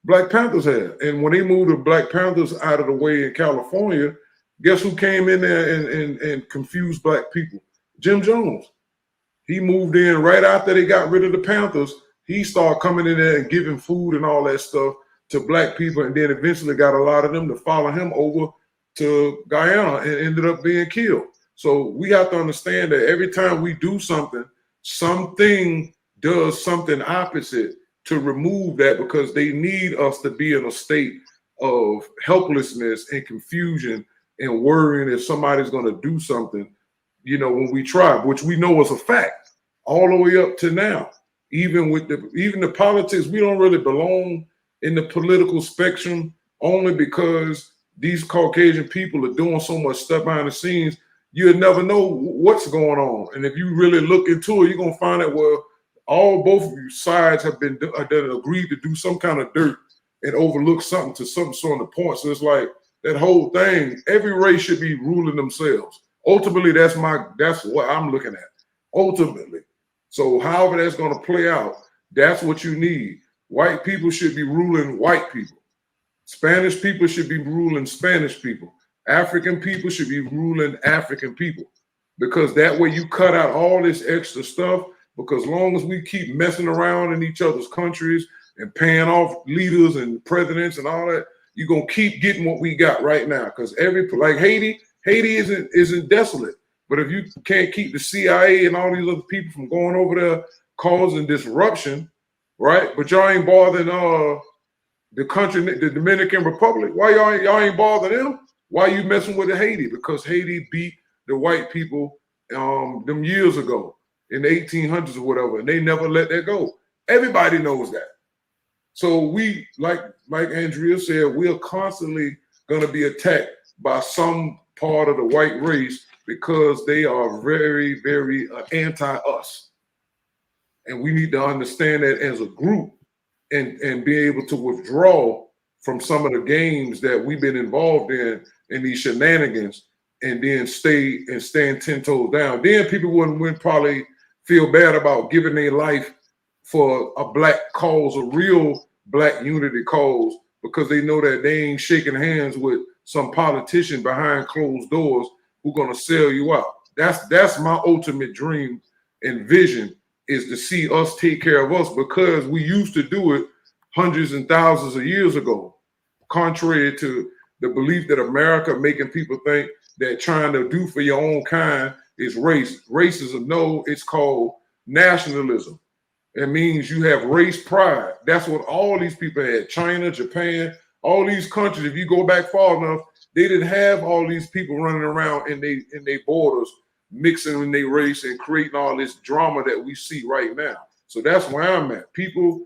Black Panthers had. And when they moved the Black Panthers out of the way in California, guess who came in there and confused Black people? Jim Jones. He moved in right after they got rid of the Panthers. He started coming in there and giving food and all that stuff to Black people, and then eventually got a lot of them to follow him over to Guyana and ended up being killed. So we have to understand that every time we do something, something does something opposite to remove that, because they need us to be in a state of helplessness and confusion and worrying if somebody's going to do something, you know, when we try, which we know is a fact all the way up to now. Even with the politics, we don't really belong in the political spectrum, only because these Caucasian people are doing so much stuff behind the scenes. You'll never know what's going on. And if you really look into it, you're going to find out, well, both sides have been agreed to do some kind of dirt and overlook something to some sort of point. So it's like that whole thing, every race should be ruling themselves. Ultimately, that's what I'm looking at. Ultimately. So however that's going to play out, that's what you need. White people should be ruling white people. Spanish people should be ruling Spanish people. African people should be ruling African people. Because that way you cut out all this extra stuff. Because as long as we keep messing around in each other's countries and paying off leaders and presidents and all that, you're going to keep getting what we got right now. Because like Haiti isn't desolate. But if you can't keep the CIA and all these other people from going over there causing disruption, right? But y'all ain't bothering the country, the Dominican Republic. Why y'all ain't bothering them? Why you messing with Haiti? Because Haiti beat the white people them years ago in the 1800s or whatever, and they never let that go. Everybody knows that. So we, like Andrea said, we're constantly going to be attacked by some part of the white race because they are very, very anti-us. And we need to understand that as a group and be able to withdraw from some of the games that we've been involved in these shenanigans, and then stand 10 toes down. Then people wouldn't probably feel bad about giving their life for a black cause, a real black unity cause, because they know that they ain't shaking hands with some politician behind closed doors who are gonna sell you out. That's my ultimate dream and vision, is to see us take care of us, because we used to do it hundreds and thousands of years ago, contrary to the belief that America making people think that trying to do for your own kind is race. Racism, no, it's called nationalism. It means you have race pride. That's what all these people had. China, Japan, all these countries, if you go back far enough, they didn't have all these people running around in their borders, mixing in their race and creating all this drama that we see right now. So that's where I'm at. People,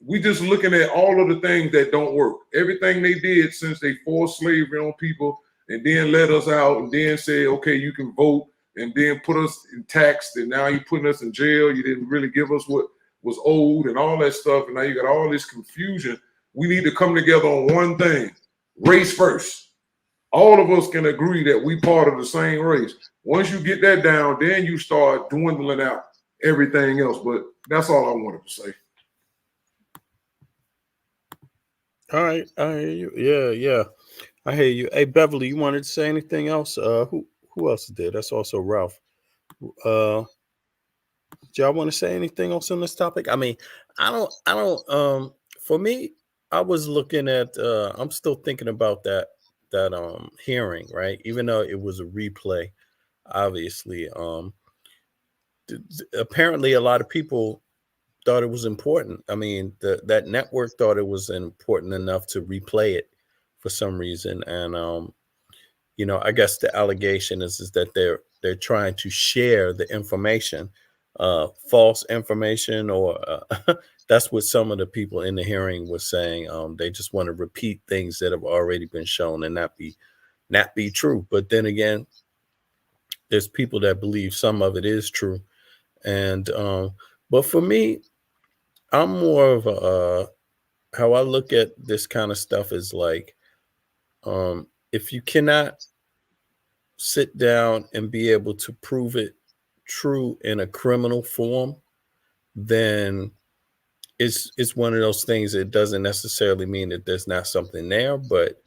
we just looking at all of the things that don't work. Everything they did since they forced slavery on people and then let us out and then say, okay, you can vote, and then put us in tax, and now you're putting us in jail. You didn't really give us what was owed and all that stuff, and now you got all this confusion. We need to come together on one thing: race first. All of us can agree that we part of the same race. Once you get that down, then you start dwindling out everything else. But that's all I wanted to say. All right, I hear you. Yeah, I hear you. Hey, Beverly, you wanted to say anything else? Who else did? That's also Ralph. Do y'all want to say anything else on this topic? I mean, I don't. For me, I was looking at. I'm still thinking about that hearing, right? Even though it was a replay, obviously. Apparently, a lot of people thought it was important. I mean, that network thought it was important enough to replay it for some reason. And I guess the allegation is that they're trying to share the information, false information, or that's what some of the people in the hearing were saying. They just want to repeat things that have already been shown and not be true. But then again, there's people that believe some of it is true. And but for me, I'm more of a how I look at this kind of stuff is like, if you cannot sit down and be able to prove it true in a criminal form, then it's one of those things that doesn't necessarily mean that there's not something there. But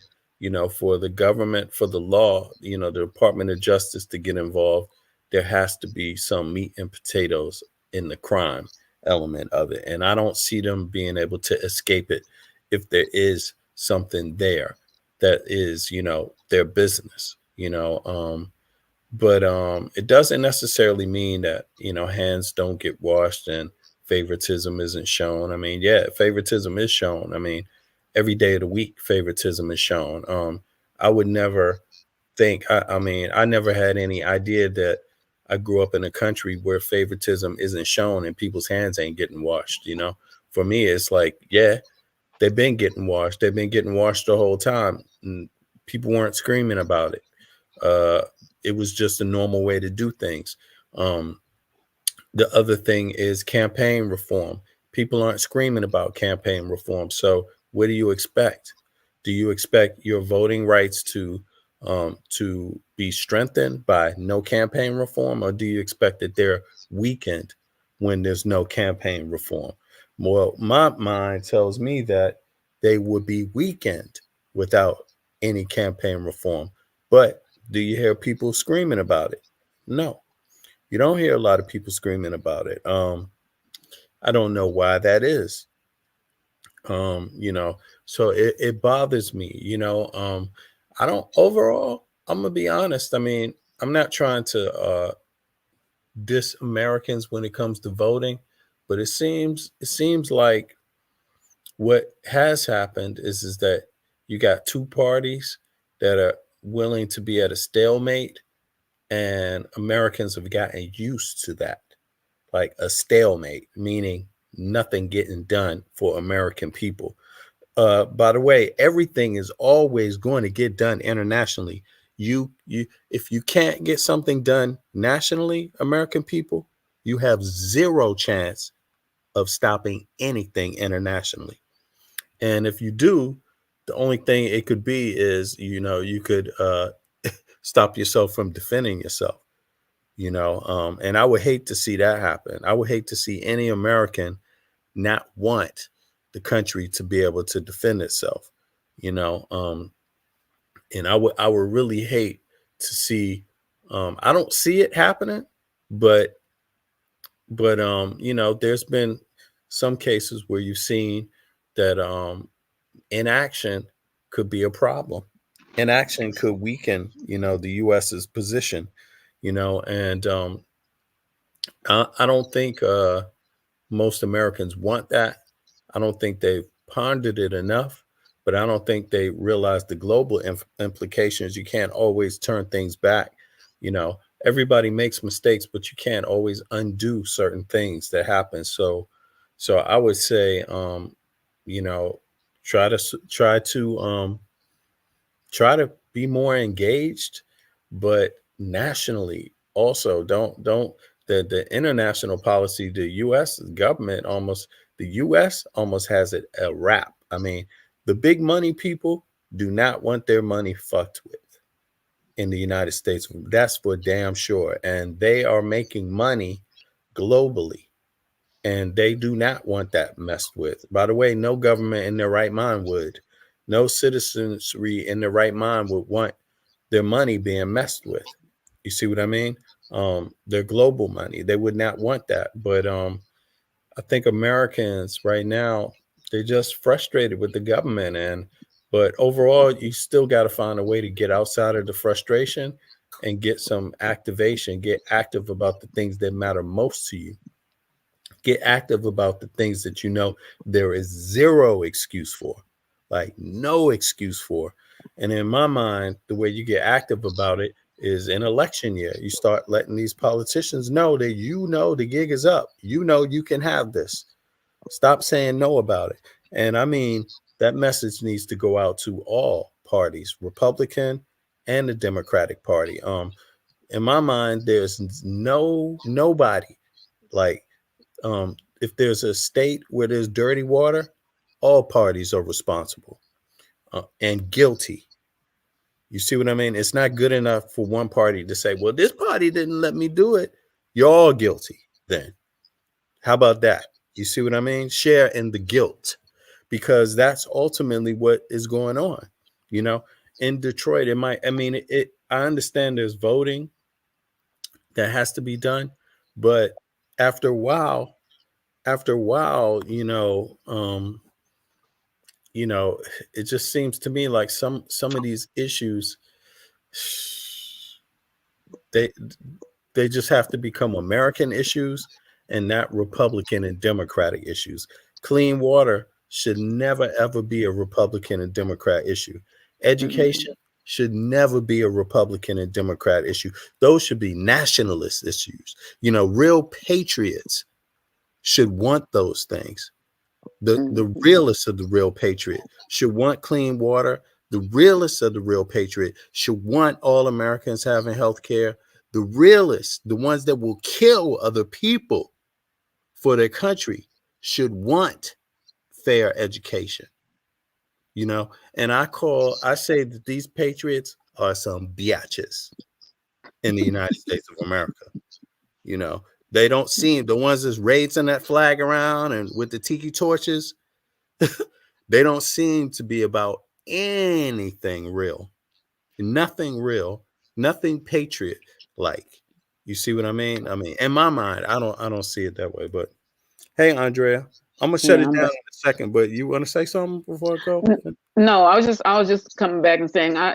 for the government, for the law, the Department of Justice to get involved, there has to be some meat and potatoes in the crime element of it. And I don't see them being able to escape it if there is something there that is, their business, but it doesn't necessarily mean that, hands don't get washed and favoritism isn't shown. I mean, yeah, favoritism is shown. I mean, every day of the week, favoritism is shown. I would never think, I never had any idea that I grew up in a country where favoritism isn't shown and people's hands ain't getting washed. For me, it's like, yeah, they've been getting washed. They've been getting washed the whole time. And people weren't screaming about it. It was just a normal way to do things. The other thing is campaign reform. People aren't screaming about campaign reform. So what do you expect? Do you expect your voting rights to be strengthened by no campaign reform, or do you expect that they're weakened when there's no campaign reform? Well, my mind tells me that they would be weakened without any campaign reform. But do you hear people screaming about it? No, you don't hear a lot of people screaming about it. I don't know why that is. So it bothers me, I don't overall, I'm gonna be honest. I mean, I'm not trying to diss Americans when it comes to voting, but it seems like what has happened is that you got two parties that are willing to be at a stalemate, and Americans have gotten used to that, like a stalemate, meaning nothing getting done for American people. By the way, everything is always going to get done internationally. If you can't get something done nationally, American people, you have zero chance of stopping anything internationally. And if you do, the only thing it could be is, you could stop yourself from defending yourself, and I would hate to see that happen. I would hate to see any American not want the country to be able to defend itself, and I would really hate to see I don't see it happening, but you know, there's been some cases where you've seen that inaction could be a problem. Inaction could weaken, you know, the US's position, you know, and I don't think most Americans want that. I don't think they've pondered it enough, but I don't think they realize the global implications. You can't always turn things back. You know, everybody makes mistakes, but you can't always undo certain things that happen. So I would say, you know, try to be more engaged, but nationally also. Don't the international policy, the U.S. government the U.S. almost has it a wrap. I mean, the big money people do not want their money fucked with in the United States. That's for damn sure. And they are making money globally, and they do not want that messed with. By the way, no government in their right mind would. No citizenry in their right mind would want their money being messed with. You see what I mean? Their global money. They would not want that. But I think Americans right now, they're just frustrated with the government. But overall, you still got to find a way to get outside of the frustration and get some activation, get active about the things that matter most to you. Get active about the things that you know there is zero excuse for, like no excuse for. And in my mind, the way you get active about it is in election year. You start letting these politicians know that you know the gig is up. You know you can have this. Stop saying no about it. And I mean, that message needs to go out to all parties, Republican and the Democratic Party. In my mind, there's nobody like, if there's a state where there's dirty water, all parties are responsible and guilty. You see what I mean? It's not good enough for one party to say, well, this party didn't let me do it. You're all guilty then. How about that? You see what I mean? Share in the guilt, because that's ultimately what is going on. You know, in Detroit, I understand there's voting that has to be done, but after a while, you know, it just seems to me like some of these issues, they just have to become American issues and not Republican and Democratic issues. Clean water should never, ever be a Republican and Democrat issue. Education should never be a Republican and Democrat issue. Those should be nationalist issues. You know, real patriots should want those things. The realists of the real patriot should want clean water. The realists of the real patriot should want all Americans having health care. The realists, the ones that will kill other people for their country, should want fair education. You know, and I say that these patriots are some biatches in the United States of America. You know, they don't seem, the ones that's raising that flag around and with the tiki torches, they don't seem to be about anything real. Nothing real, nothing patriot like. You see what I mean? I mean, in my mind, I don't see it that way. But hey, Andrea, I'm gonna shut it down in a second. But you want to say something before I go? No, I was just coming back and saying, I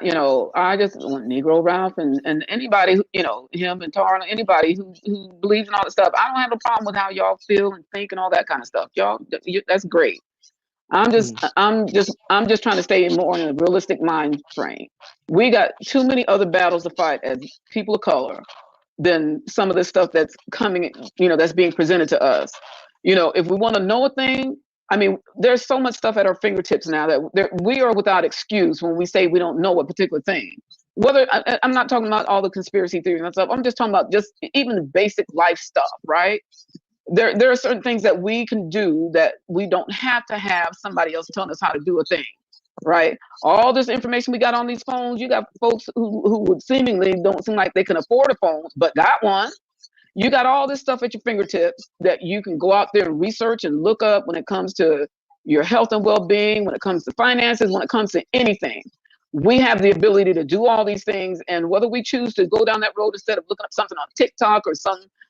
just want Negro Ralph and anybody, him and Tara, anybody who believes in all this stuff. I don't have a problem with how y'all feel and think and all that kind of stuff. Y'all, that's great. I'm just trying to stay more in a realistic mind frame. We got too many other battles to fight as people of color than some of this stuff that's coming, that's being presented to us. If we want to know a thing, I mean, there's so much stuff at our fingertips now that we are without excuse when we say we don't know a particular thing. Whether I'm not talking about all the conspiracy theories and stuff. I'm just talking about just even the basic life stuff, right? There are certain things that we can do that we don't have to have somebody else telling us how to do a thing, right? All this information we got on these phones, you got folks who would seemingly don't seem like they can afford a phone, but got one. You got all this stuff at your fingertips that you can go out there and research and look up when it comes to your health and well-being, when it comes to finances, when it comes to anything. we have the ability to do all these things. And whether we choose to go down that road instead of looking up something on TikTok or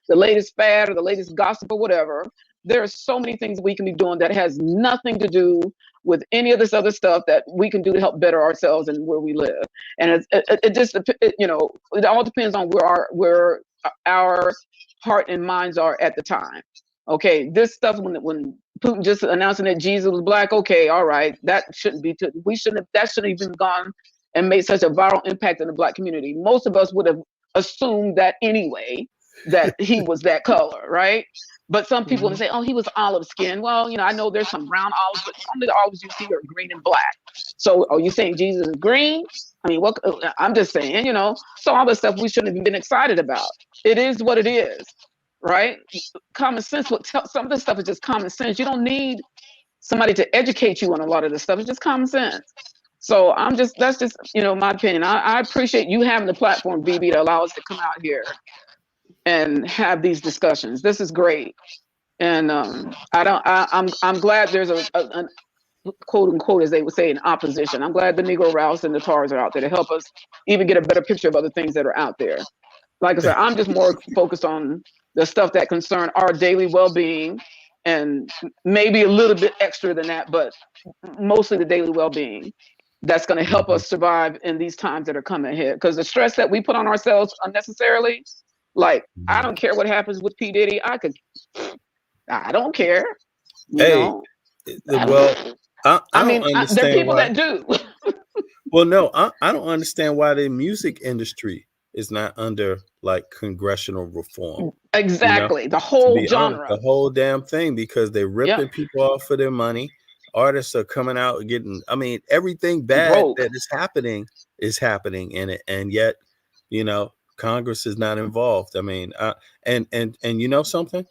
the latest fad or the latest gossip or whatever, there are so many things we can be doing that has nothing to do with any of this other stuff that we can do to help better ourselves and where we live. And it just, you know, it all depends on where our heart and minds are at the time. Okay, this stuff when Putin just announcing that Jesus was black, okay, all right, that shouldn't be. That shouldn't even gone and made such a viral impact in the black community. Most of us would have assumed that anyway, that he was that color, right? But some people would say, oh, he was olive skin. Well, you know, I know there's some brown olives, but some of the olives you see are green and black. So are you saying Jesus is green? I mean, what? I'm just saying, you know, so all this stuff we shouldn't have been excited about. It is what it is, right? Common sense. Some of this stuff is just common sense. You don't need somebody to educate you on a lot of this stuff. It's just common sense. So that's just, you know, my opinion. I appreciate you having the platform, BB, to allow us to come out here and have these discussions. This is great. And I'm glad there's a quote unquote, as they would say, in opposition. I'm glad the Negro Rouse and the TARs are out there to help us even get a better picture of other things that are out there. Like I said, I'm just more focused on the stuff that concern our daily well-being, and maybe a little bit extra than that, but mostly the daily well-being that's going to help us survive in these times that are coming ahead. Because the stress that we put on ourselves unnecessarily, like, I don't care what happens with P. Diddy. I don't care. You know? Well, I mean, don't understand there are people why. that do. Well, no, I don't understand why the music industry is not under like congressional reform. Exactly. You know? The whole Honest, genre. the whole damn thing, because they're ripping people off for their money. Artists are coming out getting, I mean, everything bad that is happening in it. And yet, you know, Congress is not involved. I mean, and you know something?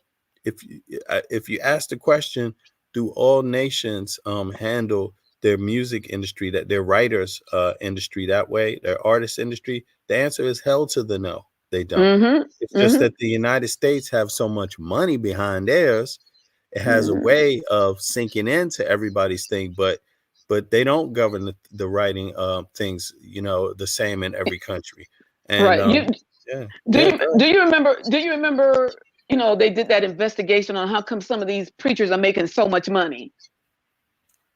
If you ask the question, do all nations handle their music industry, that their writers industry that way, their artist industry? The answer is hell to the no. They don't. It's just that the United States have so much money behind theirs. It has a way of sinking into everybody's thing, but they don't govern the writing things, you know, the same in every country. And right. Do you remember, you know, they did that investigation on how come some of these preachers are making so much money?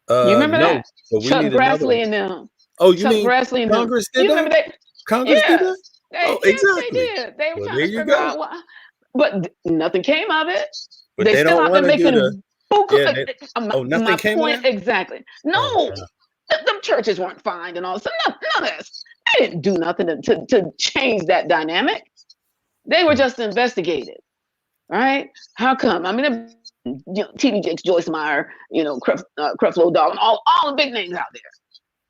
You remember that? Chuck Grassley and them. Oh, you Chuck mean Grassley and Congress them. did You that? remember that? Congress did that? Yes, exactly. they did. They were Well, trying to there you figure go. out why, but nothing came of it. But they they still don't out there want to do making the. Nothing my came point of that? exactly. No, them churches weren't fined and all this. None of this. They didn't do nothing to change that dynamic. They were just investigated, right? How come? I mean, you know, T.D. Jakes, Joyce Meyer, you know, Creflo Dollar, and all the big names out there.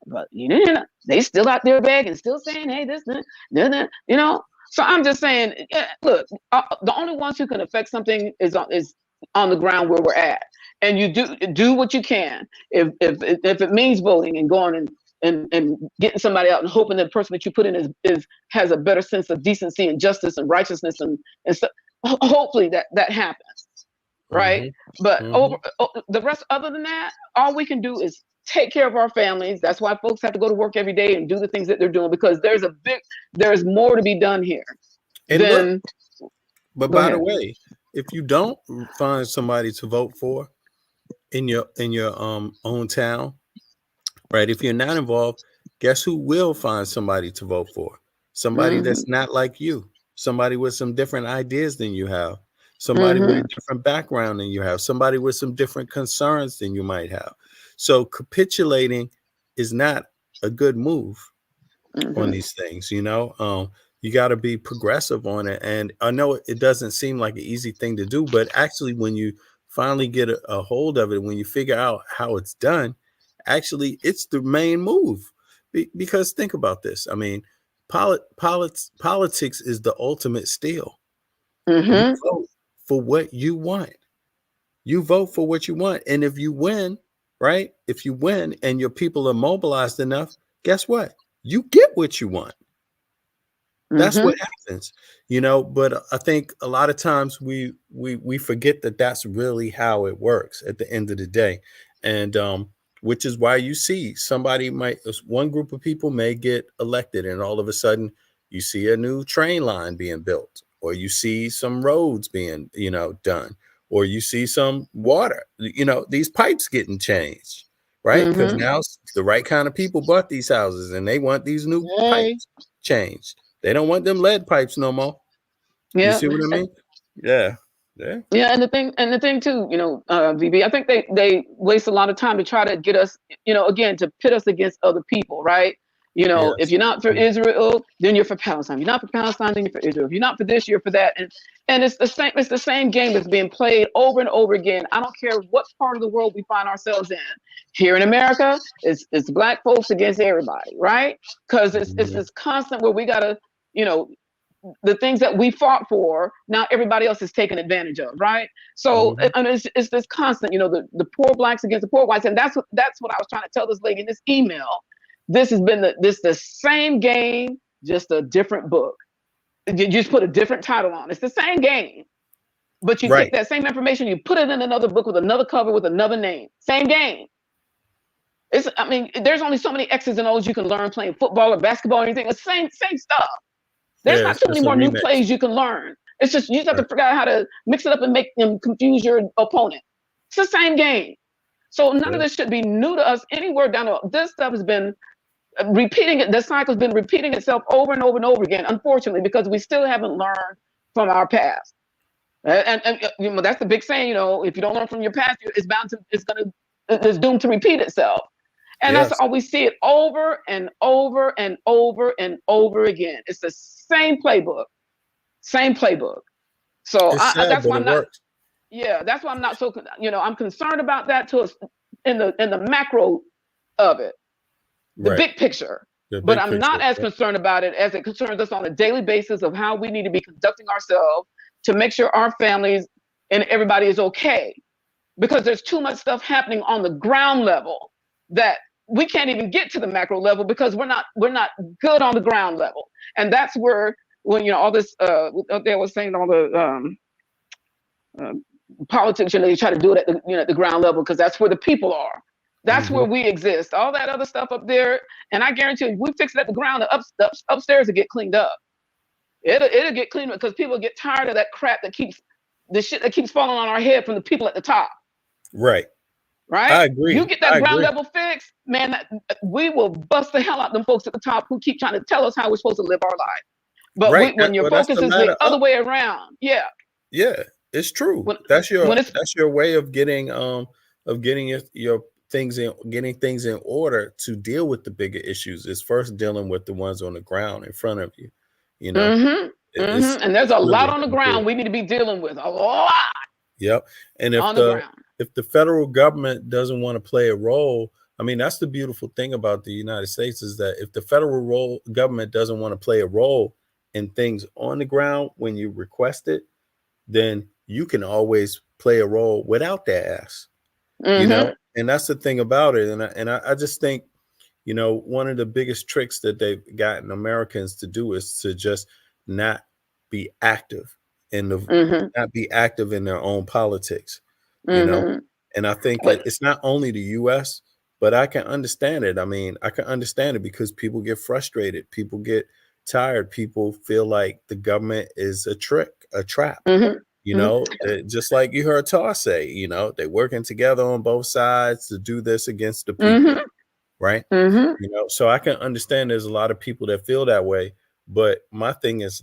But you know, they still out there begging, still saying, "Hey, this, you know." So I'm just saying, look, the only ones who can affect something is on the ground where we're at, and you do what you can. If it means voting and going and getting somebody out and hoping that the person that you put in has a better sense of decency and justice and righteousness and stuff, hopefully that happens, right? But the rest, other than that, all we can do is take care of our families. That's why folks have to go to work every day and do the things that they're doing, because there's more to be done here. And but by the way, if you don't find somebody to vote for in your own town, right? If you're not involved, guess who will find somebody to vote for? Somebody that's not like you, somebody with some different ideas than you have, somebody with a different background than you have, somebody with some different concerns than you might have. So capitulating is not a good move on these things, you know. You got to be progressive on it. And I know it doesn't seem like an easy thing to do, but actually when you finally get a hold of it, when you figure out how it's done, actually it's the main move. Because think about this. I mean, politics is the ultimate steal. You vote for what you want. You vote for what you want. And if you win, right? If you win and your people are mobilized enough, guess what? You get what you want. That's what happens, you know. But I think a lot of times we forget that that's really how it works at the end of the day. And which is why you see one group of people may get elected, and all of a sudden you see a new train line being built, or you see some roads being, done, or you see some water, these pipes getting changed, right? Because now the right kind of people bought these houses and they want these new pipes changed. They don't want them lead pipes no more. Yeah. You see what I mean? Yeah. Yeah, and the thing too, VB, I think they waste a lot of time to try to get us, again, to pit us against other people, right? If you're not for Israel, then you're for Palestine. If you're not for Palestine, then you're for Israel. If you're not for this, you're for that. And it's the same game that's being played over and over again. I don't care what part of the world we find ourselves in. Here in America, it's black folks against everybody, right? Because it's this constant where we gotta, the things that we fought for, now everybody else is taking advantage of, right? So and it's this constant, the poor blacks against the poor whites, and that's what I was trying to tell this lady in this email. This has been the same game, just a different book. You just put a different title on. It's the same game, but you take that same information, you put it in another book with another cover with another name. Same game. There's only so many X's and O's you can learn playing football or basketball or anything. It's same stuff. There's not too many more new plays you can learn. It's just you just have to figure out how to mix it up and make them confuse your opponent. It's the same game. So none of this should be new to us anywhere down the road. This stuff has been repeating it. The cycle's been repeating itself over and over and over again, unfortunately, because we still haven't learned from our past. And that's the big saying. If you don't learn from your past, it's doomed to repeat itself. And that's all we see it over and over and over and over again. It's the same playbook. So that's why I'm not. Yeah, that's why I'm not so. I'm concerned about that in the macro of it, the big picture. But I'm not as concerned about it as it concerns us on a daily basis of how we need to be conducting ourselves to make sure our families and everybody is okay, because there's too much stuff happening on the ground level that we can't even get to the macro level because we're not good on the ground level. And that's where when all this they was saying all the politics, they try to do it at the ground level because that's where the people are. That's where we exist. All that other stuff up there, and I guarantee you, we fix it at the ground, the upstairs will get cleaned up. It'll get cleaned up because people get tired of that crap the shit that keeps falling on our head from the people at the top. Right. I agree. You get that ground level fixed, man, we will bust the hell out of them folks at the top who keep trying to tell us how we're supposed to live our life. But when your focus is the other way around, yeah, it's true. That's your way of getting your things in order to deal with the bigger issues. Is first dealing with the ones on the ground in front of you. And there's a lot on the ground we need to be dealing with. A lot. Yep. And if the federal government doesn't want to play a role, that's the beautiful thing about the United States is that if the federal government doesn't want to play a role in things on the ground when you request it, then you can always play a role without their ass. And that's the thing about it. And I just think, one of the biggest tricks that they've gotten Americans to do is to just not be active not be active in their own politics. And I think it's not only the US, but I can understand it. I can understand it because people get frustrated. People get tired. People feel like the government is a trap. Just like you heard Tar say, they're working together on both sides to do this against the people. Right. So I can understand there's a lot of people that feel that way. But my thing is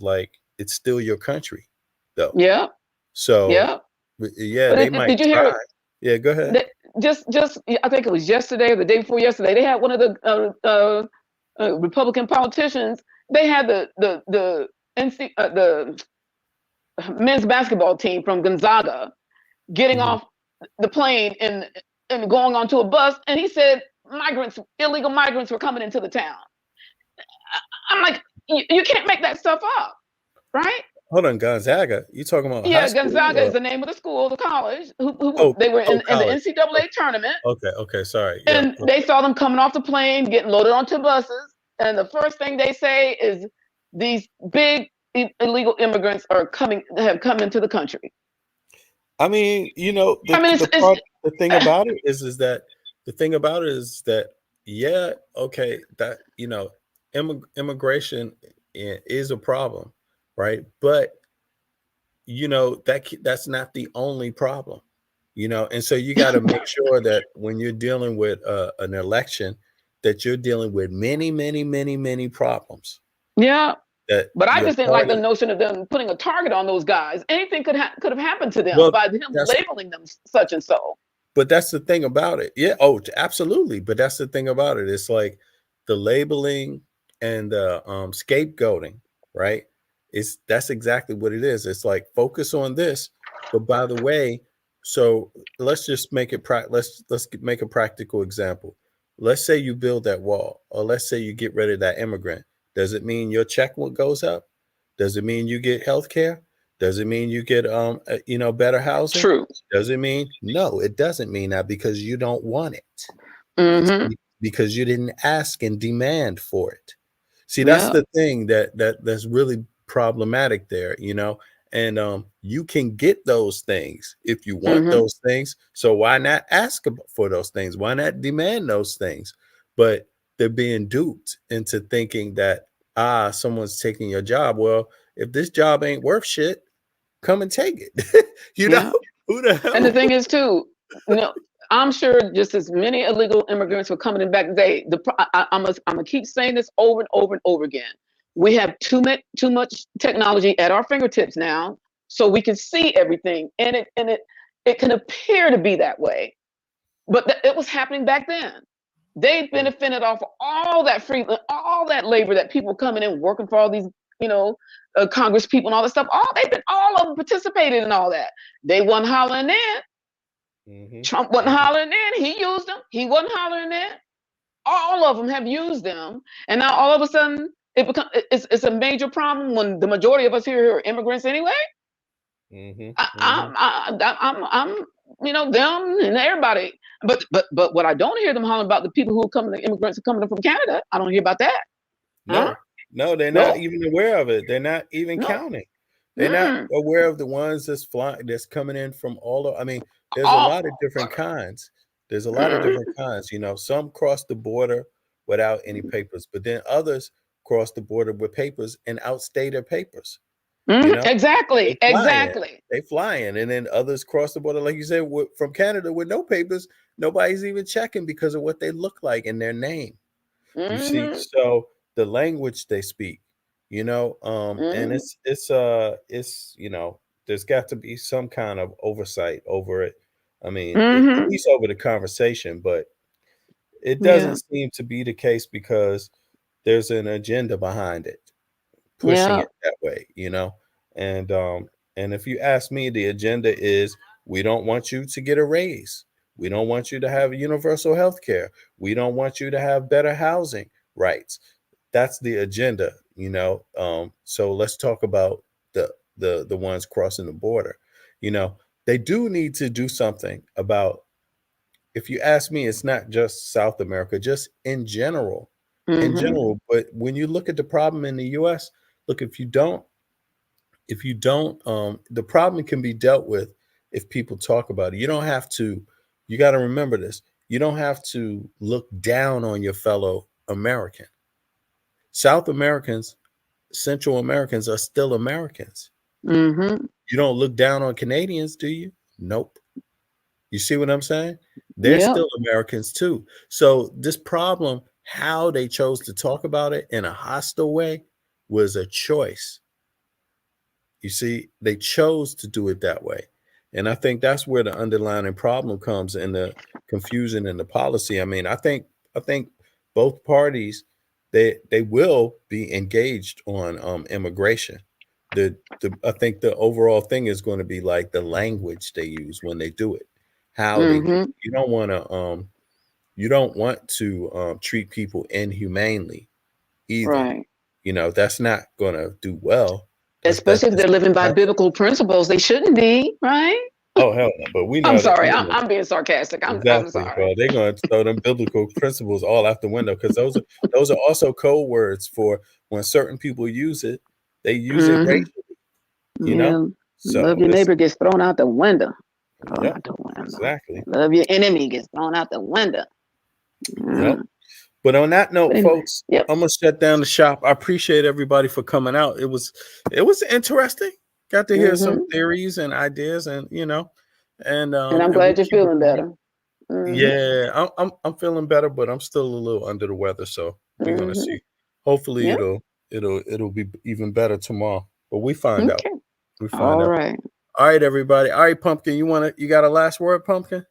it's still your country, though. Yeah. So they might. Did you hear it? Yeah, go ahead. Just I think it was yesterday or the day before yesterday. They had one of the Republican politicians. They had the men's basketball team from Gonzaga getting off the plane and going onto a bus, and he said illegal migrants were coming into the town. I'm like, you can't make that stuff up, right? Hold on, Gonzaga. You talking about? Yeah, Gonzaga is the name of the school, the college. They were in the NCAA tournament. Okay, sorry. And they saw them coming off the plane, getting loaded onto buses, and the first thing they say is these big illegal immigrants have come into the country. The thing about it is that the thing about it is that, yeah, okay, that, you know, immigration is a problem, right? But, you know, that's not the only problem, you know, and so you got to make sure that when you're dealing with an election, that you're dealing with many, many, many, many problems. Yeah. That But I your just didn't like the party, notion of them putting a target on those guys. Anything could have happened to them well, by him labeling them such and so. but that's the thing about it. Yeah. Oh, absolutely. But that's the thing about it. It's like the labeling and the scapegoating, right? That's exactly what it is. It's like focus on this, but by the way, so let's just make it let's make a practical example. Let's say you build that wall, or let's say you get rid of that immigrant. Does it mean your check goes up? Does it mean you get health care? Does it mean you get you know, better housing? True. Does it mean? No, it doesn't mean that, because you don't want it. Mm-hmm. Because you didn't ask and demand for it. See, that's the thing that's really problematic there, you know. And you can get those things if you want those things. So why not ask for those things? Why not demand those things? But they're being duped into thinking that someone's taking your job. Well, if this job ain't worth shit, come and take it. You know, who the hell? And the thing is too, you know, I'm sure just as many illegal immigrants were coming in back today. I'm gonna keep saying this over and over and over again. We have too much technology at our fingertips now, so we can see everything, and it can appear to be that way, but it was happening back then. They benefited off all that all that labor that people coming in working for all these, you know, Congress people and all that stuff. All of them participated in all that. They wasn't hollering in. Trump wasn't hollering in. He used them. He wasn't hollering in. All of them have used them, and now all of a sudden it's a major problem when the majority of us here are immigrants anyway. I'm you know, them and everybody, but what I don't hear them hollering about, the people who are coming, the immigrants are coming from Canada. I don't hear about that. No, they're not even aware of it. They're not even counting. They're not aware of the ones that's coming in from I mean, there's a lot of different kinds. There's a lot of different kinds. You know, some cross the border without any papers, but then others cross the border with papers and outstay their papers. You know? Exactly. They fly in, and then others cross the border, like you said, from Canada with no papers. Nobody's even checking because of what they look like and their name. You see, so the language they speak, you know, and it's you know, there's got to be some kind of oversight over it. I mean, at least over the conversation, but it doesn't seem to be the case because there's an agenda behind it, pushing it that way, you know. And if you ask me, the agenda is we don't want you to get a raise. We don't want you to have universal health care. We don't want you to have better housing rights. That's the agenda, you know. So let's talk about the ones crossing the border. You know, they do need to do something about, if you ask me, it's not just South America, just in general. But when you look at the problem in the US, look, if you don't, the problem can be dealt with if people talk about it. You don't have to, you got to remember this. You don't have to look down on your fellow American. South Americans, Central Americans are still Americans. You don't look down on Canadians, do you? Nope. You see what I'm saying? They're still Americans too. So this problem, how they chose to talk about it in a hostile way, was a choice. You see, they chose to do it that way. And I think that's where the underlying problem comes in the confusion in the policy. I mean, I think both parties, they will be engaged on immigration. I think the overall thing is going to be like the language they use when they do it. How they do it. You don't want to treat people inhumanely either. Right. You know, that's not going to do well. Especially if they're living by biblical principles. They shouldn't be, right? Oh, hell no. But we know I'm sorry. I'm being sarcastic. I'm sorry. Well, they're going to throw them biblical principles all out the window, because those are also code words for when certain people use it. They use it racially. You know? So love your neighbor gets thrown out the window. Thrown Yep, out the window. exactly. Love your enemy gets thrown out the window. Yep. But on that note, But anyway, folks, I'm gonna shut down the shop. I appreciate everybody for coming out. It was interesting. Got to hear some theories and ideas, and and I'm glad you're feeling better. Yeah, I'm feeling better, but I'm still a little under the weather. So we're gonna see. Hopefully, it'll be even better tomorrow. But we find out. We find out. All right. All right, everybody. All right, Pumpkin. You got a last word, Pumpkin?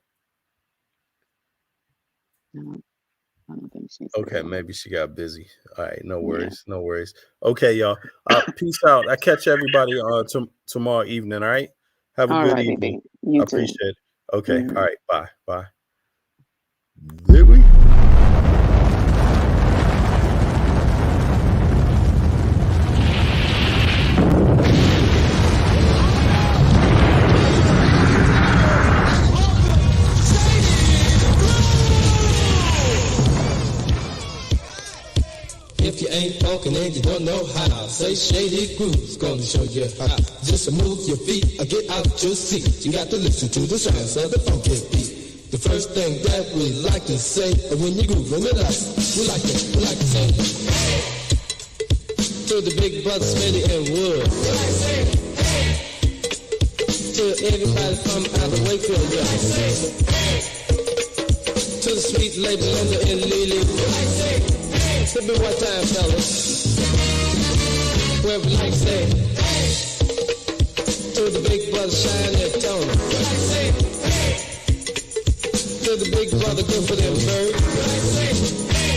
No, I don't think she's Okay, maybe she got busy. All right, no worries, no worries. Okay, y'all. Peace out. I catch everybody tomorrow evening. All right. Have a good evening. You I too. appreciate it. Okay. All right. Bye. Bye. Did we? If you ain't talking and you don't know how, say Shady Groove's gonna show you how. Just move your feet or get out your seat. You got to listen to the sounds of the funky beat. The first thing that we like to say when you grooving with us, we like to say, hey, to the big brother Smitty and Wood. We like to say, hey, to everybody from out of Wakefield. We like to say, hey, to the sweet lady Linda and Lily. We like to say, hit me one time, fellas. Where we like to say, hey, to the big brother Shine and Tony. We like to say, hey, to the big brother Clifford and Bird. We like to say, hey,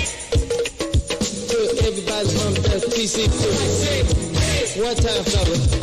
to everybody from FTC. We like to say, hey, one time, fellas.